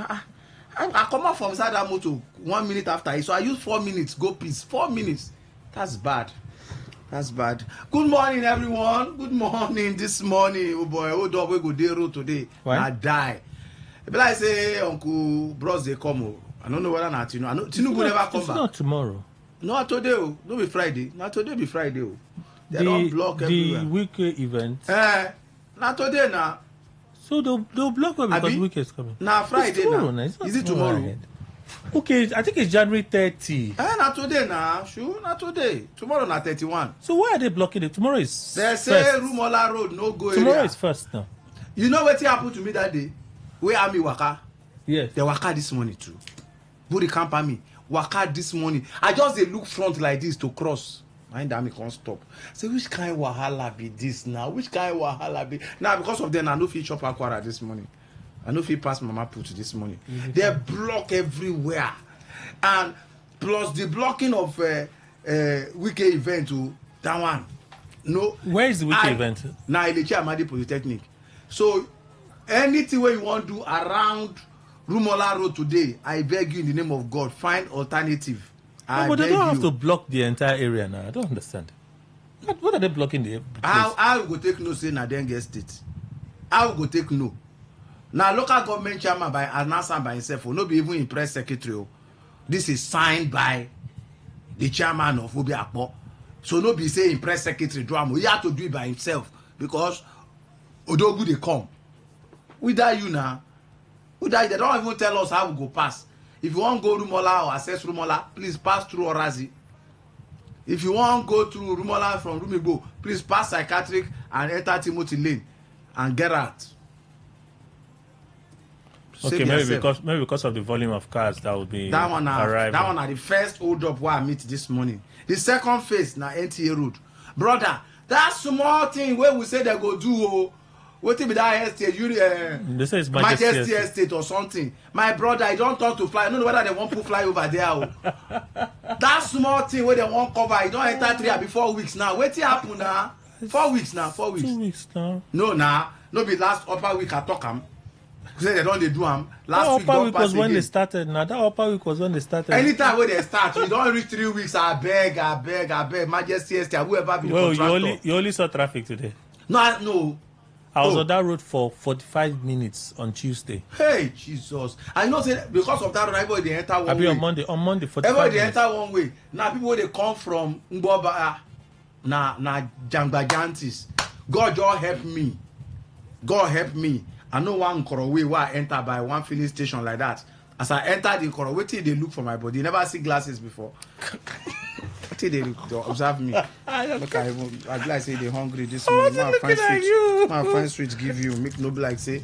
I come out from inside that motor 1 minute after it, so I use 4 minutes go piss. 4 minutes. That's bad. Good morning, everyone. Good morning this morning. Oh boy, hold up, we go day road today. Why? I die. But I say, Uncle Bros, they come. I don't know whether or not you know. I know Tinubu never come it's back. Not tomorrow. Not today. No be Friday. Not today be Friday. They don't block everywhere. The weekly event. Not today now. So they'll block it because week is coming. Now Friday now. Is it tomorrow? Okay, I think it's January 30. Not today now. Sure, not today. Tomorrow not 31. So why are they blocking it? Tomorrow is they say Rumola Road no go tomorrow area. Is first now. You know what happened to me that day? Where Army waka? Yes. They waka this morning too. Body camp Army waka this morning. I just they look front like this to cross. Mind Army can't stop. Say which kind wahala be this now? Which kind wahala be now? Because of them, I no fit chop aquara this morning. I no fit pass Mama Put this morning. Mm-hmm. They block everywhere, and plus the blocking of weekend event to that one. No. Where is the weekend event? Now Elechi Amadi Polytechnic. So anything where you want to do around Rumola Road today, I beg you in the name of God, find alternative. But they don't have to block the entire area now. I don't understand. What are they blocking the place? I will go take no say na then get state. I will go take no. Now local government chairman by announcer by himself will not be even in press secretary. This is signed by the chairman of Obi Akpo. So no be say in press secretary drama. He have to do it by himself because Odogu they come. Without you now. Without they don't even tell us how we go pass. If you want to go Rumola or access Rumola, please pass through Orazi. If you want to go through Rumola from Rumigbo, please pass Psychiatric and enter Timothy Lane and get out. Okay, maybe because of the volume of cars that will be arriving. That one are the first hold up where I meet this morning. The second phase na NTA road. Brother, that small thing where we say they go do what be that estate? They say it's Majesty Estate or something. My brother, I don't talk to fly. I don't know whether they want to fly over there. That small thing where they want cover, I don't enter 3 or 4 weeks now. What happen now? 4 weeks now. 4 weeks. 2 weeks now. No be last upper week I talk am. Say they don't they do them. Last week upper week was when they started. Now that upper week was when they started. Anytime when they start, you don't reach 3 weeks. I beg. Majesty Estate, whoever be the contractor. You only saw traffic today. No. I was on that road for 45 minutes on Tuesday. Hey, Jesus. I know say because of that road, everybody they enter one way. On Monday 45 everybody minutes. Enter one way. Now people they come from Ngboba, na Jangbajantis. God just help me. God help me. I know one Korowe where I enter by one filling station like that. As I enter the Korowe, they look for my body. You never see glasses before. They observe me. I like say they hungry this morning. My fine sweet give you. Make no like say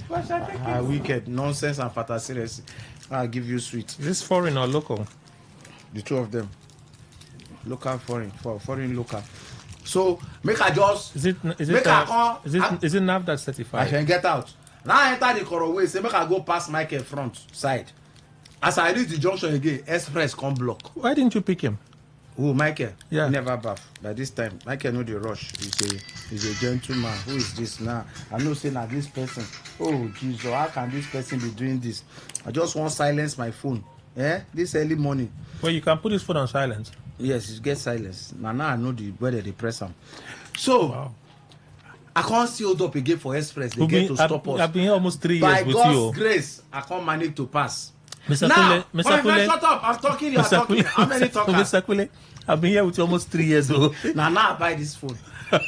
wicked nonsense and fantasy. I'll give you sweet. Is this foreign or local? The two of them. Local, foreign, local. So make I just is it NAFDAC certified? I can get out. Now I enter the Korowe, say make I go past Michael front side. As I reach the junction again, express come block. Why didn't you pick him? Who, Michael? Yeah. He never bath. By this time, Michael know the rush. He's a gentleman. Who is this now? I know say now this person. Oh, Jesus, how can this person be doing this? I just want to silence my phone. This early morning. Well, you can put his phone on silence. Yes, it gets silence. Now I know whether they press him. So, wow. I can't see hold up again for express. They get to stop us. I've been here almost 3 years by with God's you. By God's grace, I can't manage to pass. Mr. Now, Kule, shut up. I'm talking, you're talking. How many talkers? Mr. Kule, I've been here with you almost 3 years ago. Now I buy this phone.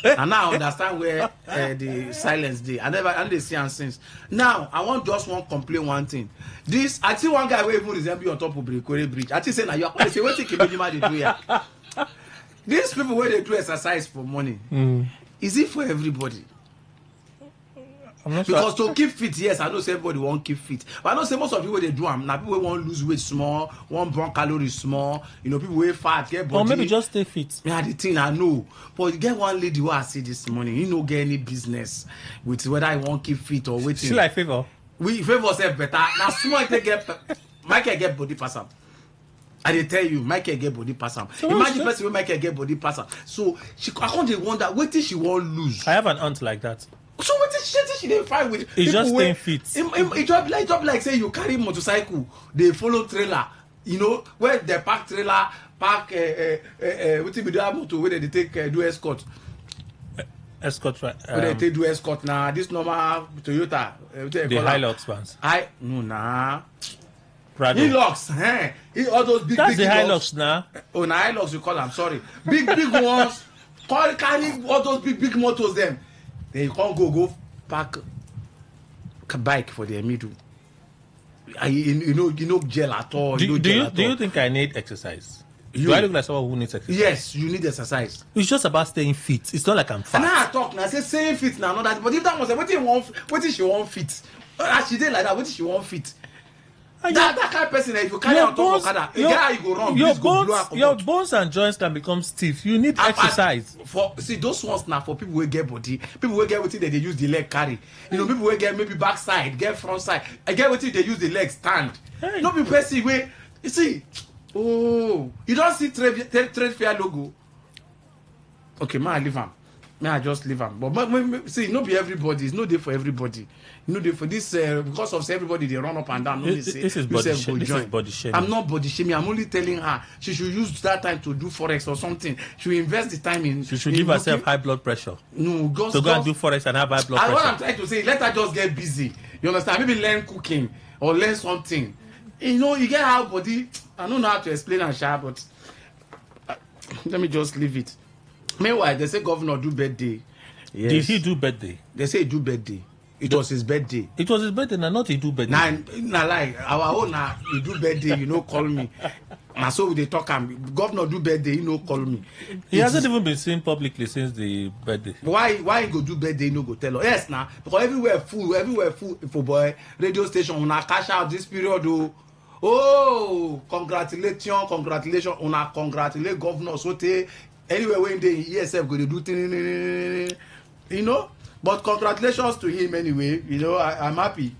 And now I understand where the silence day. I never see and since. Now, I want just complain one thing. This, I see one guy where even resemble on top of Brekwere Bridge. I say, now you're going to say, what they do here? These people where they do exercise for money, is it for everybody? I'm not because sure. To keep fit, yes, I know say everybody won't keep fit. But I know say most of people they do them. Now people want lose weight small, want burn calories small. You know, people weigh fat, get body. Or maybe just stay fit. Yeah, the thing I know. But you get one lady who I see this morning, you know, get any business with whether I want keep fit or waiting. She like favor. We favor self better. Now small they get Michael get body pass up. I dey tell you, Michael get body pass am. So imagine person wey Michael get body pass am. So I can't wonder what she won't lose. I have an aunt like that. So what is she dey fight with? It's just staying fit. It just like say you carry motorcycle, they follow trailer. You know where they park trailer, park what be that motor where they take do escort. Escort, right? Where they take do escort now. This normal Toyota. The Hilux ones. No nah. Prado. Hilux, all those big. That's big the Hilux. Hilux now. Oh, na Hilux you call them. Sorry, big ones. Carry all those big motors them. Then you can't go park bike for their middle. You know gel at all. Do you think I need exercise? Do I look like someone who needs exercise? Yes, you need exercise. It's just about staying fit. It's not like I'm fat. And now I talk now, I say staying fit now, not that. But if that was what if she want fit? As she did like that, what if she want fit? That kind of person, if you carry on top of Okada, you go wrong. Your bones and joints can become stiff. You need exercise. See those ones now for people who get body, people who get what they use the leg carry. You know, people who get maybe back side, get front side. I get what they use the leg stand. Hey. Not be person way. You see, you don't see trade fair logo. Okay, may I leave him? May I just leave him? But see, not be everybody. It's not there for everybody. No, for this because of everybody they run up and down. This is body shaming. I'm not body shaming. I'm only telling her she should use that time to do forex or something. She will invest the time in. She should give herself high blood pressure. No, go and do forex and have high blood pressure. What I'm trying to say, let her just get busy. You understand? Maybe learn cooking or learn something. You know, you get her body. I don't know how to explain and share, but let me just leave it. Meanwhile, they say governor do birthday. Yes. Did he do birthday? They say he do birthday. It was his birthday. It was his birthday, not he do birthday. Nah, like our own he do birthday, you know, call me. And so they talk and governor do birthday, you know, call me. He hasn't even been seen publicly since the birthday. Why he go do birthday, you know, go tell us? Yes, now because everywhere full for boy radio station. Una cash out this period. Oh, congratulations, una congratulate governor. So anywhere when they ESF go to do thing, you know. But congratulations to him anyway. You know, I'm happy.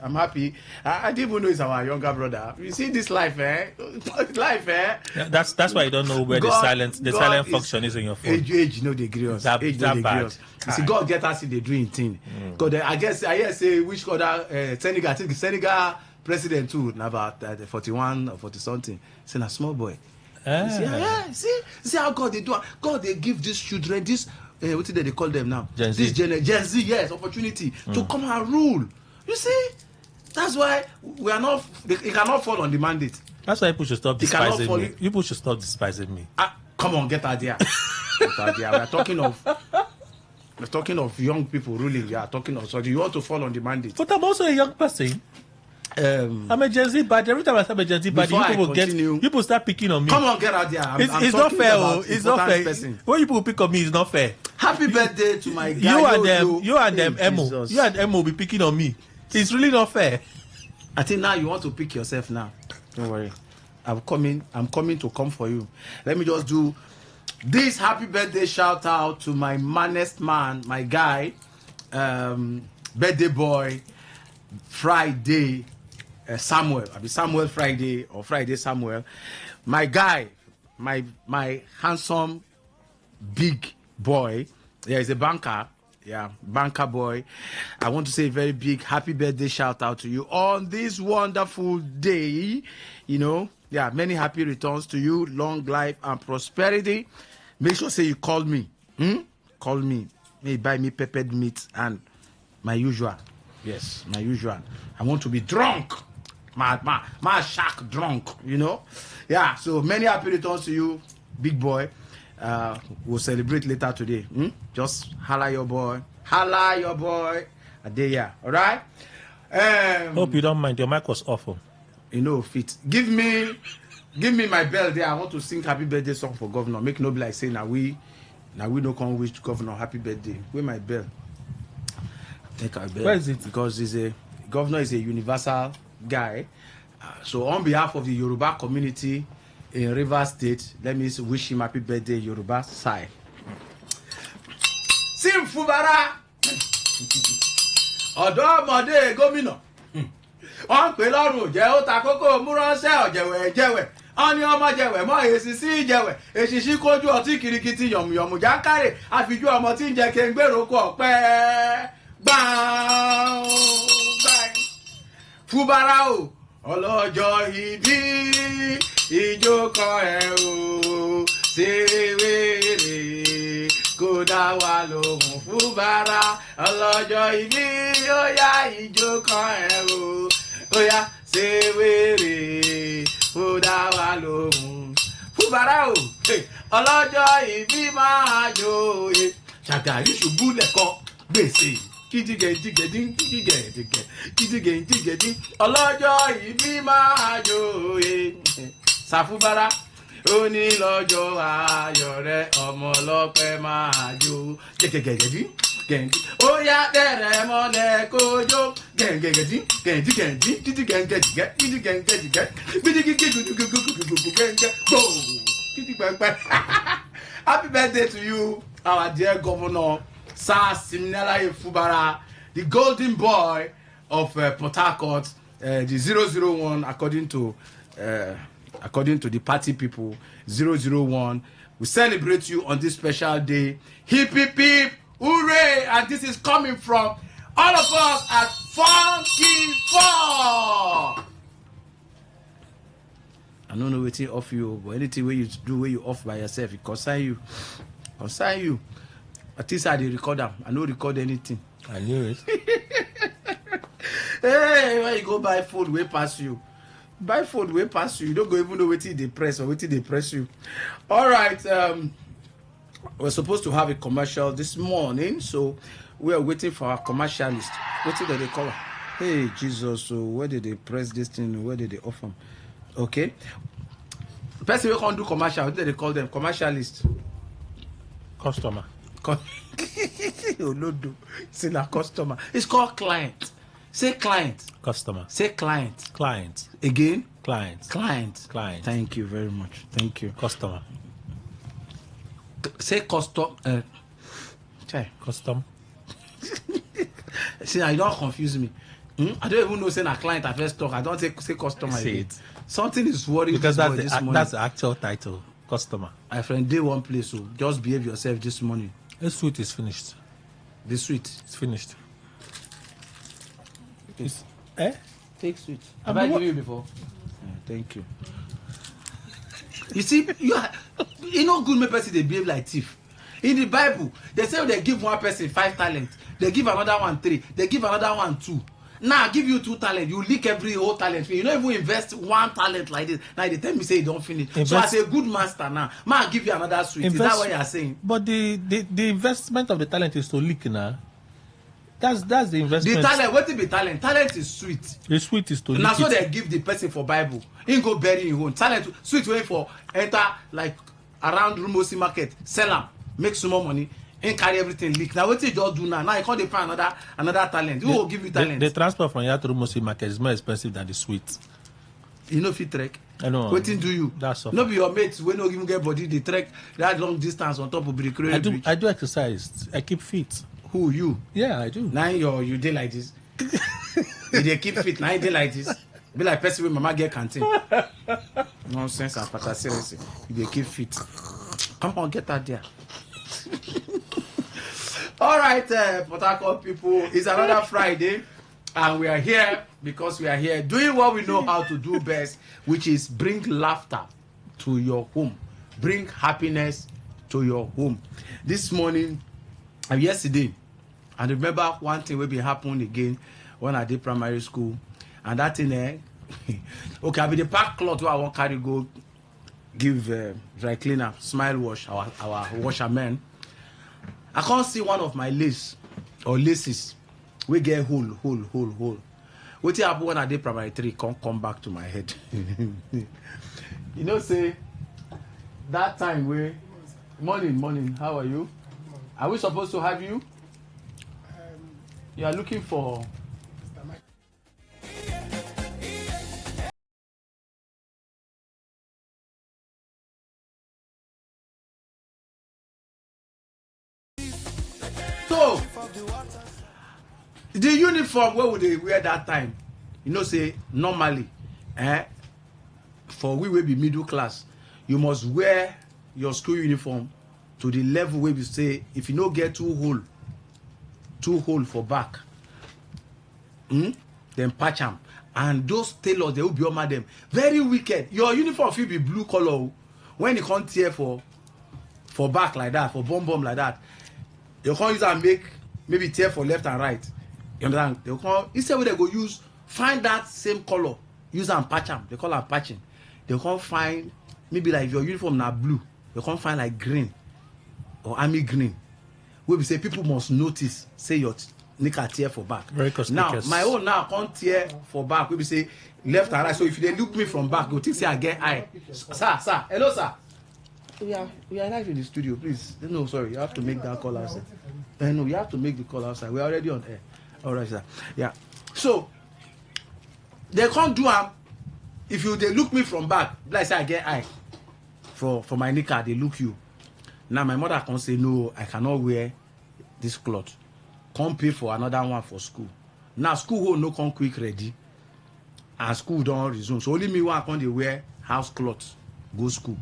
I didn't even know he's our younger brother. You see this life, life, Yeah, that's why you don't know where the silent function is in your phone. Age, no degree us. Age, no degree us. You see, God get us in the doing thing. Because I guess say which other Senegal, I think Senegal president too, about 41 or 40 something. He's a small boy. See how God they do. God they give these children this. What did they call them now? Gen Z. This Gen Z, yes, opportunity to come and rule. You see, that's why we are not. It cannot fall on the mandate. That's why people should stop despising me. People should stop despising me. Come on, get idea. We are talking of young people ruling. We are talking of. So do you want to fall on the mandate? But I'm also a young person. I'm a Gen Z bad. Every time I say I'm a Gen Z bad, people start picking on me. Come on, get out there. It's not fair. It's not fair. When people pick on me, it's not fair. Happy birthday to my guy. You and them, Emo. You and Emo be picking on me. It's really not fair. I think now you want to pick yourself now. Don't worry. I'm coming to come for you. Let me just do this happy birthday shout out to my manest man, my guy, birthday boy, Friday. Samuel, Samuel Friday or Friday Samuel, my guy, my handsome big boy. Yeah, he's a banker. Yeah, banker boy. I want to say a very big happy birthday shout out to you on this wonderful day. You know, yeah, many happy returns to you, long life and prosperity. Make sure say you call me. Call me. Maybe buy me peppered meat and my usual. Yes, my usual. I want to be drunk. My shark drunk, you know. Yeah, so many happy returns to you, big boy. We'll celebrate later today. Just holla your boy. A day, yeah. All right. Hope you don't mind. Your mic was awful. You know, fit. Give me my bell there. I want to sing happy birthday song for governor. Make no be like say now we don't come wish governor happy birthday. Where my bell? Take our bell. Where is it? Because governor is a universal guy. So on behalf of the Yoruba community in Rivers State, let me wish him happy birthday, Yoruba side. Sim Fubara ọ̀dọ́mọdé gómìnà wọ́n pè lọ́rùn jẹ́ ó ta kókó múránṣẹ́ ọ̀jẹ̀wẹ̀ wọ́n ní ọmọ jẹ̀wẹ̀ mọ́ èsì sí ìjẹ̀wẹ̀ èsìsí kójú ọtí kirikiti yọ̀mùyọ̀mù jákàrè àfijú ọmọ tí ń jẹ kéńgbèrò kọ ọ̀pẹ́ Bang, bang. Fubara o, ọlọ́jọ́ ìbí, ijó kan ẹ̀ o, ṣe wèrè, kó dá wa lóhùn. Fubara, ọlọ́jọ́ ìbí, ó yá ijó kan ẹ̀ o, ó yá ṣe wèrè, kó dá wa lóhùn. Fubara o, ọlọ́jọ́ ìbí máa jó e. Ṣàgàrí ṣubú lẹ́kọ̀ọ́ gbèsè. Kìdìgẹ̀dìgẹ̀dín kìdìgẹ̀dìgẹ̀dín ọlọ́jọ́ ìbí máa jó e. Ṣàfùbárà ó ní lọ́jọ́ ayọ̀ rẹ̀ ọmọ ọlọ́pẹ́ máa jó. Gẹ̀gẹ̀gẹ̀dín gẹ̀ǹdín ó yá bẹ̀rẹ̀ mọ́lẹ̀ kójó. Gẹ̀ǹgẹ̀gẹ̀dín gẹ̀ǹdín kìdìgẹ̀ǹgẹ̀dìgẹ̀ kìdìgẹ̀ǹgẹ̀dìgẹ̀ kìdìgẹ̀ǹgẹ̀dìgẹ̀ gbò kìdìgbẹ̀ngbẹ̀. Happy birthday to you, our dear Governor Sir Siminalayi Fubara, the golden boy of Port Harcourt, the 001 according to the party people. 001. We celebrate you on this special day. Hip hip hip, hooray! And this is coming from all of us at Funky 4. I don't know what to off you, but anything where you do where you off by yourself, it concern you. Concern you. At least I did record them. I don't record anything. I knew it. Hey, when you go buy food, way pass you. Buy food, way pass you. You don't go even know what they press or what they press you. All right. We're supposed to have a commercial this morning, so we are waiting for our commercialist. What did they call her? Hey, Jesus. So where did they press this thing? Where did they offer? Okay. Person we can't do commercial. What did they call them? Commercialist. Customer. It's in a customer. It's called client. Say client. Customer. Say client. Client. Again? Client. Client. Client. Thank you very much. Thank you. Customer. Say custom. Custom. See, I don't confuse me. I don't even know say a client I first talk. I don't say customer. Say it. Something is worrying Because this morning. that's the actual title. Customer. My friend, day one place, so just behave yourself this morning. The sweet is finished. The sweet. It's finished. It's, Take sweet. Have I given you before? Yeah, thank you. You see, you know good make person they behave like thief. In the Bible, they say they give one person 5 talents, they give another one 3, they give another one 2. Now I give you 2 talents, you leak every whole talent. You don't even invest 1 talent like this. Now they tell me say you don't finish. So as a good master now, man, I give you another sweet. Is that what you are saying? But the investment of the talent is to leak now. That's the investment. The talent, what is the talent? Talent is sweet. The sweet is to leak. Now so they give the person for Bible. He go bury in own. Talent sweet way for enter like around Rumosi market, sell them, make some more money. And carry everything leak. Now what you just do now? Now you can't find another talent. Who will give you talent? The transport from here to Rumosi market is more expensive than the sweet. You know if you trek. I know. What do you? That's all. No be your mates when no even get body. They trek that long distance on top of Brick Road. I do exercise. I keep fit. Who you? Yeah, I do. Now you dey like this. They keep fit. Now you dey like this. Be like person with mama get canteen. Nonsense and pata seriously. You dey keep fit. Come on, get out there. All right, Port Harcourt people, it's another Friday, and we are here because we are here doing what we know how to do best, which is bring laughter to your home, bring happiness to your home. This morning and yesterday, and remember one thing will be happening again when I did primary school, and that thing okay, I be the pack cloth where I want carry go give dry cleaner, smile wash, our washermen. I can't see one of my lace or laces. We get hole. What happen when I did primary 3 can't come back to my head. You know, say that time where morning, how are you? Are we supposed to have you? You are looking for so the uniform, where would they wear that time? You know, say normally, for we will be middle class, you must wear your school uniform to the level where we say if you don't get too hole, 2 hole for back. Then patch them. And those tailors, they will be over them. Very wicked. Your uniform will be blue color. When you can't tear for back like that, for bomb like that, you can't use and make maybe tear for left and right. You understand? They can't, instead they go use, find that same color, use and patch them. They call it patching. They can't find, maybe like your uniform now blue, they can't find like green or army green. Where we say people must notice, say your knicker tear for back. Very conspicuous. Now, my own now can't tear for back. We say left and right. So if they look me from back, you think say I get eye. Sir, hello sir. We are live in the studio, please. No, sorry, you have to make that call outside. No, you have to make the call outside. We're already on air. All right, sir. Yeah. So they can't do if they look me from back, like say I get eye for my knicker, they look you. Now my mother can say no, I cannot wear this cloth. Come pay for another one for school. Now school will no come quick ready, and school don't resume. So only me one come they wear house clothes, go school.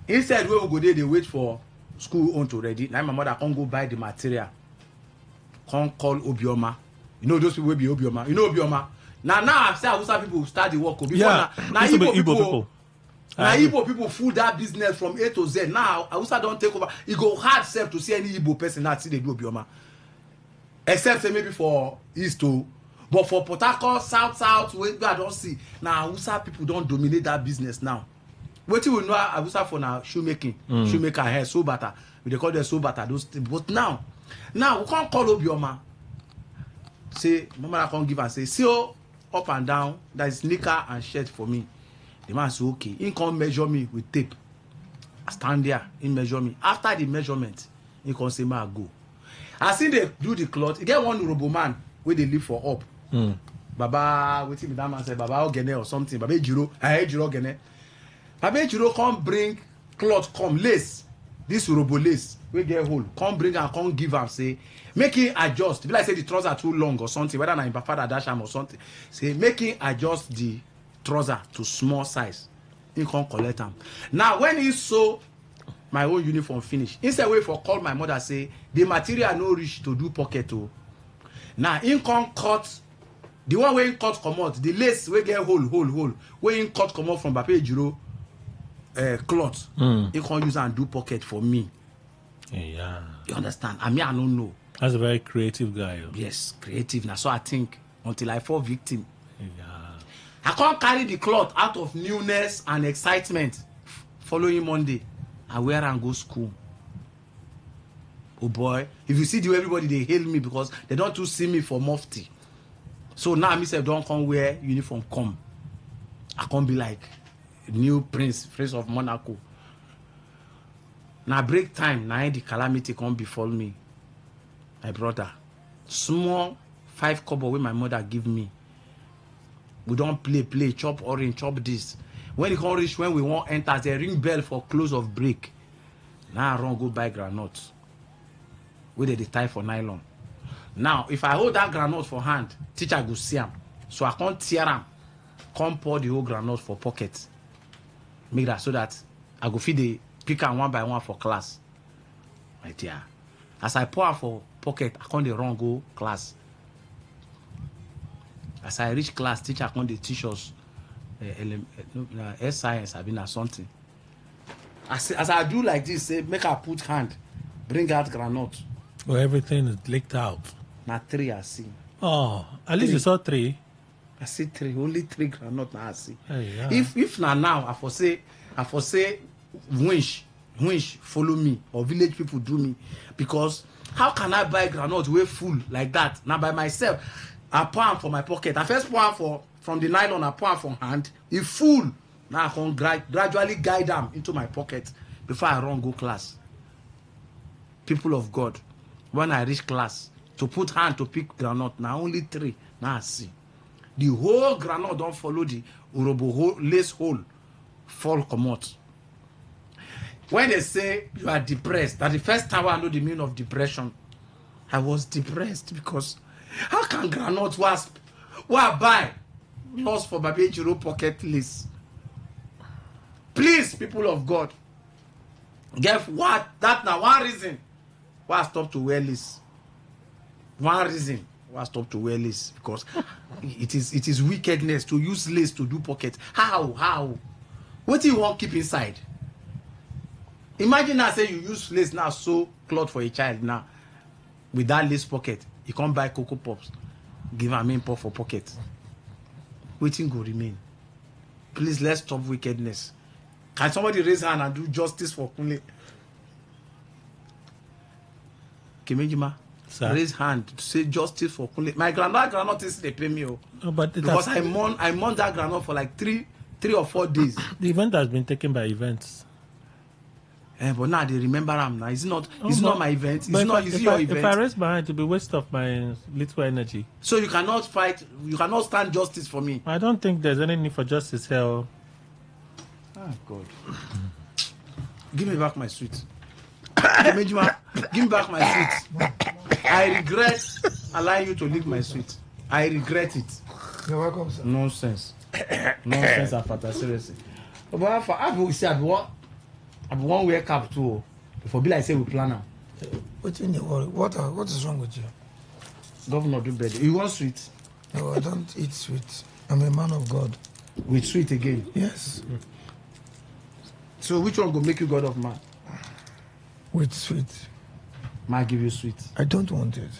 Instead we will go there, they wait for school on to ready. Now my mother can't go buy the material. Can't call Obioma. You know those people will be Obioma. You know Obioma. Now I say Hausa people start the work. Before yeah, now Igbo people. Now Igbo people full that business from A to Z. Now Hausa don't take over. It go hard self to see any Igbo person that see they do Obioma. Except say maybe for East too. But for Port Harcourt, South, where I don't see. Now Hausa people don't dominate that business now. What you will know Hausa for now shoemaking. Shoemaker hair, so butter. They call them so butter. Those things. But now we can't call Obioma. Say, Mama can't give and say, see up and down, that is knicker and shirt for me. The man say, okay. He can't measure me with tape. I stand there, he measure me. After the measurement, he can say, ma go. I see they do the cloth. You get one robo man where they live for up. Baba, waiting me that man say, Baba Ogene or something. Baba Jiro, I heard Jiro Ogene. Baba Jiro come bring cloth, come lace. This robo lace, we get hole. Come bring and come give and say, make it adjust. If I say the trousers are too long or something, whether I'm father dash or something, say make it adjust the trouser to small size. He can't collect them. Now when he saw my own uniform finish, instead wait for call my mother say the material no reach to do pocket oh. Now he can't cut the one where he cut come out, the lace we get hole where he cut come out from Papa Jiro cloth. He can't use and do pocket for me. Yeah. You understand? I don't know. That's a very creative guy. Yes, creative. Now so I think until I fall victim. Yeah. I can't carry the cloth out of newness and excitement. Following Monday, I wear and go school. Oh boy, if you see the way everybody they hail me because they don't too see me for mufti. So now myself don't come wear uniform come. I can't be like new prince of Monaco. Now break time, now the calamity come befall me. My brother, small 5 kobo wey my mother give me. We don't play, chop orange, chop this. When it come reach, when we want enter, they ring bell for close of break. Now I run go buy granite. Where they tie for nylon. Now, if I hold that granite for hand, teacher go see am. So I can't tear am. Come pour the whole granite for pocket. Make that so that I go feed the pick am one by one for class. Right here. As I pour am for pocket, I can't run go class. As I reach class, teacher come dey teach us science, I mean, or something. As I do like this, say, make I put hand, bring out granite. Well, everything is leaked out. Now 3 I see. Oh, at least you saw 3. I see 3, only 3 granite now I see. Hey, yeah. If now I for say winch follow me or village people do me, because how can I buy granite way full like that? Now by myself. I pour am for my pocket. I first pour am from the nylon, I pour am from hand. It's full. Now I can gradually guide them into my pocket before I run go class. People of God, when I reach class, to put hand to pick granite, now only 3. Now I see. The whole granite don't follow the urobo lace hole, fall come out. When they say you are depressed, that the first time I know the meaning of depression, I was depressed because how can granite wasp what buy lost for Baby Jiro pocket list? Please, people of God, get what? That now one reason why I stop to wear list. One reason why I stop to wear lace because it is wickedness to use lace to do pocket. How? What do you want keep inside? Imagine now say you use lace now sew cloth for a child now with that lace pocket. You can't buy Cocoa Pops, give am main pop for pocket. Waiting go remain. Please let's stop wickedness. Can somebody raise hand and do justice for Kunle? Kimejima, raise hand to say justice for Kunle. My grandma is they pay me but because I mourn that grandma for like three or 4 days. The event has been taken by events. But now they remember him now. It's not my event. It's not your event. If I raise my hand, it will be waste of my little energy. So you cannot fight. You cannot stand justice for me. I don't think there's any need for justice here. Oh God! Give me back my sweet. Give me back my sweet. I regret allowing you to lick my sweet. I regret it. You're welcome, sir. Nonsense and fantasy. Seriously. But I be one wear cap too. Before be like say we plan now. What's in your worry? What is wrong with you? Governor do better. You want sweet? No, I don't eat sweet. I'm a man of God. With sweet again? Yes. So which one go make you God of man? With sweet. Might give you sweet. I don't want it.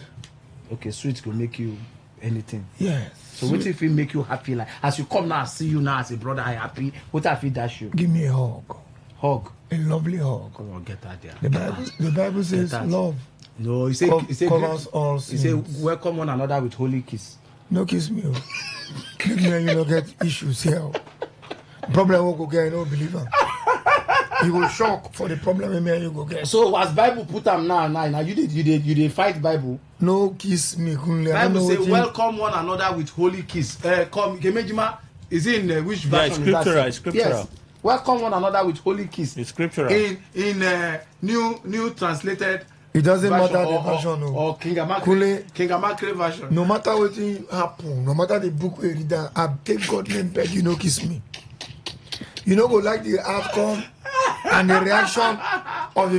Okay, sweet will make you anything. Yes. So what if it make you happy? Like as you come now, I see you now as a brother, I happy. What if it dash you? Give me a hug. Hug. A lovely hug. Come on, get that there. The Bible says love. No, he say covers all sins. He say welcome one another with holy kiss. No kiss me. Make me and you don't get issues here. Problem won't go get no believer. You will shock for the problem me and you go get. So as Bible put them now you did fight Bible. No kiss me. Bible say welcome one another with holy kiss. Come Kemejima is in which version? Yeah, scriptural. Yes. Welcome one another with holy kiss. It's scriptural. In new translated. It doesn't matter the version or King Amakre version. No matter what happen, no matter the book we read, I take God name beg you no kiss me. You know go like the outcome and the reaction of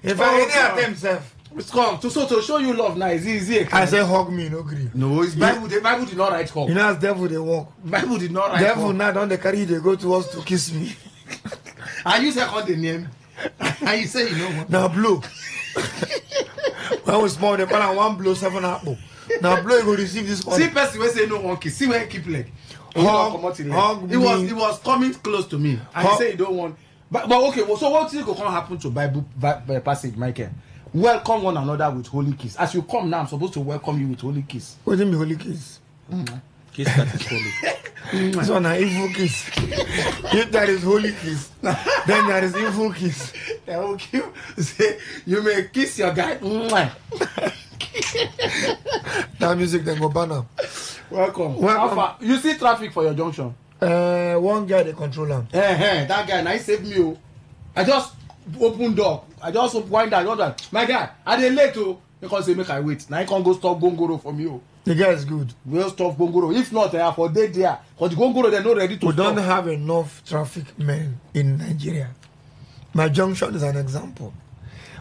if I any attempt self. It's come to show you love now. Is easy. I say hug me, no agree. No, it's Bible. The Bible did not write hug. You know as devil they walk. Bible did not write devil hug. now don't they carry they go to us to kiss me. And you say call the name. And you say you know what? Now blow. When we small, they call one blow 7 apple. Now blow you go receive this one. See person will say no one kiss. See where he keep leg. Hug me. It was coming close to me. And he say you don't want. But okay, well, so what is going to happen to Bible passage, Michael? Welcome one another with holy kiss. As you come now, I'm supposed to welcome you with holy kiss. What do you mean holy kiss? Kiss that is holy. This one an evil kiss. If there is holy kiss, then there is evil kiss. Say you may kiss your guy. That music then go banner. Welcome. You see traffic for your junction? One guy they control him. That guy now he saved me. I just open door. I just wind down. My guy, are they late too? Because they make I wait. Now I can't go stop Gongoro for me. The guy is good. We'll stop Gongoro. If not, for day there. Because the Gongoro they're not ready to We stop. don't have enough traffic men in Nigeria. My junction is an example.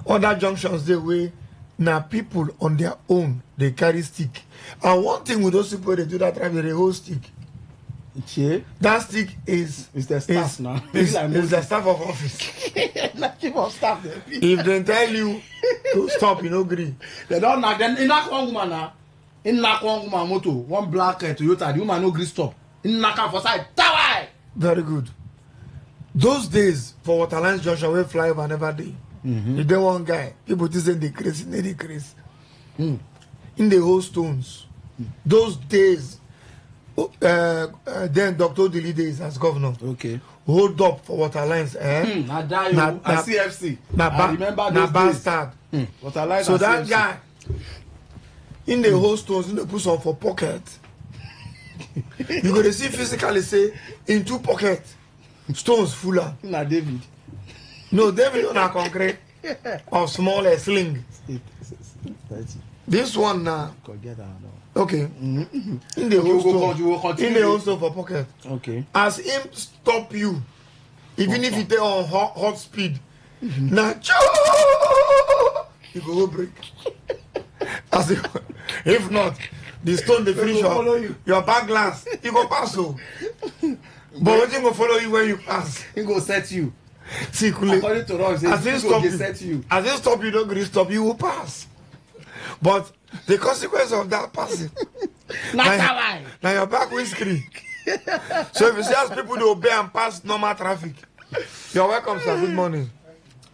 Other junctions they way now people on their own they carry stick. And one thing with those people they do that drive they hold stick. Yeah. That stick is the staff now. Is the staff of office. Staff if they tell you to stop, you know, agree. They don't knock. Then in knock one woman now. In knock one woman motor, one black Toyota. The woman no agree stop. In knock her for side. Tawai. Very good. Those days for Waterlines Junction we fly over never day. If they one guy, people just say they crazy, they crazy. In the whole stones. Those days. Then Dr. Dili days as governor. Okay. Hold up for Waterlines. Na CFC. I remember those bastard. Waterlines. So that CFC. guy in the whole stones in the put some for pocket. You go to see physically say in 2 pockets stones fuller. Na David. No, David on a concrete of smaller sling. This one now. Okay. In the also for pocket. Okay. As him stop you, even if you take on hot speed, now you go break. As If not, the stone they finish your back glass. You go pass so. But what you go follow you when you pass? He go set you. See, according to us, as they stop you, set you. As they stop you, don't agree stop you will pass. But the consequence of that passing, now your back will scream. So if you see as people do obey and pass normal traffic, you're welcome, sir. Good morning.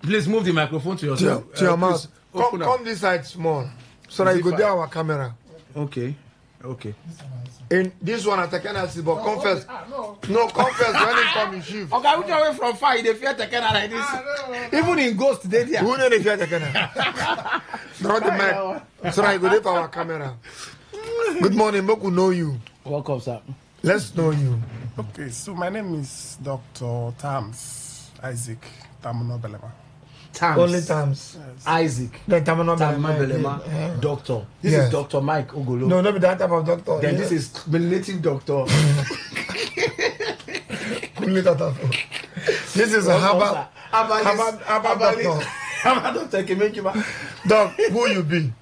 Please move the microphone to yourself. To your mouth. Come this side small, so that you go there our camera. Okay. In this one I take NLC, but confess. No, confess when it come in shift. Okay, we get away from fire. They fear taking like this. Even in ghost, they there. Who know they fear taking? Not the mic. So that you go there for our camera. Good morning, Moku know you. Welcome, sir. Let's know you. Okay, so my name is Dr. Tams Isaac Tamunobelema. Tams. Only Tams. Yes. Isaac. Then Tamunobelema. Yeah. Doctor. This is Dr. Mike Ogolo. No, not be that type of doctor. Then this is native doctor. This is a Harvard doctor. Harvard doctor. Doc, who you be?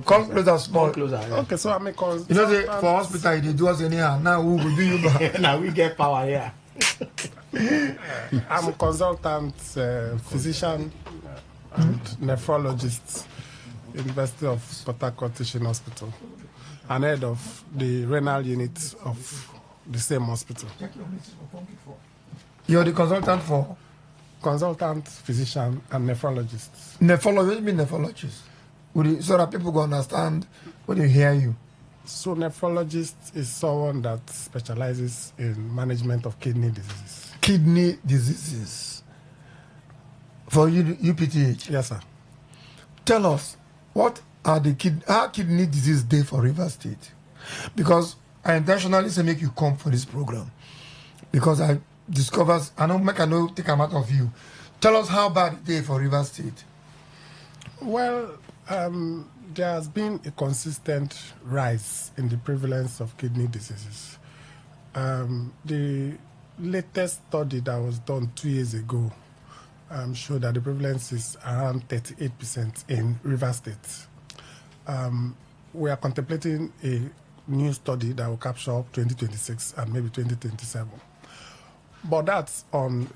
Come closer, small. Come closer. Yeah. Okay, so I'm a consultant. You know, say, for hospital, they do us anyhow. Now, who will do you back? Now we get power here. I'm a consultant, physician, and nephrologist, University of Port Harcourt Teaching Hospital, and head of the renal unit of the same hospital. You're the consultant for? Consultant, physician, and nephrologist. Nephrologist? What do you mean nephrologist? So that people can understand when they hear you. So nephrologist is someone that specializes in management of kidney diseases. Kidney diseases. For UPTH? Yes, sir. Tell us, what are the kidney disease day for River State? Because I intentionally say make you come for this program. Because I discovered, I know take a matter of you. Tell us how bad it is for River State. Well, there has been a consistent rise in the prevalence of kidney diseases. The latest study that was done 2 years ago showed that the prevalence is around 38% in River State. We are contemplating a new study that will capture up 2026 and maybe 2027. But that's on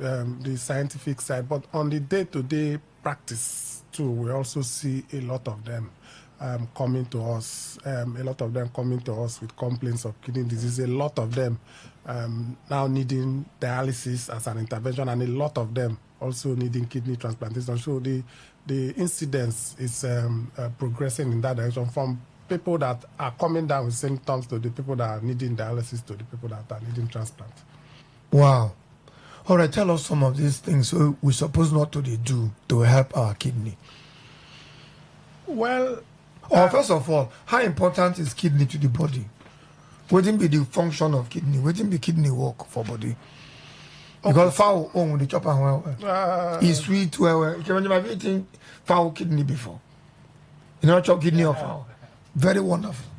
the scientific side. But on the day-to-day practice too, we also see a lot of them coming to us. A lot of them coming to us with complaints of kidney disease. A lot of them now needing dialysis as an intervention, and a lot of them also needing kidney transplantation. So the incidence is progressing in that direction, from people that are coming down with symptoms to the people that are needing dialysis to the people that are needing transplant. Wow. All right, tell us some of these things we're supposed not to do to help our kidney. Well, first of all, how important is kidney to the body? Wouldn't be the function of kidney? Wouldn't be kidney work for body? Because fowl own the chop and well. It's sweet well. You can imagine eating fowl kidney before. You know, chop kidney of fowl. Very wonderful.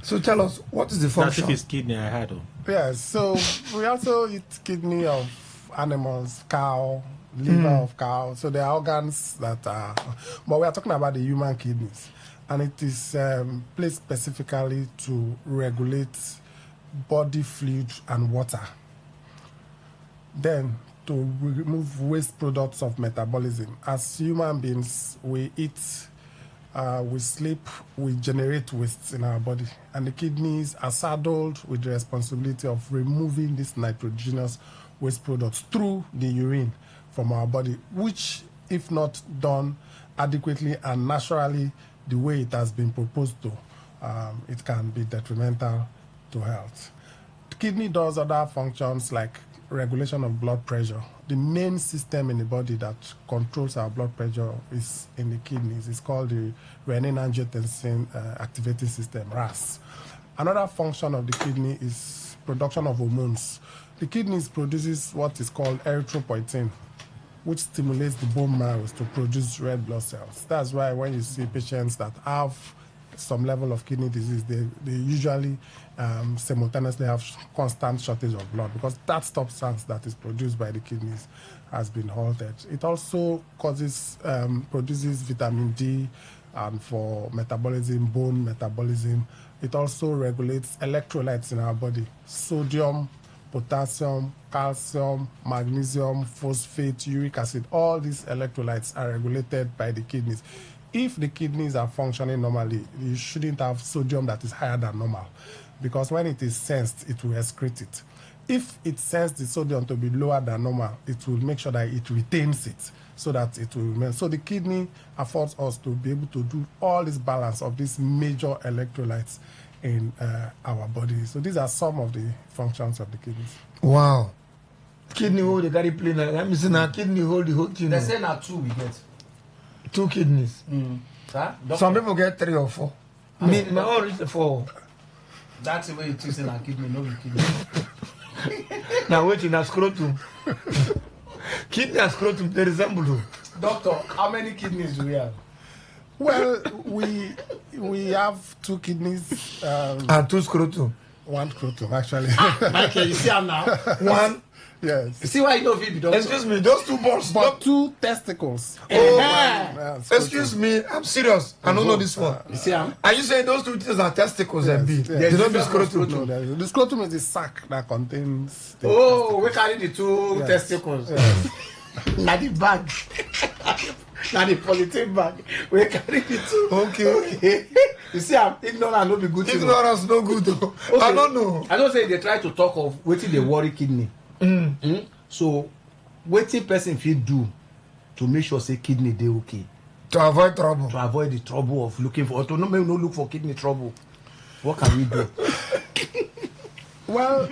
So tell us, what is the function? That's if it's kidney I had. Yes, so we also eat kidney of animals, cow, liver of cow. So there are organs that are, but we are talking about the human kidneys. And it is placed specifically to regulate body fluid and water. Then to remove waste products of metabolism. As human beings, we eat, we sleep, we generate waste in our body. And the kidneys are saddled with the responsibility of removing these nitrogenous waste products through the urine from our body, which, if not done adequately and naturally the way it has been proposed to, it can be detrimental to health. The kidney does other functions like regulation of blood pressure. The main system in the body that controls our blood pressure is in the kidneys. It's called the renin-angiotensin activating system, RAS. Another function of the kidney is production of hormones. The kidneys produces what is called erythropoietin, which stimulates the bone marrow to produce red blood cells. That's why when you see patients that have some level of kidney disease, they usually simultaneously have constant shortage of blood, because that substance that is produced by the kidneys has been halted. It also produces vitamin D, and for metabolism, bone metabolism. It also regulates electrolytes in our body: sodium, potassium, calcium, magnesium, phosphate, uric acid. All these electrolytes are regulated by the kidneys. If the kidneys are functioning normally, you shouldn't have sodium that is higher than normal, because when it is sensed, it will excrete it. If it sends the sodium to be lower than normal, it will make sure that it retains it so that it will remain. So the kidney affords us to be able to do all this balance of these major electrolytes in our body. So these are some of the functions of the kidneys. Wow. Kidney hold the carry plane. Let me see now. Kidney hold the whole thing. They say now 2 we get. 2 kidneys. Huh? Some people get 3 or 4. Me, my own is 4. That's the way you choose a kidney, no kidney. Now wait in a scrotum. Kidney and scrotum, they resemble. Doctor, how many kidneys do we have? Well, we have 2 kidneys and 2 scrotum. 1 scrotum, actually. Michael, you see them now? 1. Yes. You see why you don't feed the doctor? Excuse me, those 2 balls. But 2 testicles. Excuse me, I'm serious. I don't know this one. You see them? Are you saying those 2 things are testicles and B? They don't be scrotum. No, the scrotum is the sac that contains the we carry the 2 testicles. Yes. Now the bag. Now the polythene bag. We carry the 2. Okay. You see, I'm ignorant, no be good. Ignorance no good. Okay. I don't know. I don't say they try to talk of waiting they worry kidney. So, waiting person fit do to make sure say kidney they okay. To avoid trouble. To avoid the trouble of looking for, to no look for kidney trouble. What can we do? Well,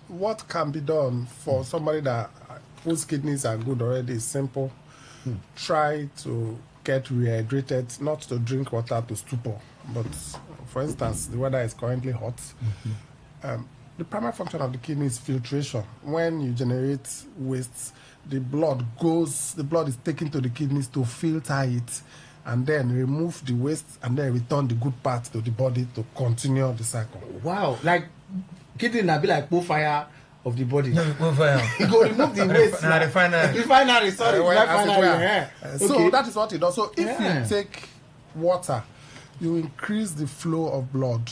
what can be done for somebody that whose kidneys are good already is simple. Try to get rehydrated, not to drink water to stupor, but for instance, the weather is currently hot. The primary function of the kidney is filtration. When you generate waste, the blood is taken to the kidneys to filter it and then remove the waste and then return the good part to the body to continue the cycle. Wow, like kidney na be like fire of the body. No, fire. You go remove the waste. Refinery, sorry. So that is what it does. So if you take water, you increase the flow of blood,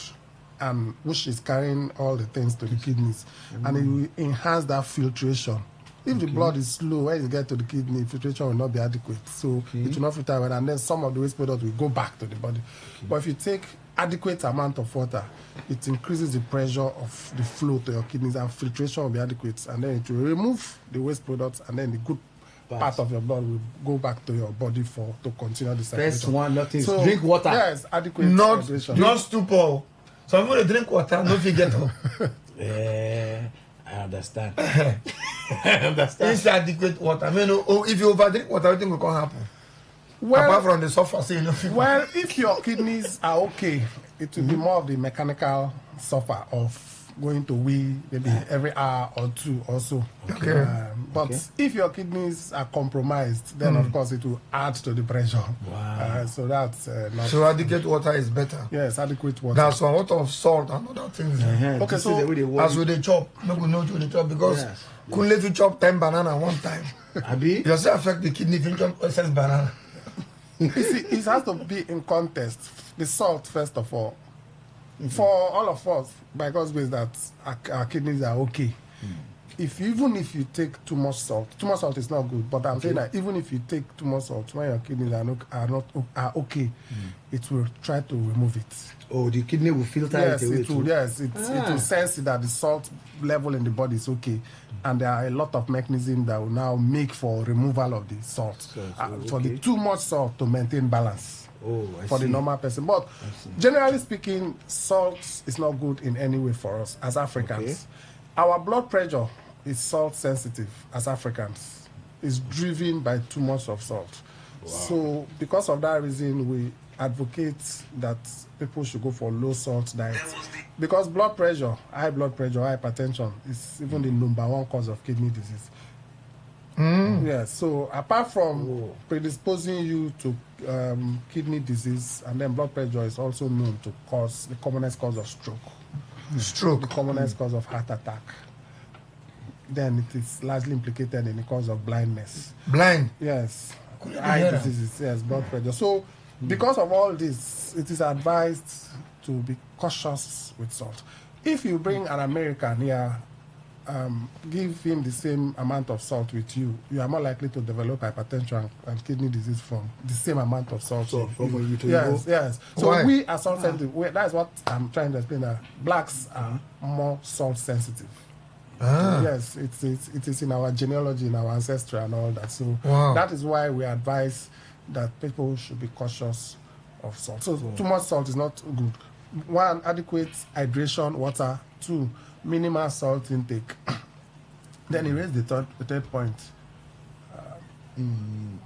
and which is carrying all the things to the kidneys, and it will enhance that filtration. If the blood is slow, when you get to the kidney, filtration will not be adequate, so it will not filter well, and then some of the waste product will go back to the body. But if you take adequate amount of water, it increases the pressure of the flow to your kidneys, and filtration will be adequate, and then it will remove the waste products, and then the good part of your blood will go back to your body to continue the cycle. First one, nothing. So, drink water. Yes, adequate hydration. Not stupor. So I'm going to drink water, no forget. I understand. I understand. It's adequate water. I mean, if you overdrink water, everything will happen. Well, apart from the suffer, say no. Well, if your kidneys are okay, it will be more of the mechanical suffer of going to wee maybe every hour or 2 or so. Okay. But if your kidneys are compromised, then of course it will add to the pressure. Wow. So that's not. So adequate water is better. Yes, adequate water. There's a lot of salt and other things. Okay, so as with the chop, no good know to the chop because couldn't let you chop 10 banana one time. Abi? You also affect the kidney if you chop excess banana. You see, it has to be in context. The salt, first of all. For all of us, by God's grace, that our kidneys are okay. Even if you take too much salt is not good. But I'm saying that even if you take too much salt, when your kidneys are okay, it will try to remove it. Oh, the kidney will filter it away too. Yes, it will sense that the salt level in the body is okay, and there are a lot of mechanisms that will now make for removal of the salt. For the too much salt to maintain balance. For the normal person. But generally speaking, salt is not good in any way for us as Africans. Our blood pressure is salt sensitive as Africans. It's driven by too much of salt. So because of that reason, we advocate that people should go for low salt diet. Because blood pressure, hypertension is even the #1 cause of kidney disease. Yes, so apart from predisposing you to kidney disease, and then blood pressure is also known to cause the commonest cause of stroke. The commonest cause of heart attack. Then it is largely implicated in the cause of blindness. Blind? Yes. eye diseases, yes, blood pressure. So, because of all this, it is advised to be cautious with salt. If you bring an American here, give him the same amount of salt with you, you are more likely to develop hypertension and kidney disease from the same amount of salt. Yes. So why? We are salt sensitive. That's what I'm trying to explain. That blacks are more salt sensitive. Yes, it is in our genealogy, in our ancestry, and all that. So that is why we advise that people should be cautious of salt. So too much salt is not good. 1, adequate hydration, water. 2, minimal salt intake. Then he raised the third point. I'm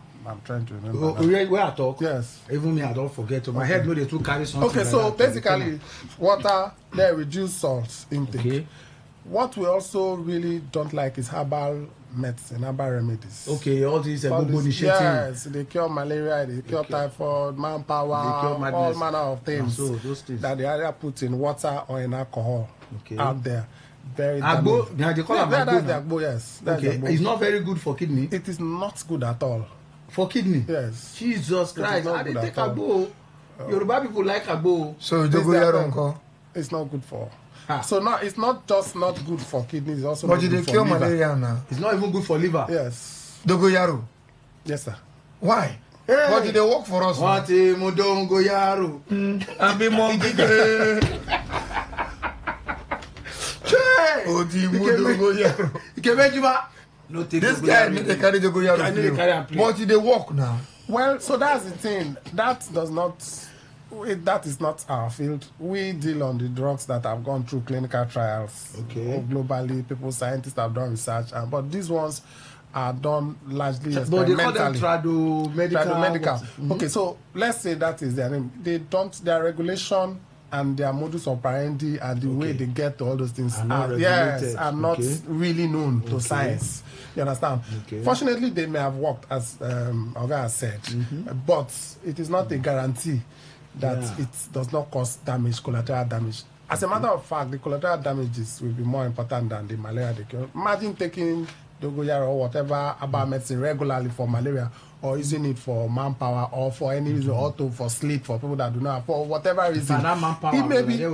trying to remember. Where I talk? Yes. Even me, I don't forget. My head know they too carry something. Okay, so like basically, water, then reduce salt intake. Okay. What we also really don't like is herbal medicine, herbal remedies. Okay, all these initiative. Yes, they cure malaria, they cure typhoid, manpower, all manner of things. So those things that they either put in water or in alcohol out there. Very agbo, they call that's the agbo, yes. That's okay, it's not very good for kidney. It is not good at all. For kidney? Yes. Jesus Christ, I didn't take agbo. Yoruba people like agbo. So dogoyaro, it's not good for. So now it's not just not good for kidneys, it's also but not good for cure liver. Malaria now? It's not even good for liver. Yes. Dogoyaro. Yes, sir. Why? Hey. What did they work for us? What mudongoyaro? Abi monkey. This guy need to carry dogoyaro. What did they work now? Well, so that's the thing. That is not our field. We deal on the drugs that have gone through clinical trials. Okay. Globally, scientists have done research, but these ones are done largely experimentally. But they call them tradomedical. Okay, so let's say that is their name. Their regulation and their modus operandi and the way they get to all those things are not really known to science. You understand? Okay. Fortunately, they may have worked, as Oga has said, but it is not a guarantee that it does not cause damage, collateral damage. As a matter of fact, the collateral damages will be more important than the malaria they cure. Imagine taking dogoyaro or whatever herbal medicine regularly for malaria, or using it for manpower, or for any reason, or for sleep, for people that do not have, for whatever reason. It may be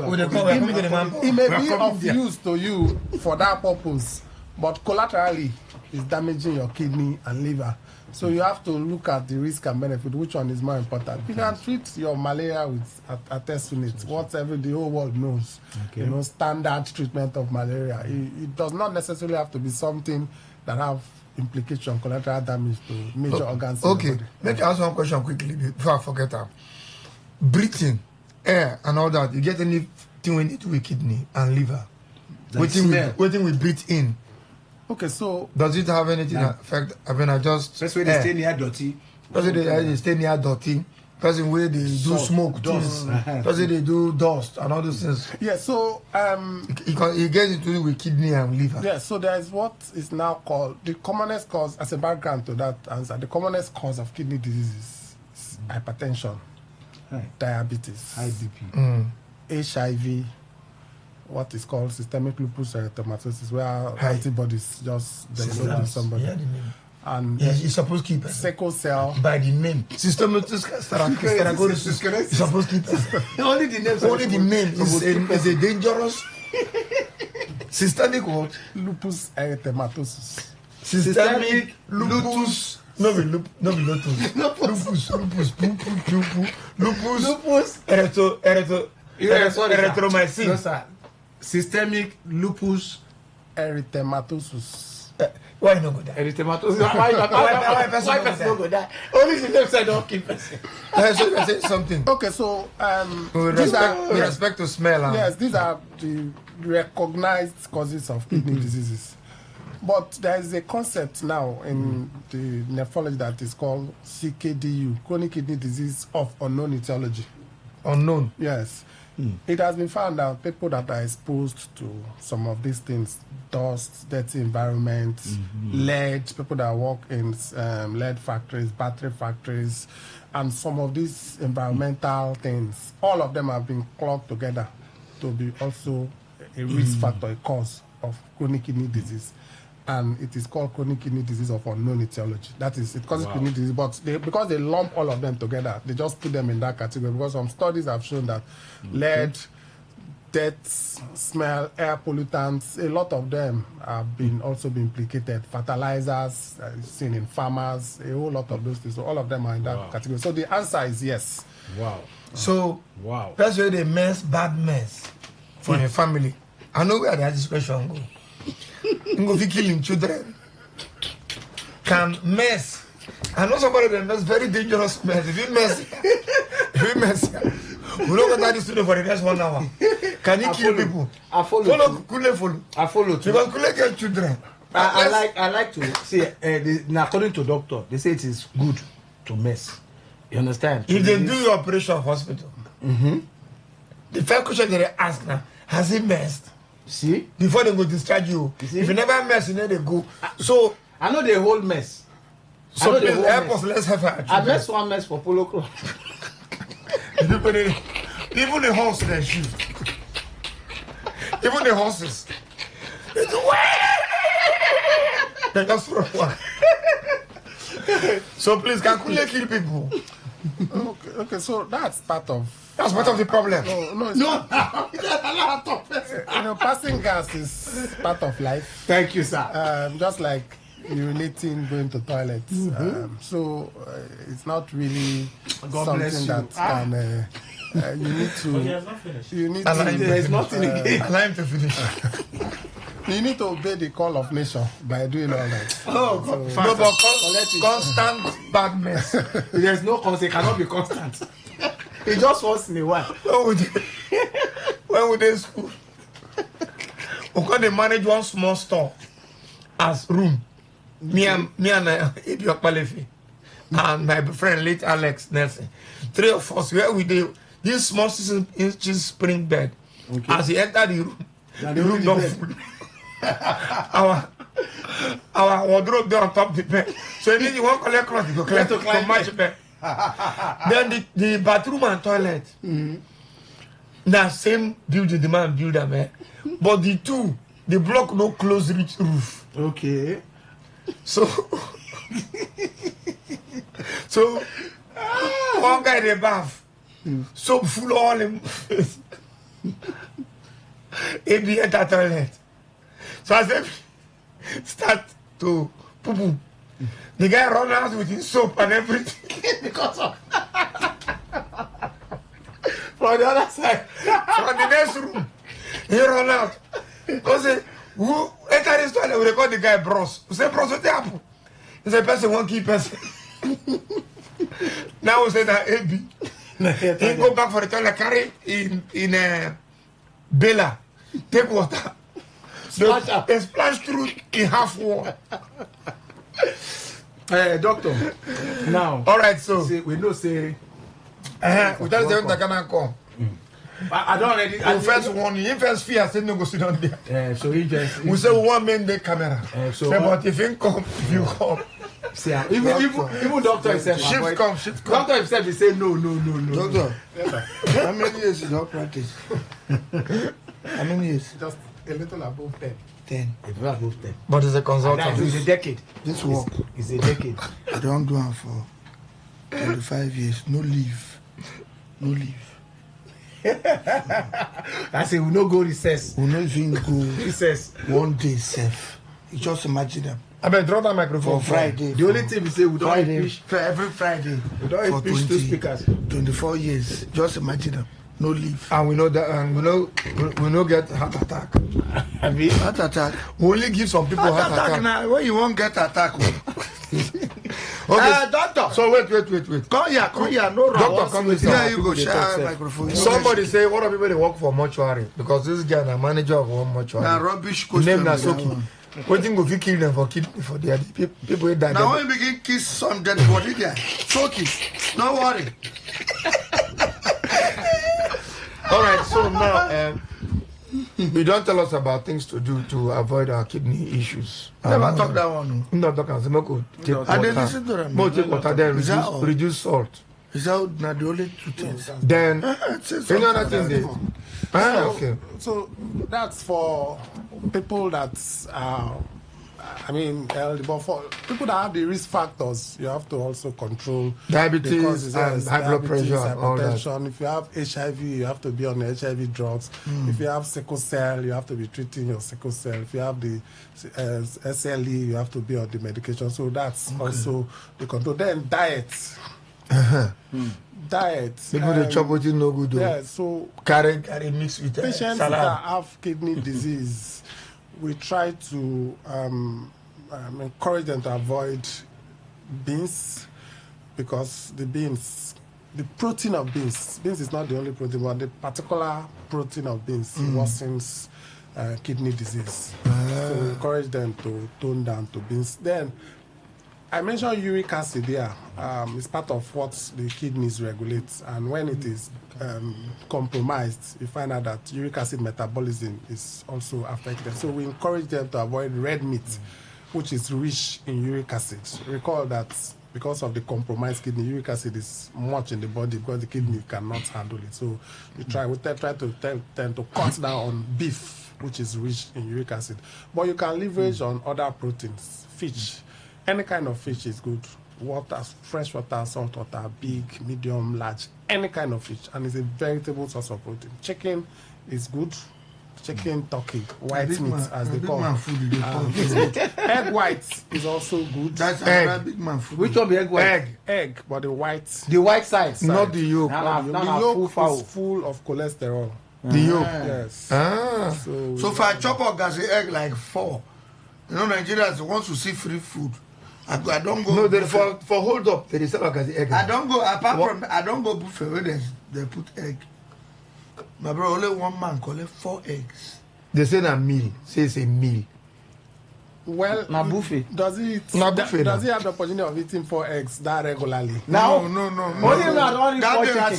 of use to you for that purpose, but collaterally is damaging your kidney and liver. So you have to look at the risk and benefit. Which one is more important? You can treat your malaria with artesunate, what the whole world knows. Okay. Standard treatment of malaria. It does not necessarily have to be something that have implication, collateral damage to major organs. Okay, let me ask one question quickly before I forget that. Breathing, air, and all that. You get anything we need to with kidney and liver? Waiting we breathe in. Okay, so does it have anything affect? I mean, that's where they stay near dirty. Does they stay near dirty? Person where they do smoke, dust. Does they do dust and all those things? Yeah, so it gets into do with kidney and liver. Yeah, so there is what is now called the commonest cause, as a background to that answer, the commonest cause of kidney disease is hypertension, diabetes, high BP, HIV, what is called systemic lupus erythematosus, where antibodies just develop in somebody. Yeah, and you're supposed to keep it. Sickle cell. By the name. Systemic you're supposed to keep it. Only the name. Only the name is a dangerous. Systemic what? Lupus erythematosus. Systemic lupus. No be lotus. Lupus. Erythromycin. No, sir. Systemic lupus erythematosus. Why not go there? Erythematosus. Why person go there? Only the name said don't keep person. So you can say something. Okay, so with respect to smell. Yes, these are the recognized causes of kidney diseases. But there is a concept now in the nephrology that is called CKDU, chronic kidney disease of unknown etiology. Unknown? Yes. It has been found that people that are exposed to some of these things, dust, dirty environment, lead, people that work in lead factories, battery factories, and some of these environmental things, all of them have been clubbed together to be also a risk factor, a cause of chronic kidney disease. and it is called chronic kidney disease of unknown etiology. That is, it causes kidney disease, but because they lump all of them together, they just put them in that category because some studies have shown that lead, death, smell, air pollutants, a lot of them have been also been implicated. Fertilizers, seen in farmers, a whole lot of those things. So all of them are in that category. So the answer is yes. Wow. So that's where the bad mess for the family. I know where this question go. Go for killing children. Can mess. I know somebody that mess very dangerous mess. If you mess, we don't get this to for the next 1 hour. Can you kill people? I follow. Follow. I follow too. Because Kule get children. I like to see. According to doctor, they say it is good to mess. You understand? If they do your operation in hospital, the first question they ask now, has he messed? See? Before they go discharge you. If you never mess, you know they go. So I know the whole mess. So please help us, let's have her. I mess one mess for Polo Club. Even the horse they shoot. Even the horses. They just throw one. So please, can Kule kill people? Okay, so that's part of the problem. No. Passing gas is part of life. Thank you, sir. Just like urinating, going to toilet. So it's not really something that can. You need to. He has not finished. You need There's nothing again. Allow him to finish. You need to obey the call of nature by doing all that. Oh, God. No, but constant bad mess. There's no constant. It cannot be constant. It just once in a while. When we in school, we can manage one small store as room. Me and Ibi Okpalefi and my friend late Alex Nelson. 3 of us where we did this small 6 inches spring bed. Okay. As he entered the room not full. our wardrobe there on top of the bed. So it means you won't collect clothes, you go collect to match bed. Then the bathroom and toilet. Now same building, the man build them, eh? But the block no close reach roof. Okay. So one guy in the bath, soap full all him face. He be at the toilet. So I said, start to poo-poo. The guy run out with his soap and everything because of from the other side, from the next room, he run out. Because who enter this toilet, we record the guy bros. We say, bros, what happened? He said, person won't keep person. Now we say that AB. He go back for the toilet, carry in Bella, take water. They splash through in half wall. Doctor, now. All right, so. See, we know, say. We tell them that can come. I don't already. The first one, the first fear, I said no go sit down there. So he just. We say one man the camera. So but if you come, you come. See, even doctor himself. Shift come. Doctor himself, he say no. Doctor, how many years you don't practice? How many years? Just a little above 10. 10. Above 10. But it's a consultant. It's a decade. This work. It's a decade. I don't do it for 25 years. No leave. I say we no go recess. We no even go recess. One day safe. You just imagine them. I better drop that microphone. For Friday. The only thing we say we don't Friday, every Friday. We don't impeach two speakers. 24 years. Just imagine them. No leave. And we know that, and we know get heart attack. Heart attack. We only give some people heart attack. Now, when you won't get attack. Okay, doctor. So wait. Come here. No wrong. Doctor, come with here. You go share microphone. Somebody say, what are people they work for mortuary? Because this guy is a manager of one mortuary. Now rubbish question. Name na Soki. Waiting go fit kill them for kidney for the people that. Now when you begin kiss some dead body there, Soki. No worry. All right. So now, you don't tell us about things to do to avoid our kidney issues. Never talk that one. No, doctor. Take water. I didn't listen to them. More take water. Then reduce salt. Is that not the only two things? Then any other thing there? Okay. So that's for people that I mean, healthy. But for people that have the risk factors, you have to also control diabetes and high blood pressure, hypertension. If you have HIV, you have to be on the HIV drugs. If you have sickle cell, you have to be treating your sickle cell. If you have the SLE, you have to be on the medication. So that's also the control. Then diet. Diet. People they chop what is no good. Yeah, so carry mix with patients salad. that have kidney disease, we try to encourage them to avoid beans, because the protein of beans is not the only protein, but the particular protein of beans worsens kidney disease. So we encourage them to tone down to beans. Then I mentioned uric acid here. It's part of what the kidneys regulate, and when it is compromised, you find out that uric acid metabolism is also affected. So we encourage them to avoid red meat, which is rich in uric acid. Recall that because of the compromised kidney, uric acid is much in the body because the kidney cannot handle it. So we try to tend to cut down on beef, which is rich in uric acid. But you can leverage on other proteins, fish. Any kind of fish is good. Water, fresh water, salt water, big, medium, large, any kind of fish. And it's a veritable source of protein. Chicken is good. Chicken, turkey, white meat, as they call it. Egg white is also good. That's another big man food. Which one be egg white? Egg, but the white. The white side. Not the yolk. The yolk is full of cholesterol. The yolk. Yes. So if I chop up as an egg like 4, you know, Nigerians want to see free food. I don't go. No, for hold up, they sell as the egg. I don't go. Apart from I don't go buffet where they put egg. My brother, only one man collect 4 eggs. They say a meal. Say it's a meal. Well, na buffet. Does he have the opportunity of eating 4 eggs that regularly? No. Only that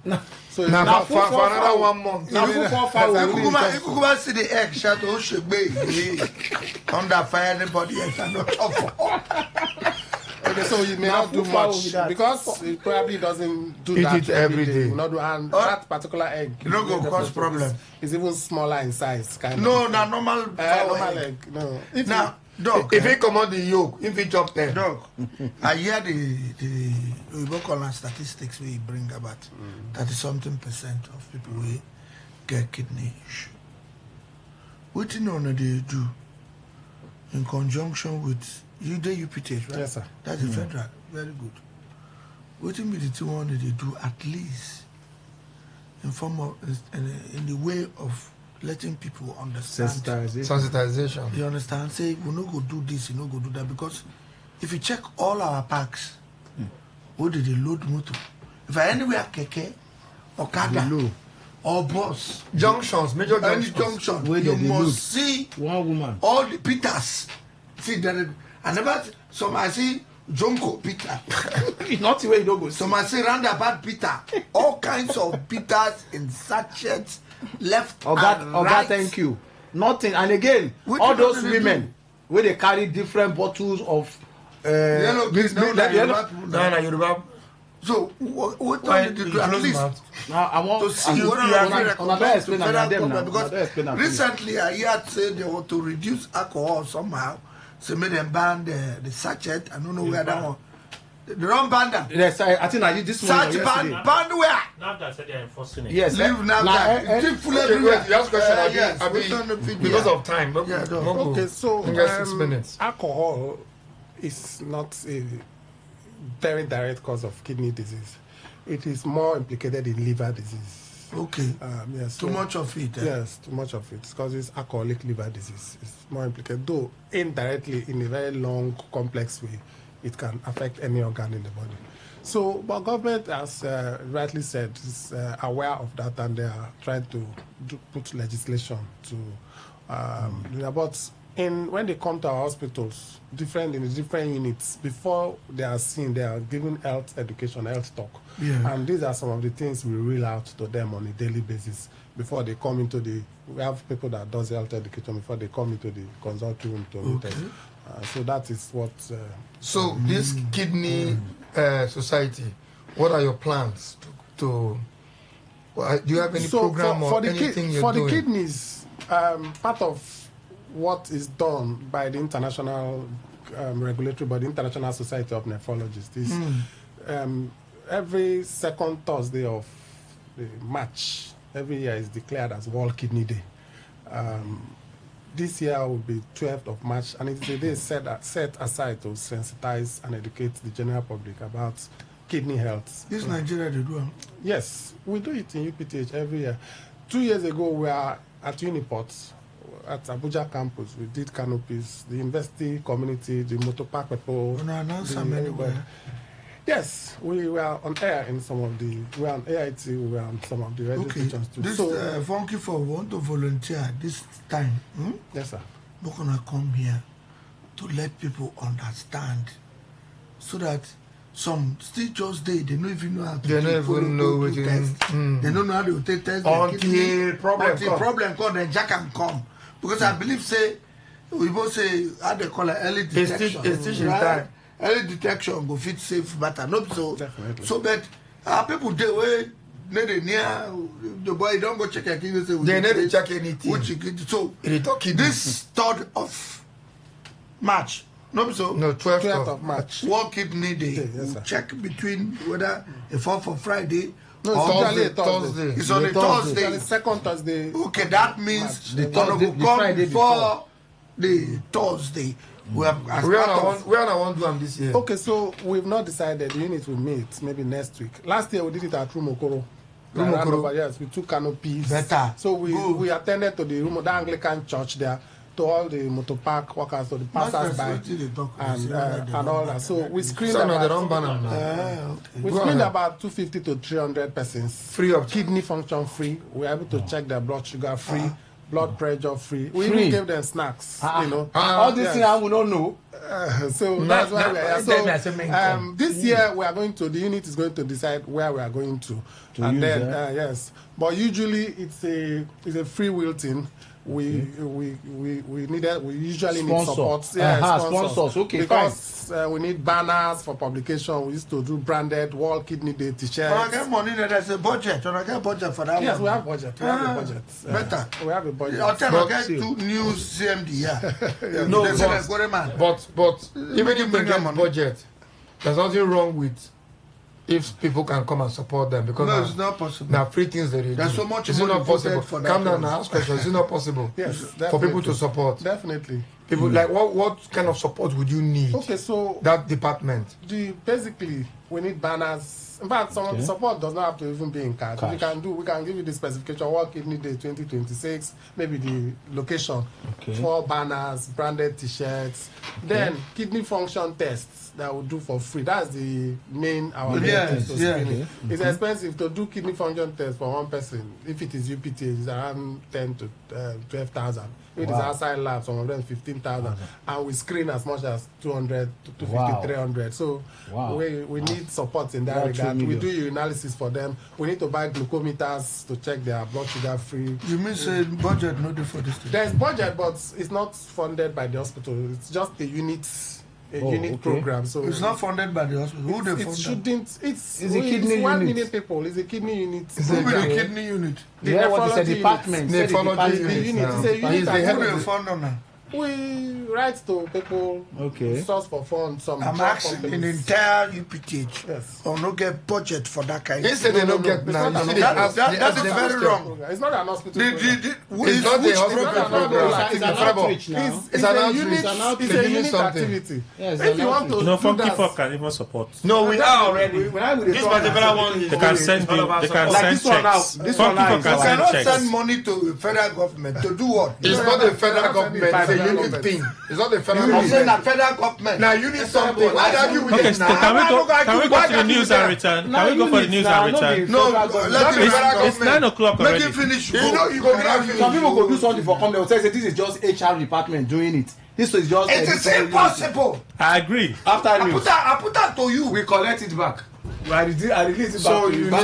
chicken. So now for another 1 month. Now If you see the egg, shut should be under fire. Anybody else cannot talk. Okay, so you may not do much because it probably doesn't do that every day. And that particular egg, you don't go cause problem. It's even smaller in size. No, not normal. Normal egg. No. Now, dog. If he come out the yolk, if he chop 10. Dog. I hear we work on statistics we bring about 30-something% of people will get kidney issue. What you know they do in conjunction with UPTH, right? Yes, sir. That's the federal. Very good. What be the two one they do at least in form of in the way of letting people understand. Sensitization. You understand? Say we no go do this, you no go do that, because if you check all our parks, what did they load motor? If I anywhere keke, Okada, or bus, junctions, major any junctions, junction, you must see one woman. All the Peters. See that. I never. Some I see Jonko Peter. Not the way you don't go. Some I see roundabout Peter. All kinds of Peters in sachets, left and right. Thank you. Nothing. And again, all those women where they carry different bottles of yellow. Yoruba. So what did you do at least? Now I want to see what are because recently I heard say they want to reduce alcohol somehow. So make them ban the sachet. I don't know where that one. They don't ban them. Yes, I think I did this morning. Ban where? NAFDA said they are enforcing it. Yes. Leave NAFDA. Deep full everywhere. Last question. Because of time. Okay, so 6 minutes. Alcohol is not a very direct cause of kidney disease. It is more implicated in liver disease. Okay. Yes. Too much of it. Yes, too much of it. It causes alcoholic liver disease. It's more implicated, though indirectly, in a very long, complex way, it can affect any organ in the body. So, but government, as rightly said, is aware of that, and they are trying to put legislation to. But when they come to our hospitals, in the different units, before they are seen, they are given health education, health talk. Yeah. And these are some of the things we reel out to them on a daily basis before they come into we have people that does health education before they come into the consult room to meet us. So that is what... so this kidney society, what are your plans to do you have any program or anything you're doing? For the kidneys, part of what is done by the international regulatory body, International Society of Nephrologists, is every second Thursday of the March every year is declared as World Kidney Day. This year will be 12th of March, and it's a day set aside to sensitize and educate the general public about kidney health. This Nigeria, they do. Yes, we do it in UPTH every year. 2 years ago, we are at Uniport, at Abuja campus. We did canopies, the university community, the motor park people. Yes, we were on air in some of the, we were on AIT, we were on some of the radio stations too. This Funky for want to volunteer this time. Yes, sir. We're gonna come here to let people understand, so that some still just they don't even know how to don't even know what you test. They don't know how to take test until problem come, then Jack can come. Because I believe we both say how they call it early detection. Right? Early detection go fit safe matter. Not so. Definitely. So but people they way near the boy don't go check anything. They never check anything. So this 3rd of March. No, so no, 12th of March. World Kidney Day. Yes, check between whether it fall for Friday. No, it's Thursday. It's on a Thursday. It's on the 2nd Thursday. Okay, that means the Thursday will come before the Thursday. We are not do them this year. Okay, so we've not decided. The unit will meet maybe next week. Last year we did it at Rumokoro. Yes, we took canopies. Better. So we attended to the Anglican church there, to all the motor park workers, to the passers by, and all that. So we screened about 250 to 300 persons. Free of kidney function free. We were able to check their blood sugar free. Blood pressure free. We even gave them snacks. You know, all these things I will not know. So that's why we are here. So this year we are going to. The unit is going to decide where we are going to and then yes. But usually it's a free will thing. We usually need support. Sponsors. Okay, because we need banners for publication. We used to do branded World Kidney Day t-shirts. When I get money, there's a budget. When I get budget for that. Yes, we have budget. We have a budget. Better. We have a budget. I'll tell you, get 2 new CMD. Yeah. No, but even if they get budget, there's nothing wrong with if people can come and support them, because it's not possible. Now free things they do. There's so much. Is it not possible? Come down and ask questions. Is it not possible? Yes, definitely. For people to support. Definitely. People like what kind of support would you need? Okay, so that department. Basically we need banners. In fact, some of the support does not have to even be in cash. We can give you the specification, World Kidney Day 2026, maybe the location, 4 banners, branded t-shirts, then kidney function tests that we'll do for free. That's the main test to screening. It's expensive to do kidney function test for one person. If it is UPT, it's around 10 to 12,000. If it is outside lab, some of them 15,000, and we screen as much as 200 to 250, 300. So we need support in that regard. We do analysis for them. We need to buy glucometers to check their blood sugar free. You mean say budget not for this thing? There's budget, but it's not funded by the hospital. It's just a unit. Program, so it's not funded by the hospital. Who they fund? It's a kidney unit. 1 million people. It's a kidney unit. Who be the kidney unit? The nephrology department. Nephrology unit. It's a unit. Who they fund on that? We write to people. Source for funds. I'm asking in entire UPTH. Yes. Or no get budget for that kind. They say they don't get now. That's very wrong. It's not an hospital. It's not a hospital program. It's an outreach now. It's an unit. It's a unit activity. If you want to, Funky Fuck can even support. No, we are already. This particular one, they can send checks. This one now. You cannot send money to federal government to do what? It's not the federal government. Unit thing. It's not the federal government. I'm saying that federal government. Now you need something. Why argue with it now? Can we go to the news and return? Can we go for the news and return? No, let the federal government. It's 9 o'clock already. Make it finish. You know, you go get some people go do something for company. Say this is just HR department doing it. This is just. It is impossible. I agree. After news, I put that to you. we collect it back. I release it so back.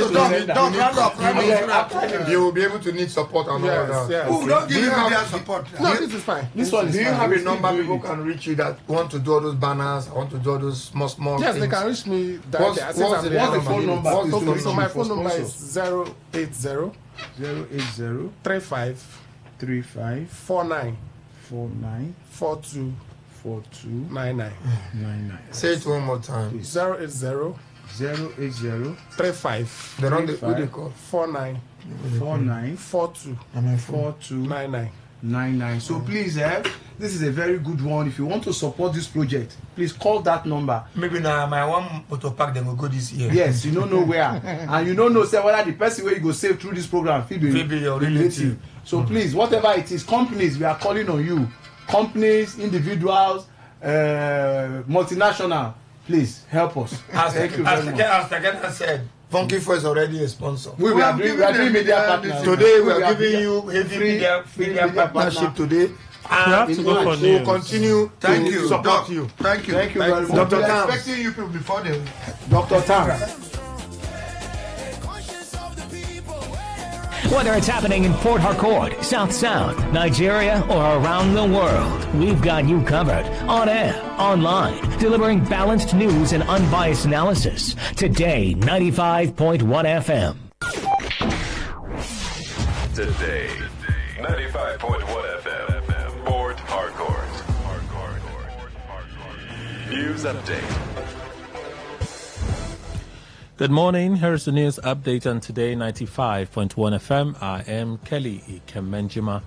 You will be able to need support and all that. Who don't give you their support? No, this is fine. This one is do you have a number people can reach you that want to do all those banners, want to do all those small yes, things? They can reach me directly. What's the phone number? So my phone number is 080 080 35 35 49 49 42 42 99. 99. Say it one more time. 080 080 35 The wrong what they call 49 49 42 42 99. 99. So please, this is a very good one. If you want to support this project, please call that number. Maybe now my one motor park then will go this year. Yes, you don't know where, and you don't know say whether the person where you go save through this program fit be your relative. So please, whatever it is, companies, we are calling on you. Companies, individuals, multinational, please help us. Thank you very much. As Takena said, Funky Four is already a sponsor. We are doing media partnership. Today we are giving you heavy media partnership today. have to go for we will news. continue to support you. Thank you. Thank you very much. Dr. We're Tam. expecting you people before the Dr. Tam. Whether it's happening in Port Harcourt, South Sound, Nigeria, or around the world, we've got you covered. On air, online, delivering balanced news and unbiased analysis. Today, 95.1 FM. Today, 95.1 FM, Port Harcourt. News update. Good morning. Here's the news update on Today 95.1 FM. I am Kelly Ikemenjima.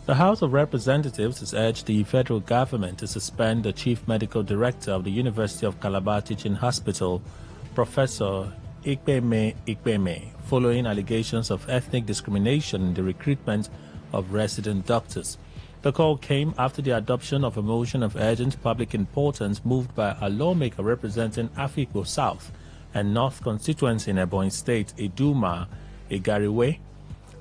The House of Representatives has urged the federal government to suspend the chief medical director of the University of Calabar Teaching Hospital, Professor Ikpeme, following allegations of ethnic discrimination in the recruitment of resident doctors. The call came after the adoption of a motion of urgent public importance moved by a lawmaker representing Afikpo South and North constituency in Ebonyi State, Iduma Igariwe.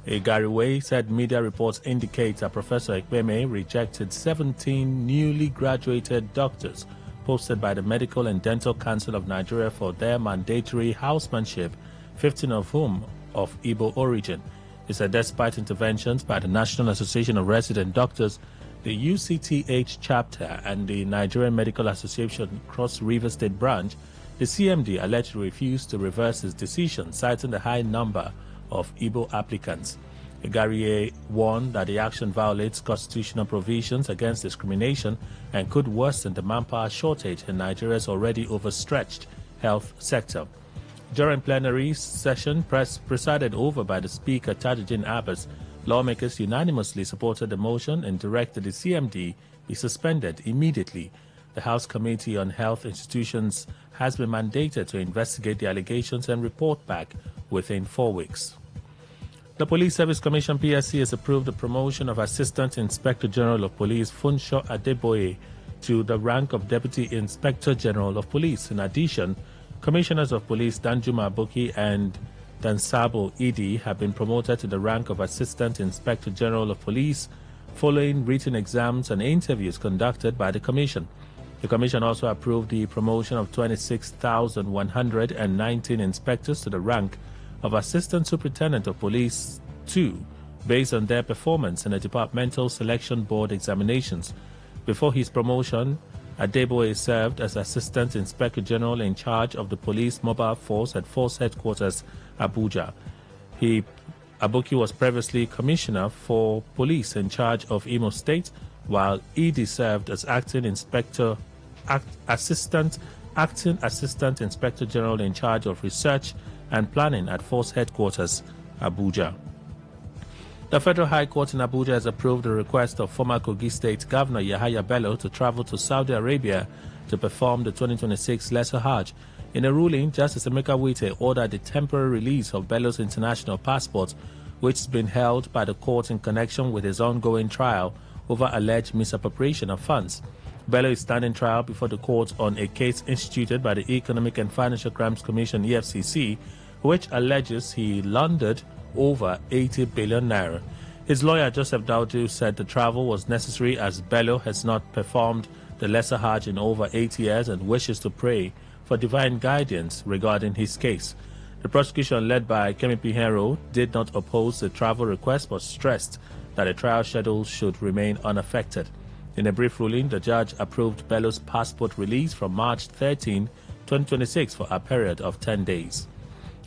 Igariwe said media reports indicate that Professor Ikpeme rejected 17 newly graduated doctors posted by the Medical and Dental Council of Nigeria for their mandatory housemanship, 15 of whom of Igbo origin. He said despite interventions by the National Association of Resident Doctors, the UCTH chapter and the Nigerian Medical Association Cross River State branch, the CMD allegedly refused to reverse his decision, citing the high number of Igbo applicants. Igarie warned that the action violates constitutional provisions against discrimination and could worsen the manpower shortage in Nigeria's already overstretched health sector. During plenary session presided over by the Speaker Tajuddin Abbas, lawmakers unanimously supported the motion and directed the CMD be suspended immediately. The House Committee on Health Institutions has been mandated to investigate the allegations and report back within 4 weeks. The Police Service Commission PSC has approved the promotion of Assistant Inspector General of Police Funsho Adeboye to the rank of Deputy Inspector General of Police. In addition, Commissioners of Police Danjuma Aboki and Dansabo Idi have been promoted to the rank of Assistant Inspector General of Police following written exams and interviews conducted by the Commission. The Commission also approved the promotion of 26,119 inspectors to the rank of Assistant Superintendent of Police 2 based on their performance in the Departmental Selection Board examinations. Before his promotion, Adeboye served as Assistant Inspector General in charge of the Police Mobile Force at Force Headquarters, Abuja. Aboki was previously Commissioner for Police in charge of Imo State, while Idi served as Acting Assistant Inspector General in charge of Research and Planning at Force Headquarters, Abuja. The Federal High Court in Abuja has approved the request of former Kogi State Governor Yahaya Bello to travel to Saudi Arabia to perform the 2026 Lesser Hajj. In a ruling, Justice Emeka Wite ordered the temporary release of Bello's international passport, which has been held by the court in connection with his ongoing trial over alleged misappropriation of funds. Bello is standing trial before the court on a case instituted by the Economic and Financial Crimes Commission (EFCC), which alleges he laundered over 80 billion naira. His lawyer Joseph Daudu said the travel was necessary as Bello has not performed the Lesser Hajj in over 8 years and wishes to pray for divine guidance regarding his case. The prosecution led by Kemi Pihero did not oppose the travel request but stressed that the trial schedule should remain unaffected. In a brief ruling, the judge approved Bello's passport release from March 13, 2026 for a period of 10 days.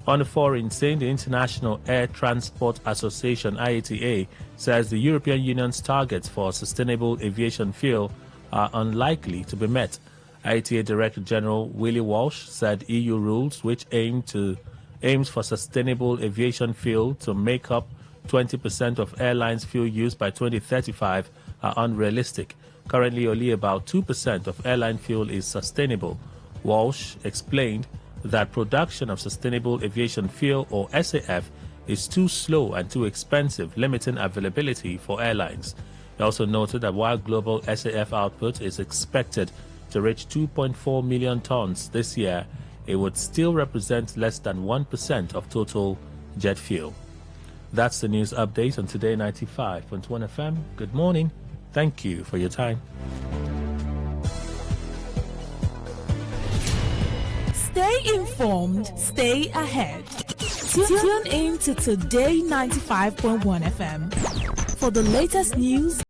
On the foreign scene, the International Air Transport Association, IATA, says the European Union's targets for sustainable aviation fuel are unlikely to be met. IATA Director General Willie Walsh said EU rules, which aims for sustainable aviation fuel to make up 20% of airlines' fuel use by 2035, are unrealistic. Currently, only about 2% of airline fuel is sustainable. Walsh explained that production of sustainable aviation fuel, or SAF, is too slow and too expensive, limiting availability for airlines. He also noted that while global SAF output is expected to reach 2.4 million tons this year, it would still represent less than 1% of total jet fuel. That's the news update on Today 95.1 FM. Good morning. Thank you for your time. Stay informed, stay ahead. Tune in to Today 95.1 FM for the latest news.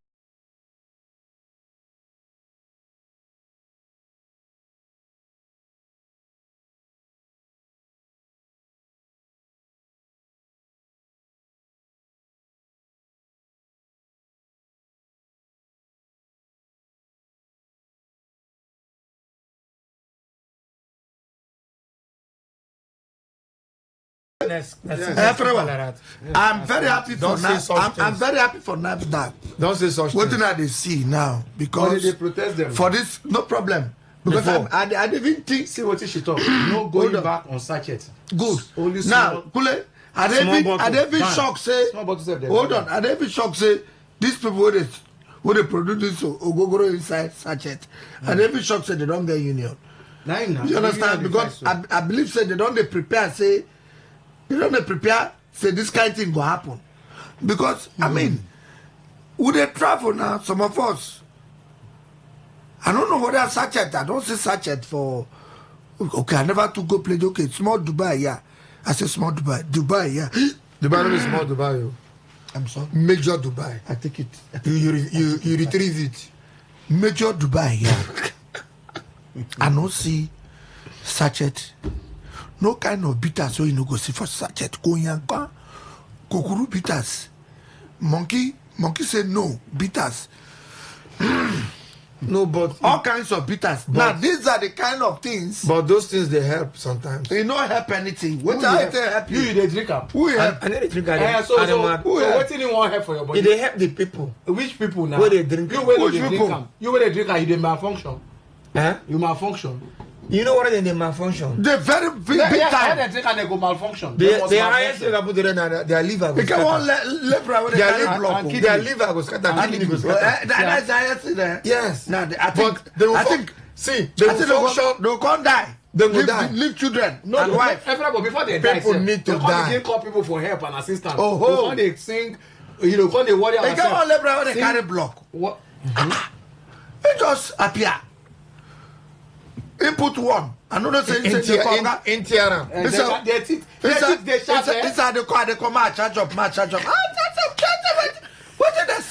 I'm very happy for I'm very happy for NAFDAC. Don't say such What things. do they see now? Because they protest them for this, no problem. Because I didn't think. See what she talk. No going back on sachet. Good. Only Now, Kule, I didn't shocked say. Hold on, I didn't shocked say these people where they produce this ogogoro inside sachet. I didn't shocked say they don't get union. You understand? Because I believe say they don't prepare say. They don't prepare, say this kind of thing will happen. Because, I mean, would they travel now, some of us? I don't know what they sachet. I don't say sachet for, okay, I never to go play, okay, small Dubai, yeah. I say small Dubai. Dubai, yeah. Dubai is small Dubai, yo. I'm sorry. Major Dubai. I take it. You retrieve it. Major Dubai, yeah. I don't see sachet. No kind of bitters so you no go see for sachet. Koyanka, kokuru bitters. Monkey say no bitters. No, but all kinds of bitters. Now these are the kind of things. But those things they help sometimes. They not help anything. What I help you? You they drink up. Who help? I need to drink so what do you want help for your body? They help the people. Which people now? Where they drink. You where they drink. You where they drink. You they malfunction. Huh? You malfunction. You know what they malfunction? They're very big time. They drink and they go malfunction. They highest thing about their liver. They can one their liver goes scatter. That's the highest thing there. Yes. Now I think see they will function. They can't die. They will die. Leave children no, and wife. Everybody before they die, people need to die. They call people for help and assistance. Oh, they sing. You know, when they worry they can't all liberal when they carry block. What? They just appear. Input one. Another say in Tiara. Their teeth they sharp. Inside the car they come out charge up. What is that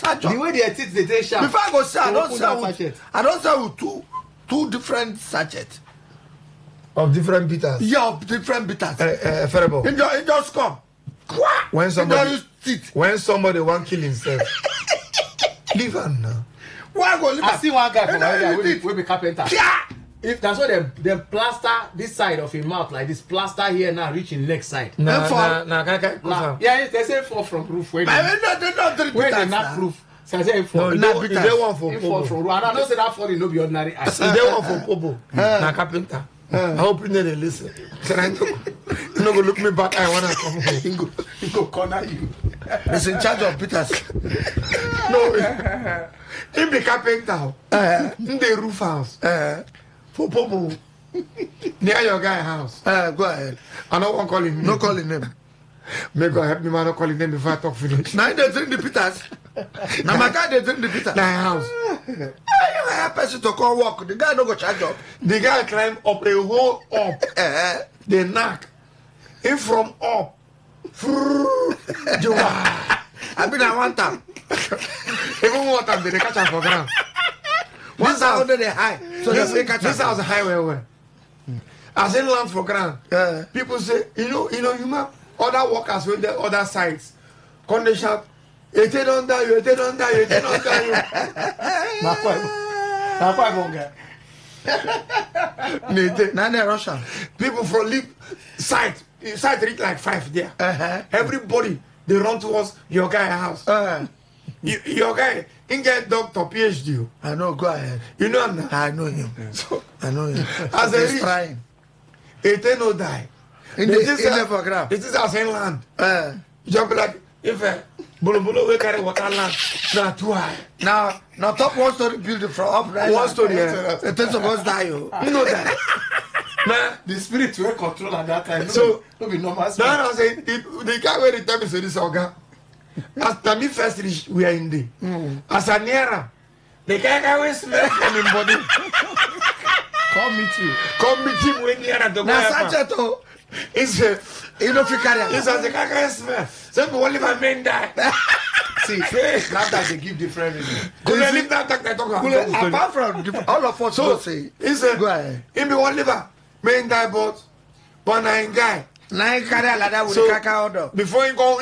charge up? The way their teeth they sharp. Before I go say I don't sell with two different sachets. Of different bitters. Yeah, of different bitters. Terrible. It just come. When somebody want kill himself. Leave him now. Why go leave? I see one guy from area will be carpenter. If that's what they plaster this side of his mouth like this, plaster here now reaching next side. Yeah, they say fall from roof when they not roof. So I say fall. No, they want for Pobo. And I don't say that falling no be ordinary eye. They want for Pobo. Na carpenter. I hope you they listen. You no go look me back. I wanna come home. He go corner you. He's in charge of Peters. No, he be carpenter. In the roof house. For Popo. Near your guy house. Go ahead. I don't want calling him. No calling him. May God help me, man. Not calling him before I talk finish. Now they drink the Peters. Now my guy they drink the Peters. My house. You have person to come walk. The guy no go charge up. The guy climb up a whole up. They knock. Him from up. I been at one time. Even one time they catch him for ground. This house under the high. So this house high where. as in land for ground. People say, you know, human other workers with the other sides. Come they shout, it don't die you, it don't die you, it don't die you. Nane Russia. People from leave site reach like 5 there. Everybody they run towards your guy house. Your guy, he get doctor PhD. I know, go ahead. You know him now? I know him. So, I know him. As a He's rich, trying. it ain't no die. In the program. It is as in land. You just be like, if Bolo we carry water land, not too high. Now top 1 story building from up right. 1 story, yeah. It is supposed to die. You know that. Nah, the spirit will control at that time. So, no be normal. No, I'm saying the guy where the time is this organ. As the me first reach, we are in the. As a nearer, the guy will smell from him body. Come meet you. Come meet him when nearer to go. Now, Sancheto, it's a. You know, it's as the guy smell. So, we only my men die. See, now that they give different reasons. Apart from all of us, so say, it's a. Go ahead. He be one liver, men die, but nine guy. Nine carry like that with the caca order. Before he go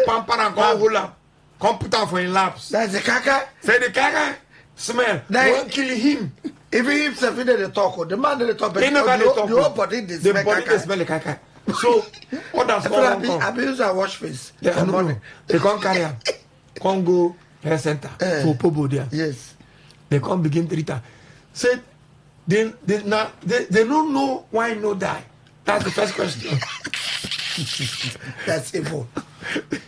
pamper and go hold up, come put on for his laps. That's the caca. Say the caca smell. Won't kill him. Even himself, he didn't talk. The man didn't talk. He never talk. The whole body they smell caca. They smell the caca. So what does I use a wash face. They can't carry him. Can't go health center for Pobo there. Yes. They can't begin to return. Say they don't know why no die. That's the first question. That's evil.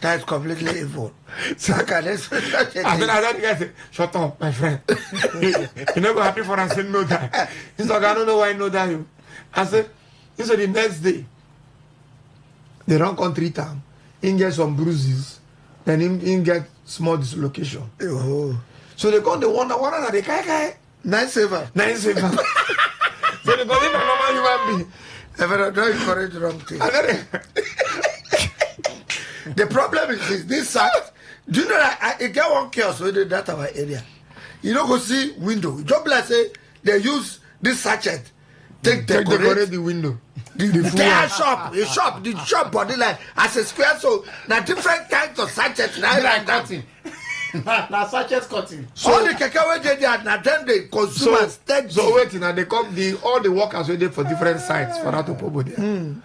That's completely evil. So, I said, shut up, my friend. You're not happy for us saying no die. He's like, I don't know why no die. I said, the next day, they don't come treat him. He get some bruises, then he get small dislocation. Oh. So they come, they wonder are they guy? Nice saver. So they go, if a normal human being. If I don't encourage the wrong thing. The problem is this site. Do you know that I get one chaos with that our area? You know, go see window. Just like say they use this sachet. Decorate the window. The shop, the shop body like as a square. So now different kinds of sachets now like cutting. Now sachet cutting. So all the keke they did now then the consumers so waiting now they come all the workers waiting for different sites for that to put there.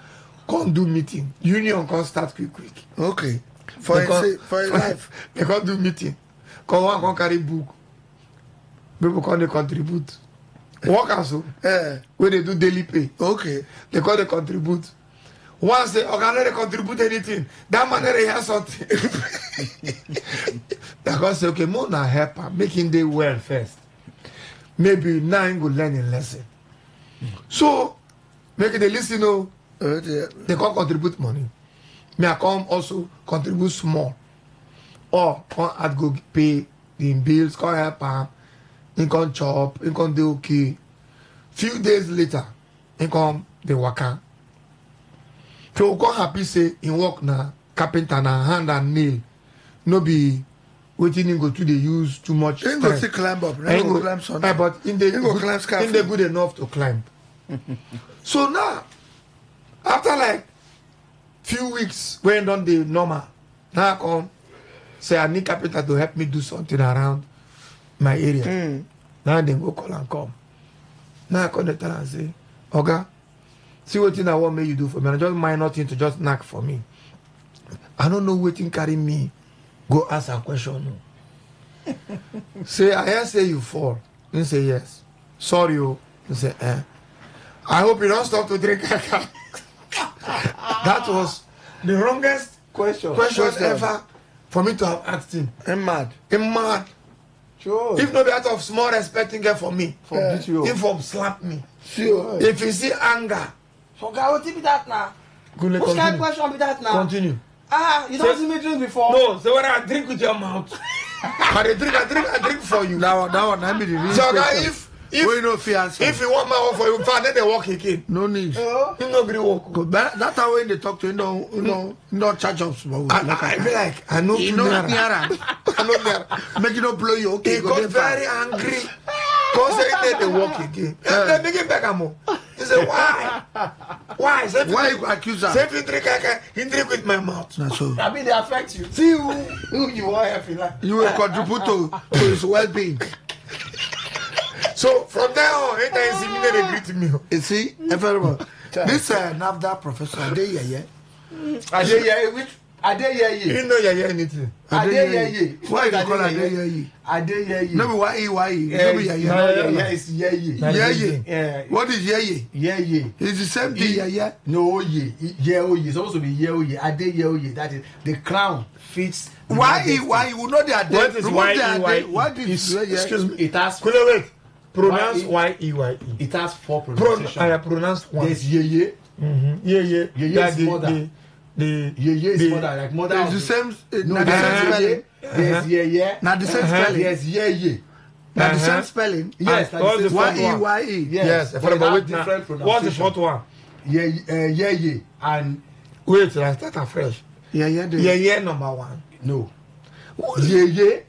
Can't do meeting. Union can't start quick. Okay. For life. They can't do meeting. Can't carry book. People can't contribute. Workers where they do daily pay. Okay. They can't contribute. Once they can't contribute anything, that man they have something. They can say, okay, more now help her, making day well first. Maybe now he will learn a lesson. So make the listen. They can't contribute money. May I come also contribute small. Or I'd go pay the bills, can't help her, he can chop, he can do okay. Few days later, he come the worker. So go happy say he work na carpenter na hand and nail. No be waiting him go to the use too much. He go to climb up. He go climb something. But in the good enough to climb. So now, after like few weeks when done the normal, now I come say I need carpenter to help me do something around my area. Now they go call and come. Now I come to tell and say, Oga, see what thing I want me you do for me. I just mind nothing to just knock for me. I don't know what thing carry me. Go ask a question. No. Say I say you fall. You say yes. Sorry, you say I hope you don't stop to drink. That was the wrongest question ever for me to have asked him. I'm mad. Sure. If not out of small respect, get for me. If from slap me. Sure. If you see anger. So guy, what be that now? Good, what kind of question be that now? Continue. You don't see me drink before? No, so when I drink with your mouth. I drink for you. That one, I mean the real so guy, if you want my offer for you, then they walk again. No need. You no agree walk. That's how when they talk to you, no charge ups. I feel like I know you make it not blow you. Okay, he got very angry. Cause they walk again. Then they get back more. He said, why? Why? Why you accuse her? Say, he drink with my mouth. Nah, so I mean, they affect you. See who you are helping. you will contribute to his well-being. So from there on, anytime you see me, they greet me. You see, everyone. This NAFDA professor, Adeyeye. Adeyeye, which Adeyeye? You know you anything. Adeyeye. Why you call Adeyeye? Adeyeye. No, why? No, be Yeye. Yeah, it's Yeye. Yeye. Yeah. What is Yeye? Yeye. It's the same thing, Yeye. No, Ye. Yeoye. It's supposed to be Yeoye. Adeyeoye. That is the crown fits. Why? You know they are dead. What is Y-E-Y-E? What is Excuse me. It has. Wait. Pronounce Y-E-Y-E. It has 4 pronunciations. I pronounce one. There's Yeye. Yeye. Yeye is mother. Yeye is mother, like mother. It's the same. No, Not the same spelling. There's Yeye. Not the same spelling. There's Yeye. Not the same spelling. Yes, what's the fourth one? Y-E-Y-E. Yes, But but wait wait now. different What's the fourth one? Yeye and Wait, I start afresh. Yeye. Number 1. no. Yeye.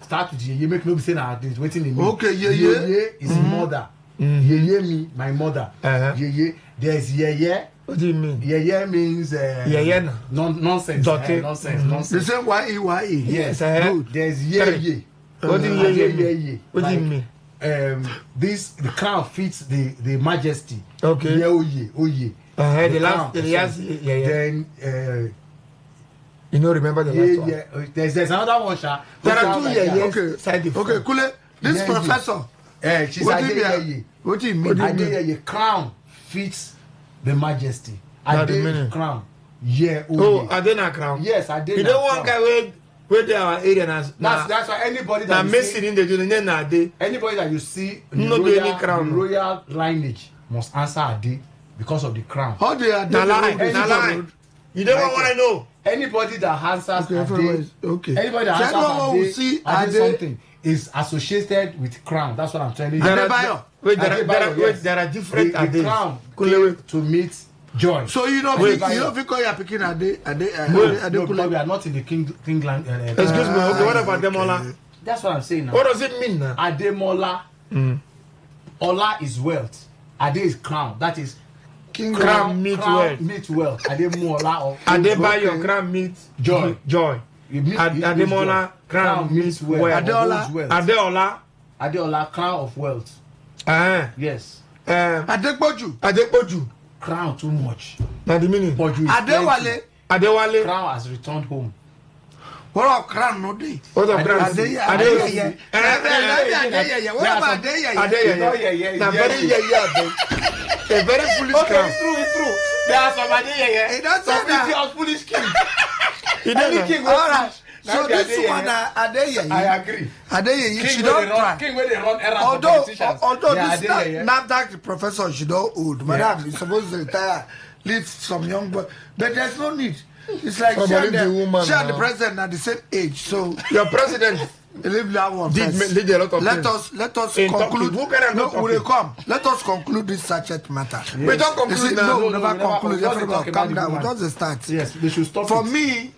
Start with Yeye. Make no be saying that it's waiting in me. Okay, Yeye. Yeye is mother. Yeye me, my mother. Yeye. There's Yeye. What do you mean? Yeye means Yeye na. nonsense. Nonsense. The same Y-E-Y-E. Yes. Good. There's Yeye. What do you Yeye. What do you mean? The crown fits the majesty. Okay. Oye. The crown. last Then you know, remember the last one. There's another one, Sha. There are 2 Yeye. Okay. Side the Okay, Kule. This Yeye. professor. She's What do you Adeyeye. mean? What do you mean? Adeyeye crown fits the majesty. Not the Adeyeye meaning. crown. Yeah. Oh, Adena crown. Yes, Adeyeye. You know one guy where they are area That's why anybody na that you missing see, in the journey na dey. anybody that you see in No the be royal, any crown. the royal lineage must answer Ade because of the crown. How they are Na lie, dead? na lie. You don't want to know. Anybody that answers Okay, Ade, okay. anybody that So answers everyone will see Ade Ade. something is associated with crown. That's what I'm telling you. Adebayo. There are different the Ades. crown Kule, came to meet joy. So you know, Wait, you know, because you are picking Ade No, because we Kule. are not in the king land. excuse me. Okay, what about Demola? That's what I'm saying now. What does it mean now? Ademola. Ola is wealth. Ade is crown. That is King crown meet wealth. Meet wealth. Ademola or Adebayo crown meet Joy. Ademola crown meet wealth. Adeola. Adeola Crown of wealth. Yes. Adekpoju. Crown too much. Now the meaning. Adewale. Adewale. Crown has returned home. What of crown no day? What of crown? Adeyeye. What about Adeyeye? Adeyeye. Na very yeye. A very foolish crown. It's true. There are some Adeyeye. It doesn't Some matter. of foolish king. Any king All right. foolish. So this one, Adeyeye. I agree. Adeyeye, she King don't try. King where they run errands for Although politicians. this Adeyeye. NAFDAC professor, she don't old. Madam, you're supposed to retire, leave some young boy. But there's no need. It's like she and the president are the same age. So your president leave that one did first. a lot of Let us in conclude. Turkey. Who can No, will they come? Let us conclude this sachet matter. We don't conclude now. No, No, never never conclude. conclude. Everybody Just calm talk down. about We the just start. Yes, they should stop For it. me,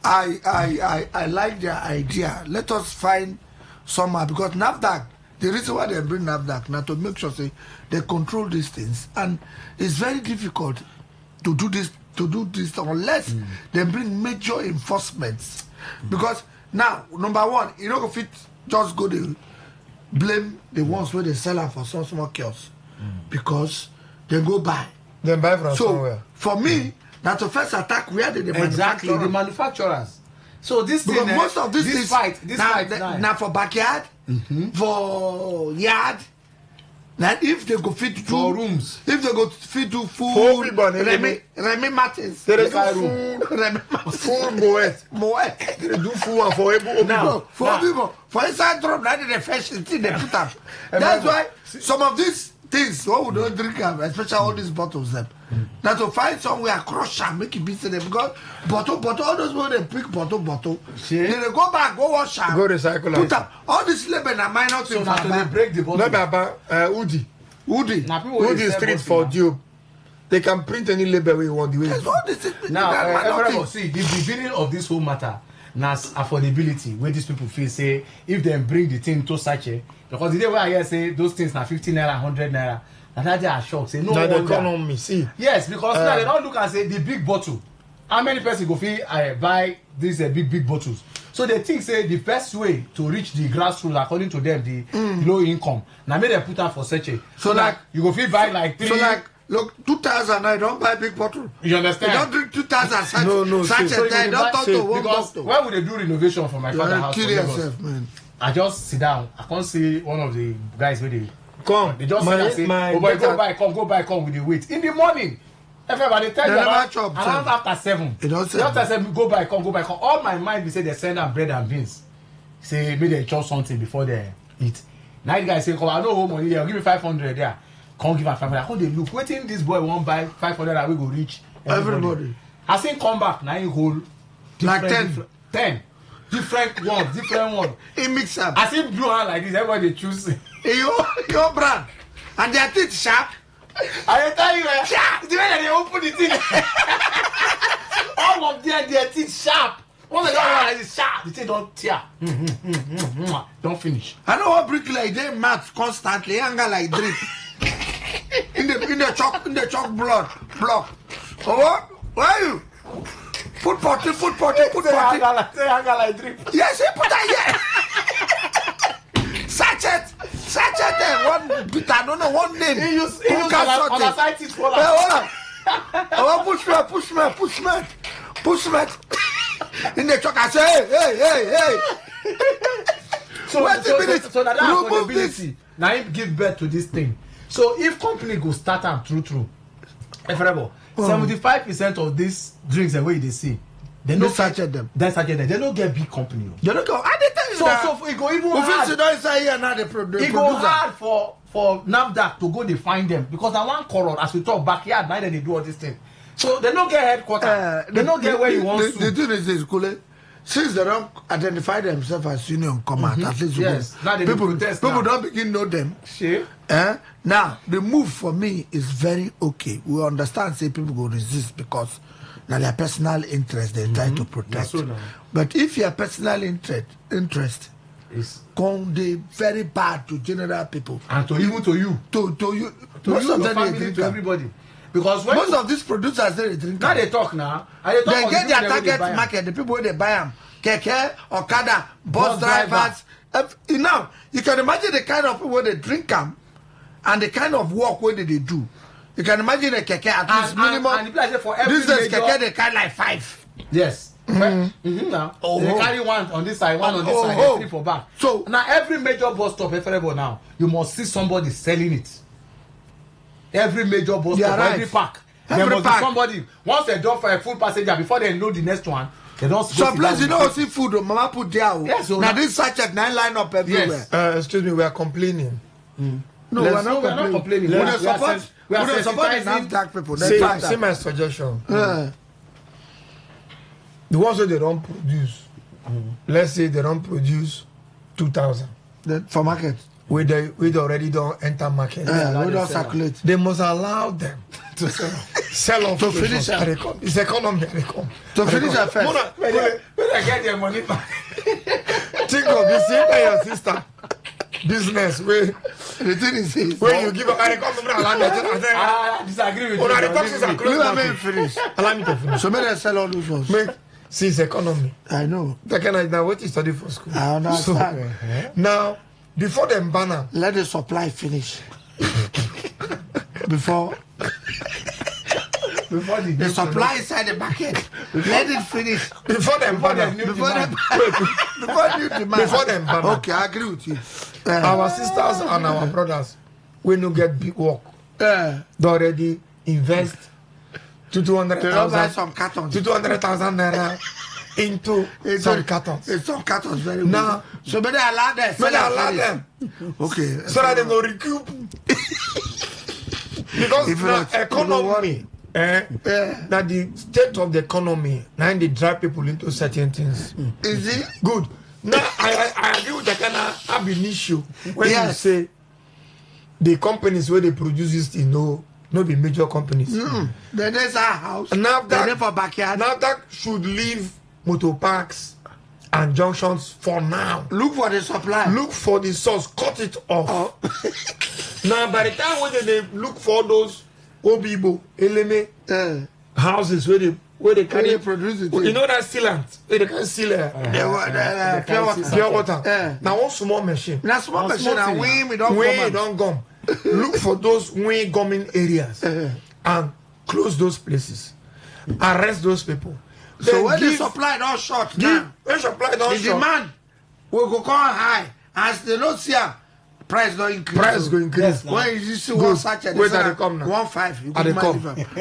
I like their idea. Let us find somehow, because NAFDAC, the reason why they bring NAFDAC now to make sure say they control these things, and it's very difficult to do this unless they bring major enforcements. Because now, number one, you don't fit just go to blame the ones where they sell them for some small kiosks, because they go buy. Then buy from somewhere. For me, that's the first attack where they Exactly, the manufacturers. So this because thing, most of this fight now for backyard, for yard. Now if they go fit do for rooms, if they go fit do food, For everybody, Remy Martins, There is food, Remy Martins, full moet. Moet. They do full one for every No, for people, for inside drum, now they fresh thing they put up. That's why some of these things, what we don't drink them, especially all these bottles them. Now to find somewhere crush and make it beat them, because bottle, all those people they pick bottle. Then they go back, go wash them, Go recycle put it. up. All this label and minor so things. now they break the bottle. Not about Udi. Woody. Now people will Udi sell street bottle for now. Duke. They can print any label we want. The way. That's all this is. Now, everybody thing. see the beginning of this whole matter. Now affordability, where these people feel say if they bring the thing to sachet, because the day where I hear say those things now 15 naira, 100 naira, And that they are shocked. Say no Now the wonder. economy, see. Yes, because now they don't look and say the big bottle. How many person go fit buy these big bottles? So they think say the best way to reach the grassroots according to them the low income. Now make them put out for sachet. So like you go fit buy like 3. So like look 2,000 I don't buy big bottle. You understand? I don't drink 2,000 sachet. No, sachet. So I don't talk to one because bottle. when would they do renovation for my father's house? Kill yourself, man. I just sit down. I can't see one of the guys with the Come. they just sit and say, oh boy, go buy, come with the weight. In the morning, everybody tell you around after 7. After 7, go buy, come. All my mind, we say they send them bread and beans. Say, maybe they chop something before they eat. Now the guy say, come, I know home money here, give me 500 there. Come give her 500. How they look? Waiting this boy won't buy 500 and we go reach everybody. I seen come back, now he hold like 10. 10. Different ones. He mix up. I see blue hand like this, everybody choose. Your brand. And their teeth sharp. I tell you, the way they open the thing, all of their teeth sharp. One of them is sharp, the thing don't tear. Don't finish. I know what bricklayer they match constantly, anger like drip. in the chalk block. Oh what? Where are you? Put potty. Anger like drip. Yes, he put that here. Sachet there, one bit, I don't know one name. He use on the side teeth for that. Push me. In the truck, I say, hey. So that affordability, now him give birth to this thing. So if company go start them true, if 75% of these drinks the way they see, they don't sachet them. They don't get big company. They don't go. I tell you so it go even hard. It go hard for NAFDAC to go they find them because I want color as we talk backyard now they do all this thing. So they don't get headquarters. They don't get where you want to. The thing is this, Kule, since they don't identify themselves as union command, at least now they people now. don't begin know them. Sure. Now the move for me is very okay. We understand say people go resist because now their personal interest they try to protect. So but if your personal interest is very bad to general people and to even to you, to most of them family, to everybody. Because when most of these producers they drink. Now they talk now. They get their target market. The people they buy them, keke, okada, bus drivers. Now you can imagine the kind of people they drink them, and the kind of work where they do. You can imagine a keke at least minimum. And for every this is keke they carry like 5. Yes. Now they carry one on this side, one on this side, 3 for back. So now every major bus stop, now you must see somebody selling it. Every major bus stop, every park. There must be somebody. Once they done for a full passenger, before they load the next one, they don't. Some place you don't see food. Mama put there. Yes, now this sachet 9 line up everywhere. Yes. Excuse me, we are complaining. No, we are not complaining. We are supporting NAFDAC people. See my suggestion. The ones that they don't produce, let's say they don't produce 2,000 for market. We already don't enter market. We don't circulate. They must allow them to sell off to finish. It's economy. To finish affairs. When I get their money back. Think of this, your sister. Business where the thing is when you give a I disagree with you. Let me finish. Allow me to finish. So may I sell all those ones? See, it's economy. I know. Now what you study for school? I understand. So, now before them banner, let the supply finish. Before the supply inside the market, let it finish. Before them banner. Before them banner. Okay, I agree with you. Our sisters and our brothers, we no get big work. They already invest to 200,000. Some cartons. To 200,000 naira into some cartons. It's some cartons very now. So better allow them. Okay. So that they go recoup. Because now economy, now the state of the economy, now they drive people into certain things. Is it good? Now I agree with the kind of ab initio when you say the companies where they produce this thing, no be major companies. Then there's our house. Now that for backyard. Now that should leave motor parks and junctions for now. Look for the supply. Look for the source. Cut it off. Now, by the time when they look for those Obibo, Eleme houses where they carry produce it. You know that sealant where they can seal pure water. Now one small machine. Now small machine and we don't gum. Look for those wind gumming areas and close those places. Arrest those people. So when the supply don't short now, when supply don't the short, demand will go high. As they don't see price don't increase. Price go increase. Yes, when you see one sachet, wait till they come now. 1.5.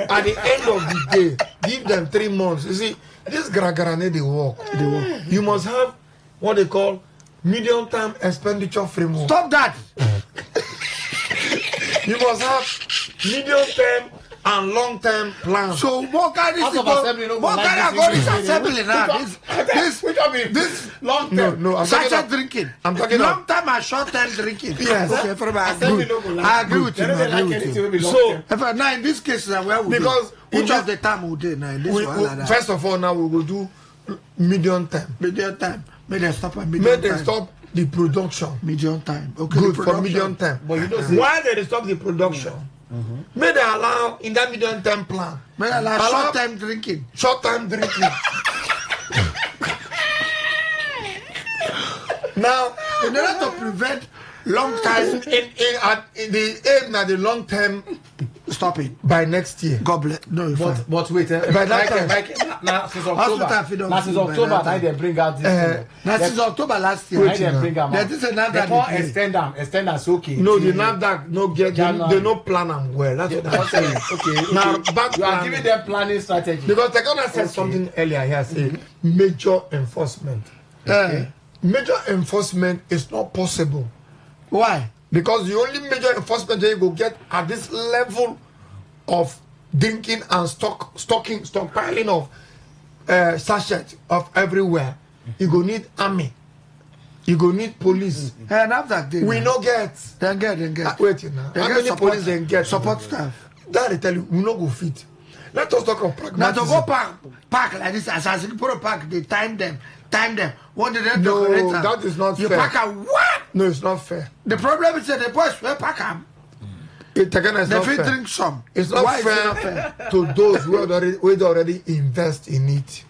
At the end of the day, give them 3 months. You see, this gragarane they work. You must have what they call medium-term expenditure framework. Stop that. You must have medium-term and long-term plans. So what kind of assembly now? This long-term. No, I'm talking about drinking. I'm talking long-term and short-term drinking. Yes. Okay, I agree with you. So, now in this case, where we because which of the time we do now? In this one, first of all, now we will do medium-term. Medium-time. May they stop at May they stop the production. Medium time. Okay. Good for medium time. But you know, why they stop the production? May they allow in that medium term plan. May they allow short time drinking. Short time drinking. Now, in order to prevent long time in the aim now the long term stopping by next year. God bless. No, but wait. By that time, now since October, now they bring out this. Now since October last year, they bring out. That is another. They extend them. Okay. No, the NAFDAC no get. They no plan them well. That's what I'm saying. Okay. Now back you are giving them planning strategy. Because they're gonna say something earlier here. Say major enforcement. Major enforcement is not possible. Why? Because the only major enforcement that you go get at this level of drinking and stockpiling of sachet of everywhere, you go need army, you go need police. And after that, we no get. Then get. Wait now. How many police then get? Support staff. That they tell you, we no go fit. Let us talk of pragmatism. Now to go park like this, as you put a park, they time them. What did they do? No, that is not you fair. You park a what? No, it's not fair. The problem is that the boys will park them. They drink some. It's not fair to those who already invest in it.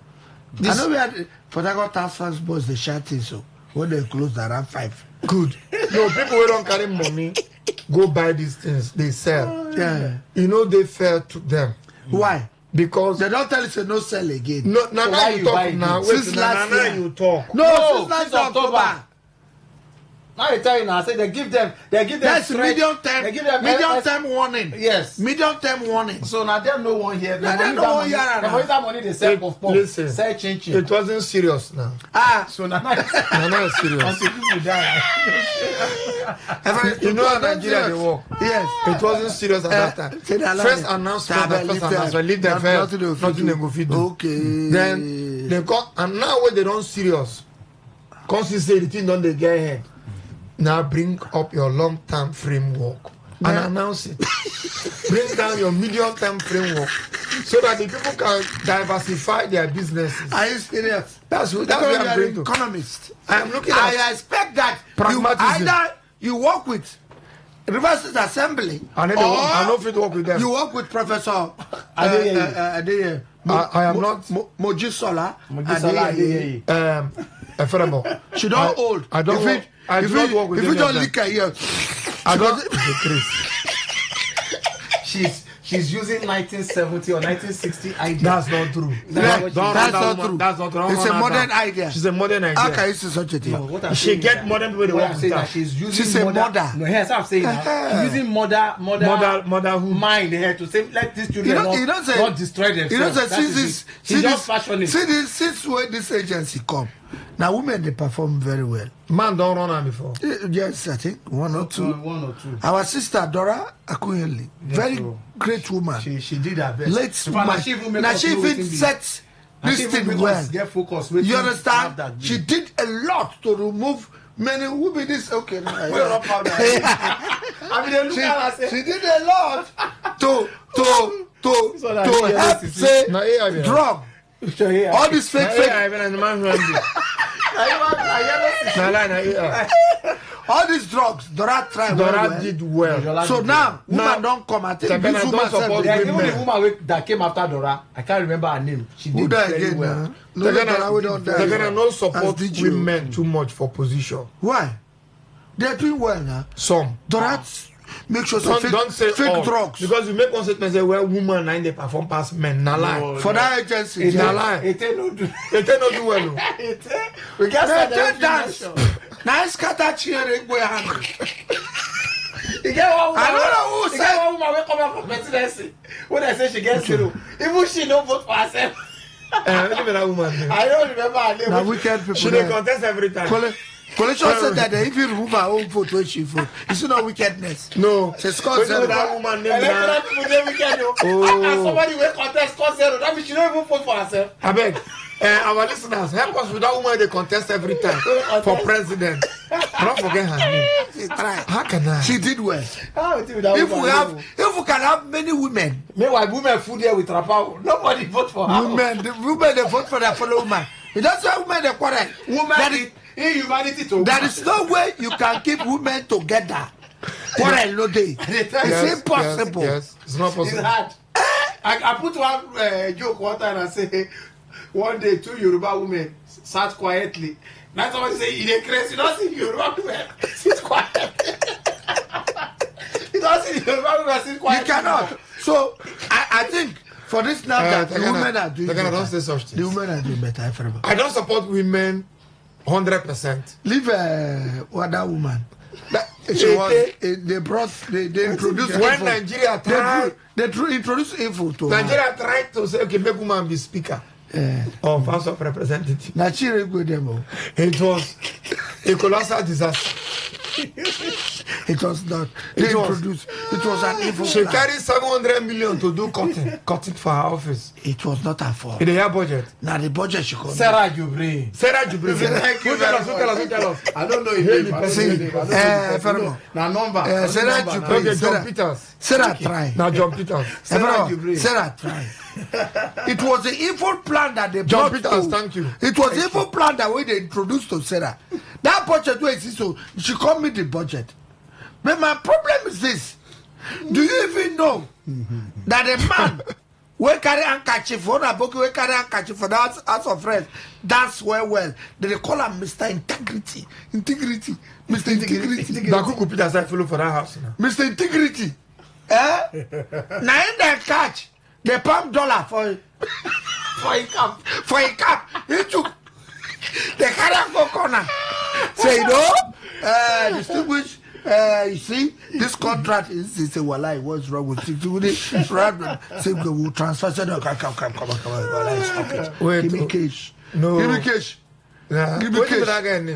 I know we had for that task force boys the shouting so when they closed around 5. Good. No, people who don't carry money go buy these things, they sell. Yeah. You know they fair to them. Why? Because they don't tell you to no sell again. No, now you talk now. Since last year you talk. No, since October. Now I tell you now, I say they give them. That's medium term. They give them medium term warning. Yes. Medium term warning. So now them no one here. Now them no one here. They want that money they sell for pop. Listen, sell chin. It wasn't serious now. So now it's serious. Until people die. You know how Nigeria they work. Yes. It wasn't serious at that time. First announcement. Leave them first. Nothing they go feed do. Okay. Then they got and now when they don't serious. Consistency the thing don't they get ahead. Now bring up your long-term framework and announce it. Bring down your medium-term framework so that the people can diversify their businesses. Are you serious? That's what I'm going to. Economist. I am looking at. I expect that either you work with River State Assembly I don't fit work with them. You work with Professor Adeye. I am not Mojisola. She don't hold. I don't work. I do not work with them. If you don't lick her here, I don't. She's using 1970 or 1960 ideas. That's not true. That's not true. That's not true. It's a modern idea. She's a modern idea. How can you say such a thing? She get modern people to work with her. She's using she's a mother. No, yes, I'm saying that. She's using motherhood mind here to say let these children not destroy themselves. She's just passionate. Since when this agency come, now women they perform very well. Man don't run on before. Yes, I think one or two. Our sister Dora Akunyeli, very great woman. She did her best. Let's now she even set this thing well. Get focused. You understand? She did a lot to remove many women. This okay. She did a lot to help say drug. All this fake. All these drugs, Dora tried. Dora did well. So now, woman don't come. I think this woman support women. Even the woman that came after Dora, I can't remember her name. She did very well. They're gonna not support women too much for position. Why? They're doing well now. Some. Dora make sure don't say fake drugs. Because you make one statement say well women and they perform past men. Na lie. For that agency, it's a lie. It no do well. We get that dance. Now scatter cheering we handle. You get one woman. I don't know who said one woman will come up for presidency. When I say she gets zero, even she don't vote for herself. That woman. I don't remember her name. Now wicked people. She dey contest every time. Coalition said that if you remove her own vote when she vote, it's not wickedness. No. She scored zero. That woman name electoral people dey wicked. And somebody will contest score zero. That means she don't even vote for herself. I beg. Our listeners, help us with that woman they contest every time for president. Don't forget her name. She tried. How can I? She did well. If we can have many women. Meanwhile, women food there with Rapao. Nobody vote for her. Women they vote for their fellow woman. That's why women they quarrel. Women inhumanity to there is no way you can keep women together. Quarrel no day. It's impossible. Yes, it's not possible. It's hard. I put one joke one time and say one day 2 Yoruba women sat quietly. Now somebody say in a craze, you don't see Yoruba women sit quietly. You don't see Yoruba women sit quietly. You cannot. So I think for this now that the women are doing better. Don't say such things. The women are doing better. I don't support women 100%. Leave other woman. They introduced when Nigeria tried. They introduced info to Nigeria tried to say okay, make woman be speaker of House of Representatives. It was a colossal disaster. It was not. It was an info. She carried 700 million to do cutting for her office. It was not her fault. In the year budget. Now the budget she called. Sarah Jubri. Who tell us? I don't know if Now number. Sarah Jubri. John Peters. Sarah tried. Now John Peters. Sarah tried. It was the evil plan that they John brought Peters, to. thank you. It was the evil plan that way they introduced to Sarah. That budget where it is so she called me the budget. But my problem is this. Do you even know that a man will carry handkerchief for a book will carry handkerchief for that House of Friends dance well. They call him Mr. Integrity. Mr. Integrity. Dakuku Peters I follow for that house now. Mr. Integrity. Now in that catch the $1 for a cap. He took the carry go corner. Say distinguished. You see, this contract is a walai. What's wrong with it? Say we will transfer. Say no, come. Stop it. Wait, give me cash. No. Give me cash. Give me cash.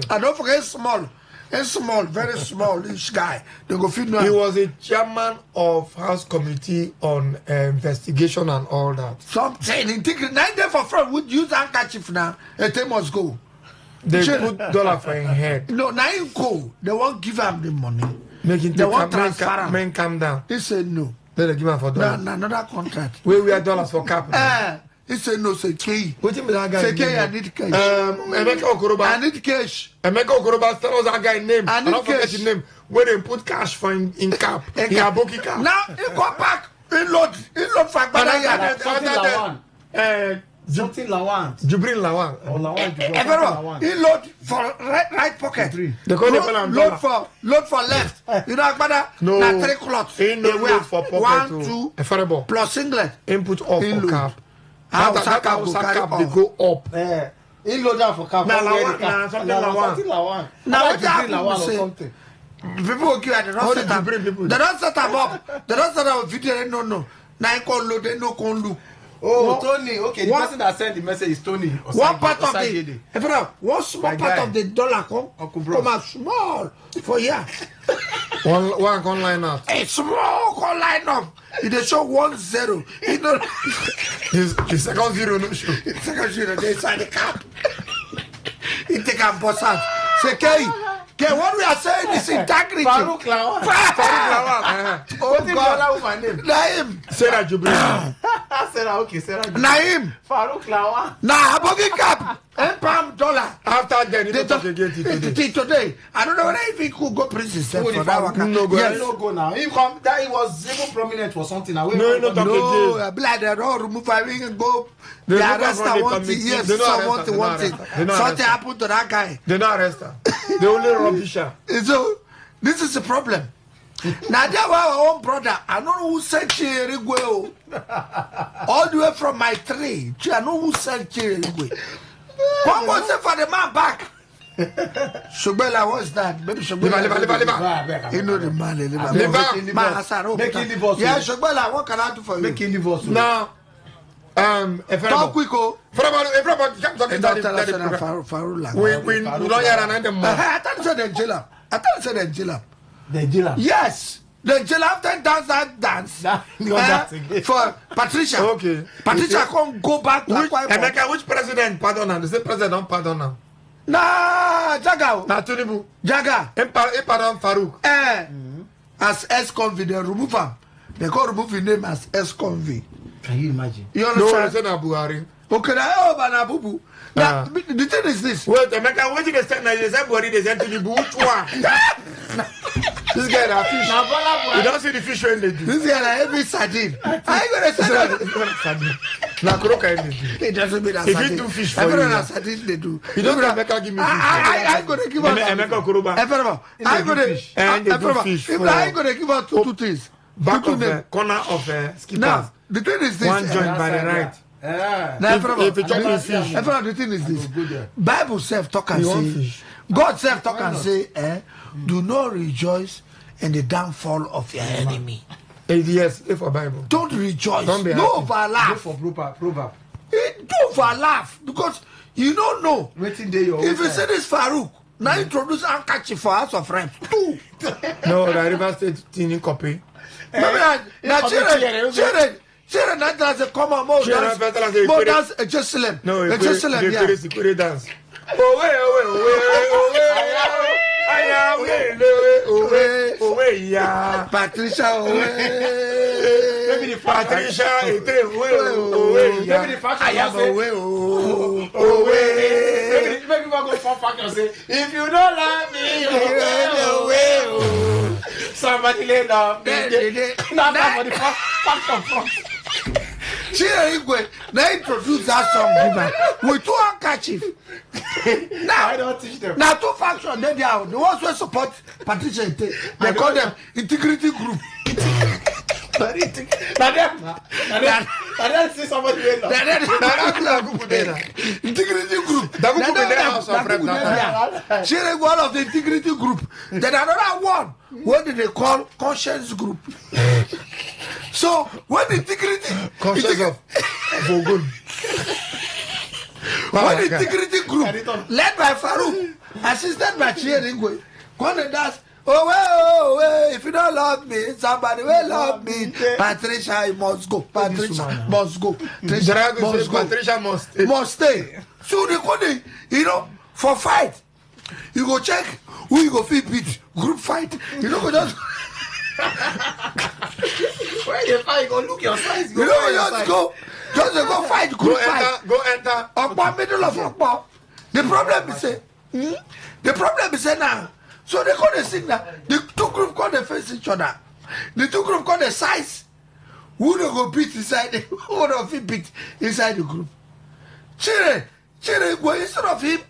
And don't forget small. A small, very small, this guy. They go feed me. He was a chairman of House Committee on Investigation and all that. Something integrity. 9 days for fraud. Would use handkerchief now. A time must go. They put $1 for his head. No, now you go. They won't give him the money. Making they won't transfer him. Men calm down. He said no. Then they give him for $1. No, another contract. We are dollars for cap. He said no, say K. What do you mean that guy? Say K, I need cash. Emeka Okoroba. I need cash. Emeka Okoroba tell us that guy name. I need don't forget his name. Where they put cash for in cap. In Aboki cap. Now he go back. He load for Lawan. Something Lawan. Jubrin Lawan. Or Lawan. He load for right pocket. They call him load for left. You know Agbada? No. Na 3 cloths. He no load for pocket. 1, 2 a plus singlet. Input off for cap. That cap they go up. He load down for cap. Something Lawan. Now what happened? People will give they don't set up. They don't set them up. They don't set up video. No. Now he call load. They no can look. Oh, Tony. Okay, the person that sent the message is Tony. One part of the one small part of the dollar come out small for here. One can line up. A small can line up. It they show 1-0. You know, his second zero no show. His second zero they inside the cap. He take a boss out. Say, Okay, what we are saying is integrity. Farouk Lawan. Oh God. Naim. Sarah Jubri. Sarah Jubri. Naim. Farouk Lawan. Nah, Abogi Cap. palm dollar. After then, They you talk again today. I don't know whether if he could go prison for that one. No go now. He come that he was even prominent for something. Now No, black they don't remove. I mean go. They arrest her one thing. Yes, someone to one thing. Something happened to that guy. They not arrest her. They only rubbish her. So this is the problem. Now that was our own brother. I don't know who said Chirigwe. All the way from my tree. I know who said Chirigwe. What was it for the man back? Shubela, what's that? Maybe Shubela. You know the man. Making divorce. Yeah, Shubela, what can I do for you? Making divorce. Now, talk quick. We lawyer and them. I thought you said the jailer. I thought you said the jailer. The jailer? Yes. The jailer after dance for Patricia. Okay. Patricia can't go back to Emeka, which president pardon her? The same president don't pardon her. Nah, Jaga. Nah, Tinubu. Jaga. He pardon Farouk. As ex-convict, they remove him. They can't remove his name as ex-convict. Can you imagine? You understand? No, I said Buhari. Okay, now, Bubu. Now, the thing is this. Wait, Emeka, what you can say now? They say Buhari, they say Tinubu. Which one? This guy na fish. You don't see the fish when they do. This guy na every sardine. I ain't gonna say that. Sardine. Na crocodile they do. It doesn't mean that sardine. If you do fish for everyone you, na sardine they do. You don't Emeka give me fish. I gonna give out. Emeka Kuruba. I gonna fish. If I gonna give out two things. Back of the corner of skippers. Now the thing is this. One joint by the right. If you chop the fish. The thing is this. Bible self talk and say. God self talk and say, do not rejoice in the downfall of your enemy. Yes, for Bible. Don't rejoice. Don't be no overlaugh. Go for proverb. Don't overlaugh because you don't know. If you say this Farouk, now introduce handkerchief for House of Reps. Two. No, the River State team copy. Now, children, that does a common mode. More dance, Jerusalem. No, Jerusalem, yeah. Security dance. Patricia, maybe the Patricia, maybe the fashion. I am away. Maybe we go for fashion say, if you don't love me, away. Somebody lay down. Not for the fashion front. They introduce that song with two handkerchiefs. Now, I don't teach them. Now, two factions, they are the ones who support Patricia. They call them integrity group. See somebody integrity group. She is one of the integrity group. Then another one, what do they call conscience group? So when integrity conscience of Vogun. When integrity group led by Farouk, assisted by Chiringwe, when does if you don't love me, somebody will love me. Patricia must go. Patricia must go. Patricia must stay. So they call for fight. You go check who you go fit beat. Group fight. You know, go just. Where you fight? Go look your size. You know, just go fight. Group fight. Go enter. Okpa middle of Okpa. The problem is now. So they call the signal. The two groups call they face each other. The two groups call the size. Who don't go beat inside? Who don't fit beat inside the group? Chile, instead of him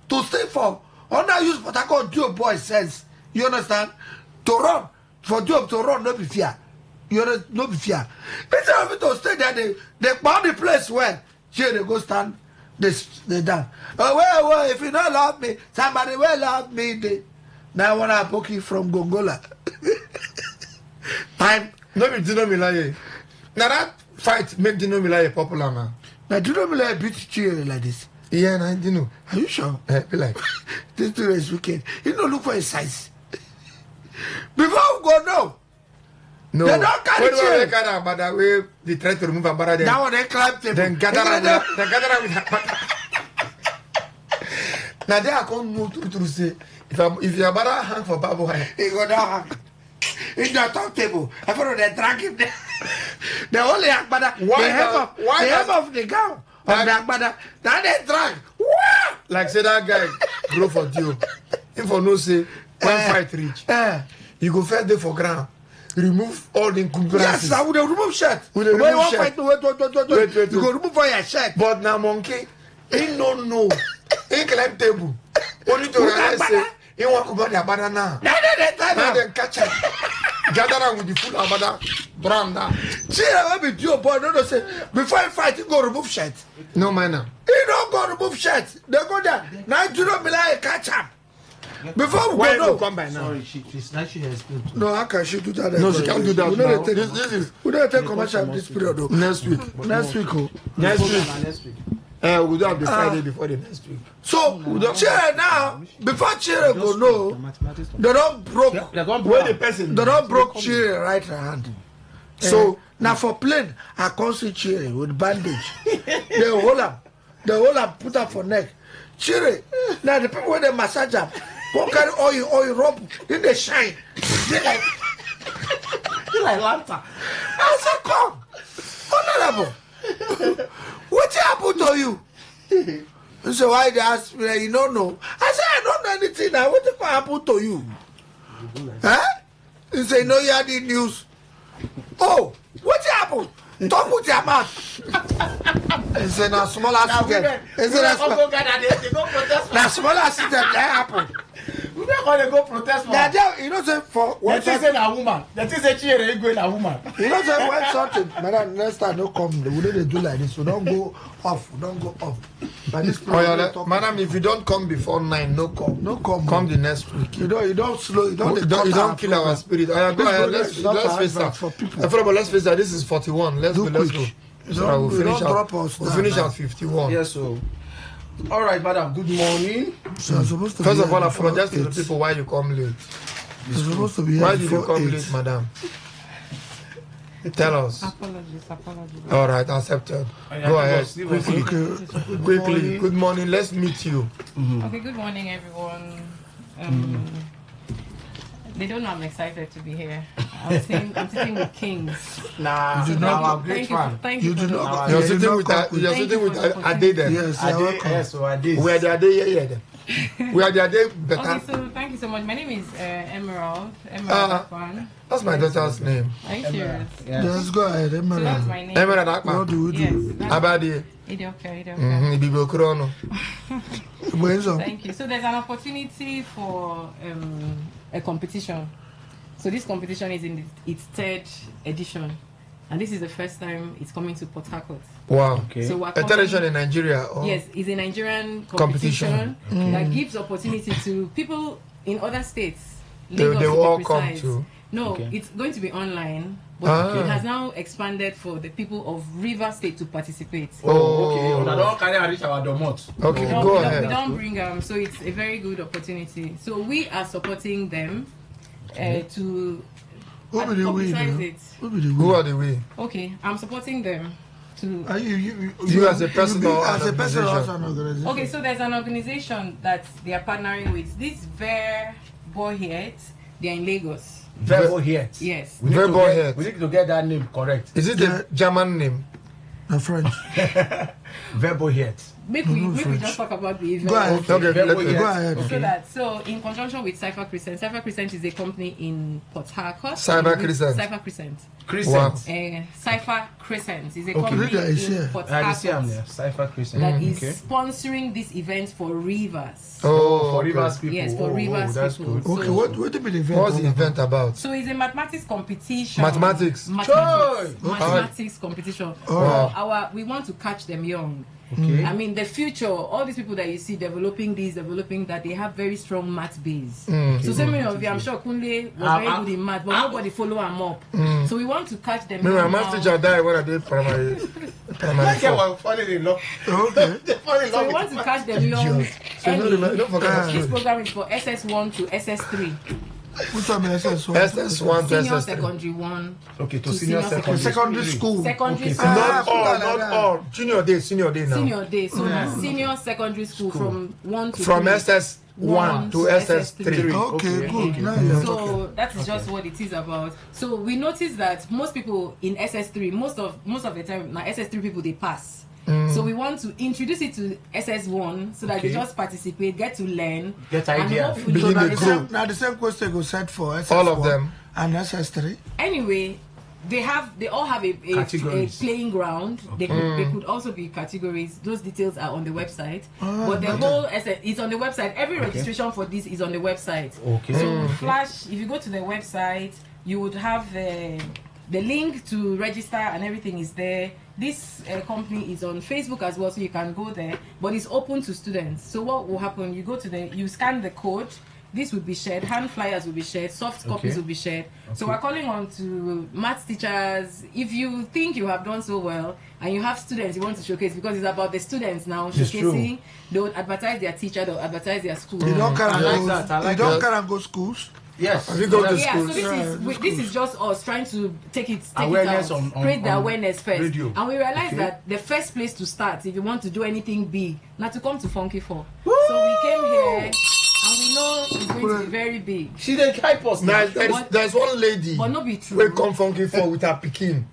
to stay for under use what I call dual boy sense. You understand? To run for job to run, no be fear. No be fear. Instead of him to stay there, they bound the place where Chile they go stand. They down. Well, if you don't love me, somebody will love me. Now I want to poke you from Gongola. Time. No be Dino Milaye. Now that fight make Dino Milaye popular now. Now Dino Milaye beat Chile like this. Yeah, now Dino. Are you sure? Be like. This dude is wicked. You don't look for his size. Before we go now. No. They don't carry Chile. But that way they try to remove a barrier. That one they climb table. Then gather around with now they are going to say if you are about to hang for Babu High, he go down hang. In the top table. I follow they drag him there. The only Akbada, the hem of the gown of the Akbada. Now they drag. Like say that guy grow for you. If for no say when fight reach, you go first day for ground. Remove all the encumbrances. Yes, I would remove shirt. With the remove shirt. Fight, wait. You go remove all your shirt. But now monkey, he no know. He climb table. Only to realize say he want to buy the banana. Now they catch him. Gather around with the full abada. Brand down. See, I will be your boy. No, say before you fight, you go remove shirt. No manner. He don't go remove shirt. They go there. Now you don't be like catch up. Before we Why go, you come by now? Sorry, she's not she explained. No, how can she do that? No, she can't do that We now. don't take, This is we don't take commercial this period. Though. next week. Next week, oh. Next week. Next week. We'll do it the Friday before the next week. So, Chile now, before Chile go, no, they don't broke. Where the person? They don't broke Chile right hand. So, now for plane, I can't see Chile with bandage. They hold up. They hold up, put up for neck. Chile, now the people when they massage up, go carry oil rope, then they shine. They like lantern. I said, come, honorable. What happened to you? You say, why they ask me? You don't know. I said, I don't know anything now. What happened to you? Huh? You say, no, you had the news. Oh, what happened? Talk with your mouth. He said, now small accident. He said, now small accident that happened. We're not going to go protest for her. You know, say for The thing say a woman. The thing say she ain't going a woman. you know, say when something, madam, next time don't come, we don't do like this. We don't go off. We don't go off. But this Madam, if you don't come before 9, no come. no come. Come the next week. You don't slow. You don't. You don't kill our spirit. Go ahead, let's face that. For people. Let's face that. This is 41. Let's go. Let's go. Don't drop us. We'll finish at 51. Yes, so. All right, madam. Good morning. So I'm supposed to First be of all, here apologize to the before people why you come late. 8. You're supposed to be here Why did you before come 8. late, madam? Tell us. Apologies. All right, accepted. Go ahead. Quickly. Quickly. Good morning. Let's meet you. Okay, good morning, everyone. They don't know I'm excited to be here. I'm sitting with kings. Nah, You do now not- I'm great fan. Thank You you. do for not. You're you sitting do with not come you're Thank sitting you with for the Ade then. Yes, I you're did, welcome. yes, so I did. We are the Ade here then. We are the Ade better. Okay, so thank you so much. My name is Emerald. Akwan. That's my daughter's name. Are you serious? Just go ahead, So that's Emerald. my name. Emerald What Akma. do we do? Yes. That's Abadi. Idoka. Ibigo Krono. Where's up? Thank you. So there's an opportunity for a competition. So this competition is in its 3rd edition. And this is the first time it's coming to Port Harcourt. Wow. Okay. So we're A television in Nigeria. Or? Yes, it's a Nigerian Competition. competition that gives opportunity to people in other states. They Lagos will to be all come precise. to. No, Okay. it's going to be online, but Ah. it has now expanded for the people of River State to participate. Oh, okay. I don't carry and reach our domot. Okay, We go don't ahead. bring so it's a very good opportunity. So we are supporting them to Who be the publicize winner? it. Who be the Who winner? are the way? Okay, I'm supporting them to. Are You as a person be- or as an a person or as organization? an organization? Okay, so there's an organization that they are partnering with. This Ver Boyet, they are in Lagos. Verbo here. Yes. Verbo here. We need to get that name correct. Is it a German name? French. Verbo here. Make we just talk about the event. Go ahead. Okay, Verbo let's here. Go ahead. So in conjunction with Cypher Crescent is a company in Port Harcourt. Cypher Crescent. Cypher Crescent. Crescent. Wow. Cypher Crescent is a Okay. company Read that, it's in here. Port I see I'm Harcourt there. Cypher Crescent. that is Okay. sponsoring this event for Rivers. Oh, For okay. Rivers people. Yes, for Rivers that's people. good. Okay, So- what do you mean event? What's the event about? So it's a mathematics competition. Mathematics. Mathematics competition. Wow. We want to catch them young. Okay. I mean, the future, all these people that you see developing this, developing that, they have very strong math base. So so many of you, I'm sure Kunle was very good in math, but nobody follow him up. So we want to catch them Me, my young math now. teacher died when I did primary. Like four. I falling in love. Okay. Falling in So love we want with to catch them young. So don't forget that This story. program is for SS1 to SS3. Which one is SS1? SS1 to Senior SS3. secondary 1 Okay, to to senior secondary. Secondary school. secondary Okay, school. Not all, like not that. all. Junior day now. Senior day. So now senior secondary school from 1 to From 3. SS1 to SS3. Okay, good. Okay. Now you're talking. So that is just what it is about. So we noticed that most people in SS3, most of the time, now SS3 people they pass. So we want to introduce it to SS1 so that they just participate, get to learn, get idea. And hopefully now the same question goes set for SS1 all of them and SS3. Anyway, they all have a playing ground. They could also be categories. Those details are on the website. But the whole it's on the website. Every registration for this is on the website. So Flash, if you go to the website, you would have the link to register and everything is there. This company is on Facebook as well, so you can go there. But it's open to students. So what will happen? You scan the code. This will be shared, hand flyers will be shared, soft copies will be shared. So we're calling on to maths teachers. If you think you have done so well and you have students you want to showcase, because it's about the students now showcasing, they'll advertise their teacher, they'll advertise their school. You don't can't go schools. Yes. We go to yeah, schools. so this is just us trying to take awareness it out, create the awareness first. Radio. And we realized that the first place to start, if you want to do anything big, not to come to Funky 4. So we came here. And we know it's going to be very big. She didn't hype us. There's one lady but not be true. We come Funky 4 with her Pekin.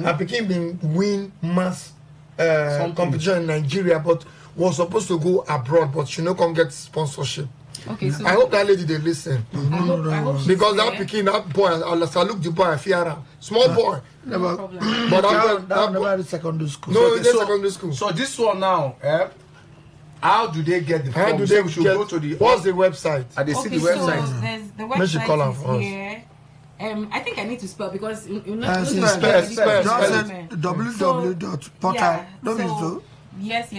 Her Pekin been win mass competition in Nigeria, but was supposed to go abroad, but she no come get sponsorship. Okay, so I hope that lady they listen. I hope because that Pekin, that boy, I salute the boy, Fiara, small boy. No problem. But that never secondary school. No, it's secondary school. So this one now, how do they get the form? How do they go to the? What's the website? They see the website. So there's the website is here. I think I need to spell because spell. www.portal. Yes.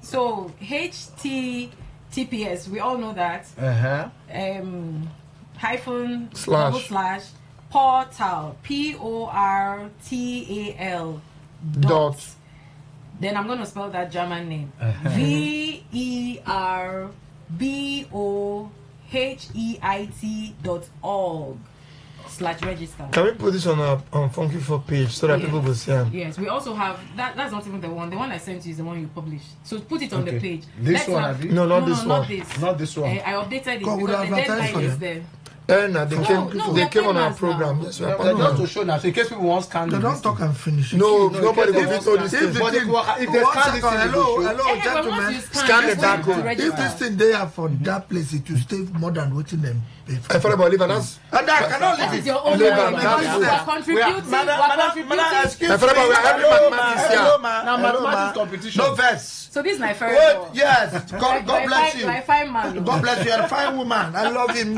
So HTTPS, we all know that. Hyphen / portal PORTAL dot. Then I'm going to spell that German name. VERBOHEIT.org/register. Can we put this on Funky 4 page so that people will see them? Yes, we also have that's not even the one. The one I sent you is the one you published. So put it on the page. This one, have you? No, not this one. Not this one. I updated it because the deadline is there. They came on our program. Yes, we are just to show now, so in case people want to scan. They don't talk and finish. No, nobody will be told this thing. If they scan this thing, hello, gentlemen. Scan the barcode. If this thing they are for that place, it will stay more than waiting them. I thought about leaving us. And I cannot leave That it. is your own way. We're contributing. Excuse me. Hello, now mathematics competition. No verse. So this is my first Wait, one. yes. God bless you. My fine man. God bless you. You're a fine woman. I love him.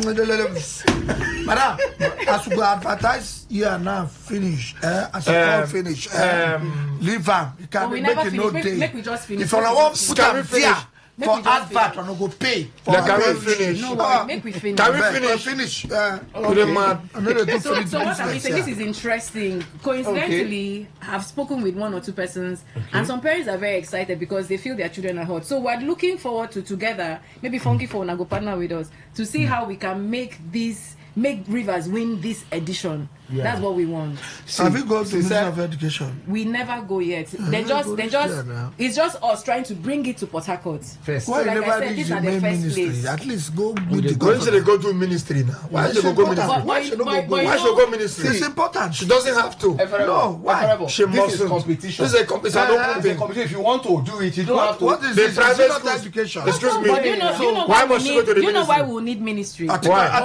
Madam, as we advertise, you are now finished. As you call finish. Leave them. You can make a no day. Make we just finish. If you want to put them there for advert, you go pay. Can we finish? No, make we finish. Can we finish? So what I'm saying, this is interesting. Coincidentally, I've spoken with one or two persons, and some parents are very excited because they feel their children are hot. So we're looking forward to together, maybe Funky 4 go partner with us to see how we can make Rivers win this edition. Yeah. That's what we want. Have you gone to the Ministry of Education? We never go yet. It's just us trying to bring it to Port Harcourt. First. Why you never reach the main ministry? Place. At least go with the government. Why should they go to ministry now? Why should they go ministry? Why should they go ministry? It's important. She doesn't have to. No, why? She must. This is competition. This is a competition. If you want to do it, you don't have to. What is this? Private education. Excuse me. Why must she go to the ministry? You know why we need ministry? Why? Why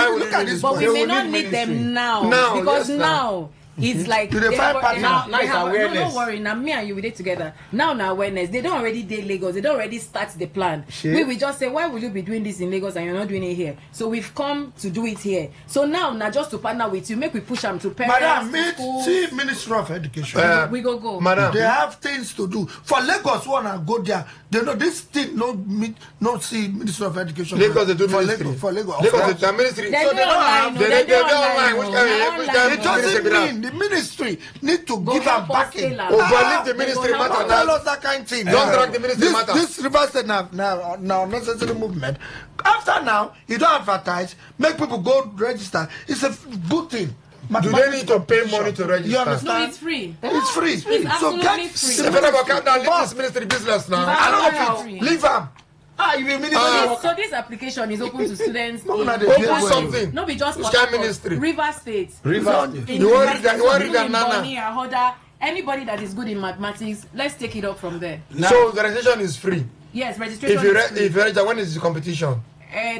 will we need this? But we may not need them now. Because now it's like do they find partner? Now awareness. No, don't worry. Now me and you we did together. Now awareness. They don't already did Lagos. They don't already start the plan. We will just say, why will you be doing this in Lagos and you're not doing it here? So we've come to do it here. So now just to partner with you, make we push them to parents. Madam, see Ministry of Education. We go. Madam, they have things to do. For Lagos, wanna go there. They know this thing. No see Ministry of Education. Lagos they do ministry. For Lagos, Lagos they ministry. So they don't have. They online. It doesn't mean the ministry need to give them backing. Leave the ministry matter. Tell us that kind of thing. Don't drag the ministry matter. This Rivers State now necessary movement. After now, you don't advertise. Make people go register. It's a good thing. Do they need to pay money to register? You understand? No, it's free. It's free. It's absolutely free. If I never come down, leave this ministry business now. I don't know if leave them. You will ministry. So this application is open to students. Open something. No, be just Which kind ministry? River State. River State. You want to read that Nana? anybody that is good in mathematics, let's take it up from there. So the registration is free. Yes, registration If you is free. if you register, when is the competition?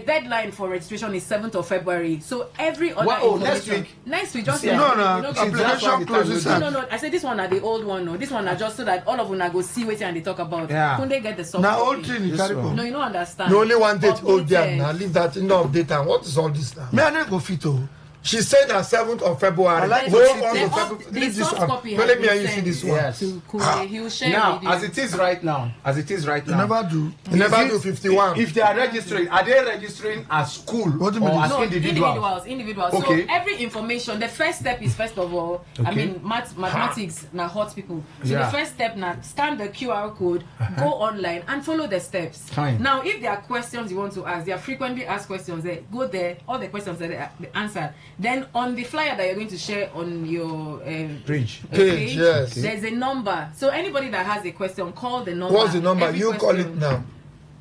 Deadline for registration is 7th of February. So every other next information. week? Next week, just Application closes. No. I said this one are the old one. No, this one are just so that all of them go see what and they talk about. Yeah. Couldn't they get the soft Now, copy? old thing you carry go. No, you don't understand. No, only one date. Oh, Updated. dear. Now leave that. No update. And what is all this now? Me, I no go fit oh. She said that 7th of February. I like Go to on see to the- February. the Leave this soft one. copy Don't has let me been and you see sent. this one. Yes. To Kunle, he will share Now, with you. as it is right now, You never do. You never Is do it- 51. If they are registering, are they registering as school What do you or mean? as No, individuals? individuals. Okay. So every information, the first step is first of all, I Okay. mean, mathematics na hot people. So Yeah. the first step now, scan the QR code, go online and follow the steps. Fine. Now, if there are questions you want to ask, there are frequently asked questions there. Go there, all the questions that are answered. Then on the flyer that you're going to share on your Bridge. Page, yes. there's a number. So anybody that has a question, call the number. What's the number? Every You call it question- now.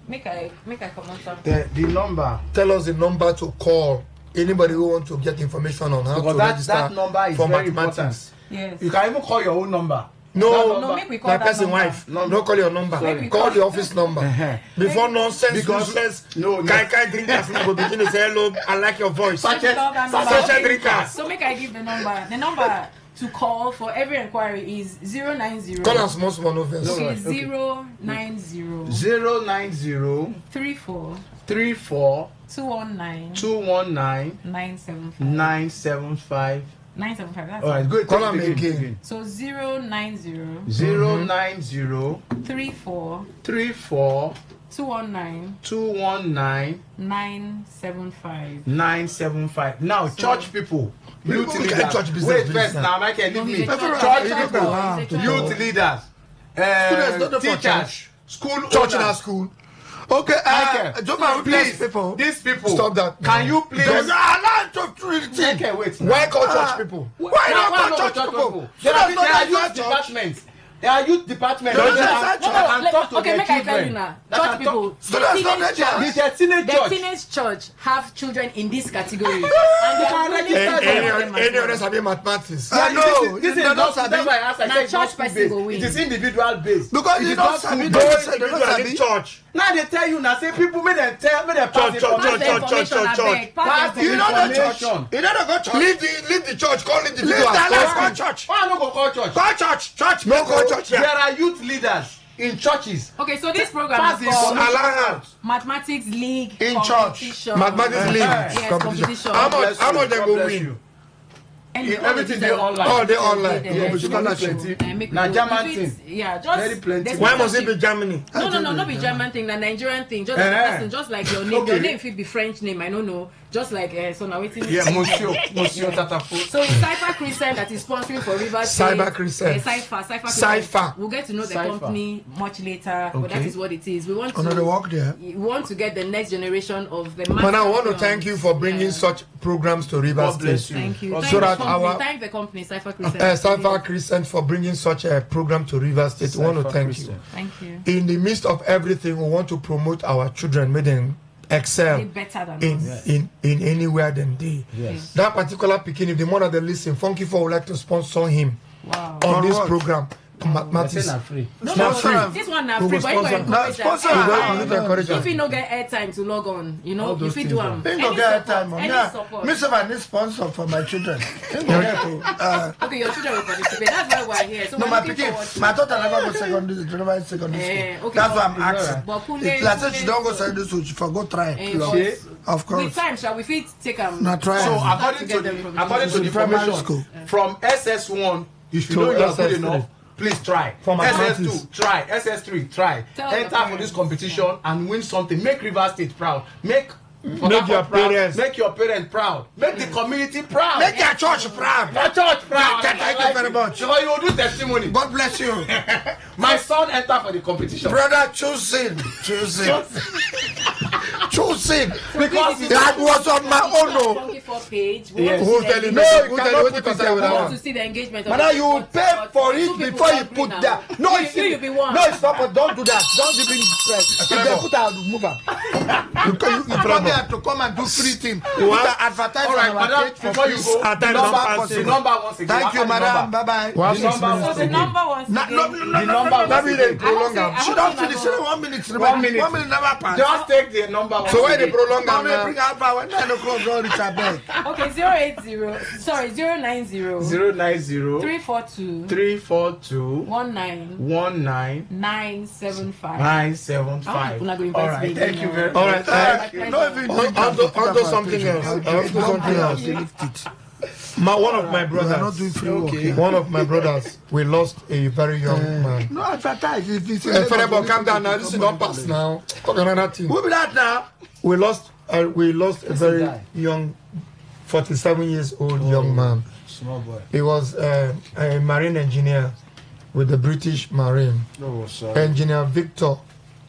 Make I come on. The number. Tell us the number to call. Anybody who wants to get information on how Because to that register number is for very mathematics. Yes. You can even call your own number. No, No, make we call my that person number. wife. No, call your number. Sorry. Call the office number. Before nonsense, Because- useless, No. kai drinkers now go begin to say hello. I like your voice. Call that number. Sachet drinkers. So make I give the number. The number to call for every inquiry is 090. Call us most one of us. Okay, Okay. 090 090 34 34 219 219 975 975. 975. That's All right, it. good. Call them again. So 090 090 34 34 219 219 975. 975. Now, church people, youth People leaders. get church business Wait business first, now. now, Michael, leave No, me. he's a Church church people, people. youth leaders, Students don't know for teachers, church. school Church in our owners. school. Okay, Michael, Joma, we please, people. these people, Stop that. Can No. you please? Because I like to treat it. Michael, wait. now. Why call church people? Why Why not not church church people? people? So There are that's not youth church. departments. There are youth departments. No, that no, can- no, that can talk to okay, their make I tell you children. now. That Church can people, talk- So that's not their church. It's a teenage the church. teenage church have children in this category. and they can are really register starting them. them as Any well. others have been mathematics? I know. This is They're not not that's sabi. why I asked. I Now said it's not church person school-based. go win. It is individual based. Because it you is don't not sabi. school Don't based. say they don't Individual sabi. in church. Now they tell you now say people make them pass Church, Pass the church, information, church. abeg. Pass Pass the the You know the church. information. You know the go church. Leave the church. Call Leave individuals. that Call let's go school. church. Why I no go call church? Go church. Church. No call church There here. are youth leaders in churches. Okay, so this program Pass is the called information Allow out. Mathematics League In church. competition. Mathematics league Yes, competition. competition. How Bless much you. them God go bless win? you. And Everything they online. Oh, they online. Yeah, Yeah, but you so don't make plenty. we- make Na we- German if it's- thing. Yeah, just Very plenty. there's Why must it sponsorship. be Germany? No, not be German thing, na Nigerian thing. Just like person, just like your name. Okay. Your name fit be French name, I don't know. Just like so now waiting. Yeah, Monsieur Tatafo. So it's Cypher Christian that is sponsoring for River State. Cyber Christian. Cypher Cypher. We'll get to know the Cypher. company much later, but that Okay. is what it is. We want Another to work there. we want to get the next generation of the. Man, I want to champions. thank you for bringing Yeah. such programs to River God bless State. you. Thank you. So Thank, that the company. our- Thank the company, Cypher Christian. Cypher Christian for bringing such a program to River State. We want to Cypher thank Christian. Thank you. you. In the midst of everything, we want to promote our children, make them excel Be better than in, us. in anywhere than they. Yes. That particular picking, if the mother they listen, Funky Four would like to sponsor him Wow. on On this what? program. They Mathematics. say na free. No, not no, free. this one na Who free, will but you go sponsor? encourage them. sponsor We am. don't- we need to encourage If you them. no get airtime to log on, you know, All you those fit things do are- am. Ain't Any go get support, time. any Yeah. support. Me say I need sponsor for my children. Ain't go get to. Okay, your children will participate. That's why we're here. So No, we're my looking pikin, forward to- my daughter never go secondary, secondary school. okay, That's why I'm but- asking. but Kunle- If like say she Kunle- don't go secondary school, she for go try. Eh, Plus, but of course. with time, shall we fit take Na try So am. according to the primary information school. from SS1, if you To know you are good SS3. enough, please try. For mathematics. SS2, try. SS3, try. Tell your Enter for parents. this competition and win something. Make River State proud. Make Port Make your Harcourt proud. parents. Make your parents proud. Make the community proud. Make your church proud. your church proud. Thank you very much. So you will do testimony. God bless you. My son enter for the competition. Brother, choosing. Choosing. Choosing. Because That was on my own. Oh. Facebook page. Yes. Who's telling No, me? you Who cannot tell you put what it to say with I that want one? to see the engagement. Madam, you will pay for two it people before you agree put now. that. No, you, it's you be one. No, it's not. But don't do that. Don't even stress. If they put out, move up. You come here to come and do free thing. You want to advertise All right, on our madam, page for before you free. go, At the time number, of the answering. number once again. Thank you, After the madam. number. Bye bye. Wow, The 6 number minutes So once the to go. number once No, again. no, no, The no, number no, That means they I prolong hope am. say- She I don't hope say finish. na go. 1 minute. 1 minute. 1 minute never pass. Just take the number once So why they again. prolong Don't am they now? bring Alpha when 9 o'clock don't reach a bed. Okay, 080. Sorry, 090. 090 342 342 19 975. 975. Una go invite All right, me thank again you now. very All much. right. No, even Onto something else. Onto something else. One of my We are not doing brothers. free work here. One of my brothers. We lost a very young man. No, advertise. If it's Hey, Fedebo, calm down now. This is not pass now. Talk another thing. Who be that now? We lost a very young, 47 years old young man. Small boy. He was a marine engineer with the British Marine. Oh, sorry. Engineer Victor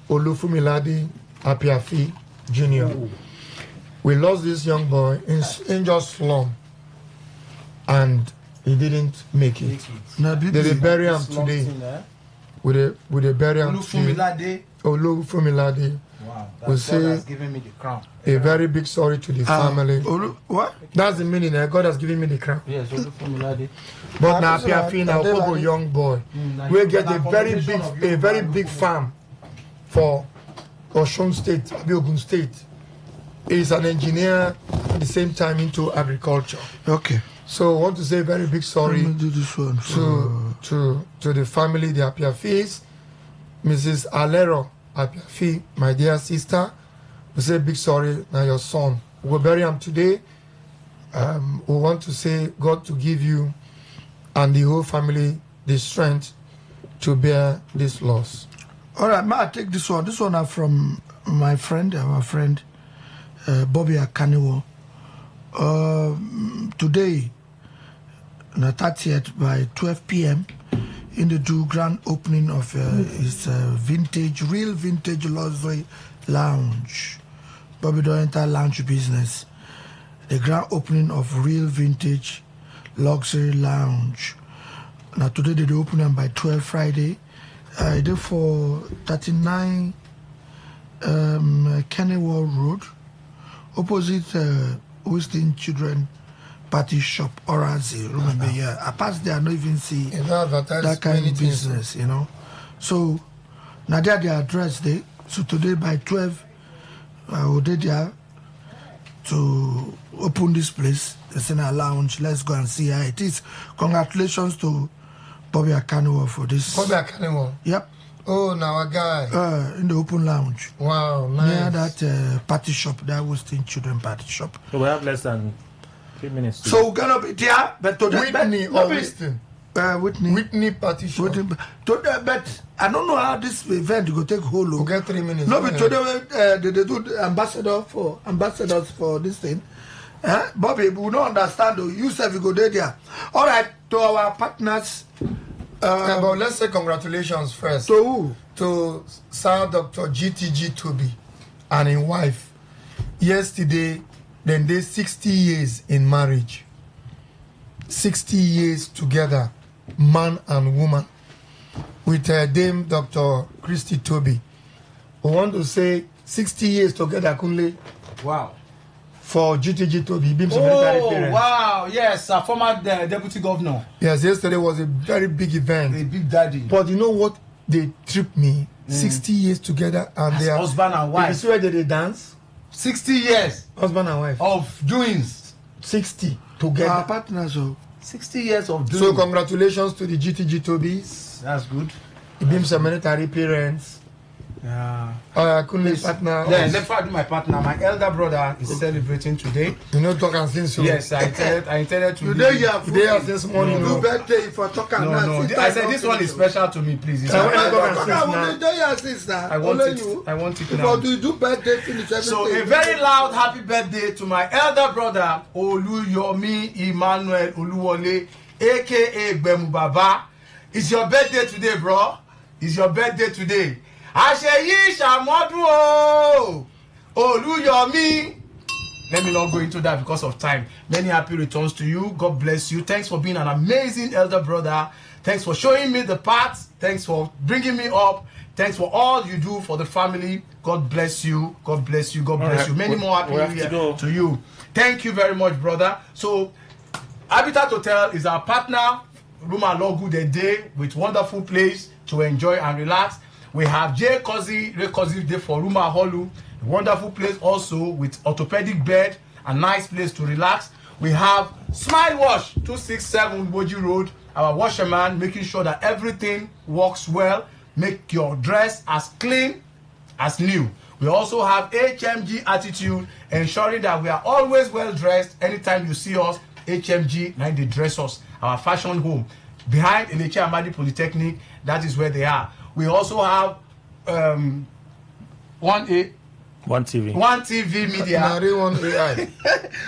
Olufumilade Apiafi Jr. We lost this young boy in just slum, and he didn't make it. No, They will bury him today. With a burial today. Olufumilade. Wow, We that's God say has given me the crown. a very big sorry to the family. What? That's the meaning. God has given me the crown. Yes, Olufumilade. But now Apiafi now Obo young boy, we get a very big farm for Osun State, Abiyogun State. He's an engineer at the same time into agriculture. Okay. So I want to say a very big sorry Let me do this one. to the family, the Apiafis, Mrs. Alero Apiafi, my dear sister. We say big sorry now your son. We'll bury him today. We want to say God to give you and the whole family the strength to bear this loss. All right, ma, I take this one. This one are from my friend, our friend, Bobby Akaniwo. Today, on the 30th by 12 p.m., in the do grand opening of his real vintage luxury lounge. Bobby don't enter lounge business. The grand opening of real vintage luxury lounge. Now today they open them by 12 Friday. They for 39 Kennywell Road, opposite Western Children Party Shop, Orazi. Remember, yeah. I passed there, I don't even see that kind of business, you know. So now they are the address there. So today by 12, we'll be there to open this place. It's in a lounge. Let's go and see how it is. Congratulations to Bobby Akaniwo for this. Bobby Akaniwo? Yep. Oh, now a guy. In the open lounge. Wow, nice. Near that party shop, that Western Children Party Shop. So we have less than 3 minutes. So we're gonna be there, but today, Whitney or Weston? Whitney. Whitney Party Shop. Today, but I don't know how this event will take hold. We'll get 3 minutes. No, but today they do the ambassadors for this thing. Bobby, we don't understand though. You said we go there. All right, to our partners. But let's say congratulations first. To who? To Sir Dr. GTG Toby and his wife. Yesterday, then they 60 years in marriage. 60 years together, man and woman. With Dame Dr. Christy Toby. We want to say 60 years together, Kunle. Wow. For GTG Toby. Oh, wow. Yes, former deputy governor. Yes, yesterday was a very big event. A big daddy. But you know what? They tripped me. 60 years together and they are husband and wife. You see where they dance? 60 years. Husband and wife. Of doings. 60 together. Our partners. 60 years of doings. So congratulations to the GTG Tobis. That's good. Ibim's military parents. Yeah. Kunle's partner. Yeah, before I do my partner, my elder brother is celebrating today. You know, talk and sing so. Yes, I intended to. Today you have today as this morning. Do birthday for talk and no. I said this one is special to me, please. I want it now. If you do birthday, finish everything. So a very loud happy birthday to my elder brother Oluyomi Emmanuel Oluwole, aka Gbemu Baba. It's your birthday today, bro. It's your birthday today. Àṣeyí ṣàmọ́dún o Olúyọ̀mí let me not go into that because of time. Many happy returns to you. God bless you. Thanks for being an amazing elder brother. Thanks for showing me the path. Thanks for bringing me up. Thanks for all you do for the family. God bless you. God bless you. God bless you. Many more happy New Year to you. Thank you very much, brother. So, Habitat Hotel is our partner. Room and Log Good Day with wonderful place to enjoy and relax. We have J. Kozi, Ray Kozi Day for Ruma Holu. A wonderful place also with orthopedic bed. A nice place to relax. We have Smile Wash, 267 Boji Road. Our washerman making sure that everything works well. Make your dress as clean as new. We also have HMG Attitude, ensuring that we are always well dressed. Anytime you see us, HMG, now they dress us. Our fashion home behind Eleche Amadi Polytechnic, that is where they are. We also have One TV Media.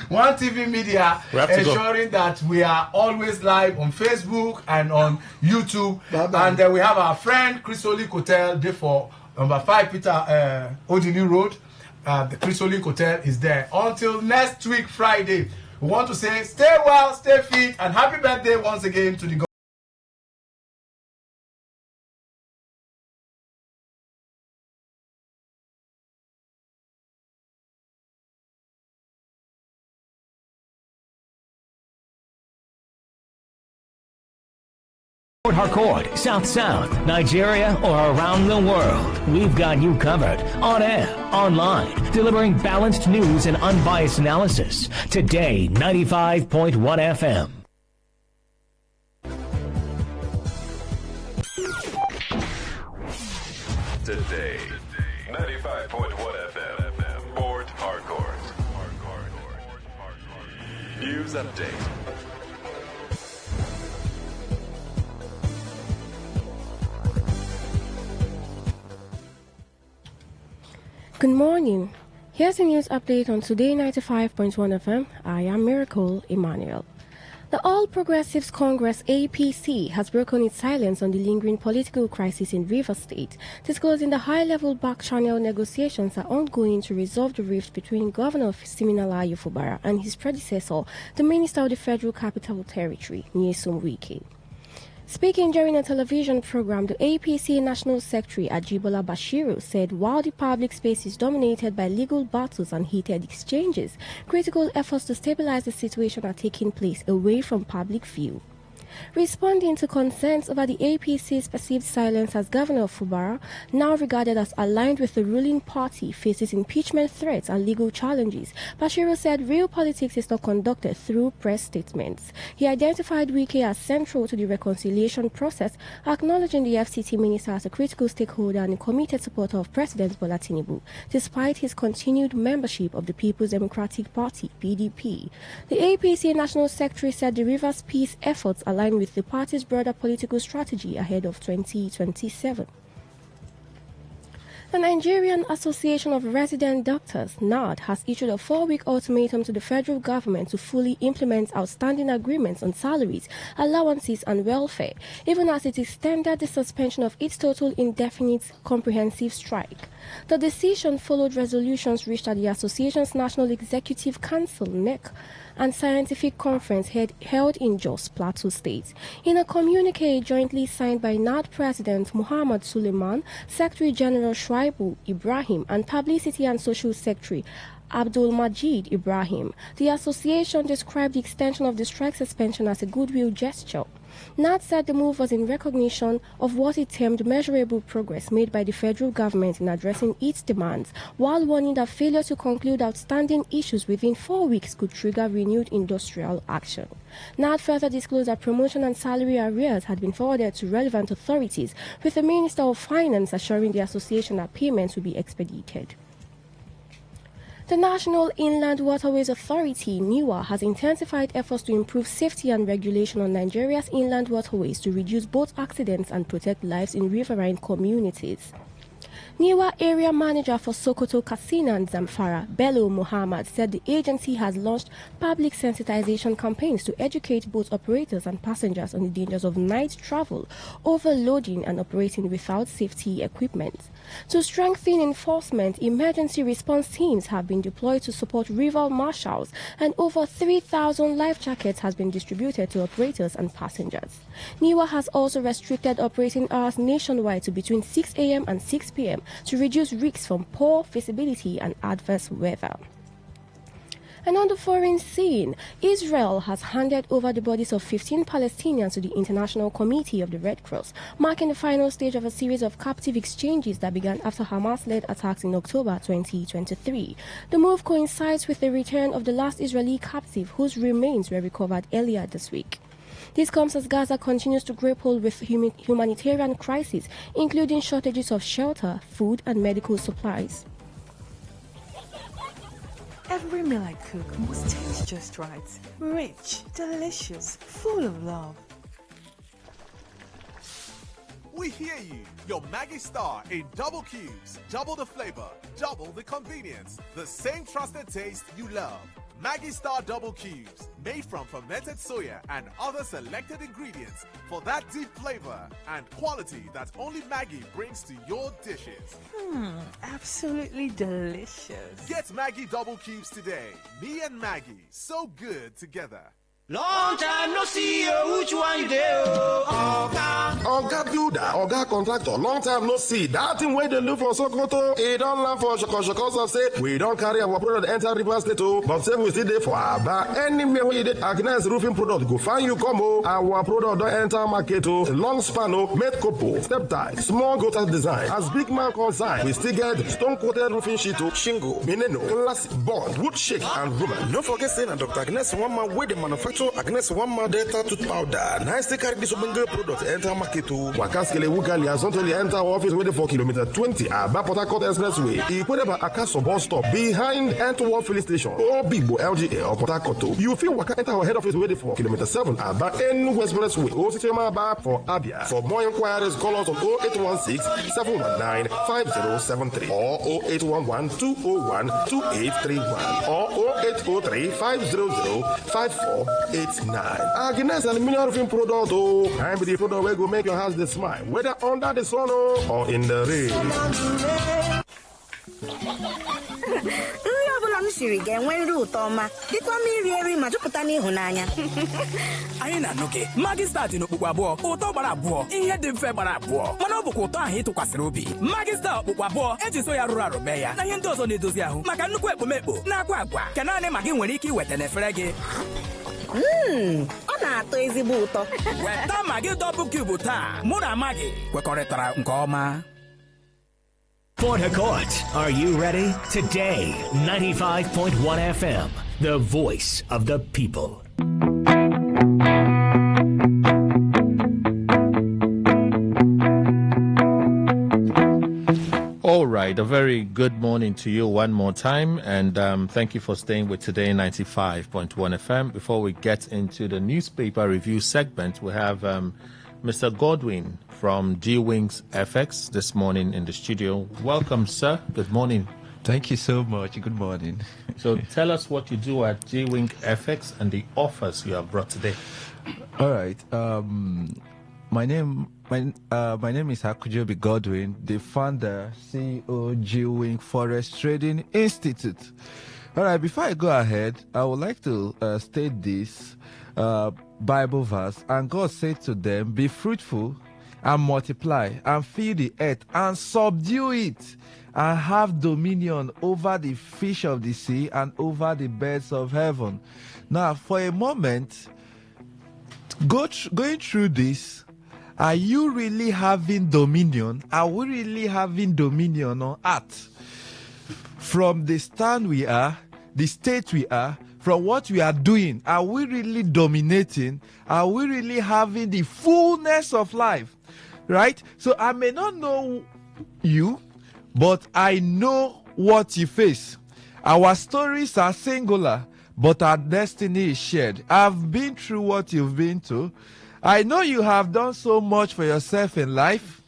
One TV Media, ensuring that we are always live on Facebook and on YouTube. And then we have our friend Chrysolic Hotel, there for number 5 Peter Odini Road. The Chrysolic Hotel is there. Until next week, Friday, we want to say stay well, stay fit, and happy birthday once again to the Port Harcourt, South Sound, Nigeria, or around the world, we've got you covered. On air, online, delivering balanced news and unbiased analysis. Today, 95.1 FM. Today, 95.1 FM, Port Harcourt. News update. Good morning. Here's a news update on Today 95.1 FM. I am Miracle Emmanuel. The All Progressives Congress APC has broken its silence on the lingering political crisis in Rivers State, disclosing the high-level back-channel negotiations are ongoing to resolve the rift between Governor Siminala Fubara and his predecessor, the Minister of the Federal Capital Territory, Nyesom Wike. Speaking during a television program, the APC National Secretary Ajibola Bashiru said while the public space is dominated by legal battles and heated exchanges, critical efforts to stabilize the situation are taking place away from public view. Responding to concerns over the APC's perceived silence as Governor Fubara, now regarded as aligned with the ruling party, faces impeachment threats and legal challenges, Bashiru said real politics is not conducted through press statements. He identified Wike as central to the reconciliation process, acknowledging the FCT minister as a critical stakeholder and a committed supporter of President Bola Tinubu, despite his continued membership of the People's Democratic Party, PDP. The APC National Secretary said the Rivers peace efforts align with the party's broader political strategy ahead of 2027. The Nigerian Association of Resident Doctors, NARD, has issued a 4-week ultimatum to the federal government to fully implement outstanding agreements on salaries, allowances and welfare, even as it extended the suspension of its total indefinite comprehensive strike. The decision followed resolutions reached at the association's National Executive Council, NEC, and scientific conference held in Jos Plateau State. In a communique jointly signed by NAD President Muhammad Suleiman, Secretary General Shuaibu Ibrahim, and Publicity and Social Secretary Abdul Majid Ibrahim, the association described the extension of the strike suspension as a goodwill gesture. NAD said the move was in recognition of what it termed measurable progress made by the federal government in addressing its demands, while warning that failure to conclude outstanding issues within 4 weeks could trigger renewed industrial action. NAD further disclosed that promotion and salary arrears had been forwarded to relevant authorities, with the Minister of Finance assuring the association that payments would be expedited. The National Inland Waterways Authority, NIWA, has intensified efforts to improve safety and regulation on Nigeria's inland waterways to reduce boat accidents and protect lives in riverine communities. Niwa area manager for Sokoto, Katsina and Zamfara, Bello Muhammad, said the agency has launched public sensitization campaigns to educate both operators and passengers on the dangers of night travel, overloading and operating without safety equipment. To strengthen enforcement, emergency response teams have been deployed to support rival marshals, and over 3,000 life jackets has been distributed to operators and passengers. Niwa has also restricted operating hours nationwide to between 6 a.m. and 6 p.m. to reduce risks from poor visibility and adverse weather. And on the foreign scene, Israel has handed over the bodies of 15 Palestinians to the International Committee of the Red Cross, marking the final stage of a series of captive exchanges that began after Hamas-led attacks in October 2023. The move coincides with the return of the last Israeli captive whose remains were recovered earlier this week. This comes as Gaza continues to grapple with humanitarian crises, including shortages of shelter, food, and medical supplies. Every meal I cook must taste just right. Rich, delicious, full of love. We hear you. Your Maggie Star in double cubes. Double the flavor, double the convenience. The same trusted taste you love. Maggie Star Double Cubes, made from fermented soya and other selected ingredients for that deep flavor and quality that only Maggie brings to your dishes. Absolutely delicious. Get Maggie Double Cubes today. Me and Maggie, so good together. Long time no see you, which one you do? Oga builder, Oga contractor, long time no see. That thing where they look for Sokoto, it don't land for Shokos say we don't carry our product enter River State, but say we still there for Aba. Anywhere where you did Agnes roofing product, go find you come. Our product don't enter market, long span, made couple, step tie, small gutter design. As big man consign, we still get stone coated roofing sheet, shingle, mineno, glass, board, wood shake, and rubber. Don't forget saying that Dr. Agnes one man with the manufacturer. Agnes one more data tooth powder. Nice to carry this open product enter market to Wakaskele Wugali as only enter office waiting for kilometer 20 at Bapota Court Expressway. Equated Akaso bus stop behind Antwerp filling station or Bigbo LGA or Port Harcourt. You feel Waka enter our head office waiting for kilometer 7 at N Expressway. Osichema Bar for Abia. For more inquiries, call us on 0816 719 5073 or 0811 201 2831 or 0803 500 5489. Agnes aluminium roofing product, I'm the product where go make your house the smile, whether under the sun or in the rain. Nri ọbụla m siri ga-enwe nri ụtọ ọma dịkwa m iri eri ma jupụta n'ịhụnanya. Anyị na-anụ gị Maggi Star dị n'okpukpu abụọ ụtọ gbara abụọ ihe dị mfe gbara abụọ mana ọ bụkwa ụtọ ahụ ịtụkwasịrị obi. Maggi Star okpukpu abụọ eji so ya rụrụ arụ mee ya na ihe ndị ọzọ na-edozi ahụ maka nnukwu ekpomekpo na-akwa agwa ka naanị Maggi nwere ike iweta n'efere gị. Ọ na-atọ ezigbo ụtọ. Weta Maggi Double Cube taa mụ na Maggi kwekọrịtara nke ọma. Port Harcourt, are you ready? Today, 95.1 FM, the voice of the people. All right, a very good morning to you one more time, and thank you for staying with Today 95.1 FM. Before we get into the newspaper review segment, we have Mr. Godwin from G-Wings FX this morning in the studio. Welcome, sir. Good morning. Thank you so much. Good morning. So tell us what you do at G-Wing FX and the offers you have brought today. All right. My name is Akujobi Godwin, the founder, CEO, G-Wing Forest Trading Institute. All right, before I go ahead, I would like to state this Bible verse. And God said to them, be fruitful and multiply and fill the earth and subdue it and have dominion over the fish of the sea and over the birds of heaven. Now, for a moment, going through this, are you really having dominion? Are we really having dominion on earth? From the stand we are, the state we are, from what we are doing, are we really dominating? Are we really having the fullness of life? Right? So I may not know you, but I know what you face. Our stories are singular, but our destiny is shared. I've been through what you've been through. I know you have done so much for yourself in life.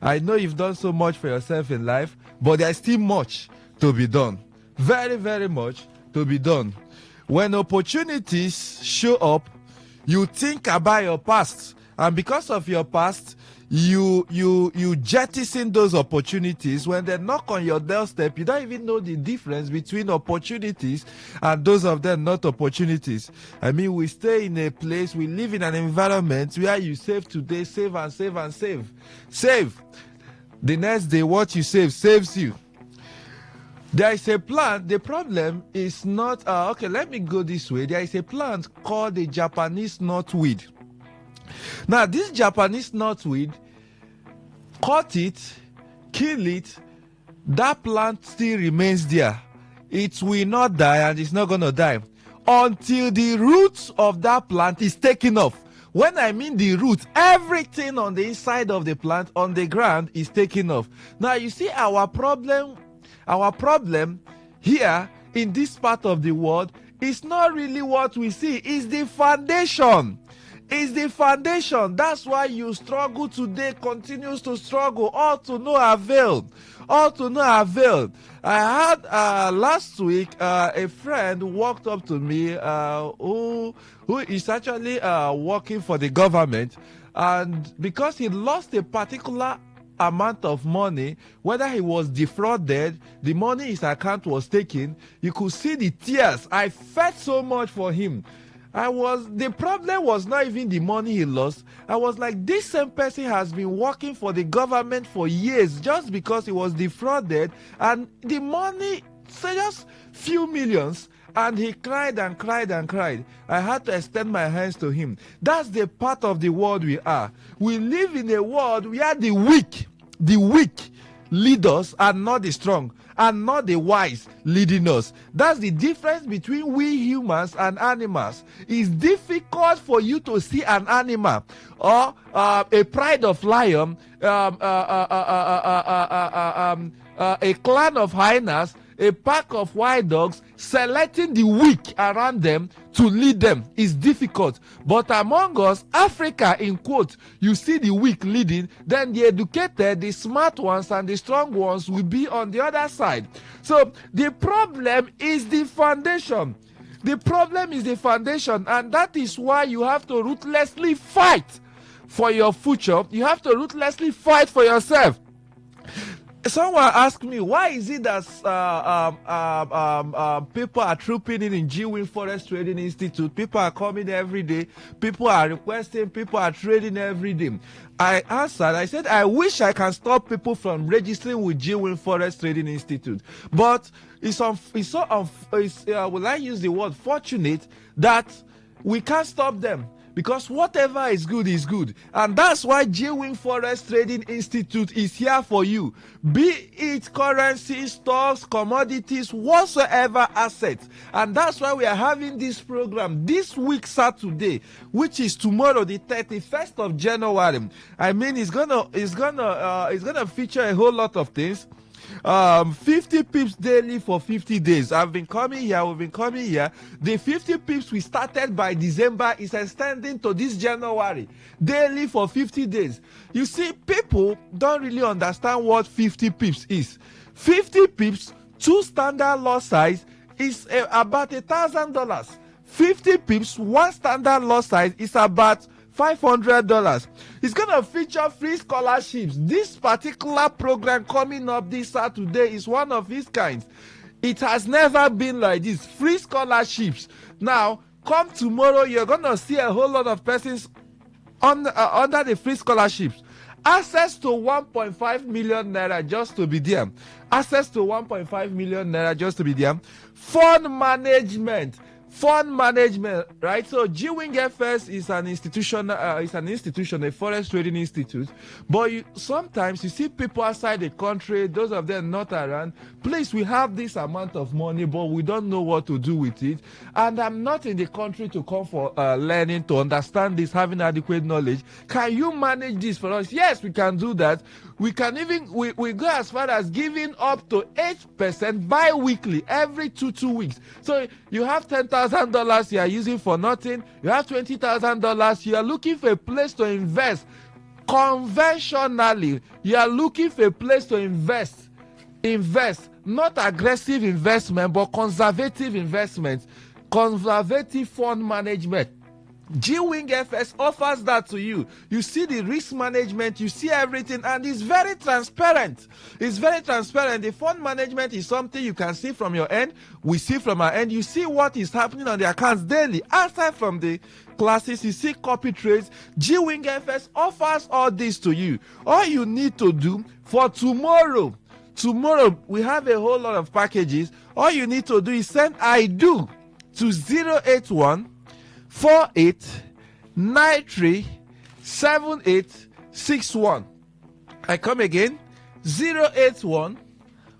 I know you've done so much for yourself in life, but there's still much to be done. Very, very much to be done. When opportunities show up, you think about your past, and because of your past, you jettison those opportunities. When they knock on your doorstep, you don't even know the difference between opportunities and those of them not opportunities. I mean, we stay in a place, we live in an environment where you save today, save and save and save. Save. The next day, what you save saves you. There is a plant. The problem is not, okay, let me go this way. There is a plant called the Japanese knotweed. Now, this Japanese knotweed, cut it, kill it, that plant still remains there. It will not die, and it's not going to die until the roots of that plant is taken off. When I mean the roots, everything on the inside of the plant, on the ground, is taken off. Now, you see, our problem here in this part of the world is not really what we see. It's the foundation. It's the foundation. That's why you struggle today, continues to struggle, all to no avail. All to no avail. I had last week a friend walked up to me who is actually working for the government, and because he lost a particular amount of money, whether he was defrauded, the money his account was taken, you could see the tears. I felt so much for him. The problem was not even the money he lost. I was like, this same person has been working for the government for years just because he was defrauded, and the money, say just few millions, and he cried and cried and cried. I had to extend my hands to him. That's the part of the world we are. We live in a world where the weak lead us and not the strong, and not the wise leading us. That's the difference between we humans and animals. It's difficult for you to see an animal or a pride of lion, a clan of hyenas, a pack of wild dogs, selecting the weak around them to lead them is difficult. But among us, Africa in quote, you see the weak leading, then the educated, the smart ones, and the strong ones will be on the other side. So the problem is the foundation. The problem is the foundation, and that is why you have to ruthlessly fight for your future. You have to ruthlessly fight for yourself. Someone asked me, why is it that people are trooping in G-Wing Forest Trading Institute? People are coming every day. People are requesting. People are trading every day. I answered, I said, I wish I can stop people from registering with G-Wing Forest Trading Institute. But will I use the word fortunate that we can't stop them. Because whatever is good is good. And that's why G-Wing Forest Trading Institute is here for you. Be it currency, stocks, commodities, whatsoever assets. And that's why we are having this program this week, Saturday, which is tomorrow, the 31st of January. I mean, it's gonna feature a whole lot of things. 50 pips daily for 50 days. We've been coming here. The 50 pips we started by December is extending to this January, daily for 50 days. You see, people don't really understand what 50 pips is. 50 pips, 2 standard lot size, is about $1,000. 50 pips, 1 standard lot size is about $500. It's going to feature free scholarships. This particular program coming up this Saturday is one of its kinds. It has never been like this. Free scholarships. Now, come tomorrow, you're going to see a whole lot of persons under the free scholarships. Access to 1.5 million naira just to be there. Access to 1.5 million naira just to be there. Fund management, right? So G-Wing FS is an institution, a forest trading institute. But sometimes you see people outside the country, those of them not around. Please, we have this amount of money, but we don't know what to do with it. And I'm not in the country to come for learning, to understand this, having adequate knowledge. Can you manage this for us? Yes, we can do that. We can even, we go as far as giving up to 8% bi-weekly every two weeks. So you have $10,000 you are using for nothing. You have $20,000. You are looking for a place to invest. Conventionally, you are looking for a place to invest, not aggressive investment, but conservative investment, conservative fund management. G-Wing FS offers that to you. You see the risk management, you see everything, and it's very transparent. It's very transparent. The fund management is something you can see from your end. We see from our end. You see what is happening on the accounts daily. Aside from the classes, you see copy trades. G-Wing FS offers all this to you. All you need to do for tomorrow, we have a whole lot of packages. All you need to do is send I do to 081 48937861. I come again, 081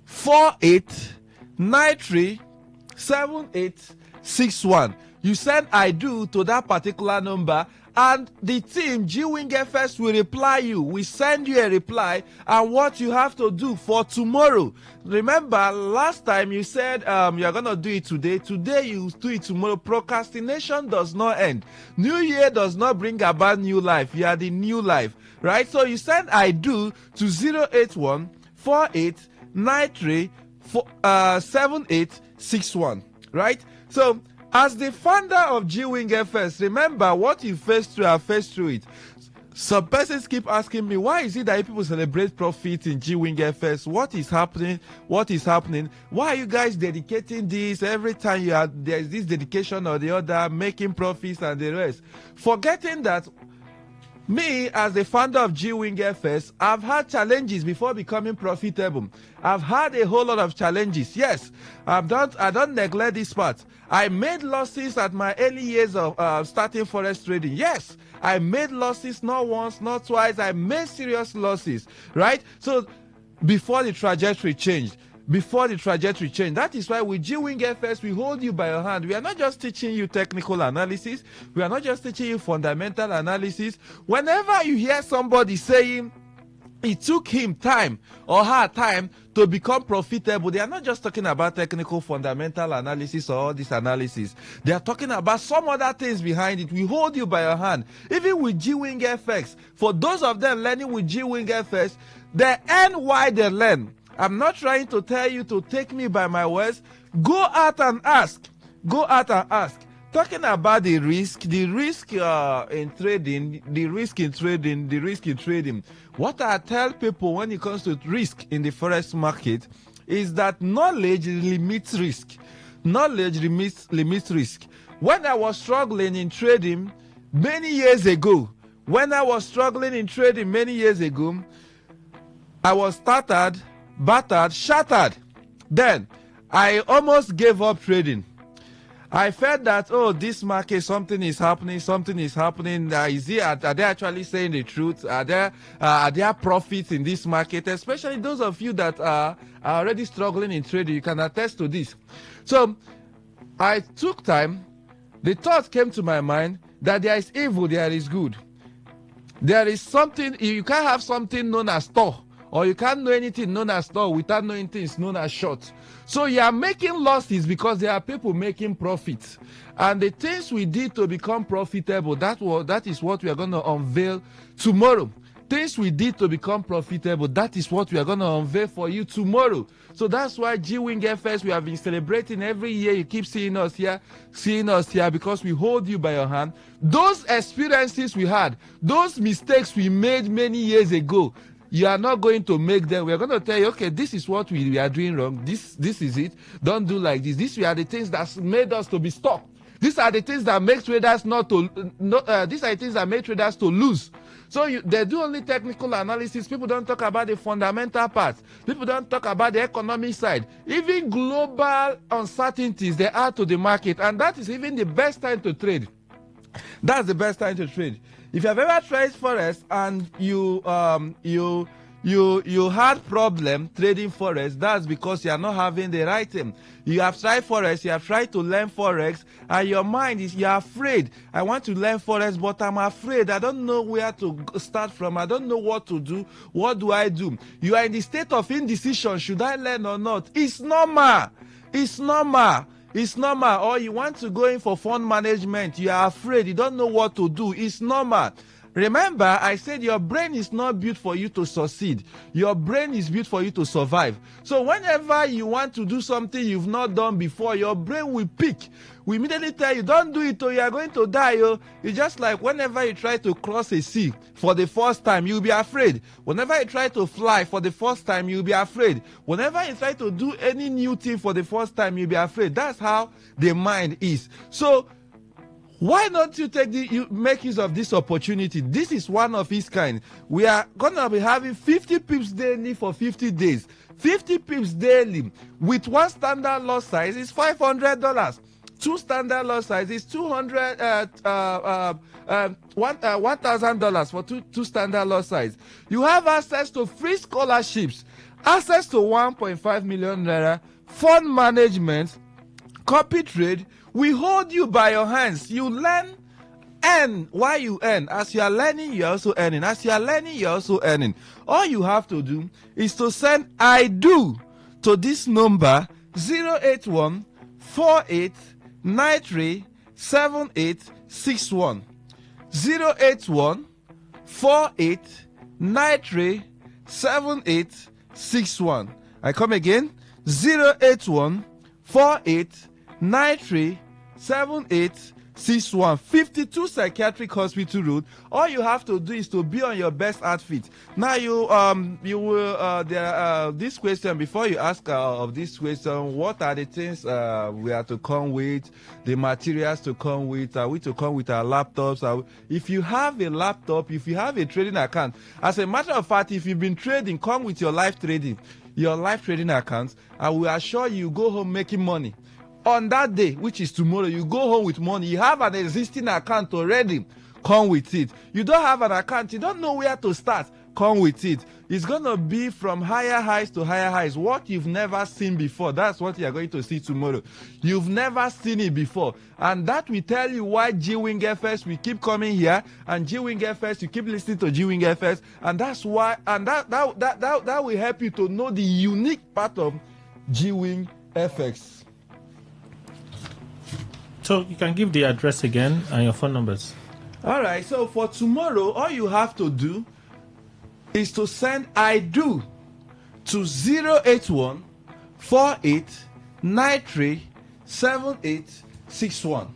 48937861. You send I do to that particular number, and the team G-Wing FS will reply you. We send you a reply and what you have to do for tomorrow. Remember, last time you said you're going to do it today. Today you do it tomorrow. Procrastination does not end. New year does not bring about new life. You are the new life, right? So you send I do to 081 4893 7861, right? So as the founder of G-Wing FS, remember what you faced through, I faced through it. Some persons keep asking me, why is it that people celebrate profit in G-Wing FS? What is happening? What is happening? Why are you guys dedicating this every time there's this dedication or the other, making profits and the rest? Forgetting that me, as the founder of G-Wing FS, I've had challenges before becoming profitable. I've had a whole lot of challenges. Yes, I don't neglect this part. I made losses at my early years of starting forex trading. Yes, I made losses not once, not twice. I made serious losses, right? So before the trajectory changed. That is why with G-Wing FS, we hold you by your hand. We are not just teaching you technical analysis. We are not just teaching you fundamental analysis. Whenever you hear somebody saying it took him time or her time to become profitable, they are not just talking about technical fundamental analysis or all this analysis. They are talking about some other things behind it. We hold you by your hand. Even with G-Wing FX, for those of them learning with G-Wing FX, they earn while they learn. I'm not trying to tell you to take me by my words. Go out and ask. Talking about the risk in trading. What I tell people when it comes to risk in the forex market is that knowledge limits risk. When I was struggling in trading many years ago, I was battered, shattered. Then I almost gave up trading. I felt that, this market, something is happening. Are they actually saying the truth? Are there profits in this market? Especially those of you that are already struggling in trading, you can attest to this. So I took time. The thought came to my mind that there is evil, there is good. There is something, you can't have something known as store, or you can't know anything known as store without knowing things known as short. So you are making losses because there are people making profits. And the things we did to become profitable, that is what we are going to unveil tomorrow. Things we did to become profitable, that is what we are going to unveil for you tomorrow. So that's why G-Wing FS, we have been celebrating every year. You keep seeing us here because we hold you by your hand. Those experiences we had, those mistakes we made many years ago, you are not going to make them. We are going to tell you, okay, this is what we are doing wrong. This is it. Don't do like this. These are the things that made us to be stuck. These are the things that make traders these are the things that make traders to lose. So they do only technical analysis. People don't talk about the fundamental part. People don't talk about the economic side. Even global uncertainties they add to the market, and that is even the best time to trade. That's the best time to trade. If you have ever tried forex and you had problem trading forex, that's because you are not having the right thing. You have tried forex, you have tried to learn forex, and your mind is, you are afraid. I want to learn forex, but I'm afraid. I don't know where to start from. I don't know what to do. What do I do? You are in the state of indecision. Should I learn or not? It's normal. Or you want to go in for fund management. You are afraid. You don't know what to do. It's normal. Remember, I said your brain is not built for you to succeed. Your brain is built for you to survive. So whenever you want to do something you've not done before, your brain will pick. We immediately tell you, don't do it or you are going to die. It's just like whenever you try to cross a sea for the first time, you'll be afraid. Whenever you try to fly for the first time, you'll be afraid. Whenever you try to do any new thing for the first time, you'll be afraid. That's how the mind is. So why don't you make use of this opportunity? This is one of its kind. We are going to be having 50 pips daily for 50 days. 50 pips daily with one standard lot size is $500. Two standard lot size is $1,000 for two standard lot size. You have access to free scholarships, access to 1.5 million naira, fund management, copy trade. We hold you by your hands. You learn, earn while you earn. As you are learning, you are also earning. As you are learning, you are also earning. All you have to do is to send I do to this number 081 4893 7861. 081 4893 7861. I come again. 081 4893 7861. 52 Psychiatric Hospital Road. All you have to do is to be on your best outfit. Now you will this question, before you ask of this question, what are the things we are to come with, the materials to come with, are we to come with our laptops? If you have a laptop, if you have a trading account, as a matter of fact, if you've been trading, come with your live trading account. I will assure you go home making money. On that day, which is tomorrow, you go home with money. You have an existing account already. Come with it. You don't have an account. You don't know where to start. Come with it. It's going to be from higher highs to higher highs. What you've never seen before, that's what you are going to see tomorrow. You've never seen it before. And that will tell you why G-Wing FS, we keep coming here. And G-Wing FS, you keep listening to G-Wing FS. And that's why, and that will help you to know the unique part of G-Wing FX. So you can give the address again and your phone numbers. All right. So for tomorrow, all you have to do is to send I do to 081 4893 7861.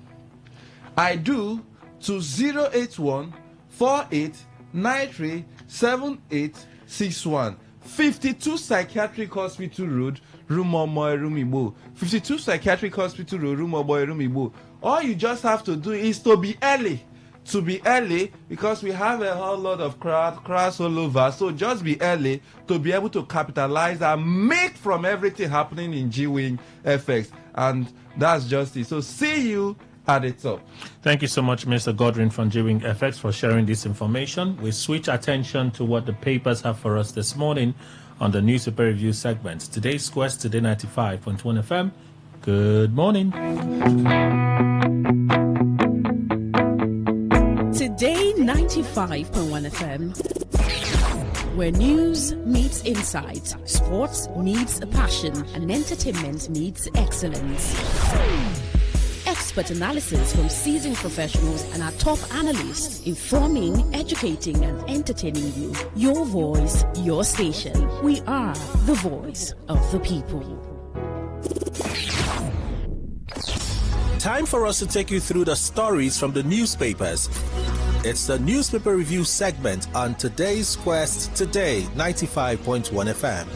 I do to 081 4893 7861. 52 Psychiatric Hospital Road, Rumomo, 52 Psychiatric Hospital Road, Rumomo. All you just have to do is to be early. To be early, because we have a whole lot of crowds all over. So just be early to be able to capitalize and make from everything happening in G-Wing FX. And that's just it. So see you at the top. Thank you so much, Mr. Godwin from G-Wing FX, for sharing this information. We switch attention to what the papers have for us this morning on the newspaper review segment. Today's quest, Today 95.1 FM. Good morning. Today 95.1 FM, where news meets insight, sports meets passion, and entertainment meets excellence. Expert analysis from seasoned professionals and our top analysts, informing, educating, and entertaining you. Your voice, your station. We are the voice of the people. Time for us to take you through the stories from the newspapers. It's the newspaper review segment on today's quest, Today 95.1 FM.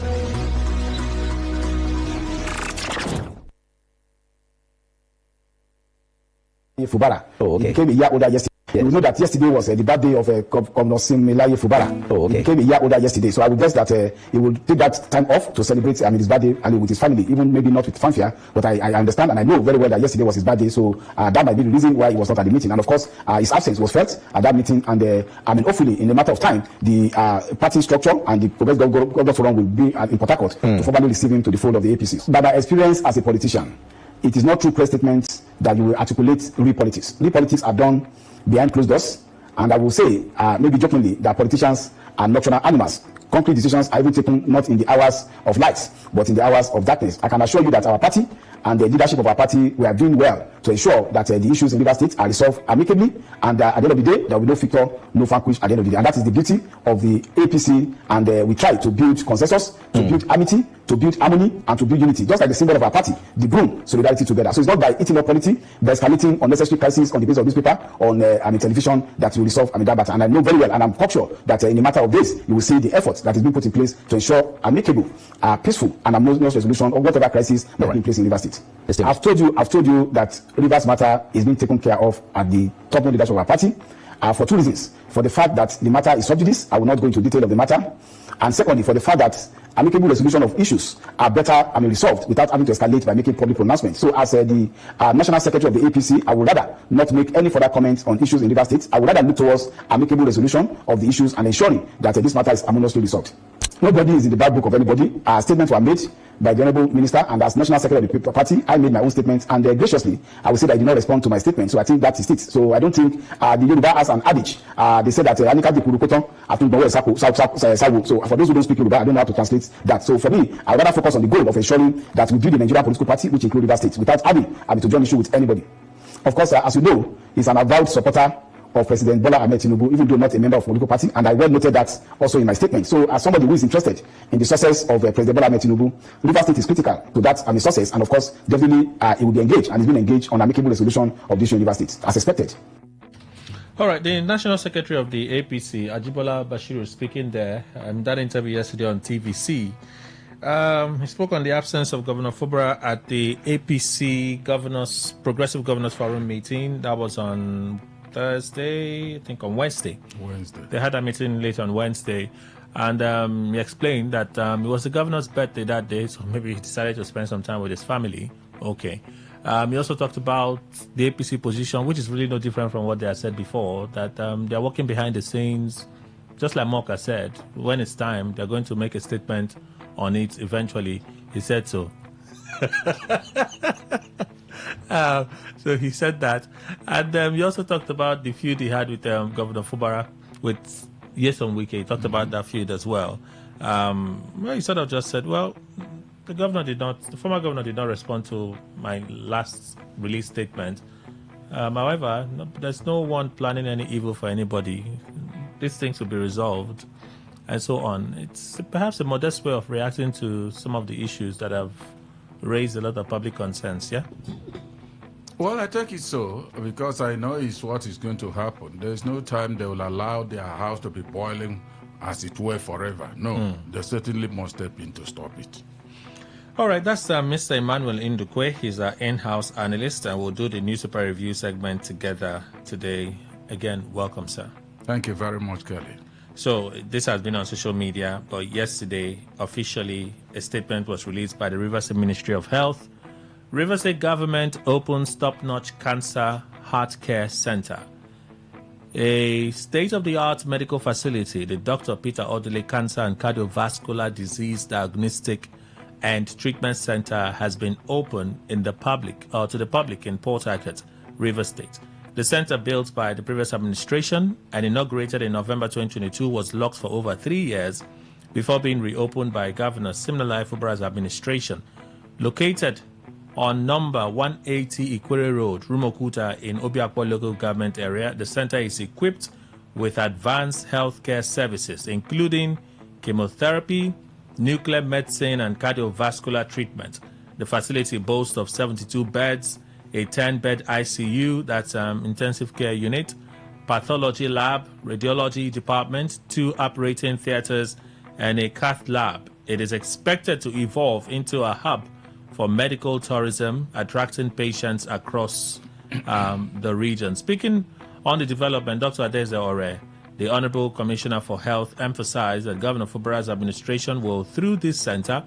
Fubara. Oh, okay. He became a year older yesterday. Yes. You know that yesterday was the birthday of Governor Similaye Fubara. Oh, okay. He became a year older yesterday. So I would guess that he will take that time off to celebrate his birthday and with his family, even maybe not with fanfare. But I understand and I know very well that yesterday was his birthday. So that might be the reason why he was not at the meeting. And of course, his absence was felt at that meeting. And hopefully, in a matter of time, the party structure and the Progressive Government Forum will be in Port Harcourt to formally receive him to the fold of the APC. By my experience as a politician, it is not through press statements that you will articulate real politics. Real politics are done behind closed doors, and I will say, maybe jokingly, that politicians are nocturnal animals. Concrete decisions are even taken not in the hours of light, but in the hours of darkness. I can assure you that our party and the leadership of our party, we are doing well to ensure that the issues in Rivers State are resolved amicably, and at the end of the day, there will be no victor, no vanquish at the end of the day. And that is the beauty of the APC, and we try to build consensus, to build amity, to build harmony, and to build unity. Just like the symbol of our party, the broom, solidarity together. So it's not by eating up politics, by escalating unnecessary crises on the basis of newspaper, on television, that will resolve that matter. And I know very well, and I'm quite sure that in a matter of days, you will see the effort that is being put in place to ensure amicable, peaceful, and harmonious resolution of whatever crisis that is in place in Rivers State. I've told you that Rivers matter is being taken care of at the top leadership of our party, for two reasons. For the fact that the matter is sub judice, I will not go into detail of the matter, and secondly, for the fact that amicable resolution of issues are better resolved without having to escalate by making public pronouncements. So as the National Secretary of the APC, I would rather not make any further comments on issues in Rivers State. I would rather look towards amicable resolution of the issues and ensuring that this matter is harmoniously resolved. Nobody is in the bad book of anybody. Our statements were made by the Honourable Minister, and as National Secretary of the party, I made my own statements, and graciously, I would say that I did not respond to my statement. So I think that is it. So I don't think the Yoruba has an adage. They said that so for those who don't speak Yoruba, I don't know how to translate that. So for me, I would rather focus on the goal of ensuring that we build the Nigerian political party, which includes Rivers State, without having to join issue with anybody. Of course, as you know, he's an avowed supporter of President Bola Ahmed Tinubu, even though not a member of a political party, and I well noted that also in my statement. So as somebody who is interested in the success of President Bola Ahmed Tinubu, Rivers State is critical to that and the success, and of course, definitely it will be engaged, and it's been engaged on amicable resolution of the issue in Rivers State, as expected. All right, the National Secretary of the APC, Ajibola Bashiru, speaking there, that interview yesterday on TVC. He spoke on the absence of Governor Fubara at the APC Progressive Governors Forum meeting. That was on Thursday, I think on Wednesday. They had a meeting late on Wednesday, and he explained that it was the governor's birthday that day, so maybe he decided to spend some time with his family. Okay. He also talked about the APC position, which is really no different from what they had said before, that they're working behind the scenes. Just like Moka said, when it's time, they're going to make a statement on it eventually. He said so. So he said that. And he also talked about the feud he had with Governor Fubara, with Nyesom Wike. He talked about that feud as well. He sort of just said, well, the former governor did not respond to my last release statement. However, there's no one planning any evil for anybody. These things will be resolved, and so on. It's perhaps a modest way of reacting to some of the issues that have raised a lot of public concerns, yeah? Well, I take it so, because I know it's what is going to happen. There's no time they will allow their house to be boiling, as it were, forever. No, they certainly must step in to stop it. All right, that's Mr. Emmanuel Indukwe. He's our in-house analyst, and we'll do the newspaper review segment together today. Again, welcome, sir. Thank you very much, Kelly. So this has been on social media, but yesterday, officially, a statement was released by the Rivers State Ministry of Health. Rivers State government opens top-notch cancer heart care center. A state-of-the-art medical facility, the Dr. Peter Odele Cancer and Cardiovascular Disease Diagnostic and Treatment Center, has been opened to the public in Port Harcourt, Rivers State. The center, built by the previous administration and inaugurated in November 2022, was locked for over 3 years before being reopened by Governor Siminalayi Fubara's administration. Located on number 180 Ikwere Road, Rumokuta in Obiakwa local government area, the center is equipped with advanced healthcare services, including chemotherapy, nuclear medicine, and cardiovascular treatment. The facility boasts of 72 beds, a 10-bed ICU, that's intensive care unit, pathology lab, radiology department, 2 operating theaters, and a cath lab. It is expected to evolve into a hub for medical tourism, attracting patients across the region. Speaking on the development, Dr. Adeze Ore, the Honorable Commissioner for Health, emphasized that Governor Fubara's administration will, through this center,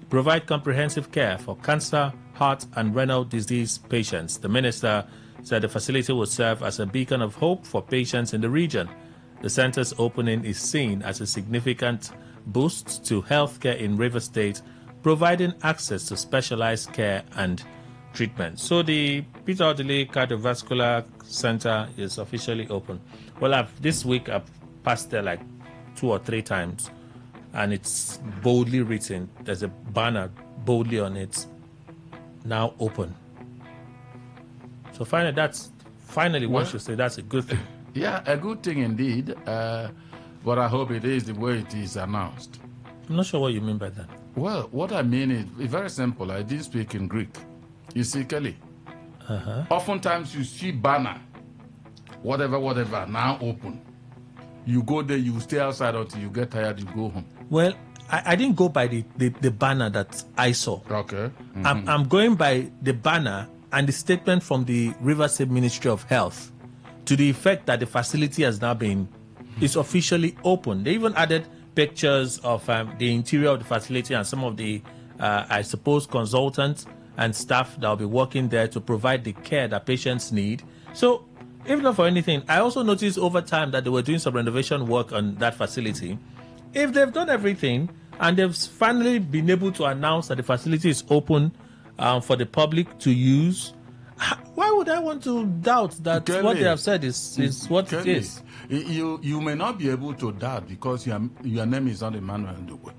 provide comprehensive care for cancer, heart, and renal disease patients. The minister said the facility will serve as a beacon of hope for patients in the region. The center's opening is seen as a significant boost to healthcare in Rivers State, providing access to specialized care and treatment. So the Peter Odele Cardiovascular Center is officially open. Well, this week I've passed there like 2 or 3 times, and it's boldly written. There's a banner boldly on it. now open. So finally one should say that's a good thing. Yeah, a good thing indeed. But I hope it is the way it is announced. I'm not sure what you mean by that. Well, what I mean is very simple. I did speak in Greek. You see, Kelly, oftentimes you see banner, whatever, now open. You go there, you stay outside until you get tired, you go home. Well, I didn't go by the banner that I saw. Okay. I'm going by the banner and the statement from the Rivers State Ministry of Health to the effect that the facility has now been, is officially open. They even added pictures of the interior of the facility and some of the, I suppose, consultants and staff that will be working there to provide the care that patients need. So, if not for anything, I also noticed over time that they were doing some renovation work on that facility. If they've done everything and they've finally been able to announce that the facility is open for the public to use, why would I want to doubt that Kelly, what they have said is what Kelly, it is? You may not be able to doubt because your name is not Emmanuel Ndugwe.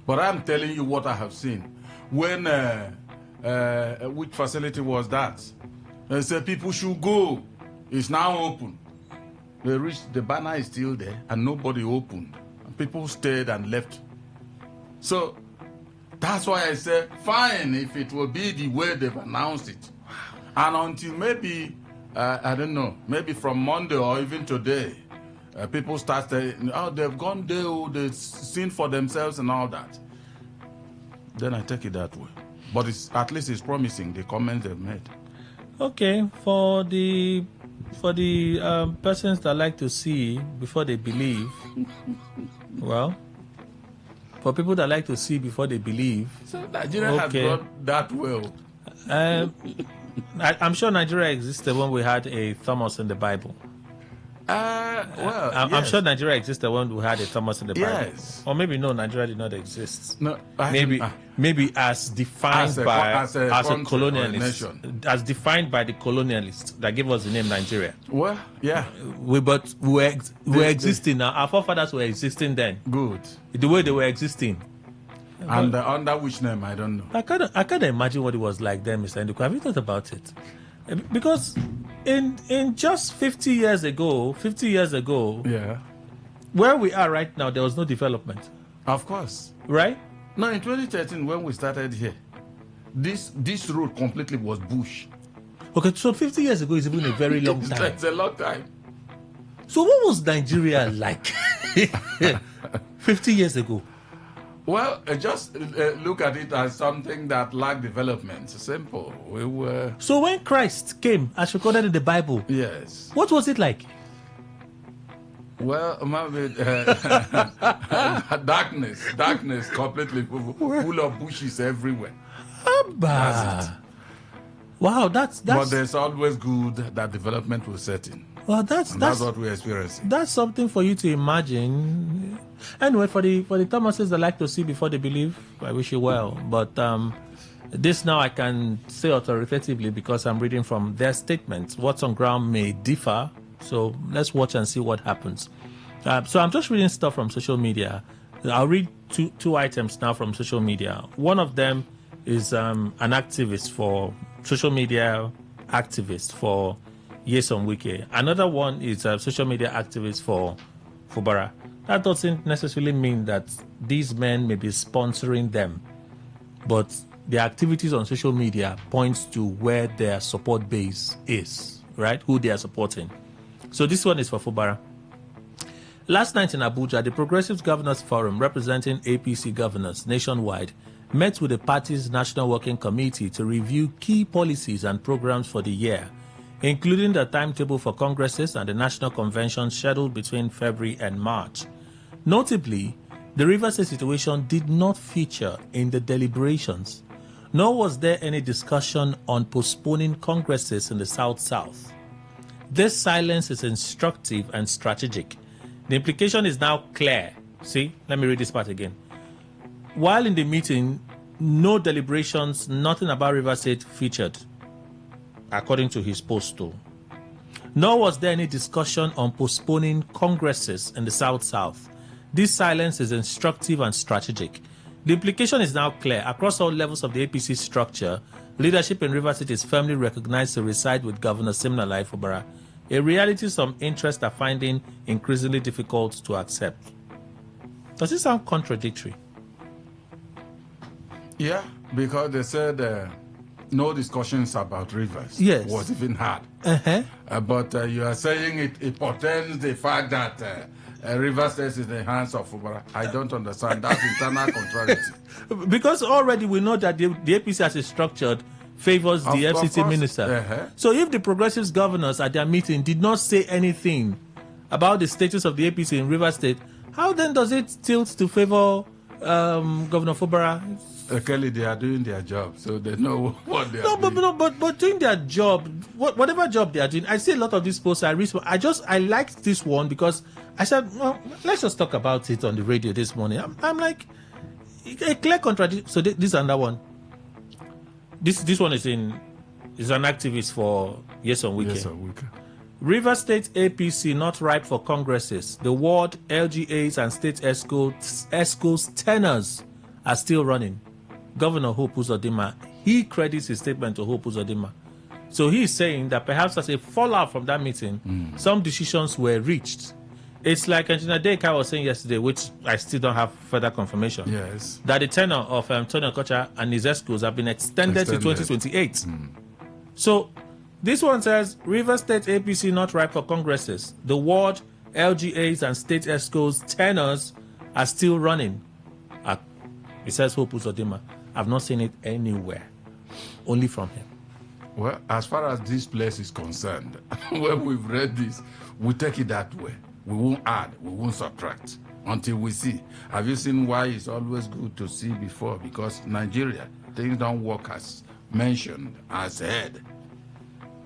But I'm telling you what I have seen. When, which facility was that? They said people should go. It's now open. They reached, the banner is still there and nobody opened. And people stayed and left. So that's why I said, fine, if it will be the way they've announced it. And until maybe, I don't know, maybe from Monday or even today, people start saying, oh, they've gone there, they've seen for themselves and all that. Then I take it that way. But at least it's promising, the comments they've made. Okay, for the persons that like to see before they believe, well, for people that like to see before they believe. So Nigeria has gone that well. I'm sure Nigeria existed when we had a Thomas in the Bible. I'm sure Nigeria existed when we had a Thomas in the Bible. Yes. Or maybe no, Nigeria did not exist. No, maybe as defined as a colonialist, as defined by the colonialists that gave us the name Nigeria. Well, yeah. We were existing now. Our forefathers were existing then. Good. The way they were existing. And under which name, I don't know. I can't imagine what it was like then, Mr. Nduku. Have you thought about it? Because in just 50 years ago, yeah, where we are right now, there was no development. Of course. Right? No, in 2013, when we started here, this road completely was bush. Okay, so 50 years ago is even a very long time. It's a long time. So what was Nigeria like 50 years ago? Well, just look at it as something that lacked development. Simple. We were. So when Christ came, as recorded in the Bible, yes, what was it like? Well, darkness, completely full of bushes everywhere. That's it. Wow, that's. But there's always good that development will set in. Well, that's what we're experiencing. That's something for you to imagine. Anyway, for the Thomases that like to see before they believe, I wish you well. But this now I can say authoritatively because I'm reading from their statements. What's on ground may differ, so let's watch and see what happens. So I'm just reading stuff from social media. I'll read two items now from social media. One of them is an activist for social media activist for Yeson Wike. Another one is a social media activist for Fubara. That doesn't necessarily mean that these men may be sponsoring them, but their activities on social media points to where their support base is, right? Who they are supporting. So this one is for Fubara. Last night in Abuja, the Progressive Governors Forum, representing APC governors nationwide, met with the party's National Working Committee to review key policies and programs for the year, including the timetable for congresses and the national convention scheduled between February and March. Notably, the Rivers State situation did not feature in the deliberations, nor was there any discussion on postponing congresses in the South-South. This silence is instructive and strategic. The implication is now clear. See, let me read this part again. While in the meeting, no deliberations, nothing about Rivers State featured, according to his post. Nor was there any discussion on postponing congresses in the South-South. This silence is instructive and strategic. The implication is now clear. Across all levels of the APC structure, leadership in Rivers State is firmly recognized to reside with Governor Siminalayi Fubara, a reality some interests are finding increasingly difficult to accept. Does it sound contradictory? Yeah, because they said no discussions about rivers was even had. But you are saying it portends the fact that Rivers State is in the hands of Fubara. I don't understand. That's internal contradiction. Because already we know that the APC as it's structured favors the FCT minister. So if the Progressives governors at their meeting did not say anything about the status of the APC in Rivers State, how then does it tilt to favor Governor Fubara? Kelly, they are doing their job, so they know what they are doing. But doing their job, whatever job they are doing, I see a lot of these posts. I liked this one because I said, well, let's just talk about it on the radio this morning. I'm like, a clear contradiction. So this is another one. This one is an activist for Yes on Weekend. Yes on Weekend. River State APC not ripe for congresses. The ward, LGAs and state ESCOs tenors are still running. Governor Hope Uzodinma, he credits his statement to Hope Uzodinma. So he is saying that perhaps as a fallout from that meeting, some decisions were reached. It's like Engineer Deka was saying yesterday, which I still don't have further confirmation. Yes. That the tenure of Tony Okocha and his ESCOs have been extended to 2028. So this one says, River State APC not ripe for congresses. The ward, LGAs and state ESCOs tenors are still running. It says Hope Uzodinma. I've not seen it anywhere. Only from him. Well, as far as this place is concerned, when we've read this, we take it that way. We won't add, we won't subtract until we see. Have you seen why it's always good to see before? Because Nigeria, things don't work as mentioned, as said.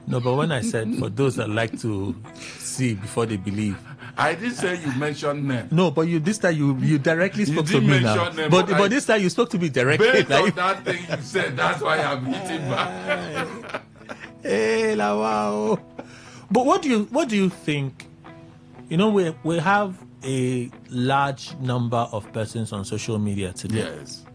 No, but when I said for those that like to see before they believe, I didn't say you mentioned name. No, but this time you directly spoke to me now. Name, but this time you spoke to me directly. Based on that thing you said, that's why I'm hitting back. Hey, wow. But what do you think? You know, we have a large number of persons on social media today. Yes.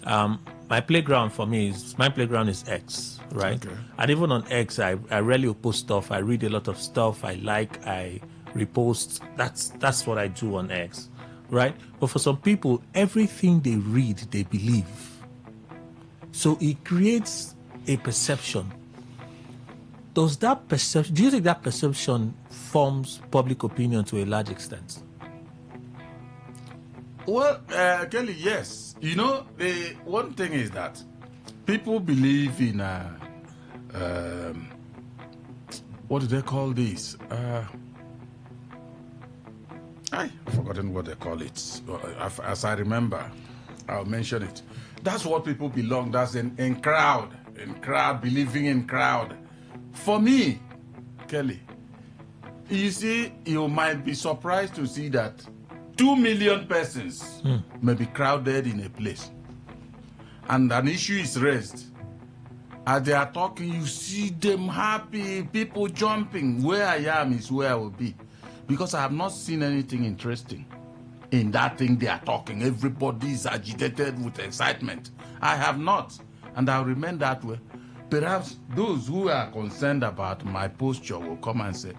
My playground is X, right? Okay. And even on X, I rarely post stuff. I read a lot of stuff. I repost. That's what I do on X, right? But for some people, everything they read, they believe. So it creates a perception. Do you think that perception forms public opinion to a large extent? Well, Kelly, yes. You know, the one thing is that people believe in what do they call this? I've forgotten what they call it. As I remember, I'll mention it. That's what people belong. That's in crowd, believing in crowd. For me, Kelly, you see, you might be surprised to see that 2 million persons may be crowded in a place, and an issue is raised. As they are talking, you see them happy, people jumping. Where I am is where I will be, because I have not seen anything interesting in that thing they are talking. Everybody is agitated with excitement. I have not, and I'll remain that way. Perhaps those who are concerned about my posture will come and say,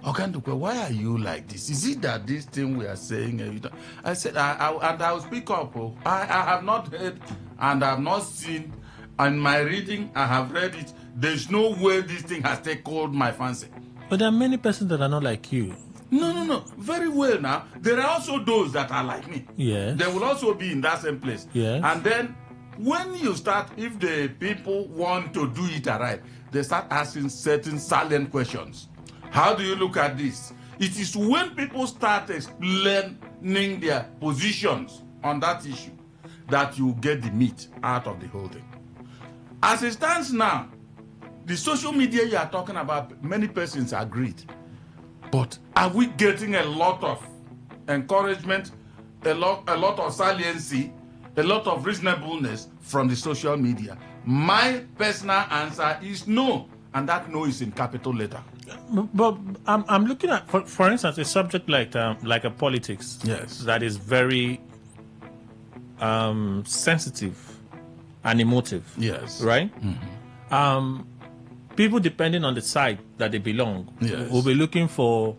Okandukwe, why are you like this? Is it that this thing we are saying? I said, I will speak up. I have not heard and I have not seen. And my reading, I have read it. There's no way this thing has taken my fancy. But there are many persons that are not like you. No. Very well now. There are also those that are like me. Yeah. They will also be in that same place. Yeah. And then when you start, if the people want to do it right, they start asking certain salient questions. How do you look at this? It is when people start explaining their positions on that issue that you get the meat out of the whole thing. As it stands now, the social media you are talking about, many persons agreed. But are we getting a lot of encouragement, a lot of saliency, a lot of reasonableness from the social media? My personal answer is no, and that no is in capital letter. But I'm looking at, for instance, a subject like a politics. Yes. That is very sensitive and emotive. Yes. Right? People, depending on the side that they belong, will be looking for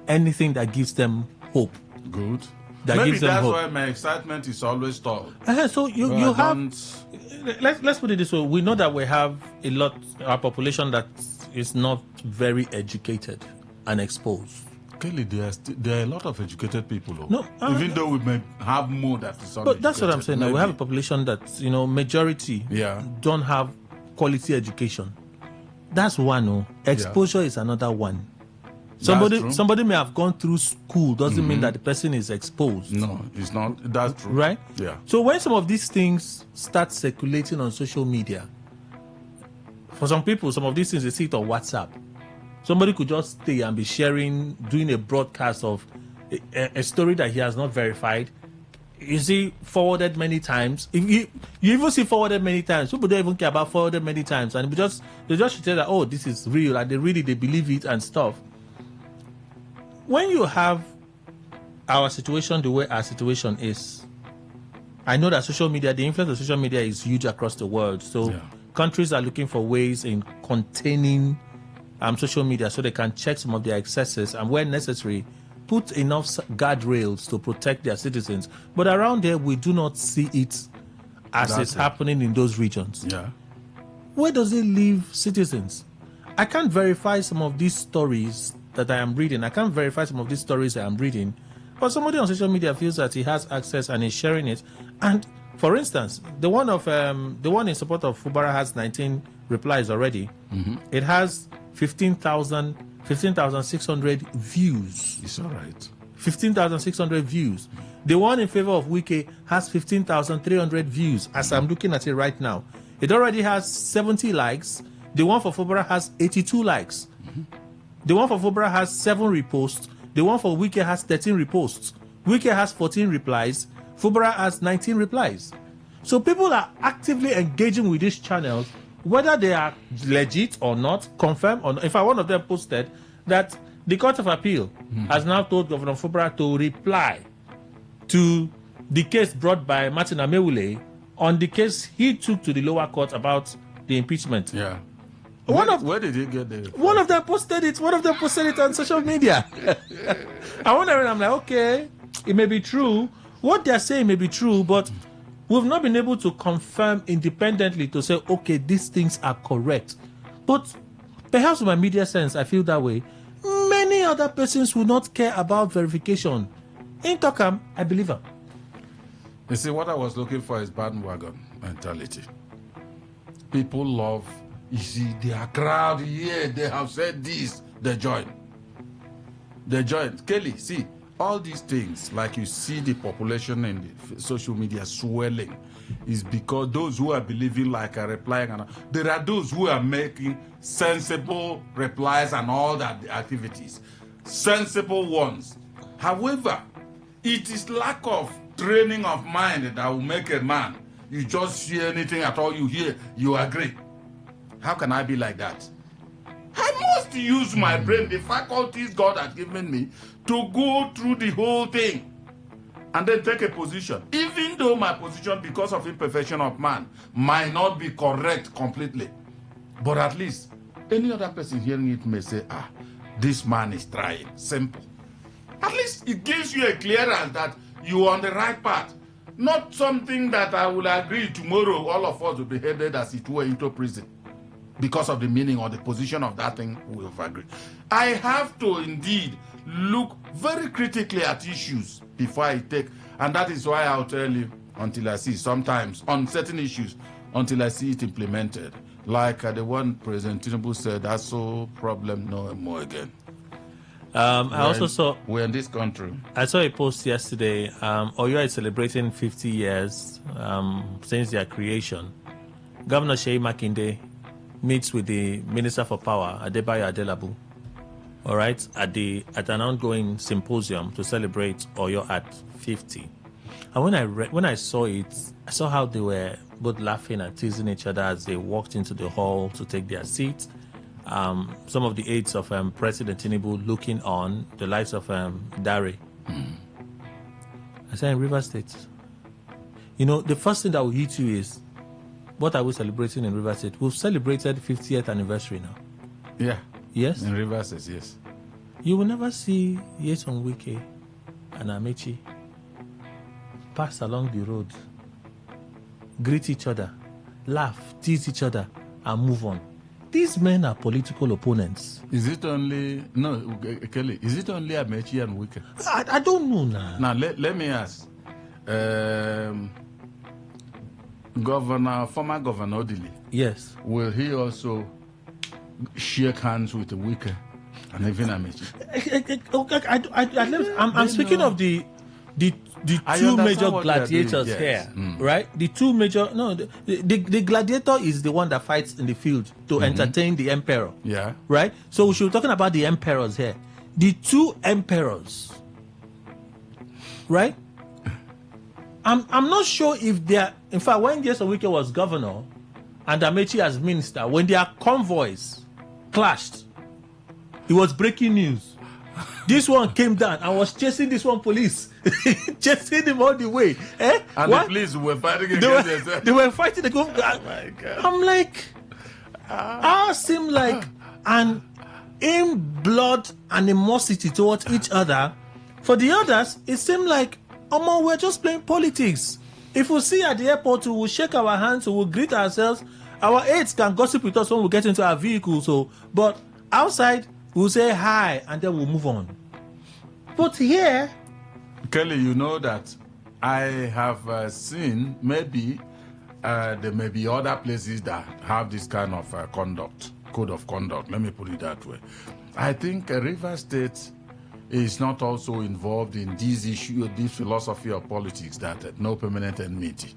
anything that gives them hope. Good. That Maybe gives them that's hope. why my excitement is always stalled. So you have. Let's put it this way. We know that we have our population that is not very educated and exposed. Kelly, there are a lot of educated people. No, even though we may have more that is uneducated. But that's what I'm saying. Now, we have a population that majority don't have quality education. That's one. Exposure is another one. Somebody may have gone through school, doesn't mean that the person is exposed. No, it's not. That's true. Right? Yeah. So when some of these things start circulating on social media, for some people, some of these things, they see it on WhatsApp. Somebody could just stay and be doing a broadcast of a story that he has not verified. You see, forwarded many times. You even see forwarded many times. People don't even care about forwarded many times. And they just say that, oh, this is real. And they believe it and stuff. When you have our situation the way our situation is, I know that social media, the influence of social media is huge across the world. So countries are looking for ways in containing social media so they can check some of their excesses and, where necessary, put enough guardrails to protect their citizens. But around there, we do not see it as it's happening in those regions. Yeah. Where does it leave citizens? I can't verify some of these stories that I am reading. I can't verify some of these stories I am reading. But somebody on social media feels that he has access and is sharing it. And for instance, the one in support of Fubara has 19 replies already. It has 15,600 views. It's all right. 15,600 views. The one in favor of Wike has 15,300 views as I'm looking at it right now. It already has 70 likes. The one for Fubara has 82 likes. The one for Fubara has 7 reposts. The one for Wike has 13 reposts. Wike has 14 replies. Fubara has 19 replies. So people are actively engaging with these channels, whether they are legit or not, confirmed or not. In fact, one of them posted that the Court of Appeal has now told Governor Fubara to reply to the case brought by Martin Amewule on the case he took to the lower court about the impeachment. Yeah. Where did he get the... One of them posted it. One of them posted it on social media. I'm like, okay, it may be true. What they're saying may be true, but we've not been able to confirm independently to say, okay, these things are correct. But perhaps with my media sense, I feel that way. Many other persons will not care about verification. In Tokam, I believe her. You see, what I was looking for is bandwagon mentality. People love... You see, their crowd here, they have said this, they join. Kelly, see, all these things, like you see the population in the social media swelling, is because those who are believing like are replying. And there are those who are making sensible replies and all that activities. Sensible ones. However, it is lack of training of mind that will make a man. You just hear anything at all you hear, you agree. How can I be like that? I must use my brain, the faculties God has given me, to go through the whole thing and then take a position. Even though my position, because of imperfection of man, might not be correct completely. But at least any other person hearing it may say, this man is trying. Simple. At least it gives you a clearance that you are on the right path. Not something that I will agree tomorrow all of us will be headed as it were into prison. Because of the meaning or the position of that thing, we have agreed. I have to indeed look very critically at issues before I take, and that is why I'll tell you until I see sometimes on certain issues, until I see it implemented. Like the one President Tinubu said, that's so problem no more again. We're in this country. I saw a post yesterday. Oyo is celebrating 50 years since their creation. Governor Sheyi Makinde meets with the Minister for Power, Adebayo Adelabu, all right, at an ongoing symposium to celebrate Oyo at 50. And when I saw it, I saw how they were both laughing and teasing each other as they walked into the hall to take their seats. Some of the aides of President Tinubu looking on, the likes of Dare. I said, in River State, You know, the first thing that will hit you is, what are we celebrating in Rivers State? We've celebrated 50th anniversary now. Yeah. Yes? In Rivers State, yes. You will never see Yeson Wike and Amechi pass along the road, greet each other, laugh, tease each other, and move on. These men are political opponents. Is it only, no, Kelly, is it only Amechi and Wike? I don't know now. Now, let me ask. Former Governor Odili. Yes. Will he also shake hands with Wike and even Amechi? I'm speaking of the two major gladiators here, right? The two major, no, the gladiator is the one that fights in the field to entertain the emperor. Yeah. Right? So we should be talking about the emperors here. The two emperors, right? I'm not sure if they are, in fact, when Yeson Wike was governor and Amechi as minister, when their convoys clashed, it was breaking news. This one came down and was chasing this one police, chasing him all the way. And the police were fighting against themselves. They were fighting the government. Oh my God. I'm like, I seem like an in-blood animosity towards each other. For the others, it seemed like, we're just playing politics. If we see at the airport, we will shake our hands, we will greet ourselves. Our aides can gossip with us when we get into our vehicles. But outside, we'll say hi and then we'll move on. But here, Kelly, you know that I have seen maybe there may be other places that have this kind of code of conduct. Let me put it that way. I think Rivers State is not also involved in this issue, this philosophy of politics that no permanent enmity.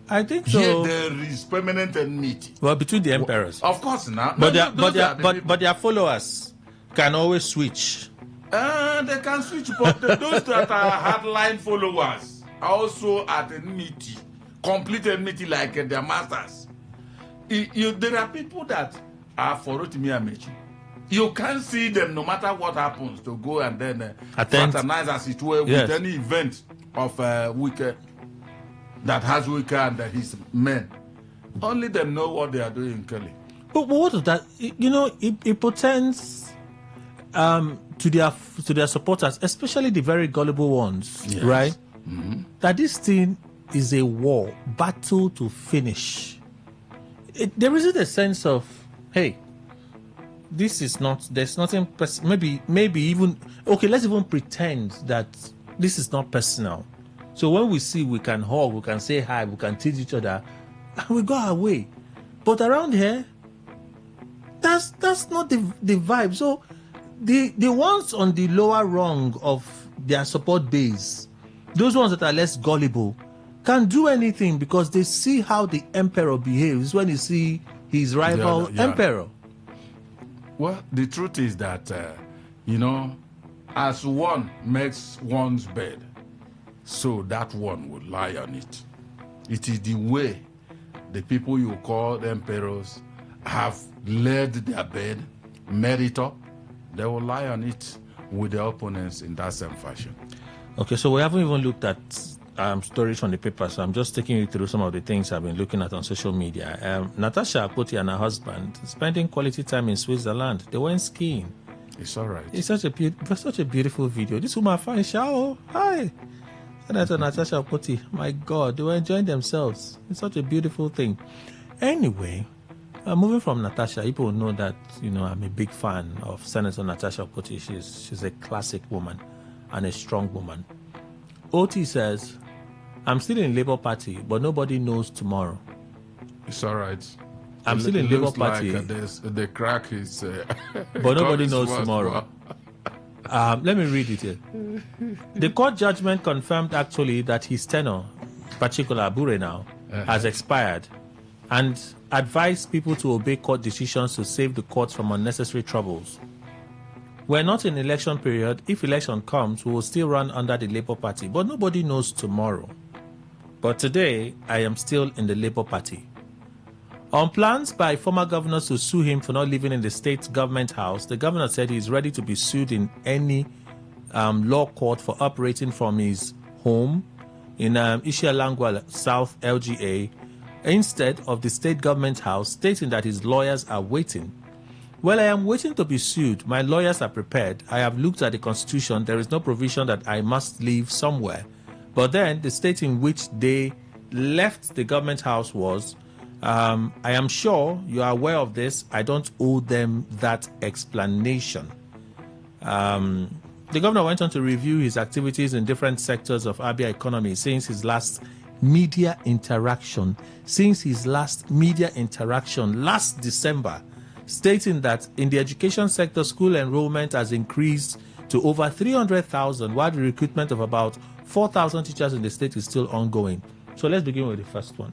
I think so. Here there is permanent enmity. Well, between the emperors. Of course not. But their followers can always switch. They can switch, but those that are hardline followers are also at enmity, complete enmity like their masters. There are people that are for Rotimi Amechi. You can't see them no matter what happens to go and then fraternize as it were with any event of Wike that has Wike and his men. Only them know what they are doing, Kelly. But what is that? You know, it portends to their supporters, especially the very gullible ones, right? Mm-hmm. That this thing is a war, battle to finish. There isn't a sense of, hey, this is not, there's nothing, maybe even, okay, let's even pretend that this is not personal. So when we see, we can hug, we can say hi, we can tease each other, and we go our way. But around here, that's not the vibe. So the ones on the lower rung of their support base, those ones that are less gullible, can't do anything because they see how the emperor behaves when you see his rival emperor. Well, the truth is that, as one makes one's bed, so that one will lie on it. It is the way the people you call the emperors have laid their bed, made it up, they will lie on it with their opponents in that same fashion. Okay, so we haven't even looked at stories from the paper, so I'm just taking you through some of the things I've been looking at on social media. Natasha Akpoti and her husband spending quality time in Switzerland. They went skiing. It's all right. It's such a beautiful video. This woman fine shower. Hi. Senator Natasha Akpoti. My God, they were enjoying themselves. It's such a beautiful thing. Anyway, moving from Natasha, people know that I'm a big fan of Senator Natasha Akpoti. She's a classic woman and a strong woman. OT says, I'm still in Labour Party, but nobody knows tomorrow. It's all right. I'm still in Labour Party. Like the crack is... but nobody knows tomorrow. Let me read it here. The court judgment confirmed actually that his tenure, particular Abure now, has expired and advised people to obey court decisions to save the courts from unnecessary troubles. We're not in election period. If election comes, we will still run under the Labour Party, but nobody knows tomorrow. But today, I am still in the Labour Party. On plans by former governors to sue him for not living in the state government house, the governor said he is ready to be sued in any law court for operating from his home in Ishialangwa South LGA instead of the state government house, stating that his lawyers are waiting. Well, I am waiting to be sued. My lawyers are prepared. I have looked at the constitution. There is no provision that I must live somewhere. But then the state in which they left the government house was, I am sure you are aware of this. I don't owe them that explanation. The governor went on to review his activities in different sectors of Abia economy since his last media interaction last December, stating that in the education sector, school enrollment has increased to over 300,000, while the recruitment of about 4,000 teachers in the state is still ongoing. So let's begin with the first one.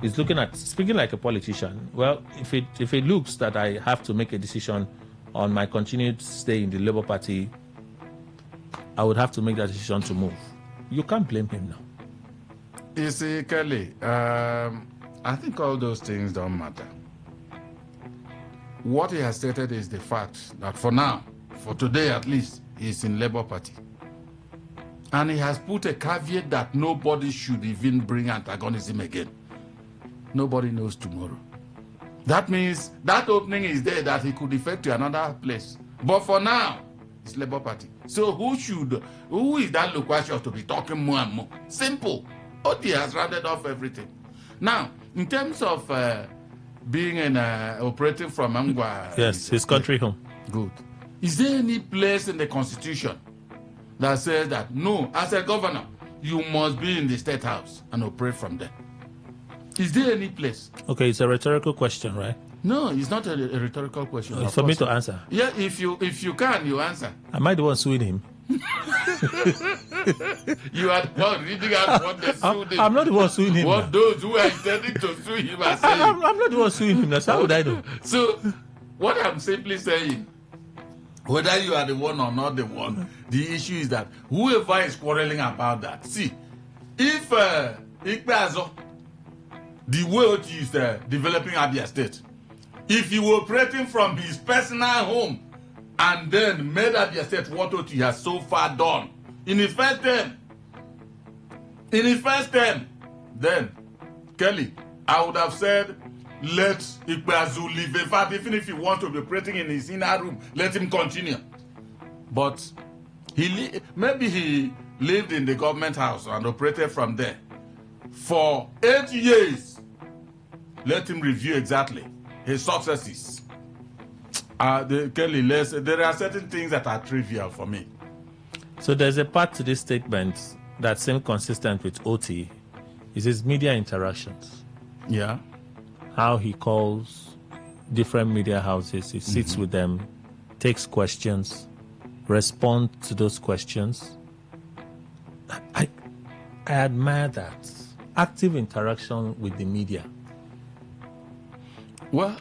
He's speaking like a politician. Well, if it looks that I have to make a decision on my continued stay in the Labour Party, I would have to make that decision to move. You can't blame him now. You see, Kelly, I think all those things don't matter. What he has stated is the fact that for now, for today at least, he's in Labour Party. And he has put a caveat that nobody should even bring antagonism again. Nobody knows tomorrow. That means that opening is there that he could defect to another place. But for now, it's Labour Party. So who is that loquacious to be talking more and more? Simple. Odi has rounded off everything. Now, in terms of being operating from Angwa. Yes, his country home. Good. Is there any place in the Constitution that says that, no, as a governor, you must be in the State House and operate from there? Is there any place? Okay, it's a rhetorical question, right? No, it's not a rhetorical question. It's for me to answer. Yeah, if you can, you answer. Am I the one suing him? You are not reading out what they sued him. I'm not the one suing him. What those who are intending to sue him are saying. I'm not the one suing him. That's how would I know? So, what I'm simply saying, whether you are the one or not the one, the issue is that whoever is quarreling about that, see, if Ikpeazo, the way he is developing Abia State, if he were operating from his personal home and then made Abia State what he has so far done in his first term, then, Kelly, I would have said, let Ikpeazu live. In fact, even if he wants to be operating in his inner room, let him continue. But maybe he lived in the government house and operated from there for 8 years. Let him review exactly his successes. Kelly, there are certain things that are trivial for me. So there's a part to this statement that seems consistent with OT. Is his media interactions. Yeah. How he calls different media houses, he sits with them, takes questions, responds to those questions. I admire that. Active interaction with the media. Well,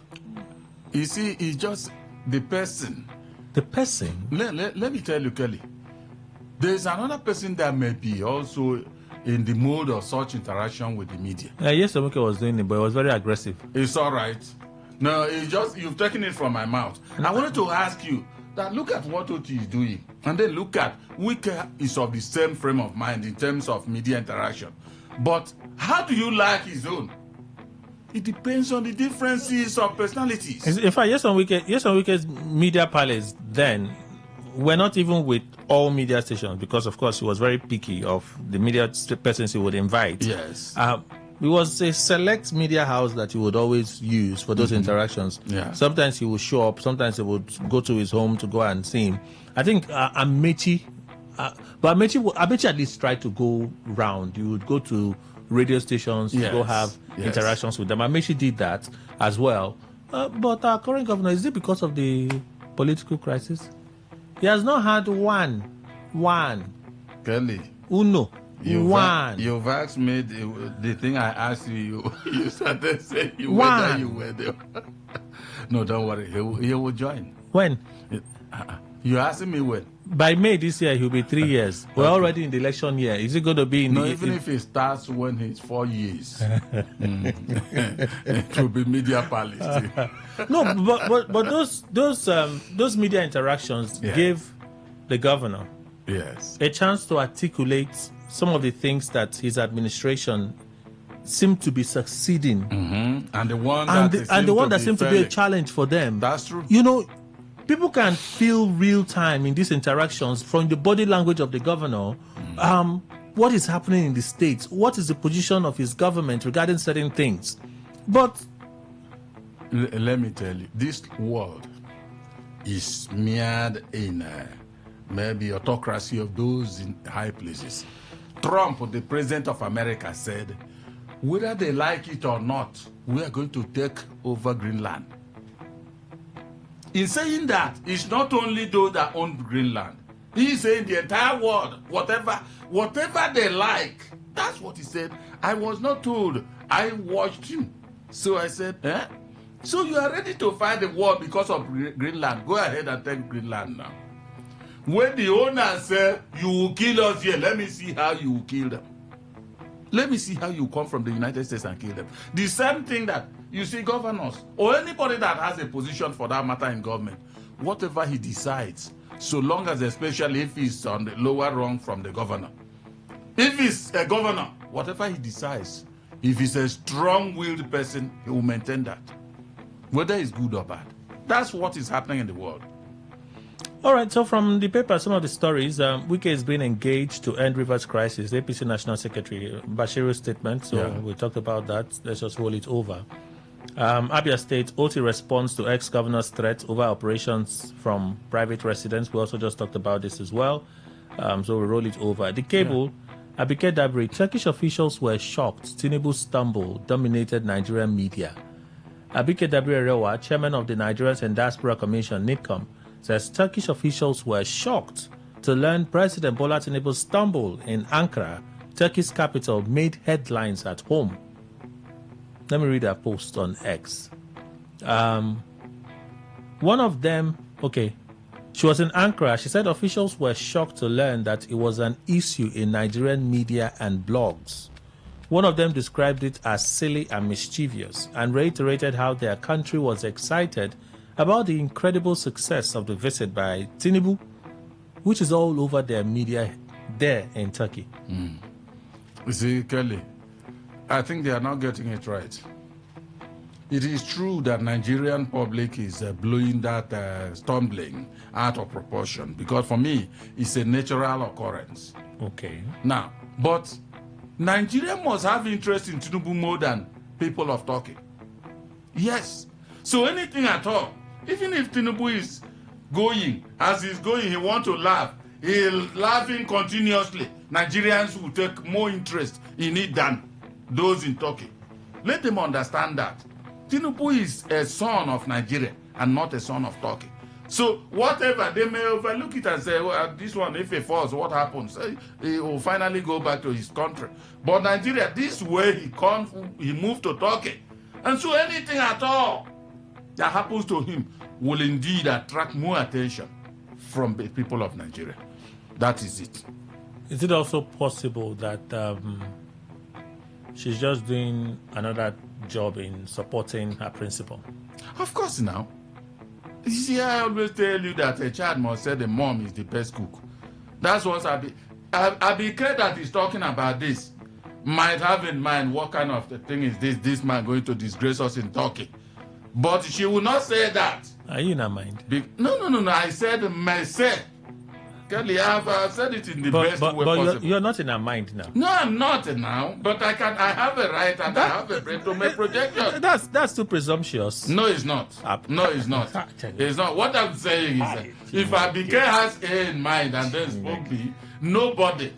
you see, it's just the person. The person? Let me tell you, Kelly. There's another person that may be also in the mode of such interaction with the media. Yes, Omuke was doing it, but it was very aggressive. It's all right. No, it's just, you've taken it from my mouth. I wanted to ask you that look at what Oti is doing, and then look at Wike is of the same frame of mind in terms of media interaction. But how do you like his own? It depends on the differences of personalities. In fact, yes, on Wike's media palace then were not even with all media stations, because of course he was very picky of the media persons he would invite. Yes. It was a select media house that he would always use for those interactions. Yeah. Sometimes he would show up, sometimes he would go to his home to go and see him. I think Amechi, but Amechi at least tried to go round. You would go to radio stations to go have interactions with them. Amechi did that as well. But our current governor, is it because of the political crisis? He has not had one. Kelly. Uno. You've asked me the thing I asked you. You started saying whether you were there. No, don't worry. He will join. When? You asking me when? By May this year, he'll be 3 years. We're already in the election year. Is it going to be in even if it starts when he's 4 years, it will be media palace. No, but those media interactions gave the governor a chance to articulate some of the things that his administration seem to be succeeding. And the one that seems to be a challenge for them. That's true. You know, people can feel real time in these interactions from the body language of the governor. What is happening in the states? What is the position of his government regarding certain things? But let me tell you, this world is smeared in maybe autocracy of those in high places. Trump, the president of America, said, whether they like it or not, we are going to take over Greenland. In saying that, it's not only those that own Greenland. He's saying the entire world, whatever they like. That's what he said. I was not told. I watched him. So I said, So you are ready to fight the war because of Greenland. Go ahead and take Greenland now. When the owner said, you will kill us here, let me see how you will kill them. Let me see how you come from the United States and kill them. The same thing that you see governors or anybody that has a position for that matter in government, whatever he decides, so long as, especially if he's on the lower rung from the governor. If he's a governor, whatever he decides, if he's a strong-willed person, he will maintain that, whether it's good or bad. That's what is happening in the world. All right, so from the paper, some of the stories, Wike has been engaged to end Rivers crisis. The APC National Secretary, Bashiru's statement, so we talked about that. Let's just roll it over. Abia State, OT responds to ex-governor's threat over operations from private residents. We also just talked about this as well. So we roll it over. The cable, Abike Dabri, Turkish officials were shocked. Tinubu's stumble dominated Nigerian media. Abike Dabri Erewa, chairman of the Nigerians and Diaspora Commission, NIDCOM, says Turkish officials were shocked to learn President Bola Tinubu's stumble in Ankara, Turkey's capital, made headlines at home. Let me read a post on X. One of them, she was in Ankara. She said officials were shocked to learn that it was an issue in Nigerian media and blogs. One of them described it as silly and mischievous and reiterated how their country was excited about the incredible success of the visit by Tinubu, which is all over their media there in Turkey. You see, Kelly, I think they are not getting it right. It is true that Nigerian public is blowing that stumbling out of proportion because for me, it's a natural occurrence. Okay. Now, but Nigeria must have interest in Tinubu more than people of Turkey. Yes. So anything at all, even if Tinubu is going, as he's going, he wants to laugh. He's laughing continuously. Nigerians will take more interest in it than those in Turkey. Let them understand that. Tinubu is a son of Nigeria and not a son of Turkey. So whatever, they may overlook it and say, well, this one, if he falls, what happens? He will finally go back to his country. But Nigeria, this way he moved to Turkey. And so anything at all that happens to him will indeed attract more attention from the people of Nigeria. That is it. Is it also possible that she's just doing another job in supporting her principal? Of course now. You see, I always tell you that a child must say the mom is the best cook. That's what Abike that is talking about this might have in mind what kind of the thing is this man going to disgrace us in Turkey. But she will not say that. Are you in her mind? No. I said myself. Kelly, I've said it in the best way possible. You're not in her mind now. No, I'm not now. But I have a right and I have a brain to make projections. That's too presumptuous. No, it's not. No, it's not. It's not. What I'm saying is that if Abike has A in mind and then spoke B, nobody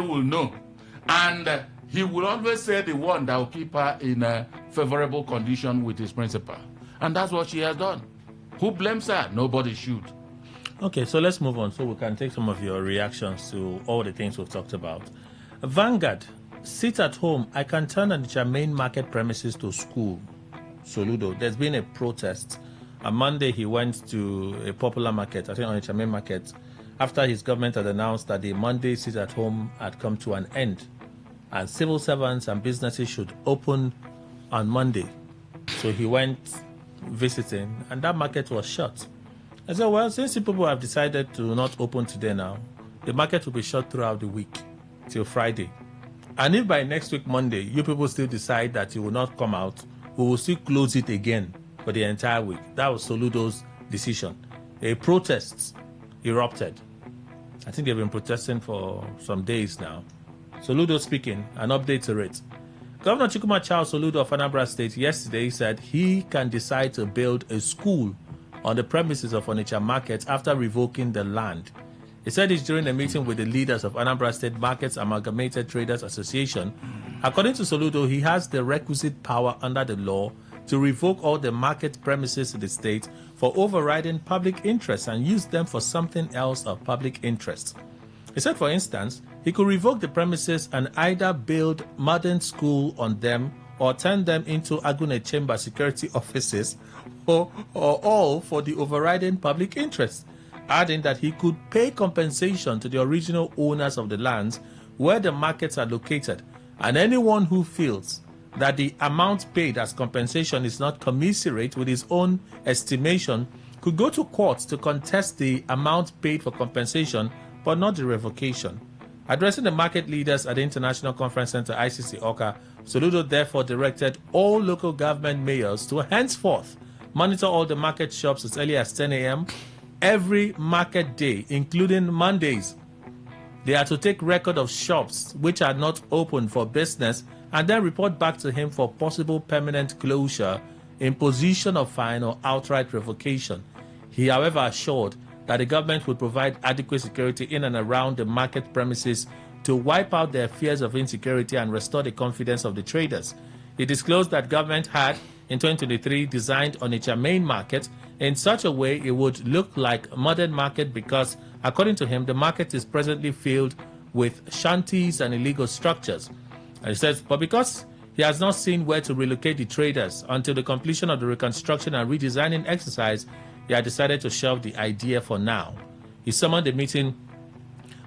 will know. And he will always say the one that will keep her in a favorable condition with his principal. And that's what she has done. Who blames her? Nobody should. Okay, so let's move on so we can take some of your reactions to all the things we've talked about. Vanguard, sit at home. I can turn Onitsha main market premises to school. Soludo, there's been a protest. On Monday, he went to a popular market, I think Onitsha main market, after his government had announced that the Monday sit at home had come to an end. And civil servants and businesses should open on Monday. So he went visiting, and that market was shut. I said, well, since people have decided to not open today now, the market will be shut throughout the week. till Friday. And if by next week, Monday, you people still decide that you will not come out, we will still close it again for the entire week. That was Soludo's decision. A protest erupted. I think they've been protesting for some days now. Soludo speaking, an update to it. Governor Chukwuma Charles Soludo of Anambra State yesterday said he can decide to build a school on the premises of Onitsha Market after revoking the land. He said this during a meeting with the leaders of Anambra State Markets Amalgamated Traders Association. According to Soludo, he has the requisite power under the law to revoke all the market premises in the state for overriding public interest and use them for something else of public interest. He said, for instance, he could revoke the premises and either build modern school on them or turn them into Agune Chamber security offices or all for the overriding public interest, adding that he could pay compensation to the original owners of the lands where the markets are located, and anyone who feels that the amount paid as compensation is not commensurate with his own estimation could go to court to contest the amount paid for compensation but not the revocation. Addressing the market leaders at the International Conference Center ICC Oka, Soludo therefore directed all local government mayors to henceforth monitor all the market shops as early as 10 a.m. every market day, including Mondays. They are to take record of shops which are not open for business and then report back to him for possible permanent closure, imposition of fine, or outright revocation. He, however, assured that the government would provide adequate security in and around the market premises to wipe out their fears of insecurity and restore the confidence of the traders. He disclosed that government had, in 2023, designed Onitsha main market in such a way it would look like a modern market because, according to him, the market is presently filled with shanties and illegal structures. And he says, but because he has not seen where to relocate the traders until the completion of the reconstruction and redesigning exercise, he had decided to shelve the idea for now. He summoned a meeting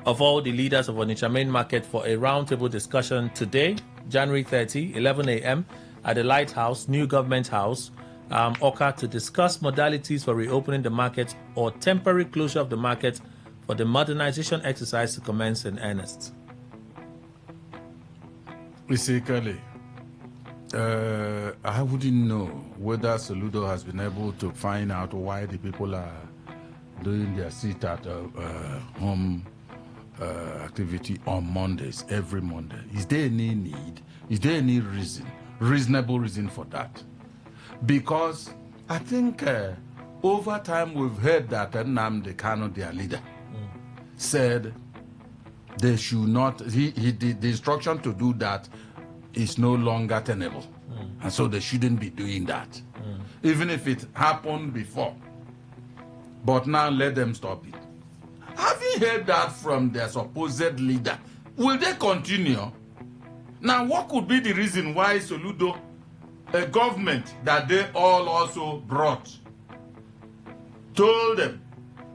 of all the leaders of Onitsha main market for a roundtable discussion today, January 30, 11 a.m. at the Lighthouse, New Government House, Oka, to discuss modalities for reopening the market or temporary closure of the market for the modernization exercise to commence in earnest. Basically, I wouldn't know whether Soludo has been able to find out why the people are doing their sit at home activity on Mondays, every Monday. Is there any need? Is there any reasonable reason for that? Because I think over time we've heard that Nnamdi Kanu, their leader, said they should not, the instruction to do that is no longer tenable. And so they shouldn't be doing that. Even if it happened before. But now let them stop it. Having heard that from their supposed leader, will they continue? Now, what could be the reason why Soludo, a government that they all also brought, told them,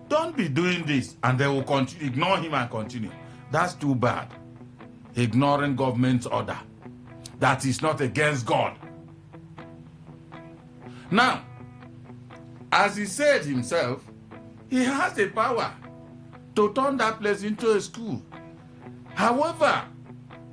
don't be doing this, and they will continue, ignore him and continue? That's too bad. Ignoring government's order. That is not against God. Now, as he said himself, he has the power to turn that place into a school. However...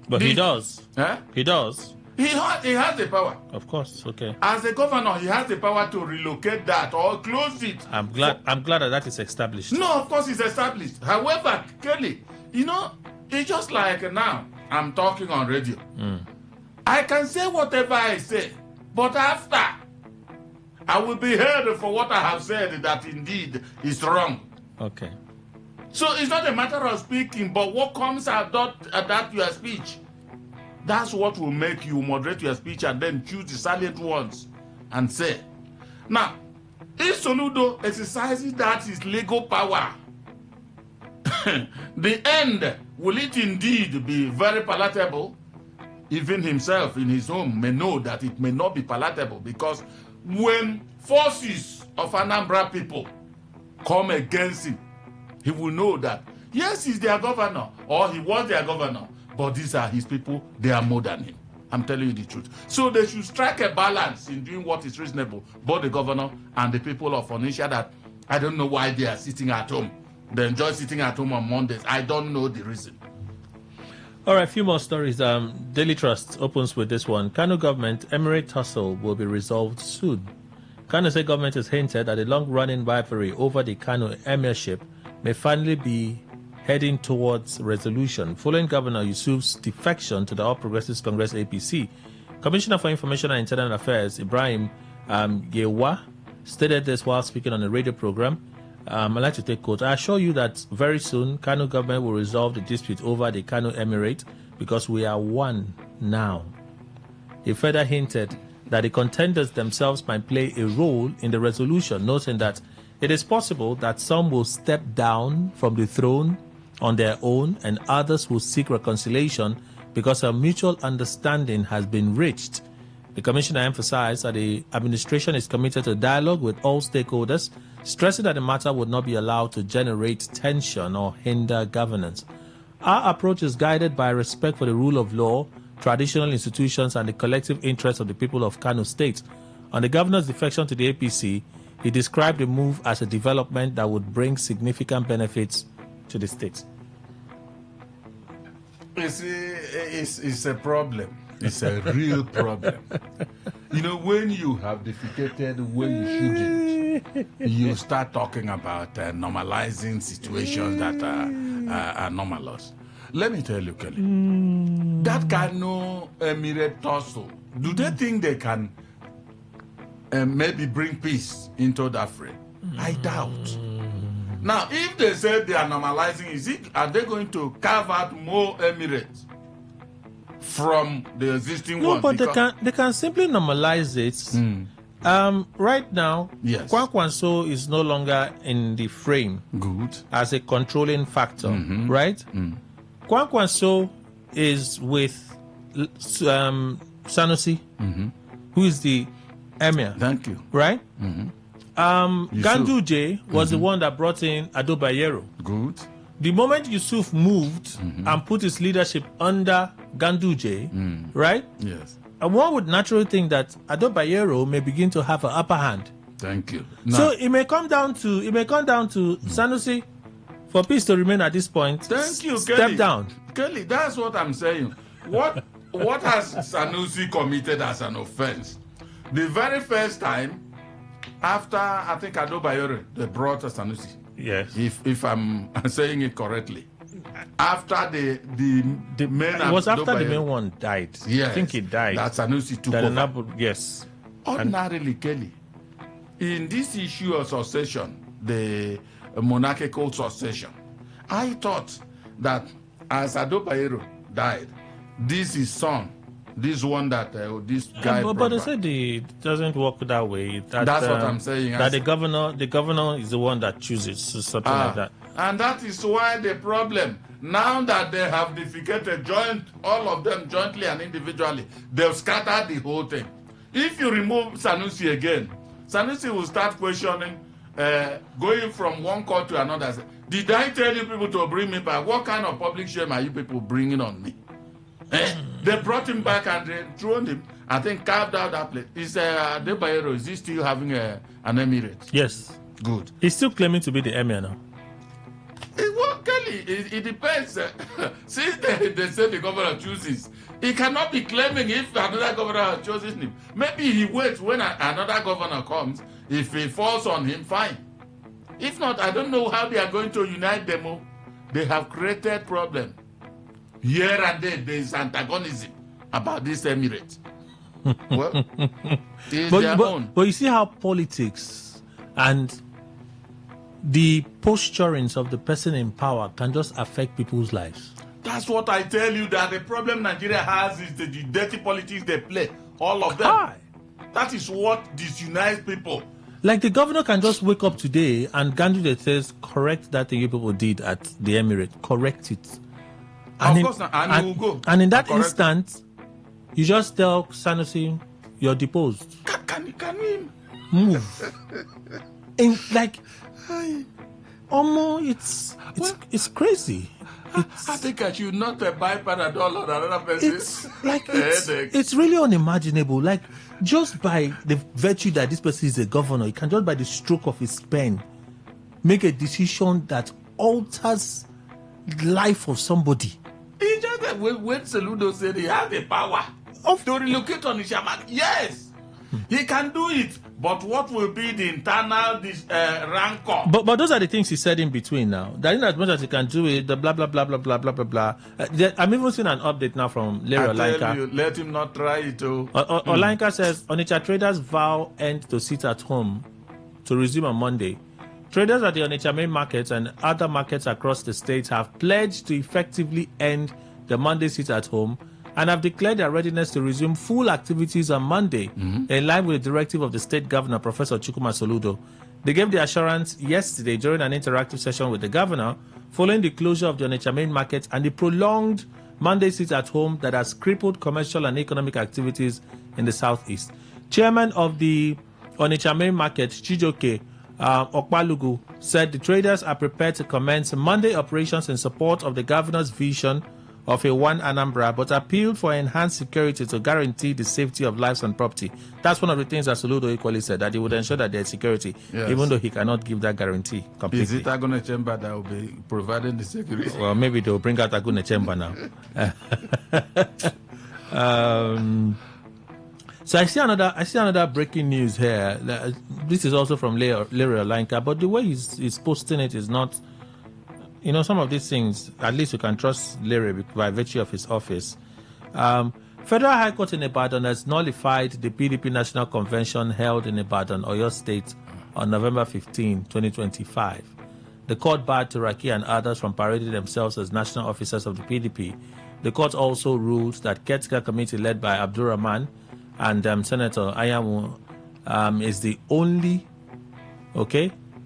But he does. Eh? He does. He has the power. Of course, okay. As a governor, he has the power to relocate that or close it. I'm glad that is established. No, of course it's established. However, Kelly, you know, it's just like now, I'm talking on radio. I can say whatever I say, but after, I will be heard for what I have said that indeed is wrong. Okay. So it's not a matter of speaking, but what comes out at that your speech. That's what will make you moderate your speech and then choose the salient ones and say. Now, if Soludo exercises that his legal power, the end, will it indeed be very palatable? Even himself in his home may know that it may not be palatable, because when forces of Anambra people come against him, he will know that, yes, he's their governor, or he was their governor, but these are his people, they are more than him. I'm telling you the truth. So they should strike a balance in doing what is reasonable, both the governor and the people of Onitsha, that I don't know why they are sitting at home. They enjoy sitting at home on Mondays. I don't know the reason. All right, a few more stories. Daily Trust opens with this one. Kano government Emirate tussle will be resolved soon. Kano State government has hinted that a long-running rivalry over the Kano emirship may finally be heading towards resolution following Governor Yusuf's defection to the All Progressives Congress APC. Commissioner for Information and Internal Affairs Ibrahim Yewa stated this while speaking on a radio program. I'd like to take quote. I assure you that very soon Kano government will resolve the dispute over the Kano Emirate because we are one now. He further hinted that the contenders themselves might play a role in the resolution, noting that it is possible that some will step down from the throne on their own and others will seek reconciliation because a mutual understanding has been reached. The commissioner emphasized that the administration is committed to dialogue with all stakeholders, stressing that the matter would not be allowed to generate tension or hinder governance. Our approach is guided by respect for the rule of law, traditional institutions, and the collective interests of the people of Kano State. On the governor's defection to the APC, he described the move as a development that would bring significant benefits to the state. You see, it's a problem. It's a real problem. You know, when you have defecated where you shouldn't, you start talking about normalizing situations that are anomalous. Let me tell you, Kelly, that Kano Emirate tussle, do they think they can maybe bring peace into that fray? I doubt. Now, if they say they are normalizing, are they going to carve out more emirates from the existing ones? No, but they can simply normalize it. Right now, yes, Kwankwanso is no longer in the frame. Good. As a controlling factor, right? Kwankwanso is with Sanusi, who is the emir. Thank you. Right? Ganduje was the one that brought in Ado Bayero. Good. The moment Yusuf moved and put his leadership under Ganduje, right? Yes. And one would naturally think that Ado Bayero may begin to have an upper hand. Thank you. So it may come down to Sanusi for peace to remain at this point. Thank you, Step Kelly. down. Kelly, that's what I'm saying. What has Sanusi committed as an offense? The very first time after, I think, Ado Bayero, they brought Sanusi. Yes. If I'm saying it correctly. After the main... It was after Bayero, the main one died. Yes. I think he died. That Sanusi took over. Yes. Ordinarily, Kelly, in this issue of succession, the monarchical succession, I thought that as Ado Bayero died, this is son, this one that this guy. But they said it doesn't work that way. That's what I'm saying. That the governor is the one that chooses something like that. And that is why the problem. Now that they have defecated all of them jointly and individually, they've scattered the whole thing. If you remove Sanusi again, Sanusi will start questioning, going from one court to another. Did I tell you people to bring me back? What kind of public shame are you people bringing on me? They brought him back and they thrown him, I think, carved out that place. Is Ado Bayero, is he still having an emirate? Yes. Good. He's still claiming to be the emir now. Well, Kelly, it depends. Since they say the governor chooses, he cannot be claiming if another governor chooses him. Maybe he waits when another governor comes. If he falls on him, fine. If not, I don't know how they are going to unite them. They have created problem. Here and there is antagonism about this emirate. Well, it's their own. But you see how politics and the posturings of the person in power can just affect people's lives. That's what I tell you, that the problem Nigeria has is the dirty politics they play. All of them. That is what disunites people. Like the governor can just wake up today and Ganduje says, correct that thing you people did at the emirate. Correct it. And of course, and you will go. And in that instant, you just tell Sanusi, you're deposed. Can we move? And like, it's crazy. I think I should not buy Panadol on another person. It's really unimaginable. Like, just by the virtue that this person is a governor, he can just by the stroke of his pen make a decision that alters the life of somebody. He just when Soludo said he has the power to relocate Onitsha market, yes, he can do it. But what will be the internal rancor? But those are the things he said in between now. That in as much as he can do it, the blah blah blah blah blah blah blah blah. I'm even seeing an update now from Larry Olanka. I tell you, let him not try it. Olanka says Onitsha traders vow end to sit at home to resume on Monday. Traders at the Onitsha main markets and other markets across the state have pledged to effectively end the Monday sit at home and have declared their readiness to resume full activities on Monday, in line with the directive of the state governor, Professor Chukwuma Soludo. They gave the assurance yesterday during an interactive session with the governor, following the closure of the Onitsha main market and the prolonged Monday sit at home that has crippled commercial and economic activities in the southeast. Chairman of the Onitsha main market, Chijoke Okpalugu, said the traders are prepared to commence Monday operations in support of the governor's vision of a one Anambra, but appealed for enhanced security to guarantee the safety of lives and property. That's one of the things that Soludo equally said, that he would ensure that there's security, even though he cannot give that guarantee completely. Is it Agune Chamber that will be providing the security? Well, maybe they'll bring out Agune Chamber now. So I see another breaking news here. This is also from Larry Olanka, but the way he's posting it is not. You know, some of these things, at least you can trust Larry by virtue of his office. Federal High Court in Ibadan has nullified the PDP National Convention held in Ibadan, Oyo State, on November 15, 2025. The court barred Turaki and others from parading themselves as national officers of the PDP. The court also ruled that caretaker committee led by Abdul Rahman and Senator Ayamu is the only,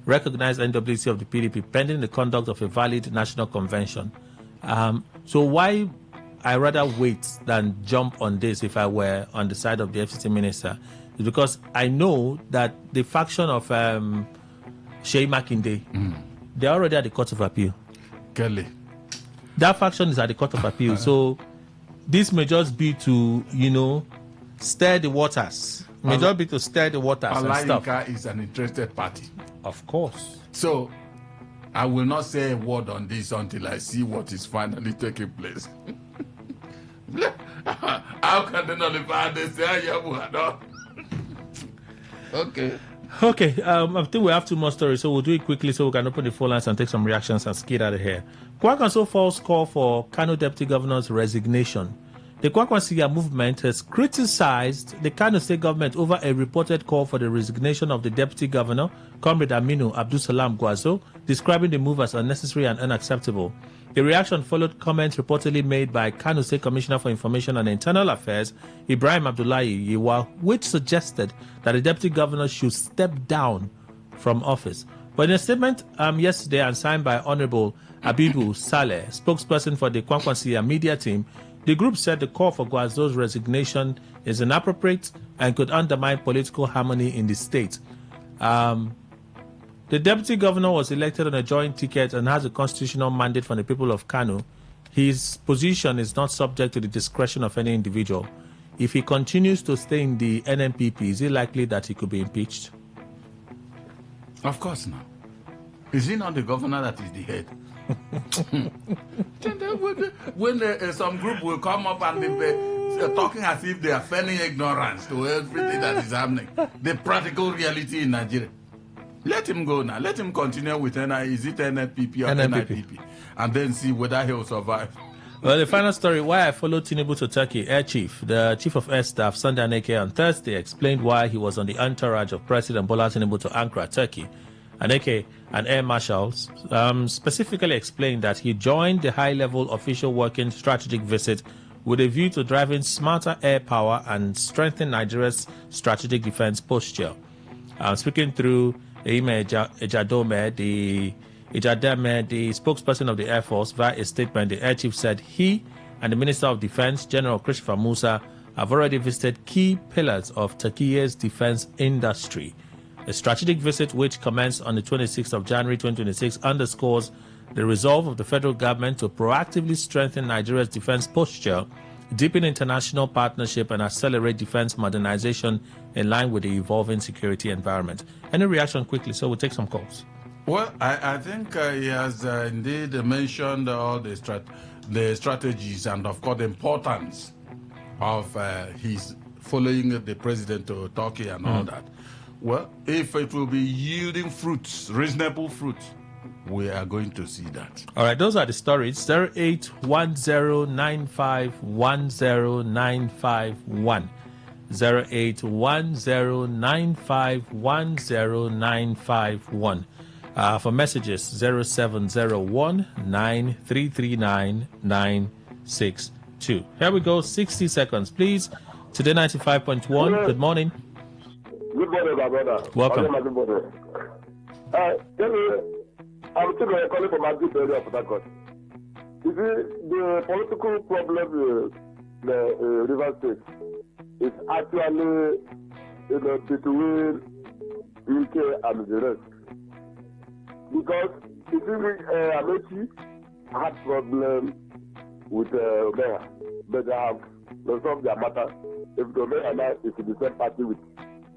recognized NWC of the PDP pending the conduct of a valid national convention. So why I rather wait than jump on this if I were on the side of the FCT minister is because I know that the faction of Shei Makinde, they're already at the Court of Appeal. Kelly. That faction is at the Court of Appeal. So this may just be to, stir the waters. May just be to stir the waters and stuff. Alayinka is an interested party. Of course. So, I will not say a word on this until I see what is finally taking place. How can they nullify this? Okay. Okay, I think we have two more stories, so we'll do it quickly so we can open the phone lines and take some reactions and skid out of here. Kwankwaso falls call for Kano Deputy Governor's resignation. The Kwankwansiya movement has criticized the Kano State government over a reported call for the resignation of the Deputy Governor, Comrade Aminu Abdulsalam Gwazo, describing the move as unnecessary and unacceptable. The reaction followed comments reportedly made by Kano State Commissioner for Information and Internal Affairs, Ibrahim Abdullahi Yiwa, which suggested that the Deputy Governor should step down from office. But in a statement yesterday and signed by Honorable Abibu Saleh, spokesperson for the Kwankwansiya media team, the group said the call for Gwazo's resignation is inappropriate and could undermine political harmony in the state. The deputy governor was elected on a joint ticket and has a constitutional mandate from the people of Kano. His position is not subject to the discretion of any individual. If he continues to stay in the NNPP, is it likely that he could be impeached? Of course not. Is he not the governor that is the head? when some group will come up and be talking as if they are feigning ignorance to everything that is happening, the practical reality in Nigeria. Let him go now. Let him continue with is it NNPP or NIPP? And then see whether he will survive. Well, the final story, why I followed Tinubu to Turkey. Air Chief, the Chief of Air Staff, Sunday Aneke, on Thursday explained why he was on the entourage of President Bola Tinubu to Ankara, Turkey. Aneke and Air Marshals specifically explained that he joined the high-level official working strategic visit with a view to driving smarter air power and strengthen Nigeria's strategic defense posture. Speaking through Ime Ejadome, the spokesperson of the Air Force, via a statement, the Air Chief said he and the Minister of Defense, General Christopher Musa, have already visited key pillars of Turkey's defense industry. A strategic visit which commenced on the 26th of January 2026 underscores the resolve of the federal government to proactively strengthen Nigeria's defense posture, deepen international partnership, and accelerate defense modernization in line with the evolving security environment. Any reaction quickly, so we'll take some calls. Well, I think he has indeed mentioned all the the strategies and, of course, the importance of his following the president to Turkey and all that. Well, if it will be yielding fruits, reasonable fruits, we are going to see that. All right, those are the stories. 08109510951. 08109510951. For messages, 0701-9339-962. Here we go, 60 seconds, please. Today 95.1. Good morning. Good morning, my brother. Welcome. Good morning. I'm still calling from my good area of Port. You see, the political problem in the River State is actually between UK and the rest. Because you see, Amechi had problem with Mayor, but they have resolved their matter. If the Mayor now is in the same party with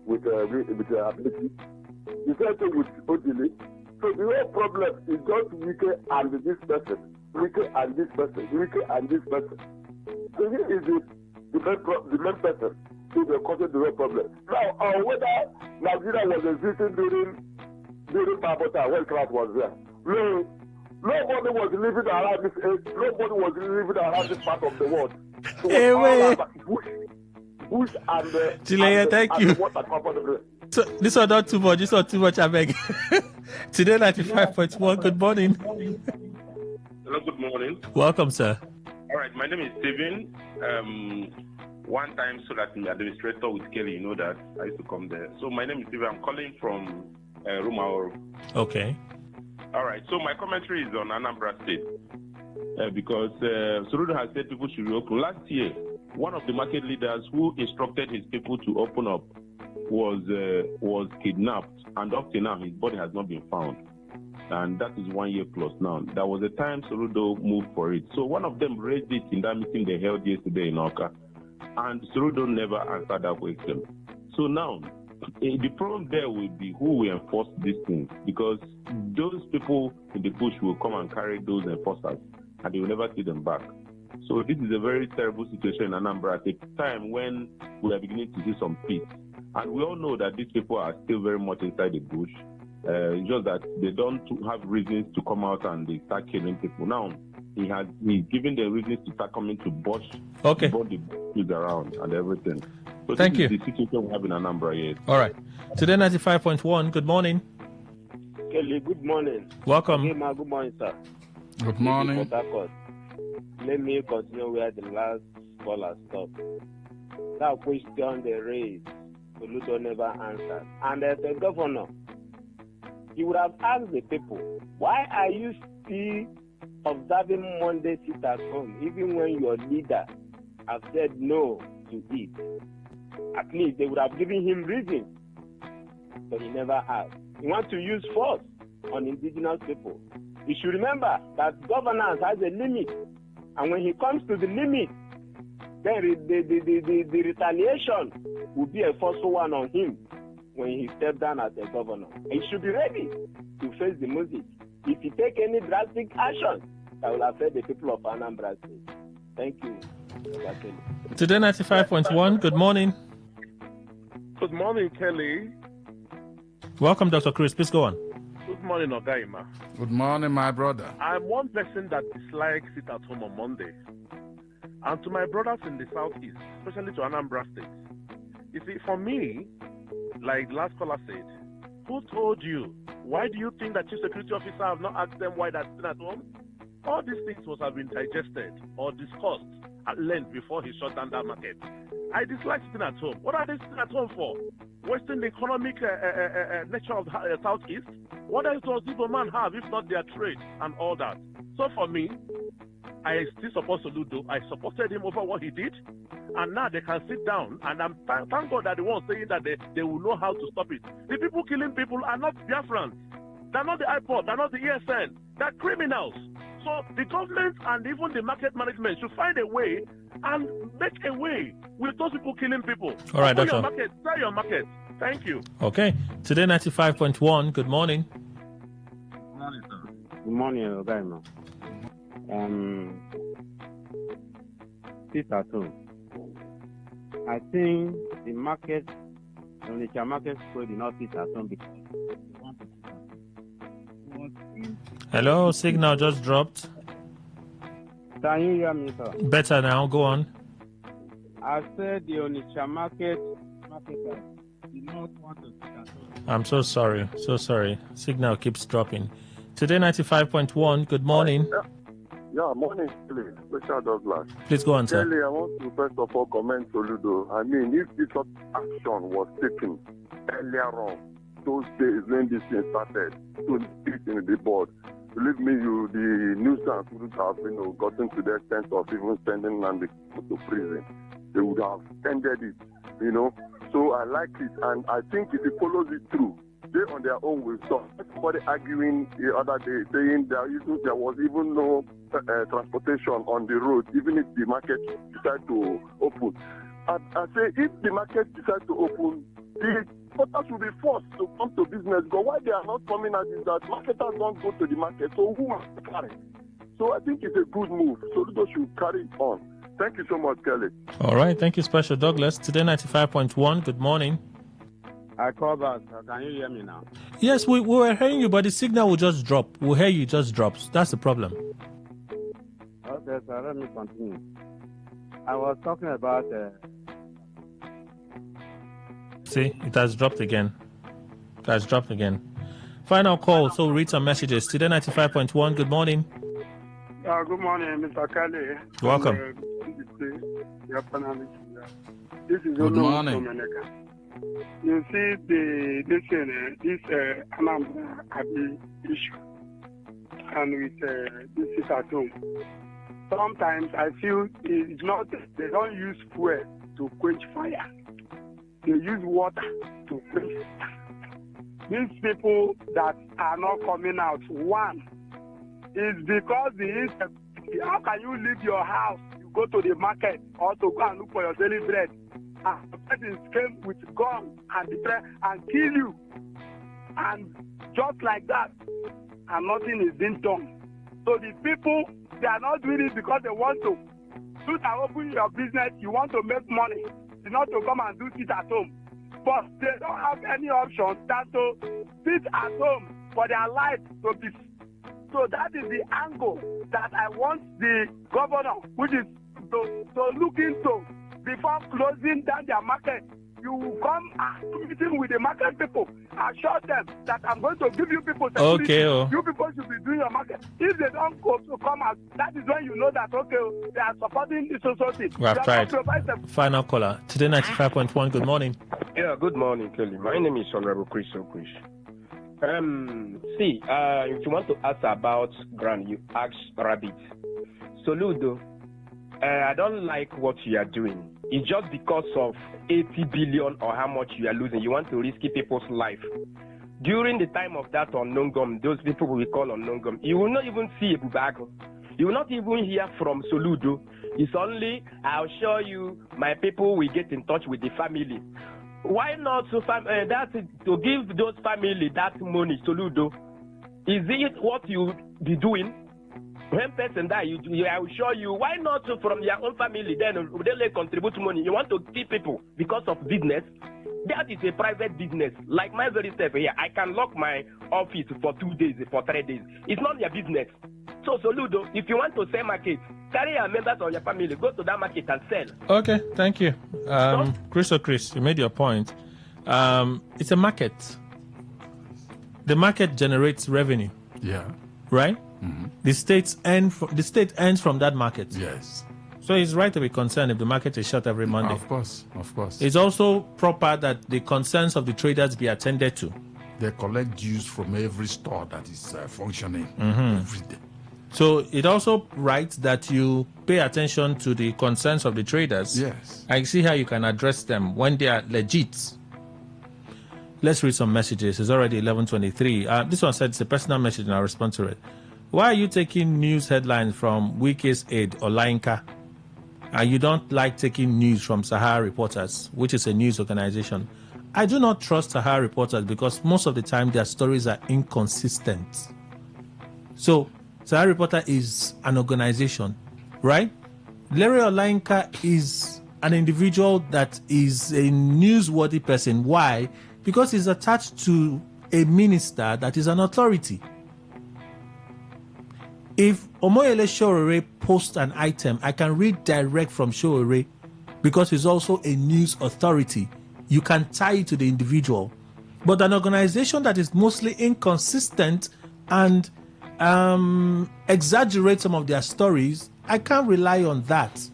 Amechi, the same thing with Odili. So the whole problem is just Wike and this person, Wike and this person, Wike and this person. So he is the main person who will cause the whole problem. Now, whether Nigeria was existing during Pabota when class was there, no, nobody was living around this age. Nobody was living around this part of the world. So hey, wait. Bush and Chile, thank you. So this was not too much. This was too much. I beg. Today 95.1. Good morning. Hello. Good morning. Welcome, sir. All right. My name is Steven. One time so that the administrator with Kelly, you know that I used to come there. So my name is Steven. I'm calling from Rumaoro. Okay. All right. So my commentary is on Anambra State because Soludo has said people should reopen. Last year, one of the market leaders who instructed his people to open up was kidnapped, and up to now his body has not been found, and that is 1 year plus now. There was a time Soludo moved for it, so one of them raised it in that meeting they held yesterday in Oka, and Soludo never answered that question. So now the problem there will be who will enforce these things, because those people in the bush will come and carry those enforcers and they will never see them back. So this is a very terrible situation in Anambra at a time when we are beginning to see some peace. And we all know that these people are still very much inside the bush. It's just that they don't have reasons to come out and they start killing people. Now, he's given the reasons to start coming to bush, okay, burn the bushes around and everything. So thank this you. is the situation we have in Anambra, yes. All right. Today 95.1. Good morning. Kelly, good morning. Welcome. Good morning, sir. Good morning. Let me continue where the last caller stopped. That question they raised, Soludo never answered. And as a governor, he would have asked the people, why are you still observing Monday sit at home, even when your leader have said no to it? At least they would have given him reason. But he never asked. He wants to use force on indigenous people. You should remember that governance has a limit. And when he comes to the limit, then the retaliation will be a forceful one on him when he steps down as a governor. He should be ready to face the music. If he take any drastic action, that will affect the people of Anambra State. Thank you. Today 95.1. Good morning. Good morning, Kelly. Welcome, Dr. Chris. Please go on. Good morning, Ogaima. Good morning, my brother. I'm one person that dislikes it at home on Monday. And to my brothers in the southeast, especially to Anambra State, you see, for me, like the last caller said, who told you? Why do you think that chief security officer have not asked them why they're sitting at home? All these things must have been digested or discussed at length before he shut down that market. I dislike sitting at home. What are they sitting at home for? Wasting the economic nature of the southeast? What else does this man have if not their trade and all that? So for me, I still support Soludo. I supported him over what he did. And now they can sit down. And I'm thank God that the ones saying that they will know how to stop it. The people killing people are not Biafrans. They're not the IPOD. They're not the ESN. They're criminals. So the government and even the market management should find a way and make a way with those people killing people. All right, Open Doctor. your market. Sell your market. Thank you. Okay. Today 95.1. Good morning. Good morning, sir. Good morning, Ogaima. sit at home. I think the market, the Onitsha Market Square did not sit at home because they want to sit at home. Hello, signal just dropped. Can you hear me, sir? Better now, go on. I said the Onitsha market did not want to sit at home. I'm so sorry. Signal keeps dropping. Today 95.1, good morning. Yeah, morning, Kelly. Special Douglas. Please go on, sir. Kelly, I want to first of all comment Soludo. I mean, if this sort of action was taken earlier on, those days when this thing started, to speak in the board, believe me, the nuisance would have gotten to the extent of even sending Nandi to prison. They would have ended it, So I like it, and I think if it follows it through, they on their own will stop. Somebody arguing the other day saying there was even no transportation on the road, even if the market decide to open. I say if the market decide to open, the porters will be forced to come to business. But why they are not coming out is that marketers don't go to the market, so who will carry? So I think it's a good move. So those should carry it on. Thank you so much, Kelly. All right, thank you, Special Douglas. Today 95.1, good morning. I call back. Can you hear me now? Yes, we were hearing you, but the signal will just drop. We'll hear you, just drops. That's the problem. Okay, sir, let me continue. I was talking about... See, it has dropped again. Final call, so read some messages. Today 95.1, good morning. Good morning, Mr. Kelly. Welcome. This is Good morning. You see this Anambra Abi issue, and with this is at home. Sometimes I feel it's not. They don't use fuel to quench fire. They use water to quench fire. These people that are not coming out, one is because the insecurity. How can you leave your house? You go to the market or to go and look for your daily bread. And the person came with gun and kill you. And just like that, and nothing is being done. So the people, they are not doing it because they want to. You can open your business, you want to make money. It's not to come and do it at home. But they don't have any option than to sit at home for their life to be. So that is the angle that I want the governor, which is to look into. Before closing down their market, you will come and meeting with the market people. Assure them that I'm going to give you people security. Okay. You people should be doing your market. If they don't come out, that is when you know that, they are supporting the society. We have tried. Final caller. Today 95.1, good morning. Yeah, good morning, Kelly. My name is Honorable Chris Okush. If you want to ask about Grand, you ask Rabbit. Soludo, I don't like what you are doing. It's just because of 80 billion or how much you are losing. You want to risk people's life. During the time of that unknown gum, those people we call unknown gum, you will not even see a Bubago. You will not even hear from Soludo. It's only, I'll show you, my people will get in touch with the family. Why not to give those family that money, Soludo? Is it what you be doing? When person die, I will show you. Why not from your own family? Then they contribute money. You want to keep people because of business? That is a private business. Like my very self here, I can lock my office for 2 days, for 3 days. It's not your business. So Soludo, if you want to sell market, carry your members of your family, go to that market and sell. Okay, thank you. Chris, you made your point. It's a market. The market generates revenue. Yeah. Right? Mm-hmm. The state earns from that market. Yes. So it's right to be concerned if the market is shut every Monday. Of course. It's also proper that the concerns of the traders be attended to. They collect dues from every store that is functioning every day. So it's also right that you pay attention to the concerns of the traders. Yes. I see how you can address them when they are legit. Let's read some messages. It's already 11:23. This one said it's a personal message and I'll respond to it. Why are you taking news headlines from Wike's aide or Lainka? And you don't like taking news from Sahara Reporters, which is a news organization. I do not trust Sahara Reporters because most of the time their stories are inconsistent. So Sahara Reporter is an organization, right? Larry Olayinka is an individual that is a newsworthy person. Why? Because he's attached to a minister that is an authority. If Omoyele Sowore posts an item, I can read direct from Sowore because he's also a news authority. You can tie it to the individual. But an organization that is mostly inconsistent and exaggerate some of their stories, I can't rely on that.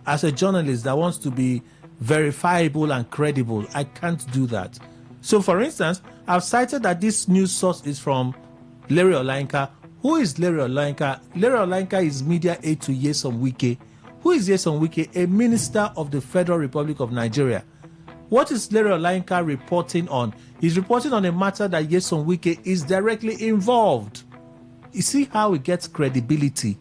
As a journalist that wants to be verifiable and credible, I can't do that. So, for instance, I've cited that this news source is from Larry Olayinka. Who is Larry Olayinka? Larry Olayinka is media aide to Nyesom Wike. Who is Nyesom Wike? A minister of the Federal Republic of Nigeria. What is Larry Olayinka reporting on? He's reporting on a matter that Nyesom Wike is directly involved. You see how it gets credibility?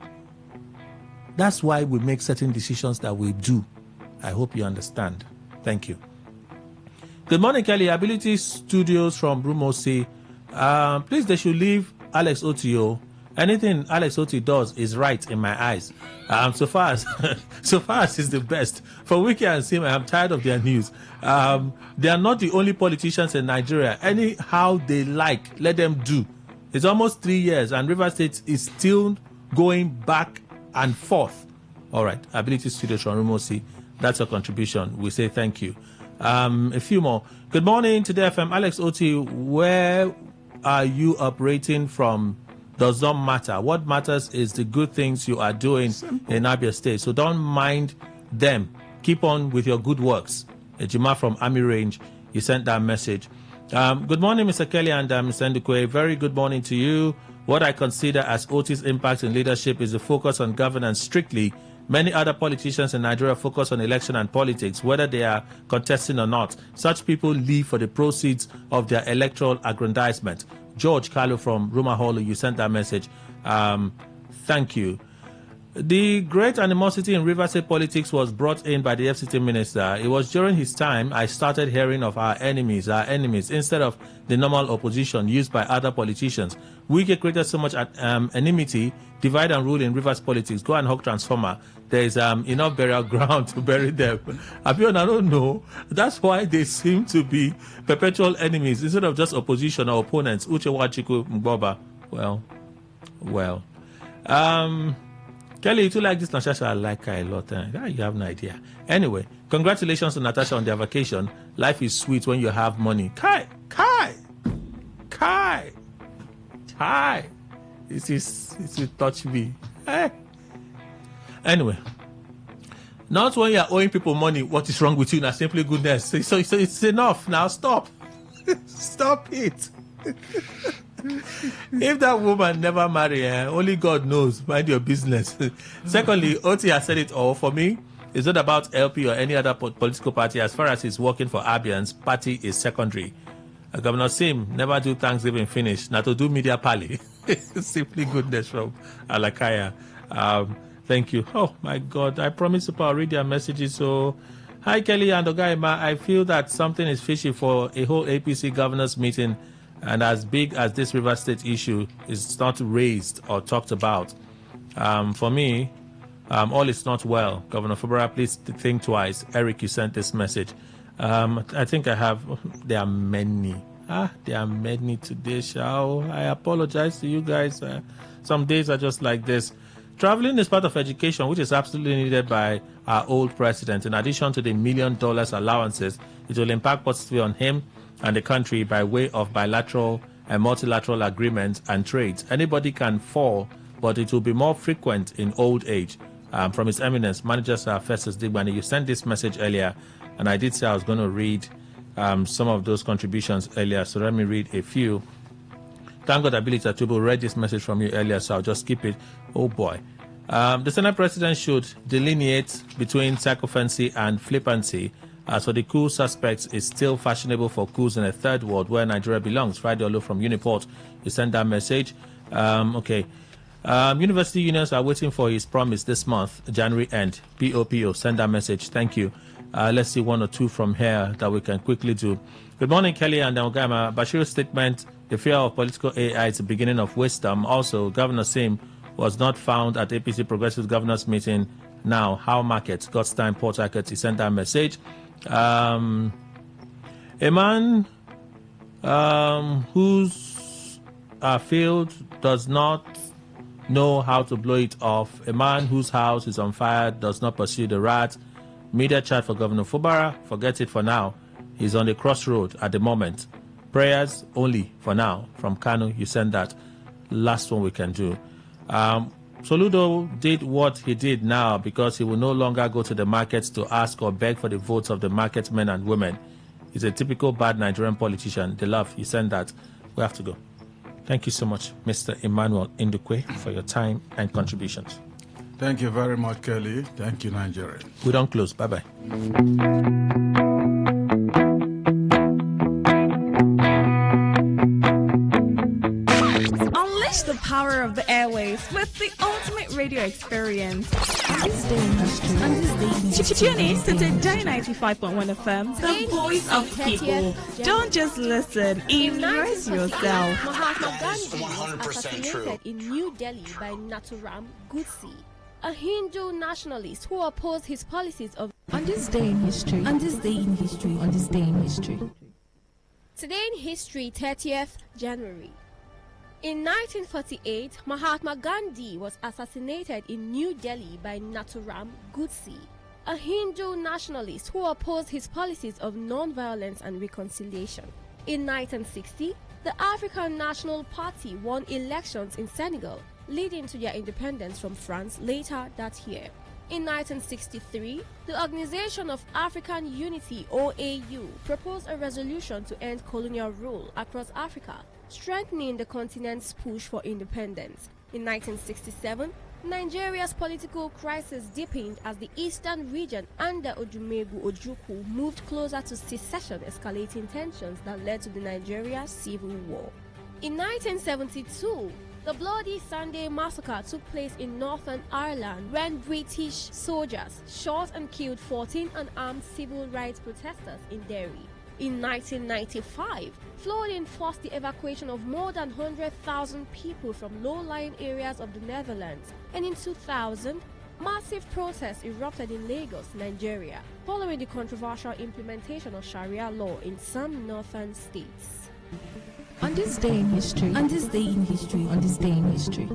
That's why we make certain decisions that we do. I hope you understand. Thank you. Good morning, Kelly. Ability Studios from Brumosi. Please, they should leave Alex Otio. Anything Alex Oti does is right in my eyes. So far as is the best. For Wiki and Sim, I'm tired of their news. They are not the only politicians in Nigeria. Anyhow they like, let them do. It's almost 3 years, and River State is still going back and forth. All right, Ability Studios from Rumosi. That's your contribution. We say thank you. A few more. Good morning, Today FM. Alex Oti, where are you operating from? Does not matter. What matters is the good things you are doing in Abia State. So don't mind them. Keep on with your good works. Ejima from Army Range, you sent that message. Good morning, Mr. Kelly and Mr. Ndukwe. Very good morning to you. What I consider as Oti's impact in leadership is the focus on governance strictly. Many other politicians in Nigeria focus on election and politics, whether they are contesting or not. Such people live for the proceeds of their electoral aggrandizement. George Carlo from Rumaholo, you sent that message. Thank you. The great animosity in River State politics was brought in by the FCT minister. It was during his time I started hearing of our enemies, instead of the normal opposition used by other politicians. Wike created so much enmity, divide and rule in Rivers politics. Go and hug Transformer. There is enough burial ground to bury them. I don't know. That's why they seem to be perpetual enemies instead of just opposition or opponents. Uche Wachiku Mboba. Well. Kelly, you too like this Natasha? I like her a lot. You have no idea. Anyway, congratulations to Natasha on their vacation. Life is sweet when you have money. Kai. It will touch me. Anyway, not when you are owing people money. What is wrong with you? Now, simply goodness. So it's enough. Now stop. Stop it. If that woman never marry, only God knows. Mind your business. Secondly, Oti has said it all. For me, it's not about LP or any other political party. As far as he's working for Abians, party is secondary. Governor Sim never do Thanksgiving finish. Not to do media pally. Simply goodness from Alakaya. Thank you. Oh my God, I promise to read their messages. So, hi Kelly and Ogaima. I feel that something is fishy for a whole APC governors meeting. And as big as this River State issue is not raised or talked about, for me, all is not well. Governor Fubara, please think twice. Eric, you sent this message. I think I have. There are many. There are many today, Shao. I apologize to you guys. Some days are just like this. Traveling is part of education, which is absolutely needed by our old president. In addition to the $1 million allowances, it will impact positively on him and the country by way of bilateral and multilateral agreements and trades. Anybody can fall, but it will be more frequent in old age. From His Eminence, Manager Sir Festus Digbani, you sent this message earlier, and I did say I was going to read some of those contributions earlier, so let me read a few. Thank God Ability Atubo read this message from you earlier, so I'll just skip it. Oh boy. The Senate President should delineate between sycophancy and flippancy. So the coup suspects is still fashionable for coups in a third world where Nigeria belongs. Friday Olu from Uniport, you sent that message. Okay. University unions are waiting for his promise this month, January end. POPO, send that message. Thank you. Let's see one or two from here that we can quickly do. Good morning, Kelly and Ogama. Bashir's statement, the fear of political AI is the beginning of wisdom. Also, Governor Sim was not found at APC Progressive Governors meeting now. How markets? God's time, Port Harcourt. He sent that message. A man whose field does not know how to blow it off. A man whose house is on fire does not pursue the rat. Media chat for Governor Fubara. Forget it for now. He's on the crossroad at the moment. Prayers only for now. From Kano, you send that. Last one we can do. Soludo did what he did now because he will no longer go to the markets to ask or beg for the votes of the market men and women. He's a typical bad Nigerian politician. They love. You send that. We have to go. Thank you so much, Mr. Emmanuel Indukwe, for your time and contributions. Thank you very much, Kelly. Thank you, Nigeria. We don't close. Bye-bye. Unleash the power of the airwaves with the ultimate radio experience. Tune in to Today 95.1 FM, the voice of people. Don't just listen, immerse yourself. Mahatma Gandhi was assassinated in New Delhi by Nathuram Godse, a Hindu nationalist who opposed his policies of On this day in history, on this day in history, on this day in history. Today in history, 30th January. In 1948, Mahatma Gandhi was assassinated in New Delhi by Nathuram Godse, a Hindu nationalist who opposed his policies of non-violence and reconciliation. In 1960, the African National Party won elections in Senegal, leading to their independence from France later that year. In 1963, the Organization of African Unity (OAU) proposed a resolution to end colonial rule across Africa, strengthening the continent's push for independence. In 1967, Nigeria's political crisis deepened as the eastern region under Odumegu Ojukwu moved closer to secession, escalating tensions that led to the Nigeria Civil War. In 1972, the Bloody Sunday Massacre took place in Northern Ireland when British soldiers shot and killed 14 unarmed civil rights protesters in Derry. In 1995, flooding forced the evacuation of more than 100,000 people from low-lying areas of the Netherlands. And in 2000, massive protests erupted in Lagos, Nigeria, following the controversial implementation of Sharia law in some northern states. On this day in history, on this day in history, on this day in history.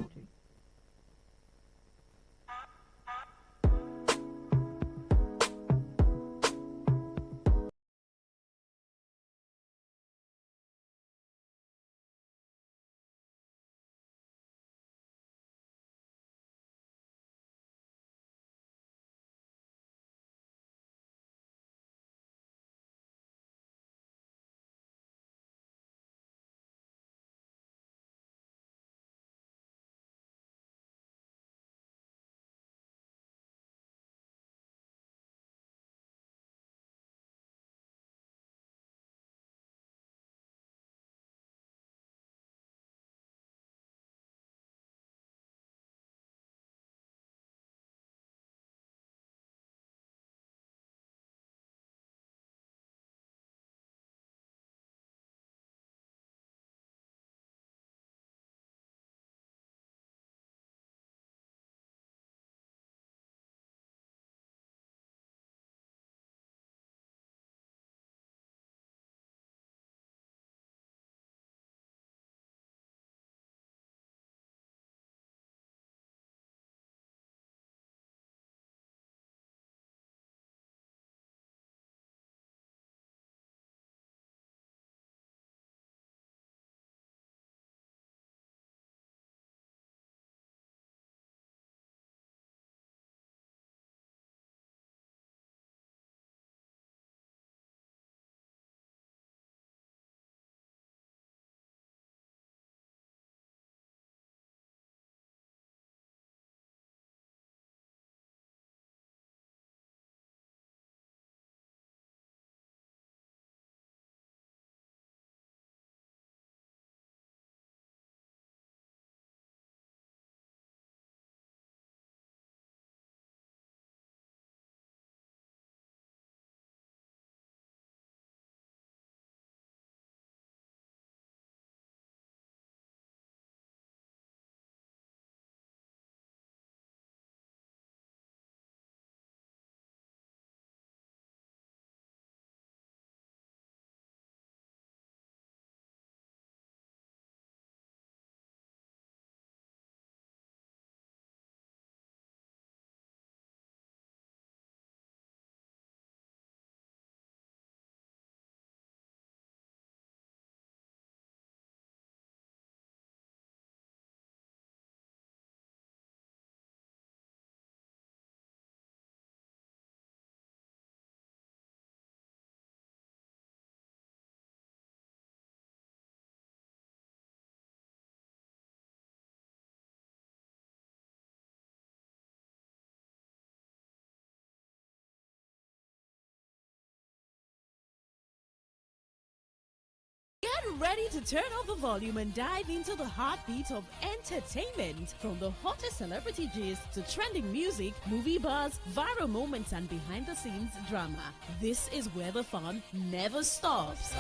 ready to turn up the volume and dive into the heartbeat of entertainment? From the hottest celebrity gist to trending music, movie buzz, viral moments, and behind-the-scenes drama. This is where the fun never stops.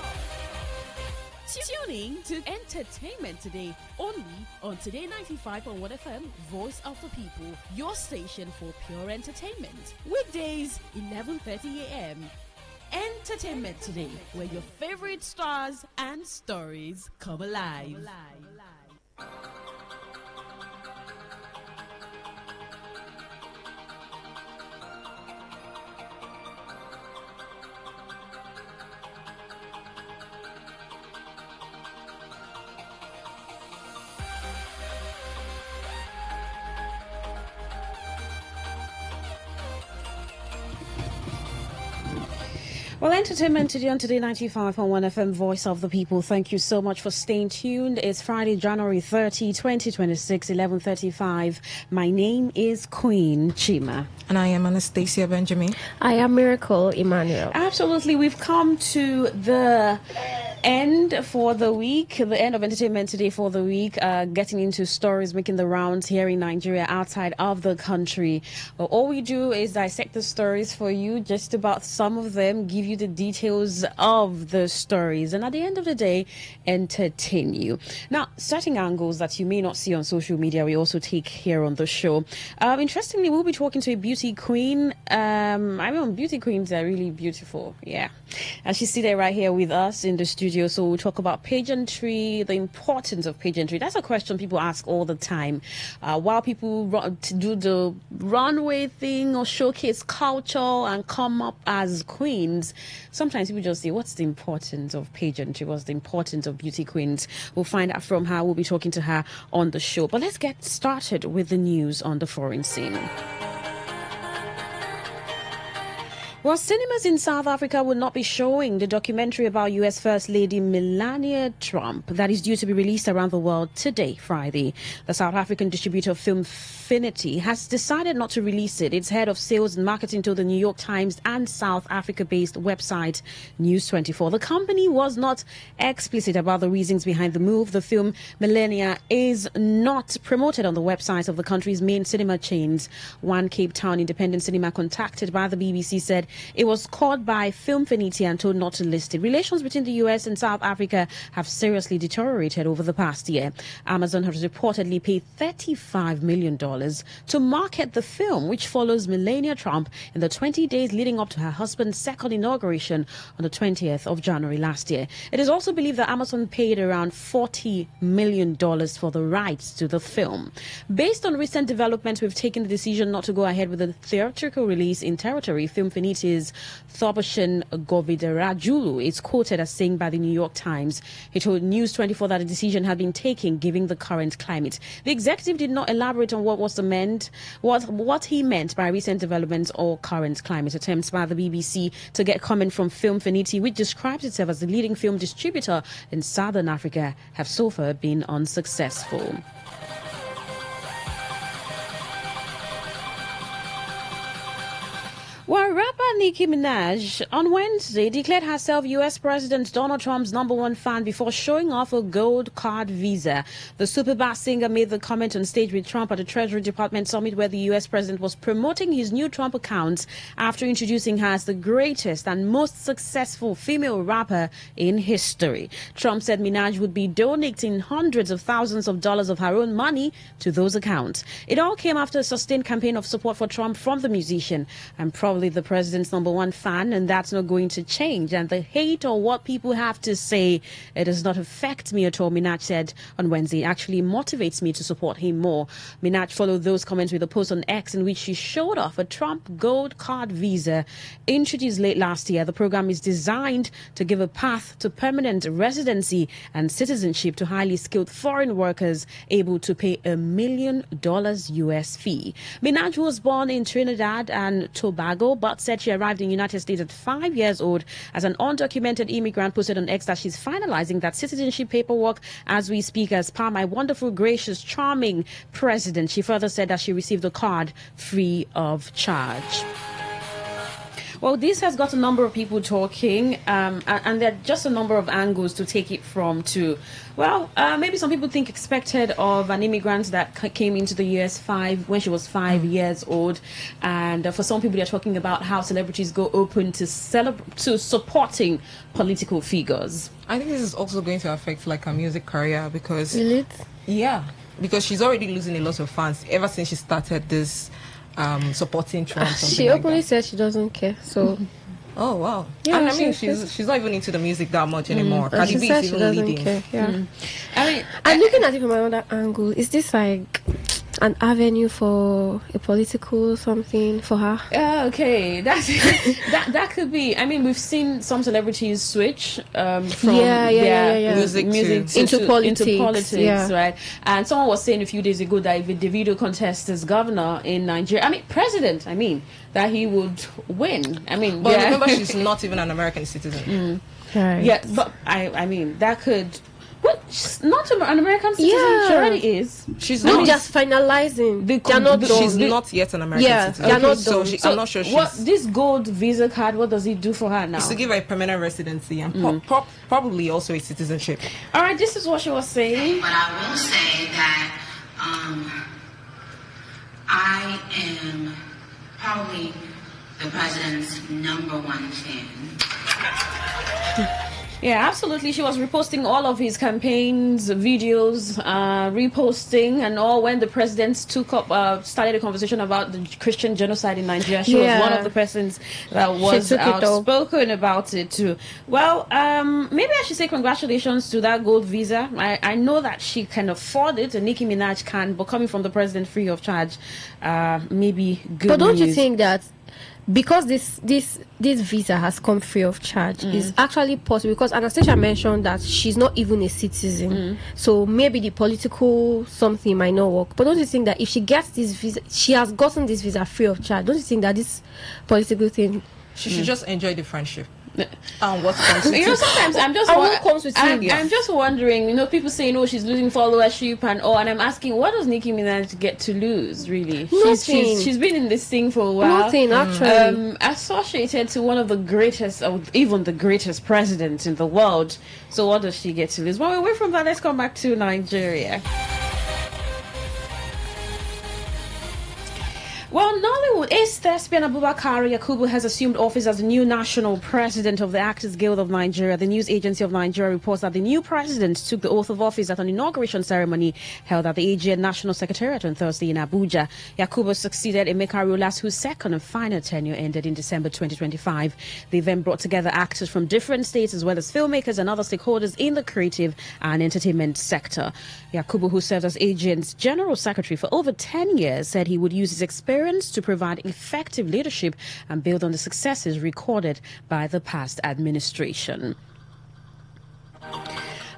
Tuning to Entertainment Today, only on Today 95.1 FM, Voice of the People, your station for pure entertainment. Weekdays, 11:30 a.m. Entertainment Today, where your favorite stars and stories come alive. Well, entertainment today on Today 95.1 FM, Voice of the People. Thank you so much for staying tuned. It's Friday, January 30, 2026, 11:35. My name is Queen Chima. And I am Anastasia Benjamin. I am Miracle Emmanuel. Absolutely. We've come to the end for the week, the end of Entertainment Today for the week, getting into stories making the rounds here in Nigeria, outside of the country. Well, all we do is dissect the stories for you, just about some of them, give you the details of the stories, and at the end of the day, entertain you. Now, certain angles that you may not see on social media, we also take here on the show. Interestingly, we'll be talking to a beauty queen. Beauty queens are really beautiful. Yeah. And she's seated right here with us in the studio. So we'll talk about pageantry, the importance of pageantry. That's a question people ask all the time. While people do the runway thing or showcase culture and come up as queens, sometimes people just say, what's the importance of pageantry? What's the importance of beauty queens? We'll find out from her. We'll be talking to her on the show. But let's get started with the news on the foreign scene. Well, cinemas in South Africa will not be showing the documentary about U.S. First Lady Melania Trump that is due to be released around the world today, Friday. The South African distributor Filmfinity has decided not to release it. Its head of sales and marketing told the New York Times and South Africa-based website News24. The company was not explicit about the reasons behind the move. The film Melania is not promoted on the website of the country's main cinema chains. One Cape Town independent cinema contacted by the BBC said it was called by Filmfinity and told not to list it. Relations between the US and South Africa have seriously deteriorated over the past year. Amazon has reportedly paid $35 million to market the film, which follows Melania Trump in the 20 days leading up to her husband's second inauguration on the 20th of January last year. It is also believed that Amazon paid around $40 million for the rights to the film. Based on recent developments, we've taken the decision not to go ahead with the theatrical release in territory. Filmfinity's Thobashan Govidarajulu is quoted as saying by the New York Times. He told News24 that a decision had been taken given the current climate. The executive did not elaborate on what he meant by recent developments or current climate. Attempts by the BBC to get comment from Filmfinity, which describes itself as the leading film distributor in Southern Africa, have so far been unsuccessful. Well, rapper Nicki Minaj on Wednesday declared herself U.S. President Donald Trump's #1 fan before showing off a gold card visa. The superbass singer made the comment on stage with Trump at the Treasury Department summit where the U.S. president was promoting his new Trump account after introducing her as the greatest and most successful female rapper in history. Trump said Minaj would be donating hundreds of thousands of dollars of her own money to those accounts. It all came after a sustained campaign of support for Trump from the musician. I'm probably the president's #1 fan, and that's not going to change. And the hate or what people have to say, it does not affect me at all, Minaj said on Wednesday. It actually motivates me to support him more. Minaj followed those comments with a post on X in which she showed off a Trump gold card visa introduced late last year. The program is designed to give a path to permanent residency and citizenship to highly skilled foreign workers able to pay $1 million US fee. Minaj was born in Trinidad and Tobago, but said she arrived in the United States at 5 years old as an undocumented immigrant. Posted on X that she's finalizing that citizenship paperwork as we speak as per my wonderful, gracious, charming president. She further said that she received the card free of charge. Well, this has got a number of people talking, and there are just a number of angles to take it from too. Well, maybe some people think expected of an immigrant that came into the US when she was 5 years old, and for some people they're talking about how celebrities go open to supporting political figures. I think this is also going to affect like her music career because because she's already losing a lot of fans ever since she started this supporting Trump. She openly said she doesn't care. So. Oh wow! Yeah, and I mean, she's not even into the music that much anymore. Cardi B is even leading. Care, yeah. I mean, I'm looking at it from another angle. Is this like an avenue for a political something for her? Okay, that could be. I mean, we've seen some celebrities switch from music into politics, right? And someone was saying a few days ago that if Davido contests as governor in Nigeria, president, that he would win. But remember, she's not even an American citizen. Right. Yeah, but I mean, that could. Well, she's not an American citizen. She already is. She's not just finalizing. She's not yet an American citizen. They're not so I'm not sure. This gold visa card, what does it do for her now? It's to give her a permanent residency and probably also a citizenship. All right, this is what she was saying. But I will say that I am probably the president's #1 fan. Yeah, absolutely. She was reposting all of his campaigns, videos, reposting and all when the president started a conversation about the Christian genocide in Nigeria. She was one of the persons that was outspoken about it too. Well, maybe I should say congratulations to that gold visa. I know that she can afford it and Nicki Minaj can, but coming from the president free of charge, maybe good But don't news. you think that because this visa has come free of charge is actually possible, because Anastasia mentioned that she's not even a citizen, so maybe the political something might not work. But don't you think that if she gets this visa, she has gotten this visa free of charge, don't you think that this political thing, she should just enjoy the friendship? And what comes with sometimes I'm just wondering, people saying, she's losing followership and I'm asking, what does Nicki Minaj get to lose, really? She's been in this thing for a while. Nothing, actually. Associated to one of the greatest, or even the greatest president in the world. So what does she get to lose? Well, away from that, let's come back to Nigeria. Well, Nollywood thespian Abubakar Yakubu has assumed office as the new national president of the Actors Guild of Nigeria. The news agency of Nigeria reports that the new president took the oath of office at an inauguration ceremony held at the AGN National Secretariat on Thursday in Abuja. Yakubu succeeded Emeka Rolas, whose second and final tenure ended in December 2025. The event brought together actors from different states as well as filmmakers and other stakeholders in the creative and entertainment sector. Yakubu, who served as AGN's general secretary for over 10 years, said he would use his experience to provide effective leadership and build on the successes recorded by the past administration.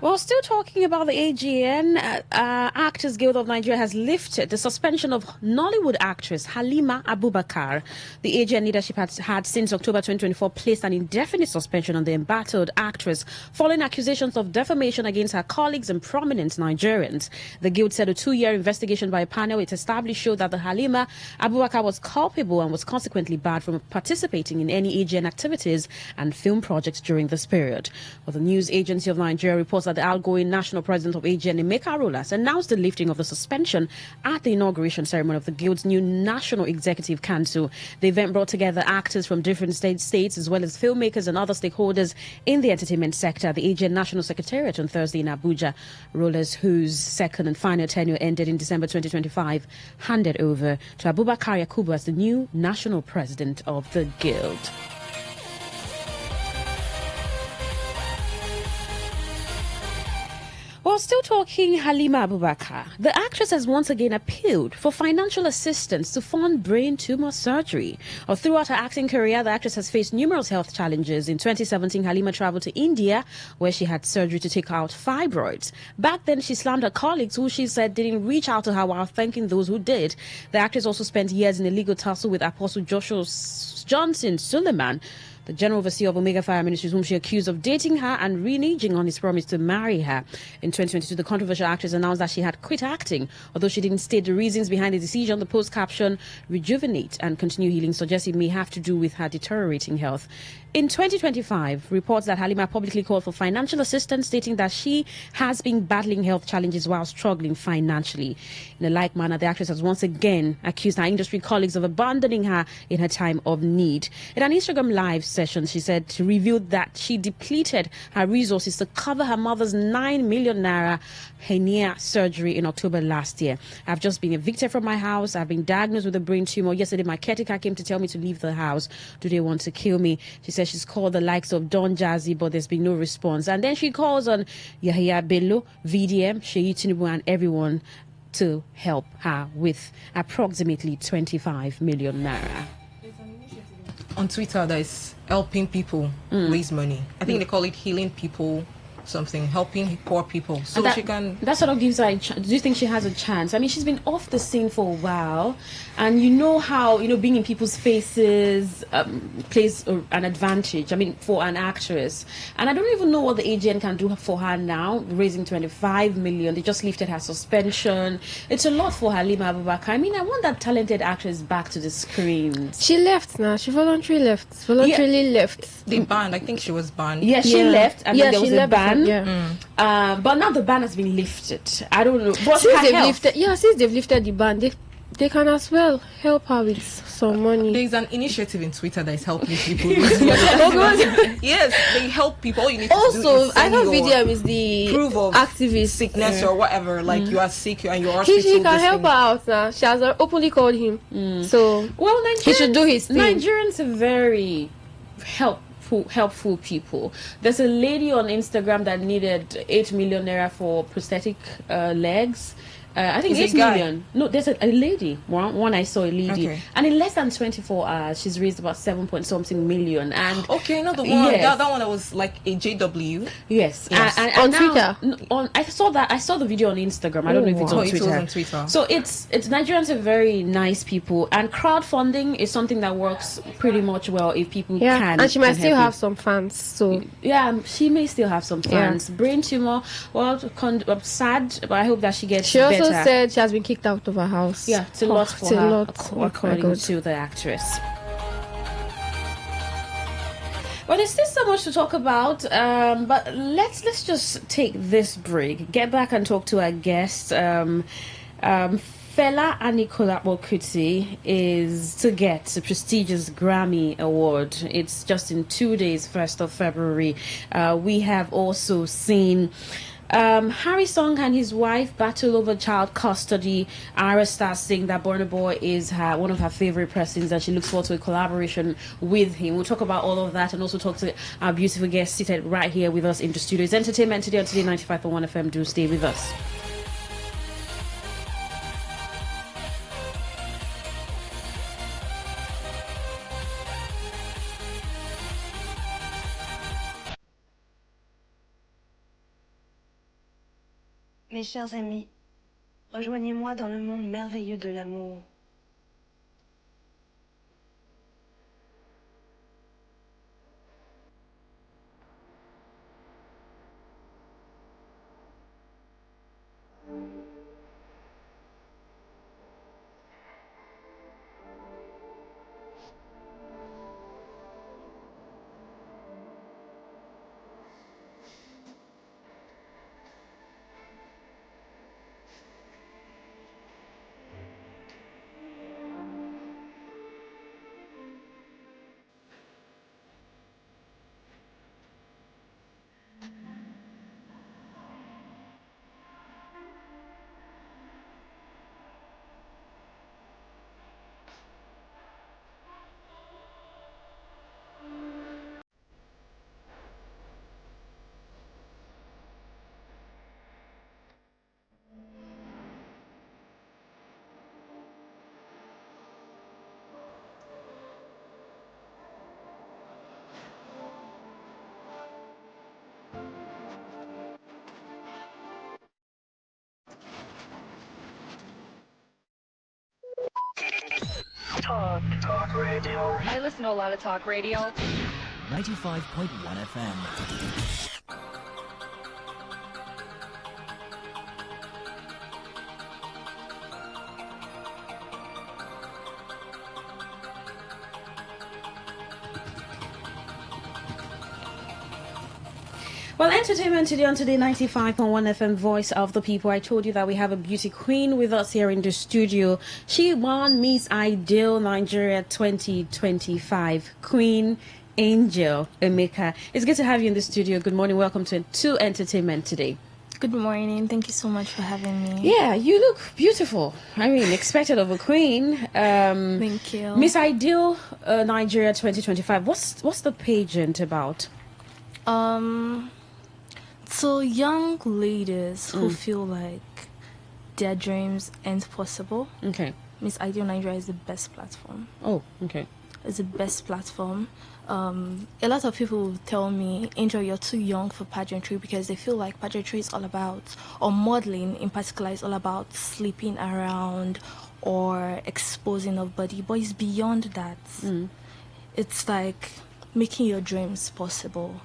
Well, still talking about the AGN, Actors Guild of Nigeria has lifted the suspension of Nollywood actress Halima Abubakar. The AGN leadership had since October 2024 placed an indefinite suspension on the embattled actress following accusations of defamation against her colleagues and prominent Nigerians. The Guild said a 2-year investigation by a panel it established showed that the Halima Abubakar was culpable and was consequently barred from participating in any AGN activities and film projects during this period. Well, the news agency of Nigeria reports that the outgoing national president of AGN, Emeka Rolas, announced the lifting of the suspension at the inauguration ceremony of the Guild's new National Executive Council. The event brought together actors from different states as well as filmmakers and other stakeholders in the entertainment sector. The AGN National Secretariat on Thursday in Abuja. Rolas, whose second and final tenure ended in December 2025, handed over to Abubakar Yakubu as the new national president of the Guild. While still talking Halima Abubakar, the actress has once again appealed for financial assistance to fund brain tumor surgery. Throughout her acting career, the actress has faced numerous health challenges. In 2017, Halima traveled to India, where she had surgery to take out fibroids. Back then, she slammed her colleagues, who she said didn't reach out to her, while thanking those who did. The actress also spent years in a legal tussle with Apostle Joshua Johnson Suleiman. the general overseer of Omega Fire Ministries, whom she accused of dating her and reneging on his promise to marry her. In 2022, the controversial actress announced that she had quit acting, although she didn't state the reasons behind the decision. The post caption, "Rejuvenate and continue healing," suggests it may have to do with her deteriorating health. In 2025, reports that Halima publicly called for financial assistance, stating that she has been battling health challenges while struggling financially. In a like manner, the actress has once again accused her industry colleagues of abandoning her in her time of need. In an Instagram live session, she revealed that she depleted her resources to cover her mother's 9 million naira hernia surgery in October last year. "I've just been evicted from my house. I've been diagnosed with a brain tumor. Yesterday, my caretaker came to tell me to leave the house. Do they want to kill me?" She says she's called the likes of Don Jazzy, but there's been no response. And then she calls on Yahya Bello, VDM, Sheyi Tinubu, and everyone to help her with approximately 25 million naira. On Twitter, that is helping people raise money. I think they call it healing people, something, helping poor people. So that, she can... That sort of gives her a chance. Do you think she has a chance? I mean, she's been off the scene for a while, and you know how, being in people's faces plays an advantage, I mean, for an actress. And I don't even know what the AGN can do for her now, raising 25 million. They just lifted her suspension. It's a lot for Halima Abubakar. I mean, I want that talented actress back to the screens. She left now. She voluntarily left. They banned. I think she was banned. Yeah, she left, and then there was a ban. Yeah. But now the ban has been lifted. I don't know. But since they've lifted the ban, they can as well help her with some money. There's an initiative in Twitter that is helping people with money. Yes, they help people. All you need to do is I know VDM is the proof of activist sickness or whatever. Like you are sick and you are hospital. He can help her out now. She has openly called him. So he should do his thing. Nigerians are very helpful people. There's a lady on Instagram that needed 8 million naira for prosthetic legs. I think 8 million. No, there's a lady. One I saw a lady, and in less than 24 hours, she's raised about 7-point-something million. And not the one. That one that was like a JW. Yes. And on now, Twitter. I saw the video on Instagram. I don't know if it's on Twitter. It was on Twitter. So it's Nigerians are very nice people, and crowdfunding is something that works pretty much well if people can. And she might still have some fans. So she may still have some fans. Brain tumor. Well, sad, but I hope that she gets better. She also said she has been kicked out of her house. Yeah, it's a lot for her, according to the actress. Well, there's still so much to talk about, but let's just take this break, get back and talk to our guest. Fela Anikulapo Kuti is to get the prestigious Grammy Award. It's just in 2 days, 1st of February. We have also seen Harry Song and his wife battle over child custody. Ira Star saying that Burna Boy is one of her favorite persons and she looks forward to a collaboration with him. We'll talk about all of that and also talk to our beautiful guest seated right here with us in the studio. It's entertainment today on Today 95.1 FM. Do stay with us. Mes chers amis, rejoignez-moi dans le monde merveilleux de l'amour. Talk radio. I listen to a lot of talk radio. 95.1 FM. Well, entertainment today on Today 95.1 FM, Voice of the People. I told you that we have a beauty queen with us here in the studio. She won Miss Ideal Nigeria 2025, Queen Angel Emeka. It's good to have you in the studio. Good morning. Welcome to Entertainment Today. Good morning. Thank you so much for having me. Yeah, you look beautiful. I mean, expected of a queen. Thank you. Miss Ideal Nigeria 2025. What's the pageant about? So young ladies who feel like their dreams ain't possible. Okay. Miss Ideal Nigeria is the best platform. Oh, okay. It's the best platform. A lot of people will tell me, Angel, you're too young for pageantry, because they feel like pageantry is all about, or modeling in particular is all about sleeping around or exposing of body. But it's beyond that. It's like making your dreams possible.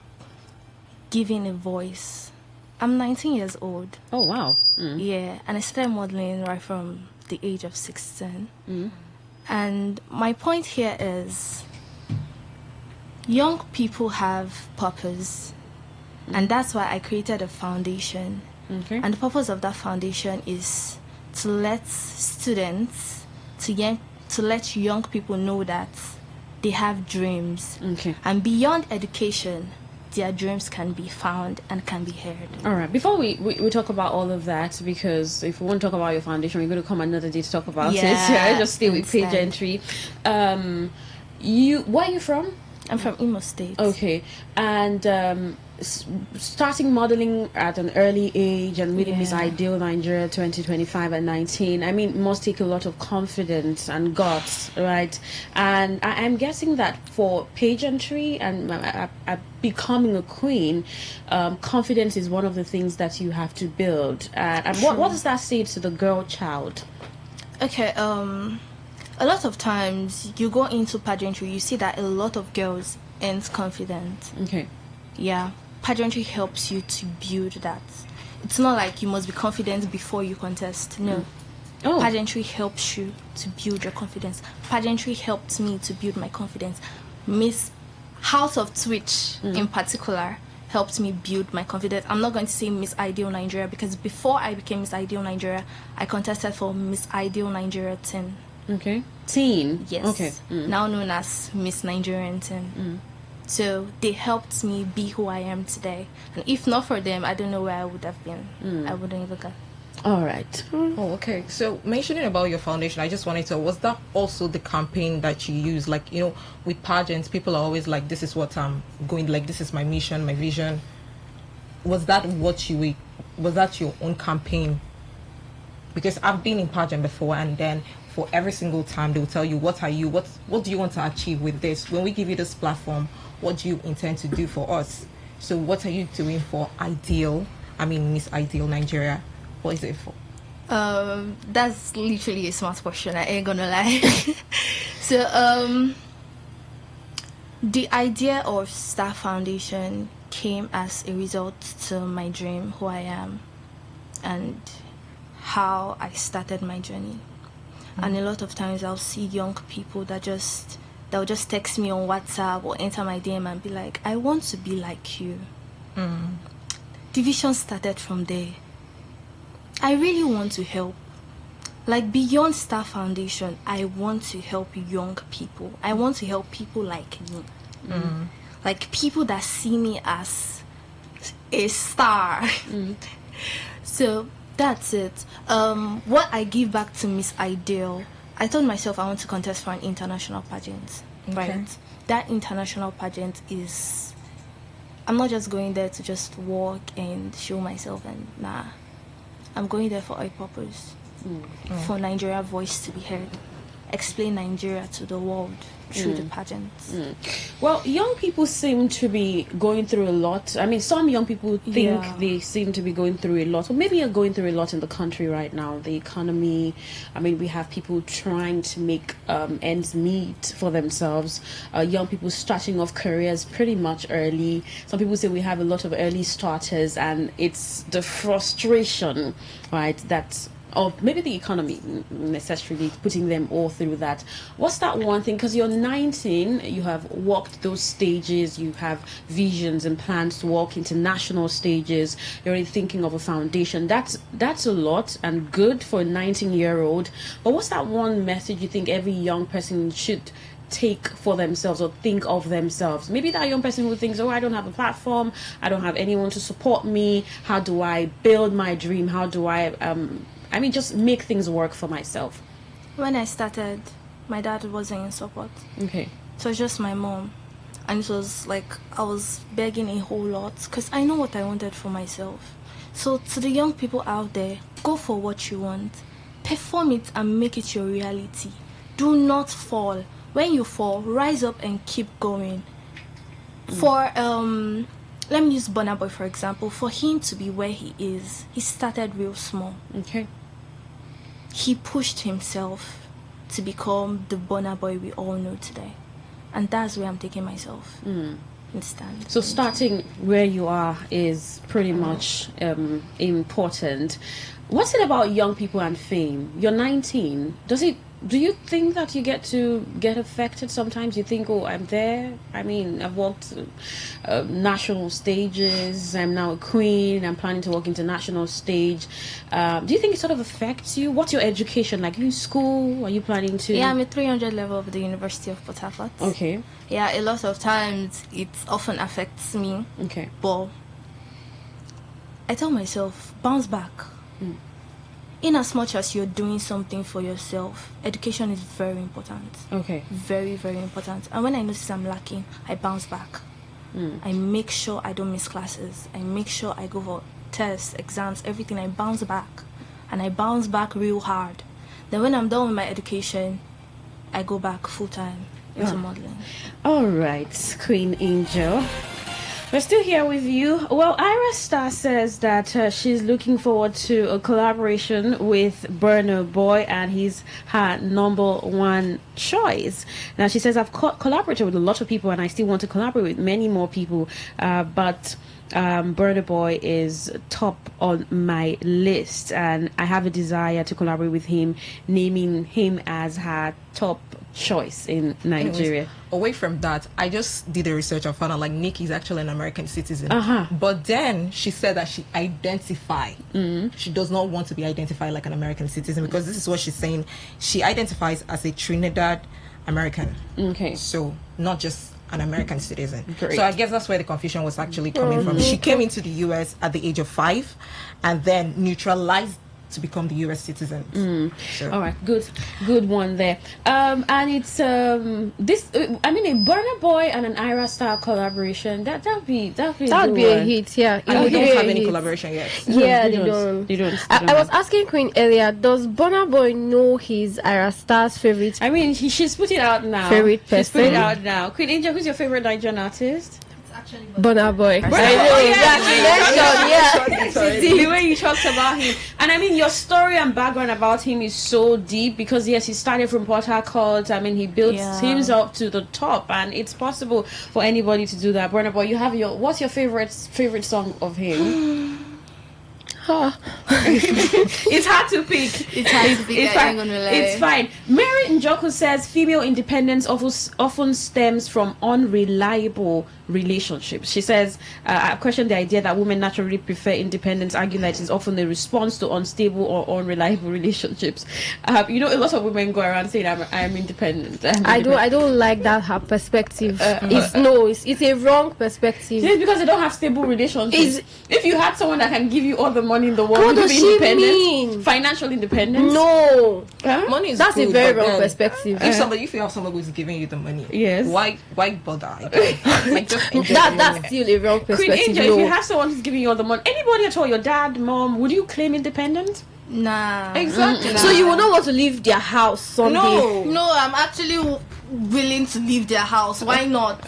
Giving a voice. I'm 19 years old. Oh, wow. Yeah, and I started modeling right from the age of 16. And my point here is young people have purpose, and that's why I created a foundation. Okay. And the purpose of that foundation is to let students, to let young people know that they have dreams. Okay. And beyond education, their dreams can be found and can be heard. All right. Before we talk about all of that, because if we want to talk about your foundation, we're going to come another day to talk about it. Yeah, just stay with pageantry. Where are you from? I'm from Imo State. Okay. And starting modeling at an early age and winning Miss Ideal Nigeria 2025 at 19, I mean, it must take a lot of confidence and guts, right? And I'm guessing that for pageantry and becoming a queen, confidence is one of the things that you have to build. And what does that say to the girl child? Okay, a lot of times you go into pageantry, you see that a lot of girls aren't confident. Okay. Yeah, pageantry helps you to build that. It's not like you must be confident before you contest. No. Oh. Pageantry helps you to build your confidence. Pageantry helped me to build my confidence. Miss House of Twitch in particular helped me build my confidence. I'm not going to say Miss Ideal Nigeria, because before I became Miss Ideal Nigeria, I contested for Miss Ideal Nigeria 10. Okay. Teen? Yes. Okay. Now known as Miss Nigerian 10. So they helped me be who I am today. And if not for them, I don't know where I would have been. I wouldn't even go. All right. Oh, okay. So mentioning about your foundation, I just wanted to, was that also the campaign that you use? Like, you know, with pageants, people are always like, this is what I'm going, like, this is my mission, my vision. Was that your own campaign? Because I've been in pageant before, and then for every single time they'll tell you, what do you want to achieve with this? When we give you this platform, what do you intend to do for us? So what are you doing for Miss Ideal Nigeria? What is it for? That's literally a smart question, I ain't gonna lie. So the idea of Star Foundation came as a result to my dream, who I am, and how I started my journey. And a lot of times I'll see young people they'll just text me on WhatsApp or enter my DM and be like, I want to be like you. Division started from there. I really want to help. Like, beyond Star Foundation, I want to help young people. I want to help people like me. Like, people that see me as a star. So that's it. What I give back to Miss Ideal, I told myself I want to contest for an international pageant. Okay. Right? That international pageant is, I'm not just going there to just walk and show myself, and I'm going there for a purpose. For Nigeria voice to be heard. explain Nigeria to the world through the pageants. Well, young people seem to be going through a lot. I mean, some young people think they seem to be going through a lot, or maybe are going through a lot in the country right now. The economy, I mean, we have people trying to make ends meet for themselves. Young people starting off careers pretty much early. Some people say we have a lot of early starters, and it's the frustration, right, that of maybe the economy necessarily putting them all through that. What's that one thing? Because you're 19, you have walked those stages, you have visions and plans to walk into national stages, you're already thinking of a foundation. That's a lot and good for a 19-year-old. But what's that one message you think every young person should take for themselves or think of themselves? Maybe that young person who thinks, oh, I don't have a platform, I don't have anyone to support me, how do I build my dream, how do I just make things work for myself? When I started, my dad wasn't in support. Okay. So it was just my mom. And it was like I was begging a whole lot because I know what I wanted for myself. So to the young people out there, go for what you want. Perform it and make it your reality. Do not fall. When you fall, rise up and keep going. For let me use Burna Boy for example. For him to be where he is, he started real small. Okay. He pushed himself to become the Burna Boy we all know today. And that's where I'm taking myself. Understand? So starting where you are is pretty much important. What's it about young people and fame? You're 19. Do you think that you get affected sometimes? You think, oh, I'm there. I mean, I've walked national stages. I'm now a queen. I'm planning to walk international stage. Do you think it sort of affects you? What's your education like? You in school? Are you planning to? Yeah, I'm at 300 level of the University of Port Harcourt. Okay. Yeah, a lot of times it often affects me. Okay. But I tell myself, bounce back. In as much as you're doing something for yourself, education is very important. Okay. Very, very important. And when I notice I'm lacking, I bounce back. I make sure I don't miss classes. I make sure I go for tests, exams, everything. I bounce back. And I bounce back real hard. Then when I'm done with my education, I go back full-time into modeling. All right, Queen Angel. We're still here with you. Well, Ira Star says that she's looking forward to a collaboration with Burna Boy, and he's her number one choice. Now, she says, I've collaborated with a lot of people, and I still want to collaborate with many more people, but Burna Boy is top on my list, and I have a desire to collaborate with him, naming him as her top choice in Nigeria. Anyways, away from that, I just did a research and found out like Nikki is actually an American citizen. But then she said that she she does not want to be identified like an American citizen, because this is what she's saying. She identifies as a Trinidad American. Okay. So not just an American citizen. Great. So I guess that's where the confusion was actually coming from. She came into the US at the age of 5 and then neutralized to become the US citizen. So. All right, good one there. And it's a Burna Boy and an Ira Star collaboration. That'd be a hit. Yeah, we don't have any collaboration yet. Yeah, they don't. I was asking Queen earlier, does Burna Boy know his Ira Star's favorite? I mean, she's put it out now. Favorite person. She's put it out now. Queen Angel, who's your favorite Nigerian artist? Burna Boy. The way you talked about him, and I mean your story and background about him is so deep, because yes, he started from Port Harcourt. I mean, he built himself to the top, and it's possible for anybody to do that. Burna Boy, you have what's your favorite song of him? It's hard to pick. It's fine. Mary Njoku says female independence often stems from unreliable relationships. She says, I question the idea that women naturally prefer independence, arguing that it is often a response to unstable or unreliable relationships. A lot of women go around saying, I'm independent. I don't like that her perspective. It's a wrong perspective. It's because they don't have stable relationships. If you had someone that can give you all the money in the world, what would does you be independent? She mean? Financial independence? No. Money is That's good, a very wrong perspective. If you have someone who's giving you the money, yes, why bother? That's still a wrong perspective. Queen Angel, if you have someone who's giving you all the money, anybody at all, your dad, mom, would you claim independent? Nah. Exactly. So you will not want to leave their house someday? No, I'm actually willing to leave their house. Why not?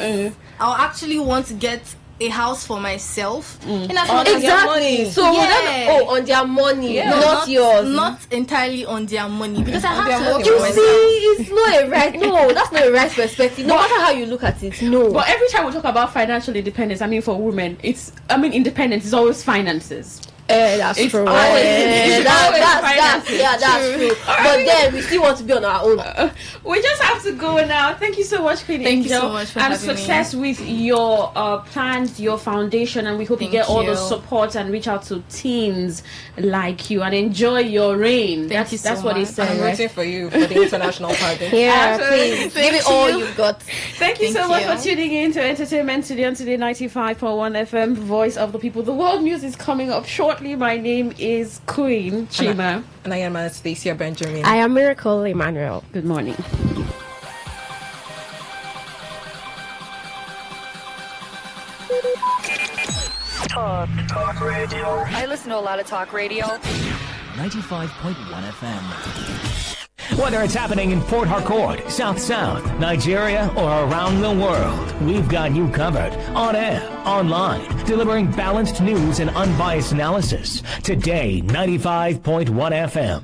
I'll actually want to get a house for myself. Exactly. So on their money, not yours. Not entirely on their money, because I have to work You for myself. see, it's not a right. No, that's not a right perspective. No matter how you look at it, no. But every time we talk about financial independence, I mean, for women, independence is always finances. That's true. That's true. But then we still want to be on our own. We just have to go now. Thank you so much, Queen Angel. Thank you so much for having success with your plans, your foundation, and we hope you get all the support and reach out to teens like you and enjoy your reign. That's what he said. I'm waiting for you for the international party. Please give it all you've got. Thank you so much for tuning in to Entertainment Today on Today 95.1 FM, Voice of the People. The world news is coming up shortly. My name is Queen Chima. And I am Anastasia Benjamin. I am Miracle Emmanuel. Good morning. Talk radio. I listen to a lot of talk radio. 95.1 FM. Whether it's happening in Port Harcourt, South South, Nigeria, or around the world, we've got you covered. On air, online, delivering balanced news and unbiased analysis. Today, 95.1 FM.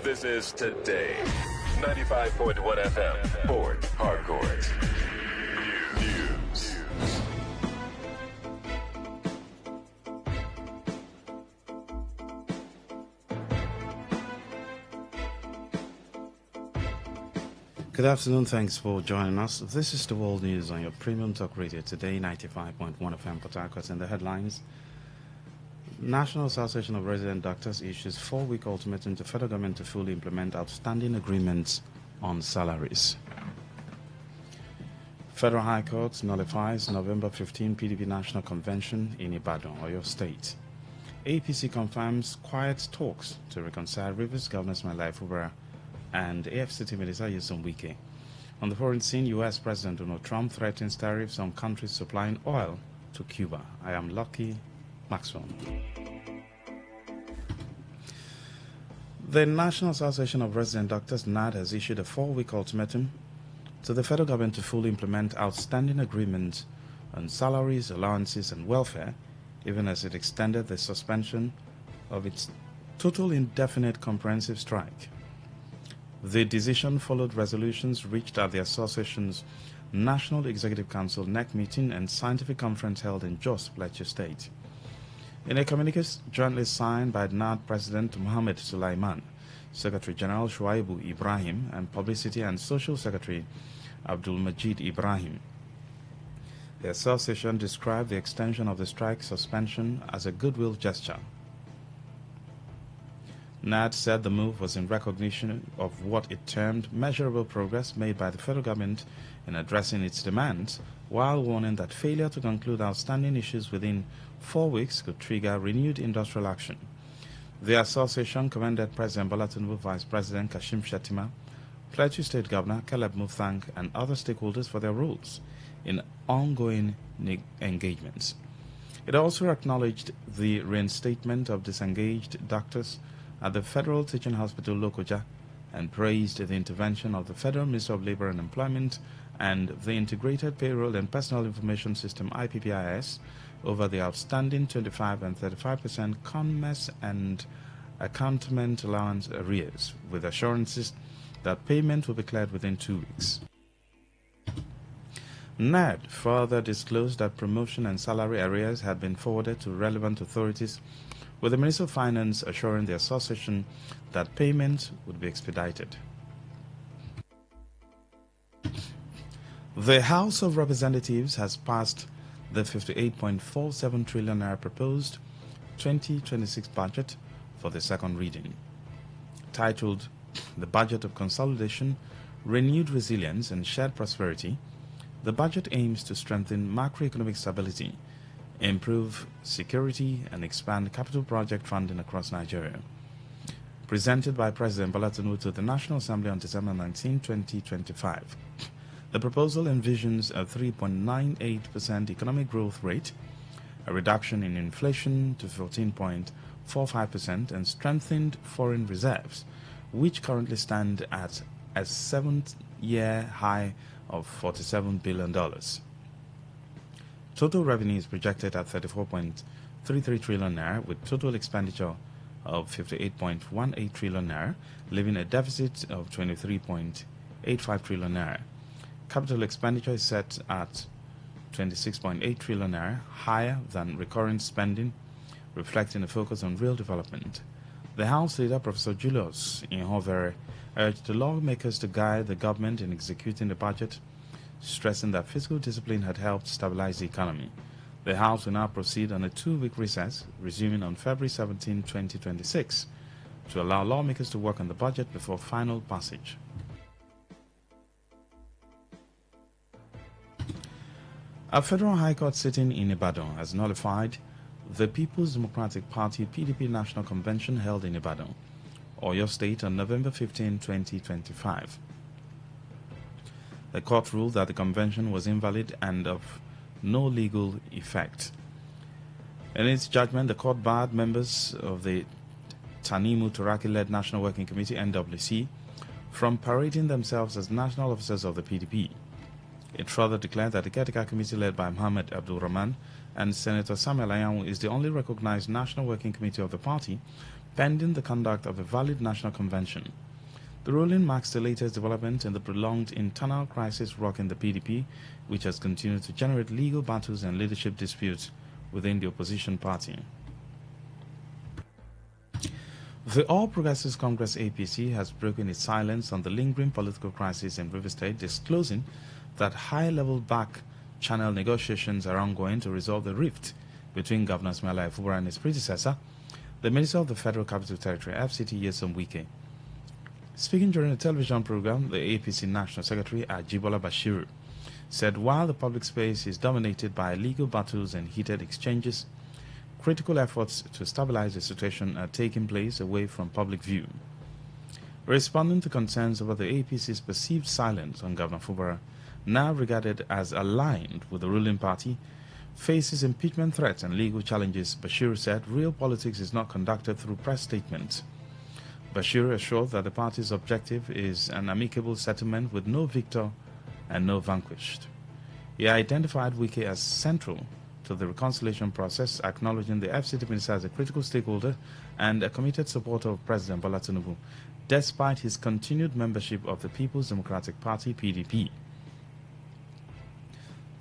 This is Today, 95.1 FM, Port Harcourt. News. Good afternoon, thanks for joining us. This is the world news on your premium talk radio Today, 95.1 FM Port Harcourt. And the headlines: National Association of Resident Doctors issues 4-week ultimatum to federal government to fully implement outstanding agreements on salaries. Federal High Court nullifies November 15 PDP National Convention in Ibadan, Oyo State. APC confirms quiet talks to reconcile Rivers Governor Ismaila Fubara and AFCT Minister Nyesom Wike. On the foreign scene, U.S. President Donald Trump threatens tariffs on countries supplying oil to Cuba. I am Lucky Maxwell. The National Association of Resident Doctors, NAD, has issued a 4-week ultimatum to the federal government to fully implement outstanding agreements on salaries, allowances, and welfare, even as it extended the suspension of its total indefinite comprehensive strike. The decision followed resolutions reached at the association's National Executive Council NEC meeting and scientific conference held in Jos, Plateau State. In a communique jointly signed by NAD President Mohammed Sulaiman, Secretary General Shuaibu Ibrahim, and Publicity and Social Secretary Abdul Majid Ibrahim, the association described the extension of the strike suspension as a goodwill gesture. NAD said the move was in recognition of what it termed measurable progress made by the federal government in addressing its demands, while warning that failure to conclude outstanding issues within 4 weeks could trigger renewed industrial action. The association commended President Bola Tinubu, Vice President Kashim Shettima, Plateau State Governor Caleb Mutfwang, and other stakeholders for their roles in ongoing engagements. It also acknowledged the reinstatement of disengaged doctors at the Federal Teaching Hospital Lokoja and praised the intervention of the Federal Ministry of Labor and Employment and the Integrated Payroll and Personal Information System IPPIS over the outstanding 25 and 35% CONMES and accountment allowance arrears, with assurances that payment will be cleared within 2 weeks. NAD further disclosed that promotion and salary arrears had been forwarded to relevant authorities, with the Minister of Finance assuring the association that payment would be expedited. The House of Representatives has passed the 58.47 trillion naira proposed 2026 budget for the second reading. Titled The Budget of Consolidation, Renewed Resilience and Shared Prosperity, the budget aims to strengthen macroeconomic stability, improve security, and expand capital project funding across Nigeria. Presented by President Bola Tinubu to the National Assembly on December 19, 2025, the proposal envisions a 3.98% economic growth rate, a reduction in inflation to 0.45% and strengthened foreign reserves, which currently stand at a 7-year high of $47 billion. Total revenue is projected at 34.33 trillion naira, with total expenditure of 58.18 trillion naira, leaving a deficit of 23.85 trillion naira. Capital expenditure is set at 26.8 trillion naira, higher than recurrent spending, reflecting a focus on real development. The House Leader, Professor Julius Inhovere, urged the lawmakers to guide the government in executing the budget, stressing that fiscal discipline had helped stabilize the economy. The House will now proceed on a 2-week recess, resuming on February 17, 2026, to allow lawmakers to work on the budget before final passage. A federal high court sitting in Ibadan has nullified the People's Democratic Party PDP National Convention held in Ibadan, Oyo State, on November 15, 2025. The court ruled that the convention was invalid and of no legal effect. In its judgment, the court barred members of the Tanimu Turaki-led National Working Committee (NWC) from parading themselves as national officers of the PDP. It further declared that the Caretaker Committee led by Mohammed Abdul Rahman and Senator Samuel Ayamu is the only recognized National Working Committee of the party, pending the conduct of a valid national convention. The ruling marks the latest development in the prolonged internal crisis rocking the PDP, which has continued to generate legal battles and leadership disputes within the opposition party. The All Progressives Congress APC has broken its silence on the lingering political crisis in River State, disclosing that high-level back-channel negotiations are ongoing to resolve the rift between Governor Ismaila Efubara and his predecessor, the Minister of the Federal Capital Territory, FCT, Nyesom Wike. Speaking during a television program, the APC National Secretary, Ajibola Bashiru, said while the public space is dominated by legal battles and heated exchanges, critical efforts to stabilize the situation are taking place away from public view. Responding to concerns over the APC's perceived silence on Governor Fubara, now regarded as aligned with the ruling party, faces impeachment threats and legal challenges, Bashir said real politics is not conducted through press statements. Bashir assured that the party's objective is an amicable settlement with no victor and no vanquished. He identified Wike as central to the reconciliation process, acknowledging the FCT minister as a critical stakeholder and a committed supporter of President Bola Tinubu, despite his continued membership of the People's Democratic Party (PDP).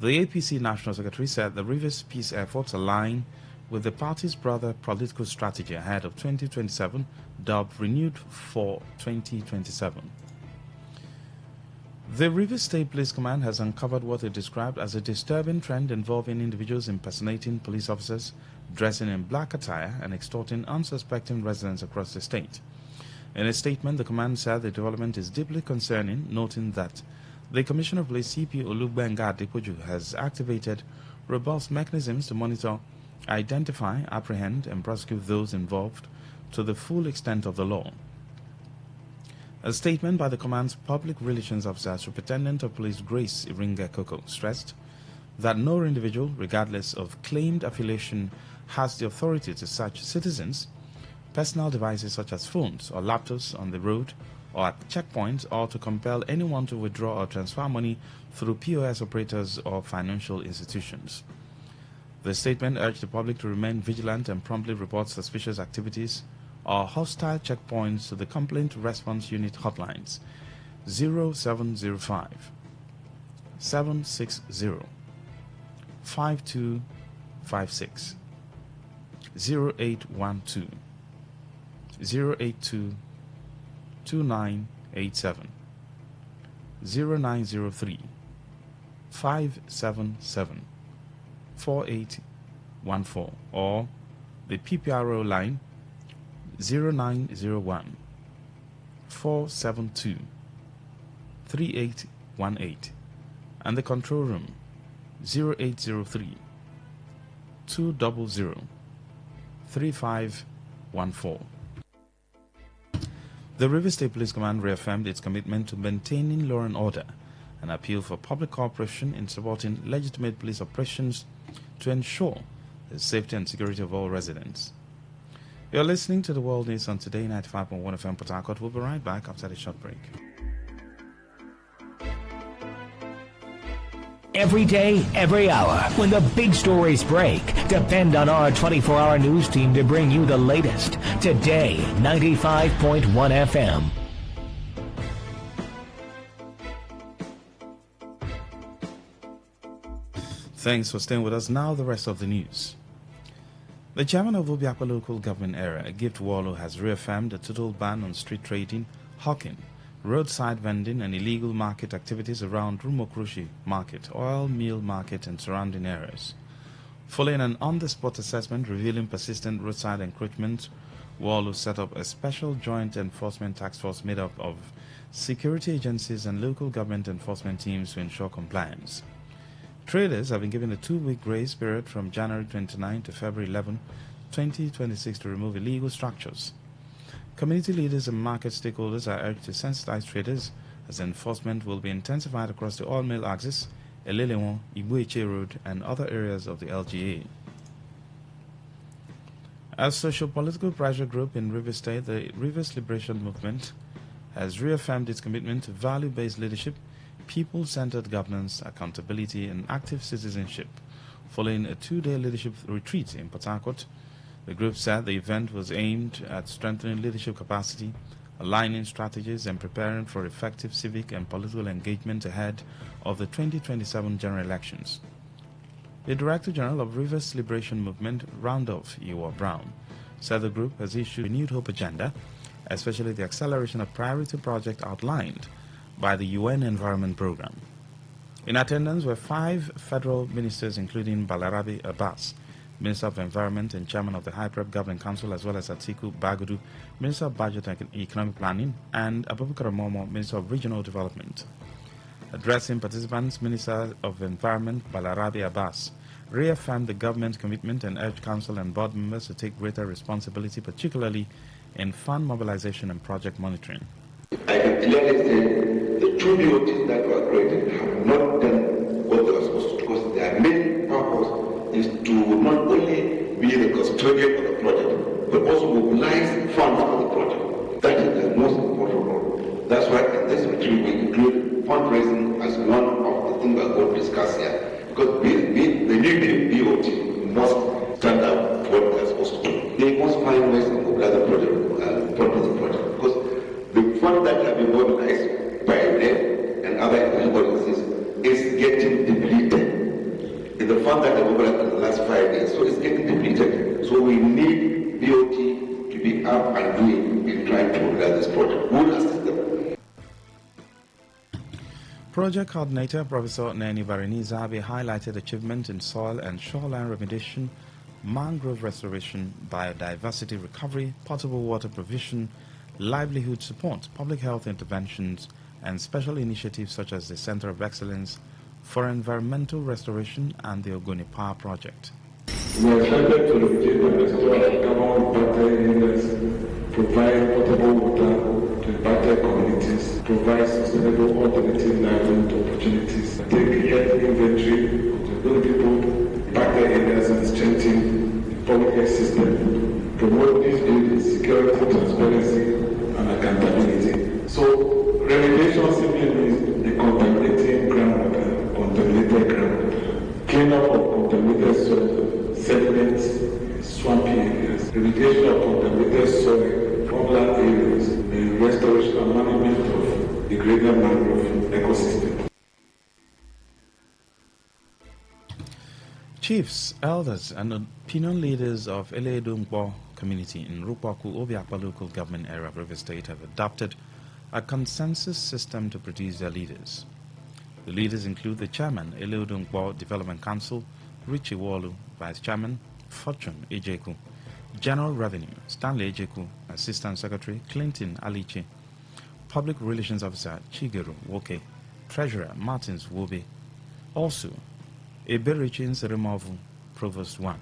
The APC National Secretary said the Rivers peace efforts align with the party's broader political strategy ahead of 2027, dubbed Renewed for 2027. The Rivers State Police Command has uncovered what it described as a disturbing trend involving individuals impersonating police officers, dressing in black attire, and extorting unsuspecting residents across the state. In a statement, the command said the development is deeply concerning, noting that the Commissioner of Police CP Olugbenga Adepoju has activated robust mechanisms to monitor, identify, apprehend, and prosecute those involved to the full extent of the law. A statement by the command's public relations officer, Superintendent of Police Grace Iringa Koko, stressed that no individual, regardless of claimed affiliation, has the authority to search citizens' personal devices such as phones or laptops on the road or at checkpoints, or to compel anyone to withdraw or transfer money through POS operators or financial institutions. The statement urged the public to remain vigilant and promptly report suspicious activities or hostile checkpoints to the Complaint Response Unit hotlines 0705 760 5256, 0812 082 2987, 0903 577 4814, or the PPRO line 0901 472 3818, and the control room 0803 200 3514. The River State Police Command reaffirmed its commitment to maintaining law and order and appealed for public cooperation in supporting legitimate police operations to ensure the safety and security of all residents. You're listening to the World News on Today 95.1 FM Port Harcourt. We'll be right back after the short break. Every day, every hour, when the big stories break, depend on our 24-hour news team to bring you the latest. Today, 95.1 FM. Thanks for staying with us. Now the rest of the news. The chairman of Obiakwa local government area, Gift Wallo, has reaffirmed a total ban on street trading, hawking, roadside vending and illegal market activities around Rumokrushi Market, Oil Mill Market and surrounding areas. Following an on-the-spot assessment revealing persistent roadside encroachment, Wallo set up a special joint enforcement task force made up of security agencies and local government enforcement teams to ensure compliance. Traders have been given a 2-week grace period from January 29 to February 11, 2026 to remove illegal structures. Community leaders and market stakeholders are urged to sensitize traders as enforcement will be intensified across the oil mill axis, Elelewon, Igboeche Road, and other areas of the LGA. As socio-political pressure group in Rivers State, the Rivers Liberation Movement has reaffirmed its commitment to value-based leadership, people-centered governance, accountability, and active citizenship. Following a 2-day leadership retreat in Port Harcourt, the group said the event was aimed at strengthening leadership capacity, aligning strategies, and preparing for effective civic and political engagement ahead of the 2027 general elections. The Director General of Rivers Liberation Movement, Randolph Iwa Brown, said the group has issued a renewed hope agenda, especially the acceleration of priority projects outlined by the UN Environment Programme. In attendance were 5 federal ministers, including Balarabe Abbas, Minister of Environment and Chairman of the High Prep Governing Council, as well as Atiku Bagudu, Minister of Budget and Economic Planning, and Abubakar Momo, Minister of Regional Development. Addressing participants, Minister of Environment Balarabe Abbas reaffirmed the government's commitment and urged council and board members to take greater responsibility, particularly in fund mobilization and project monitoring. I can clearly say the 2 BOTs that were created have not done what they were supposed to, because their main purpose is to not only be the custodian of the project, but also mobilize funds for the project. That is the most important role. That's why in this retreat we include fundraising as one of the things we are going to discuss here. Because the new BOT must stand up to what they are supposed to do. They must find ways to mobilize the project and fund the project. Because the funds that have been mobilized by them and other international organizations is getting depleted. In the fund that they mobilized in the last 5 years, so it's getting depleted. So we need BOT to be up and doing in trying to mobilize this project. Who will assist them? Project coordinator Professor Neni Varinizabe highlighted achievement in soil and shoreline remediation, mangrove restoration, biodiversity recovery, potable water provision, livelihood support, public health interventions, and special initiatives such as the Center of Excellence for Environmental Restoration and the Ogoni Power Project. We are trying to remediate and restore carbon-impacted areas, provide potable water to impacted communities, provide sustainable alternative livelihood opportunities, take health inventory of the people impacted areas and strengthen the public health system, promote peace building, security, transparency, and accountability. So remediation simply means decontaminating groundwater, contaminated groundwater, cleanup of contaminated soil, sediments, swampy areas, remediation of contaminated soil, farmland areas, the restoration and management of degraded mangrove ecosystem. Chiefs, elders, and opinion leaders of Eledungbo community in Rukwaku Obiakwa local government area of River State have adopted a consensus system to produce their leaders. The leaders include the chairman, Eledungbo Development Council, Richie Wallo, Vice Chairman, Fortune Ejeku, General Revenue, Stanley Ejeku, Assistant Secretary, Clinton Alichi, Public Relations Officer, Chigeru Woke, Treasurer, Martins Wobe, also Eberichin Seremovu, Provost 1,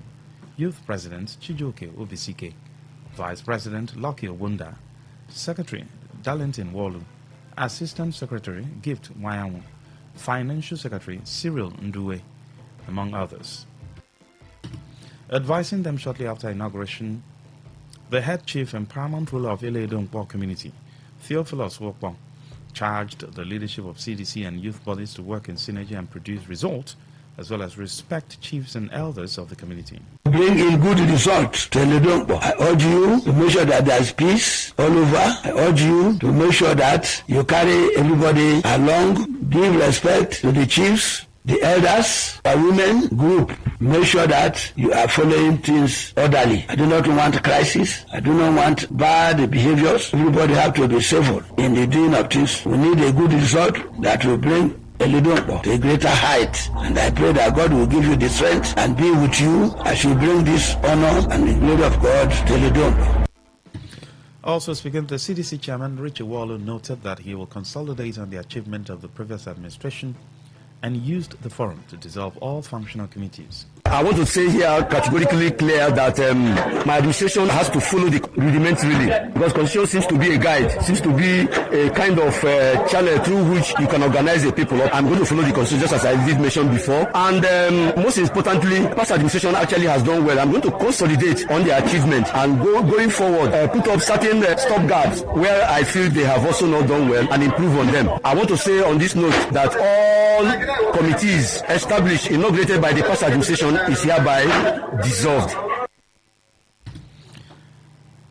Youth President, Chijoke Obisike, Vice President, Lucky Owunda, Secretary, Darlington Wallu, Assistant Secretary, Gift Wayanwu, Financial Secretary, Cyril Nduwe, among others. Advising them shortly after inauguration, The head chief and paramount ruler of Ile-Ido-Nkwo community, Theophilus Wokpong, charged the leadership of CDC and youth bodies to work in synergy and produce results, as well as respect chiefs and elders of the community. Bring in good results to Ile-Ido-Nkwo. I urge you to make sure that there is peace all over. I urge you to make sure that you carry everybody along, give respect to the chiefs, the elders, the women group. Make sure that you are following things orderly. I do not want crisis. I do not want bad behaviors. Everybody have to be civil in the doing of things. We need a good result that will bring Ile-Ido-Nkwo to a greater height. And I pray that God will give you the strength and be with you as you bring this honor and the glory of God to Ile-Ido-Nkwo. Also speaking, the CDC chairman, Richie Wallo, noted that he will consolidate on the achievement of the previous administration and used the forum to dissolve all functional committees. I want to say here categorically clear that my administration has to follow the rudimentarily, because constitution seems to be a guide, seems to be a kind of channel through which you can organize the people. I'm going to follow the constitution just as I did mention before. And most importantly, past administration actually has done well. I'm going to consolidate on the achievement and going forward, put up certain stopgaps where I feel they have also not done well and improve on them. I want to say on this note that all committees established, inaugurated by the past administration is hereby dissolved.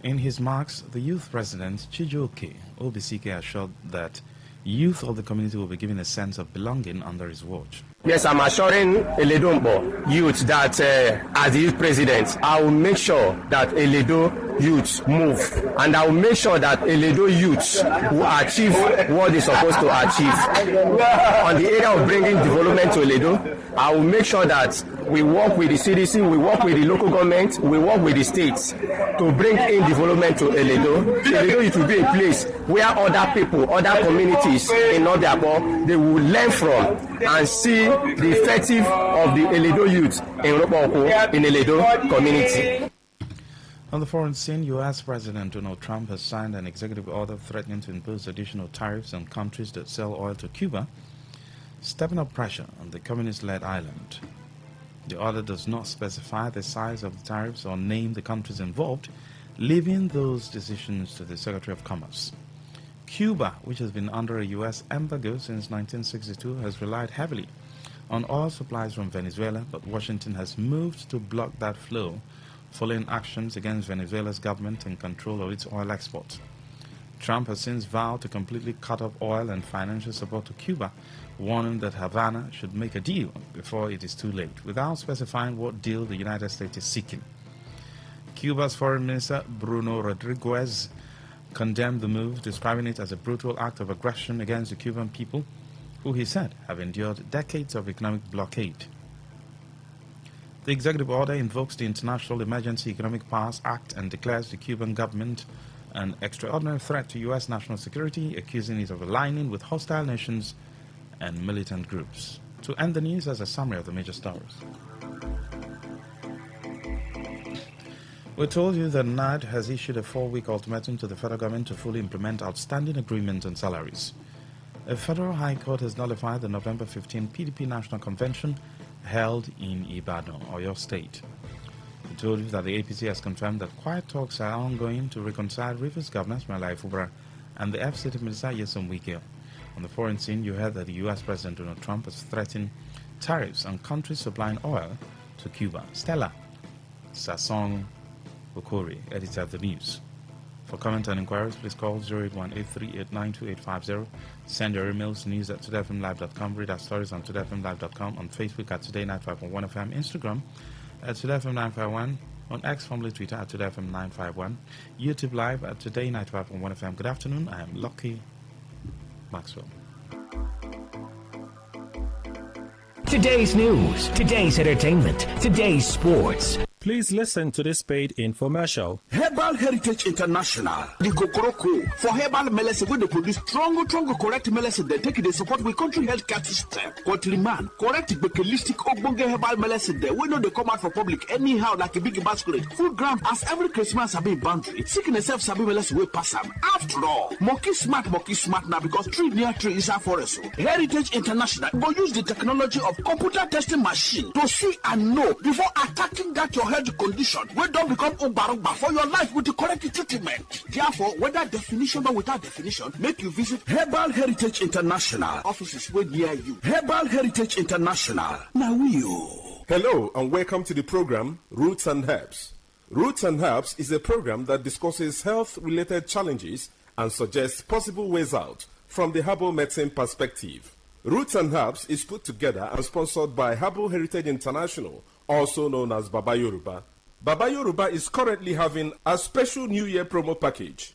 In his remarks, the youth president, Chijioke Obisike, assured that youth of the community will be given a sense of belonging under his watch. Yes, I'm assuring Ile-Ido-Nkwo youth that as the youth president, I will make sure that Ile-Ido youth move, and I will make sure that Ile-Ido youth will achieve what they're supposed to achieve. On the area of bringing development to Ile-Ido, I will make sure that we work with the CDC, we work with the local government, we work with the states to bring in development to Ile-Ido. Ile-Ido it will be a place where other people, other communities in Odiabo, they will learn from and see the effective of the Ile-Ido youth in Ropoko, in Ile-Ido community. On the foreign scene, U.S. President Donald Trump has signed an executive order threatening to impose additional tariffs on countries that sell oil to Cuba, stepping up pressure on the communist-led island. The order does not specify the size of the tariffs or name the countries involved, leaving those decisions to the Secretary of Commerce. Cuba, which has been under a U.S. embargo since 1962, has relied heavily on oil supplies from Venezuela, but Washington has moved to block that flow following actions against Venezuela's government and control of its oil exports. Trump has since vowed to completely cut off oil and financial support to Cuba, warning that Havana should make a deal before it is too late, without specifying what deal the United States is seeking. Cuba's Foreign Minister Bruno Rodriguez condemned the move, describing it as a brutal act of aggression against the Cuban people, who he said have endured decades of economic blockade. The executive order invokes the International Emergency Economic Powers Act and declares the Cuban government an extraordinary threat to U.S. national security, accusing it of aligning with hostile nations and militant groups. To end the news, as a summary of the major stories. We told you that NAD has issued a 4-week ultimatum to the federal government to fully implement outstanding agreements on salaries. A federal high court has nullified the November 15 PDP National Convention held in Ibadan, Oyo State. We told you that the APC has confirmed that quiet talks are ongoing to reconcile Rivers Governor Malai Fubara and the FCT Minister Yesom Wike. On the foreign scene, you heard that the U.S. President Donald Trump has threatened tariffs on countries supplying oil to Cuba. Stella Sasong Okori, editor of the news. For comment and inquiries, please call 08183892850. Send your emails, news@todayfmlive.com. Read our stories on todayfmlive.com, on Facebook at Today95.1fm, Instagram at Today951, on X, formerly Twitter at Today951, YouTube Live at Today95.1fm. Good afternoon, I am Lucky Maxwell. Today's news, today's entertainment, today's sports. Please listen to this paid infomercial. Herbal Heritage International, the Kokoroko, for herbal medicine, when they produce strong, correct medicine, they take it, they support with country healthcare system. Country man, correct, bakelistic, ogbonge herbal medicine, they we know they come out for public anyhow, like a big basket. Food gram, as every Christmas, I be boundary. Sickness self, sabi medicine, we pass them. After all, monkey smart now, because tree near tree is our forest. Heritage International, go use the technology of computer testing machine to see and know before attacking that your health condition wey don become ogbarogba for your life with the correct treatment. Therefore, whether definition or without definition, make you visit Herbal Heritage International offices wey near you. Herbal Heritage International. Now we Hello and welcome to the program Roots and Herbs. Roots and Herbs is a program that discusses health-related challenges and suggests possible ways out from the herbal medicine perspective. Roots and Herbs is put together and sponsored by Herbal Heritage International, also known as Baba Yoruba. Baba Yoruba is currently having a special New Year promo package.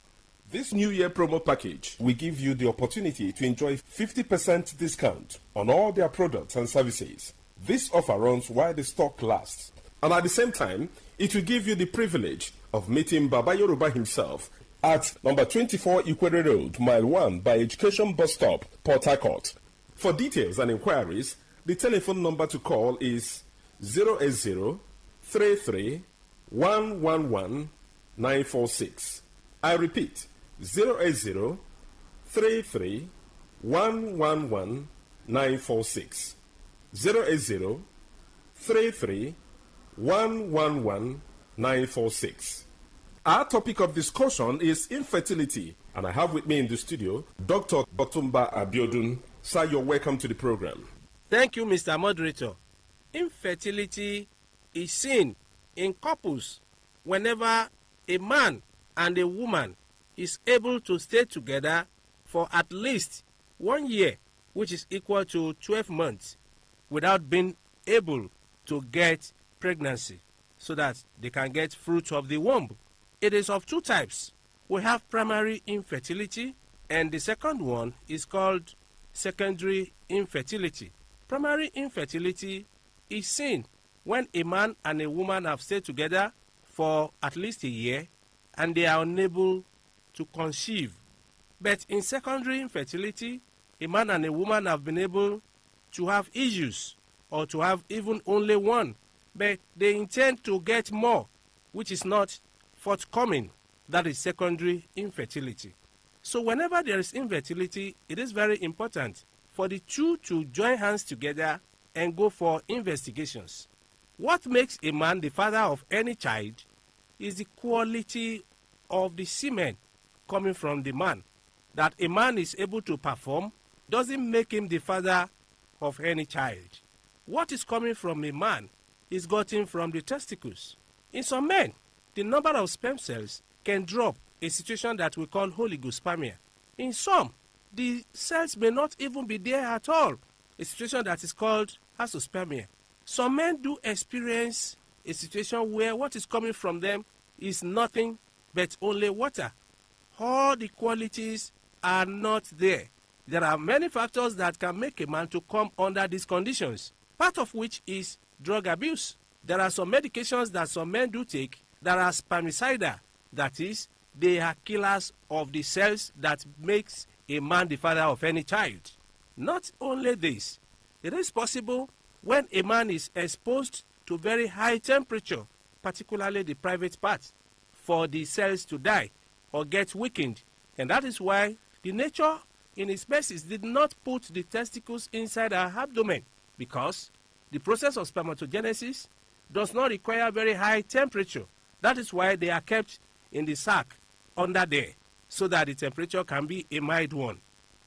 This New Year promo package will give you the opportunity to enjoy 50% discount on all their products and services. This offer runs while the stock lasts, and at the same time, it will give you the privilege of meeting Baba Yoruba himself at number 24 Ikwere Road, Mile 1 by Education Bus Stop, Port Harcourt. For details and inquiries, the telephone number to call is 080-33-111-946. I repeat, 080-33-111-946. 080-33-111-946. Our topic of discussion is infertility, and I have with me in the studio Dr. Botumba Abiodun. Sir, you're welcome to the program. Thank you, Mr. Moderator. Infertility is seen in couples whenever a man and a woman is able to stay together for at least 1 year, which is equal to 12 months, without being able to get pregnancy so that they can get fruit of the womb. It is of two types. We have primary infertility, and the second one is called secondary infertility. Primary infertility is seen when a man and a woman have stayed together for at least a year and they are unable to conceive. But in secondary infertility, a man and a woman have been able to have issues or to have even only one, but they intend to get more, which is not forthcoming. That is secondary infertility. So whenever there is infertility, it is very important for the two to join hands together and go for investigations. What makes a man the father of any child is the quality of the semen coming from the man. That a man is able to perform doesn't make him the father of any child. What is coming from a man is gotten from the testicles. In some men, the number of sperm cells can drop, a situation that we call oligospermia. In some, the cells may not even be there at all, a situation that is called azoospermia. Some men do experience a situation where what is coming from them is nothing but only water. All the qualities are not there. There are many factors that can make a man to come under these conditions, part of which is drug abuse. There are some medications that some men do take that are spermicidal. That is, they are killers of the cells that makes a man the father of any child. Not only this, it is possible when a man is exposed to very high temperature, particularly the private part, for the cells to die or get weakened. And that is why the nature in his species did not put the testicles inside our abdomen, because the process of spermatogenesis does not require very high temperature. That is why they are kept in the sac under there, so that the temperature can be a mild one.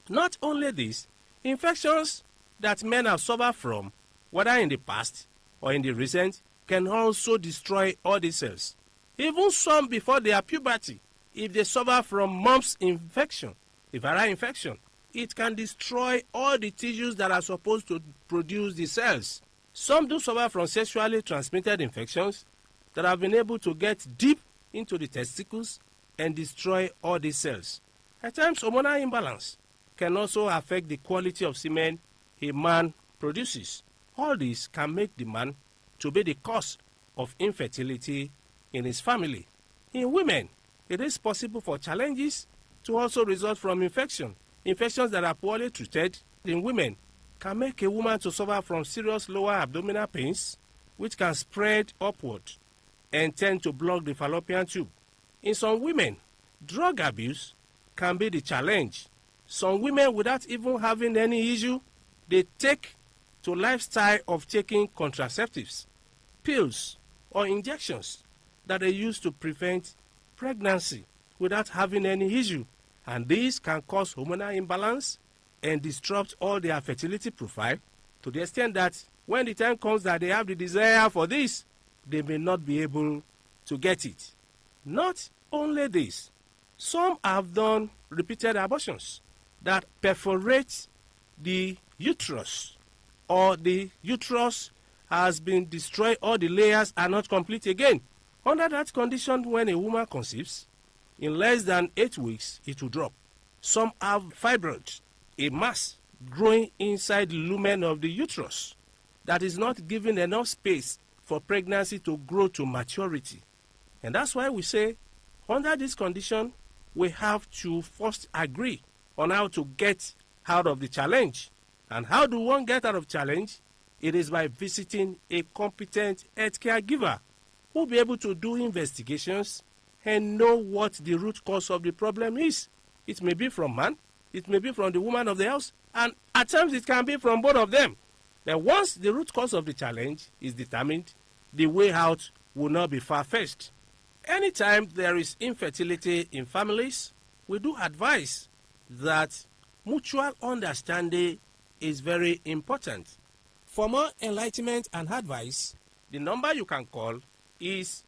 Not only this, infections that men have suffered from, whether in the past or in the recent, can also destroy all the cells. Even some before their puberty, if they suffer from mumps infection, a viral infection, it can destroy all the tissues that are supposed to produce the cells. Some do suffer from sexually transmitted infections that have been able to get deep into the testicles and destroy all the cells. At times, hormonal imbalance can also affect the quality of semen a man produces. All this can make the man to be the cause of infertility in his family. In women, it is possible for challenges to also result from infection. Infections that are poorly treated in women can make a woman to suffer from serious lower abdominal pains, which can spread upward and tend to block the fallopian tube. In some women, drug abuse can be the challenge. Some women, without even having any issue, they take to lifestyle of taking contraceptives, pills, or injections that they use to prevent pregnancy without having any issue. And this can cause hormonal imbalance and disrupt all their fertility profile to the extent that when the time comes that they have the desire for this, they may not be able to get it. Not only this, some have done repeated abortions that perforate the uterus, or the uterus has been destroyed, or the layers are not complete again. Under that condition, when a woman conceives, in less than 8 weeks, it will drop. Some have fibroids, a mass growing inside the lumen of the uterus that is not giving enough space for pregnancy to grow to maturity. And that's why we say, under this condition, we have to first agree on how to get out of the challenge. And how do one get out of challenge? It is by visiting a competent healthcare giver who will be able to do investigations and know what the root cause of the problem is. It may be from man, it may be from the woman of the house, and at times it can be from both of them. Then once the root cause of the challenge is determined, the way out will not be far-fetched. Anytime there is infertility in families, we do advise that mutual understanding is very important. For more enlightenment and advice, the number you can call is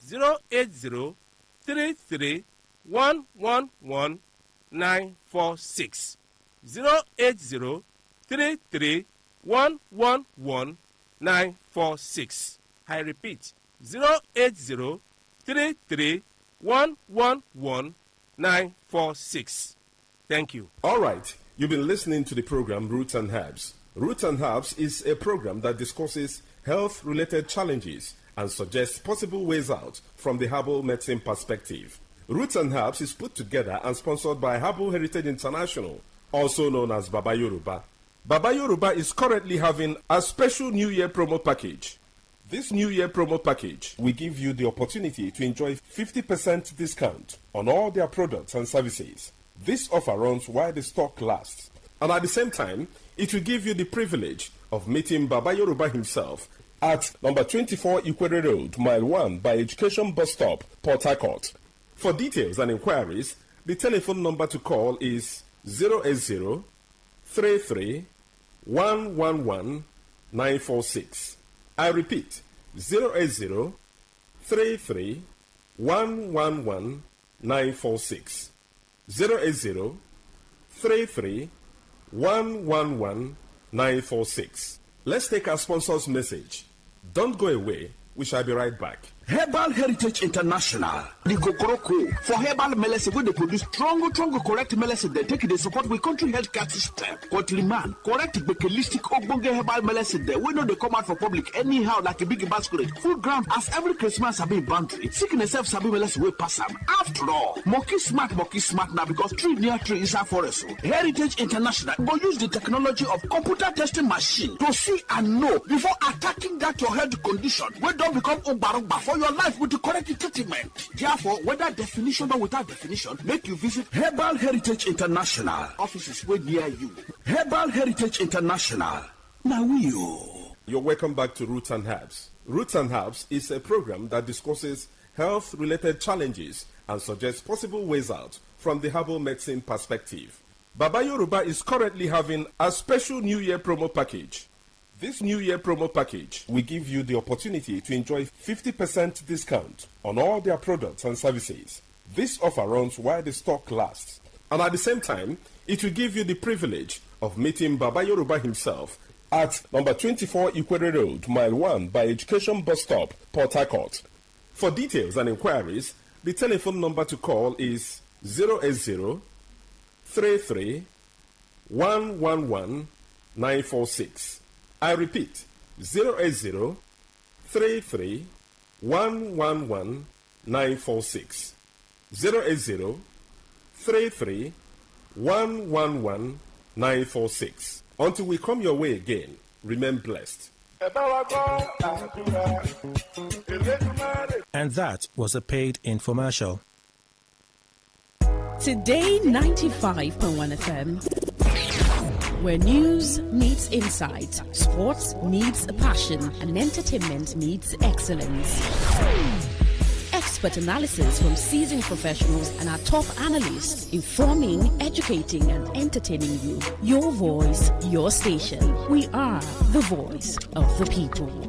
080-33-111-946. 080-33-111-946. I repeat, 080-33-111-946. Thank you. All right. You've been listening to the program Roots and Herbs. Roots and Herbs is a program that discusses health-related challenges and suggests possible ways out from the herbal medicine perspective. Roots and Herbs is put together and sponsored by Herbal Heritage International, also known as Baba Yoruba. Baba Yoruba is currently having a special New Year promo package. This New Year promo package will give you the opportunity to enjoy 50% discount on all their products and services. This offer runs while the stock lasts, and at the same time, it will give you the privilege of meeting Baba Yoruba himself at number 24 Ikwere Road, Mile 1 by Education Bus Stop, Port Harcourt. For details and inquiries, the telephone number to call is 080-33-111-946. I repeat, 080-33-111-946. 080-33-111-946. Let's take our sponsor's message. Don't go away. We shall be right back. Herbal Heritage International, the Kokoroko, for herbal medicine, where they produce strong, correct medicine, they take the support with country health care system. Countryman, correct bekelistic ogbonge herbal medicine, they know they come out for public anyhow like a big basket. Full ground as every Christmas have been boundary. Sickness self sabi medicine will pass them. After all, monkey smart now because tree near tree is a forest. Heritage International will use the technology of computer testing machine to see and know before attacking that your health condition. We don't become umbarumba for your life with the correct treatment. Therefore, whether definition or without definition, make you visit Herbal Heritage International. Offices way near you. Herbal Heritage International. Now You're welcome back to Roots and Herbs. Roots and Herbs is a program that discusses health-related challenges and suggests possible ways out from the herbal medicine perspective. Baba Yoruba is currently having a special New Year promo package. This New Year promo package will give you the opportunity to enjoy 50% discount on all their products and services. This offer runs while the stock lasts, and at the same time, it will give you the privilege of meeting Baba Yoruba himself at number 24 Ikwere Road, Mile 1 by Education Bus Stop, Port Harcourt. For details and inquiries, the telephone number to call is 080-33-111-946. I repeat, 080-33-111-946. 080-33-111-946. Until we come your way again, remain blessed. And that was a paid infomercial. Today 95.1 FM. Where news meets insight, sports meets passion, and entertainment meets excellence. Expert analysis from seasoned professionals and our top analysts, informing, educating, and entertaining you. Your voice, your station. We are the voice of the people.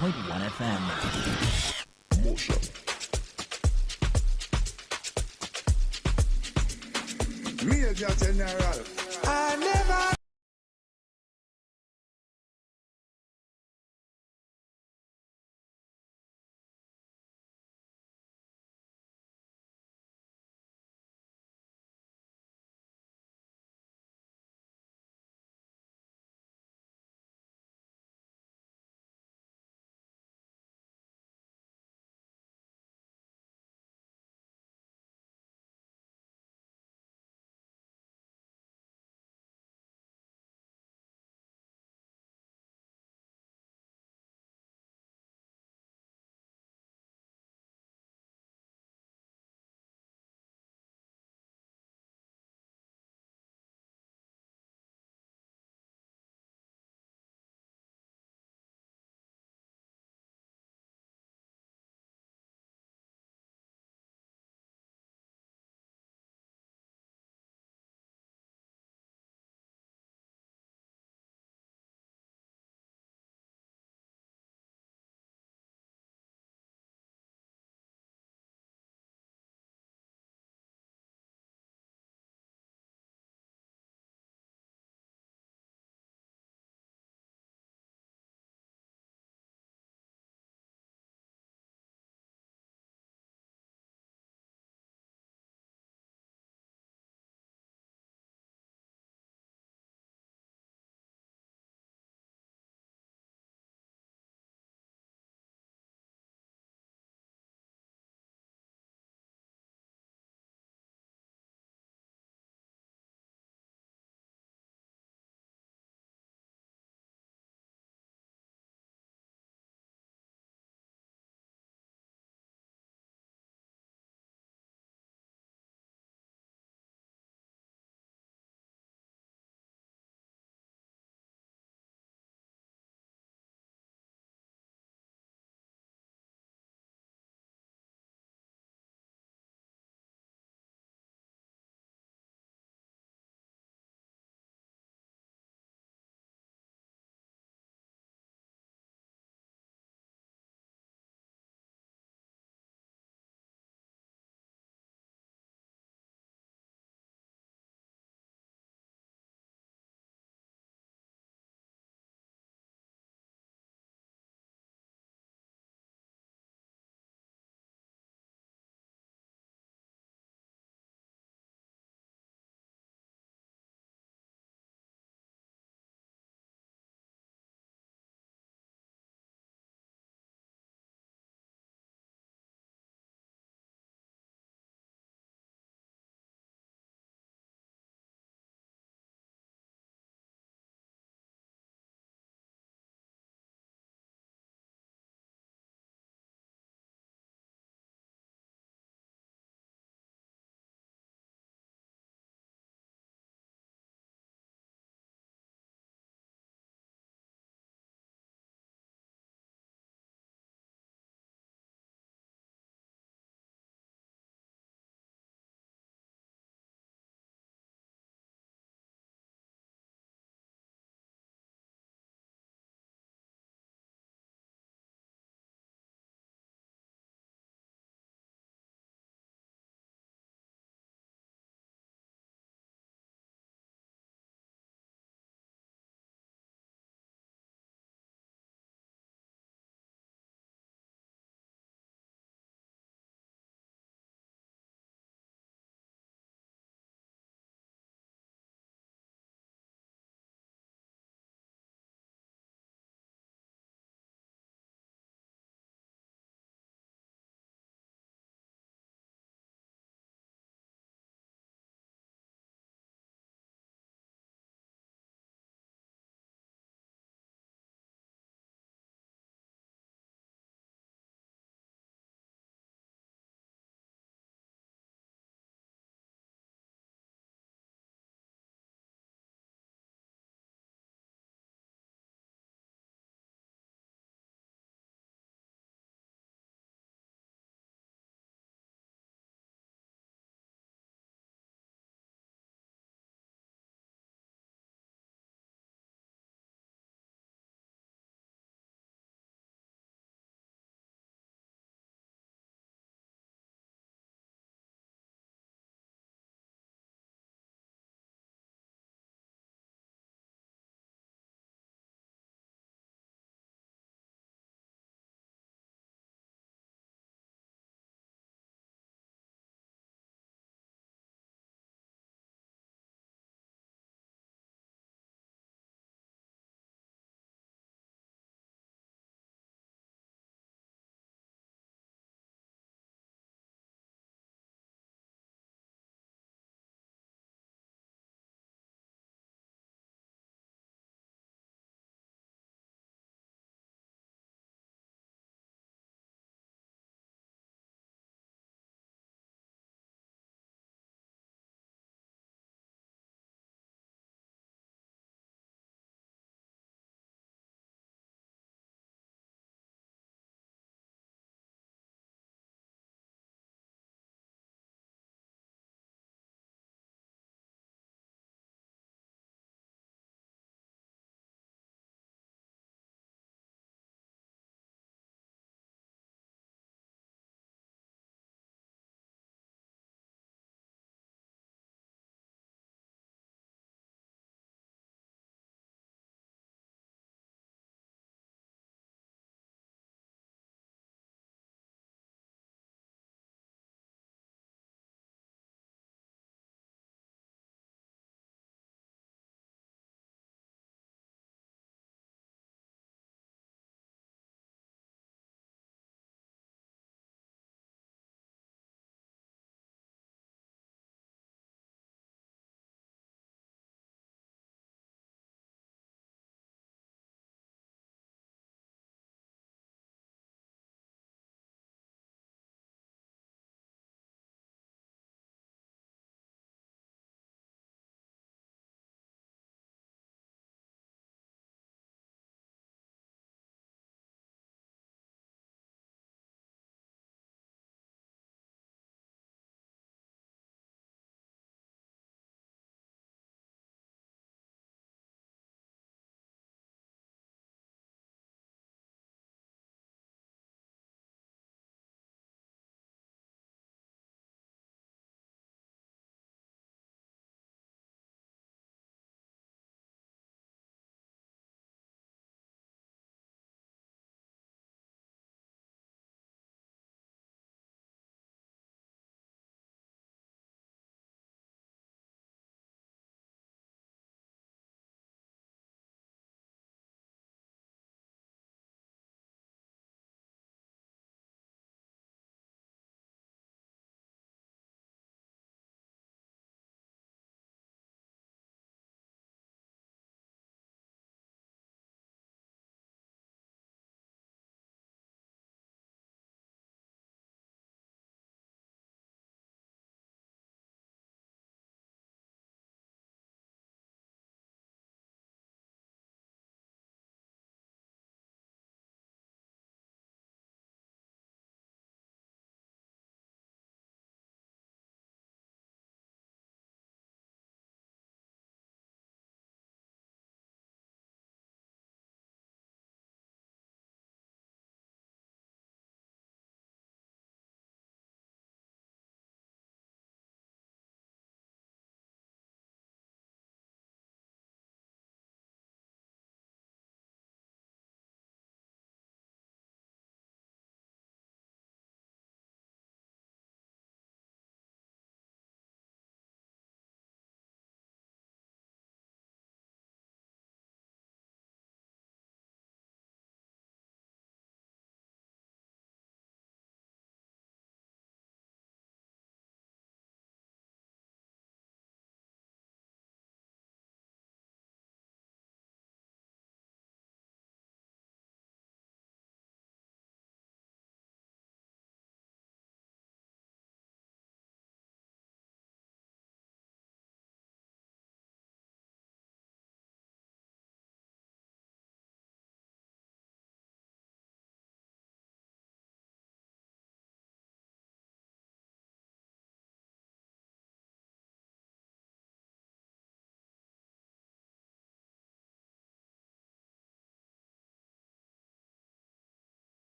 FM. Motion. Major General. I never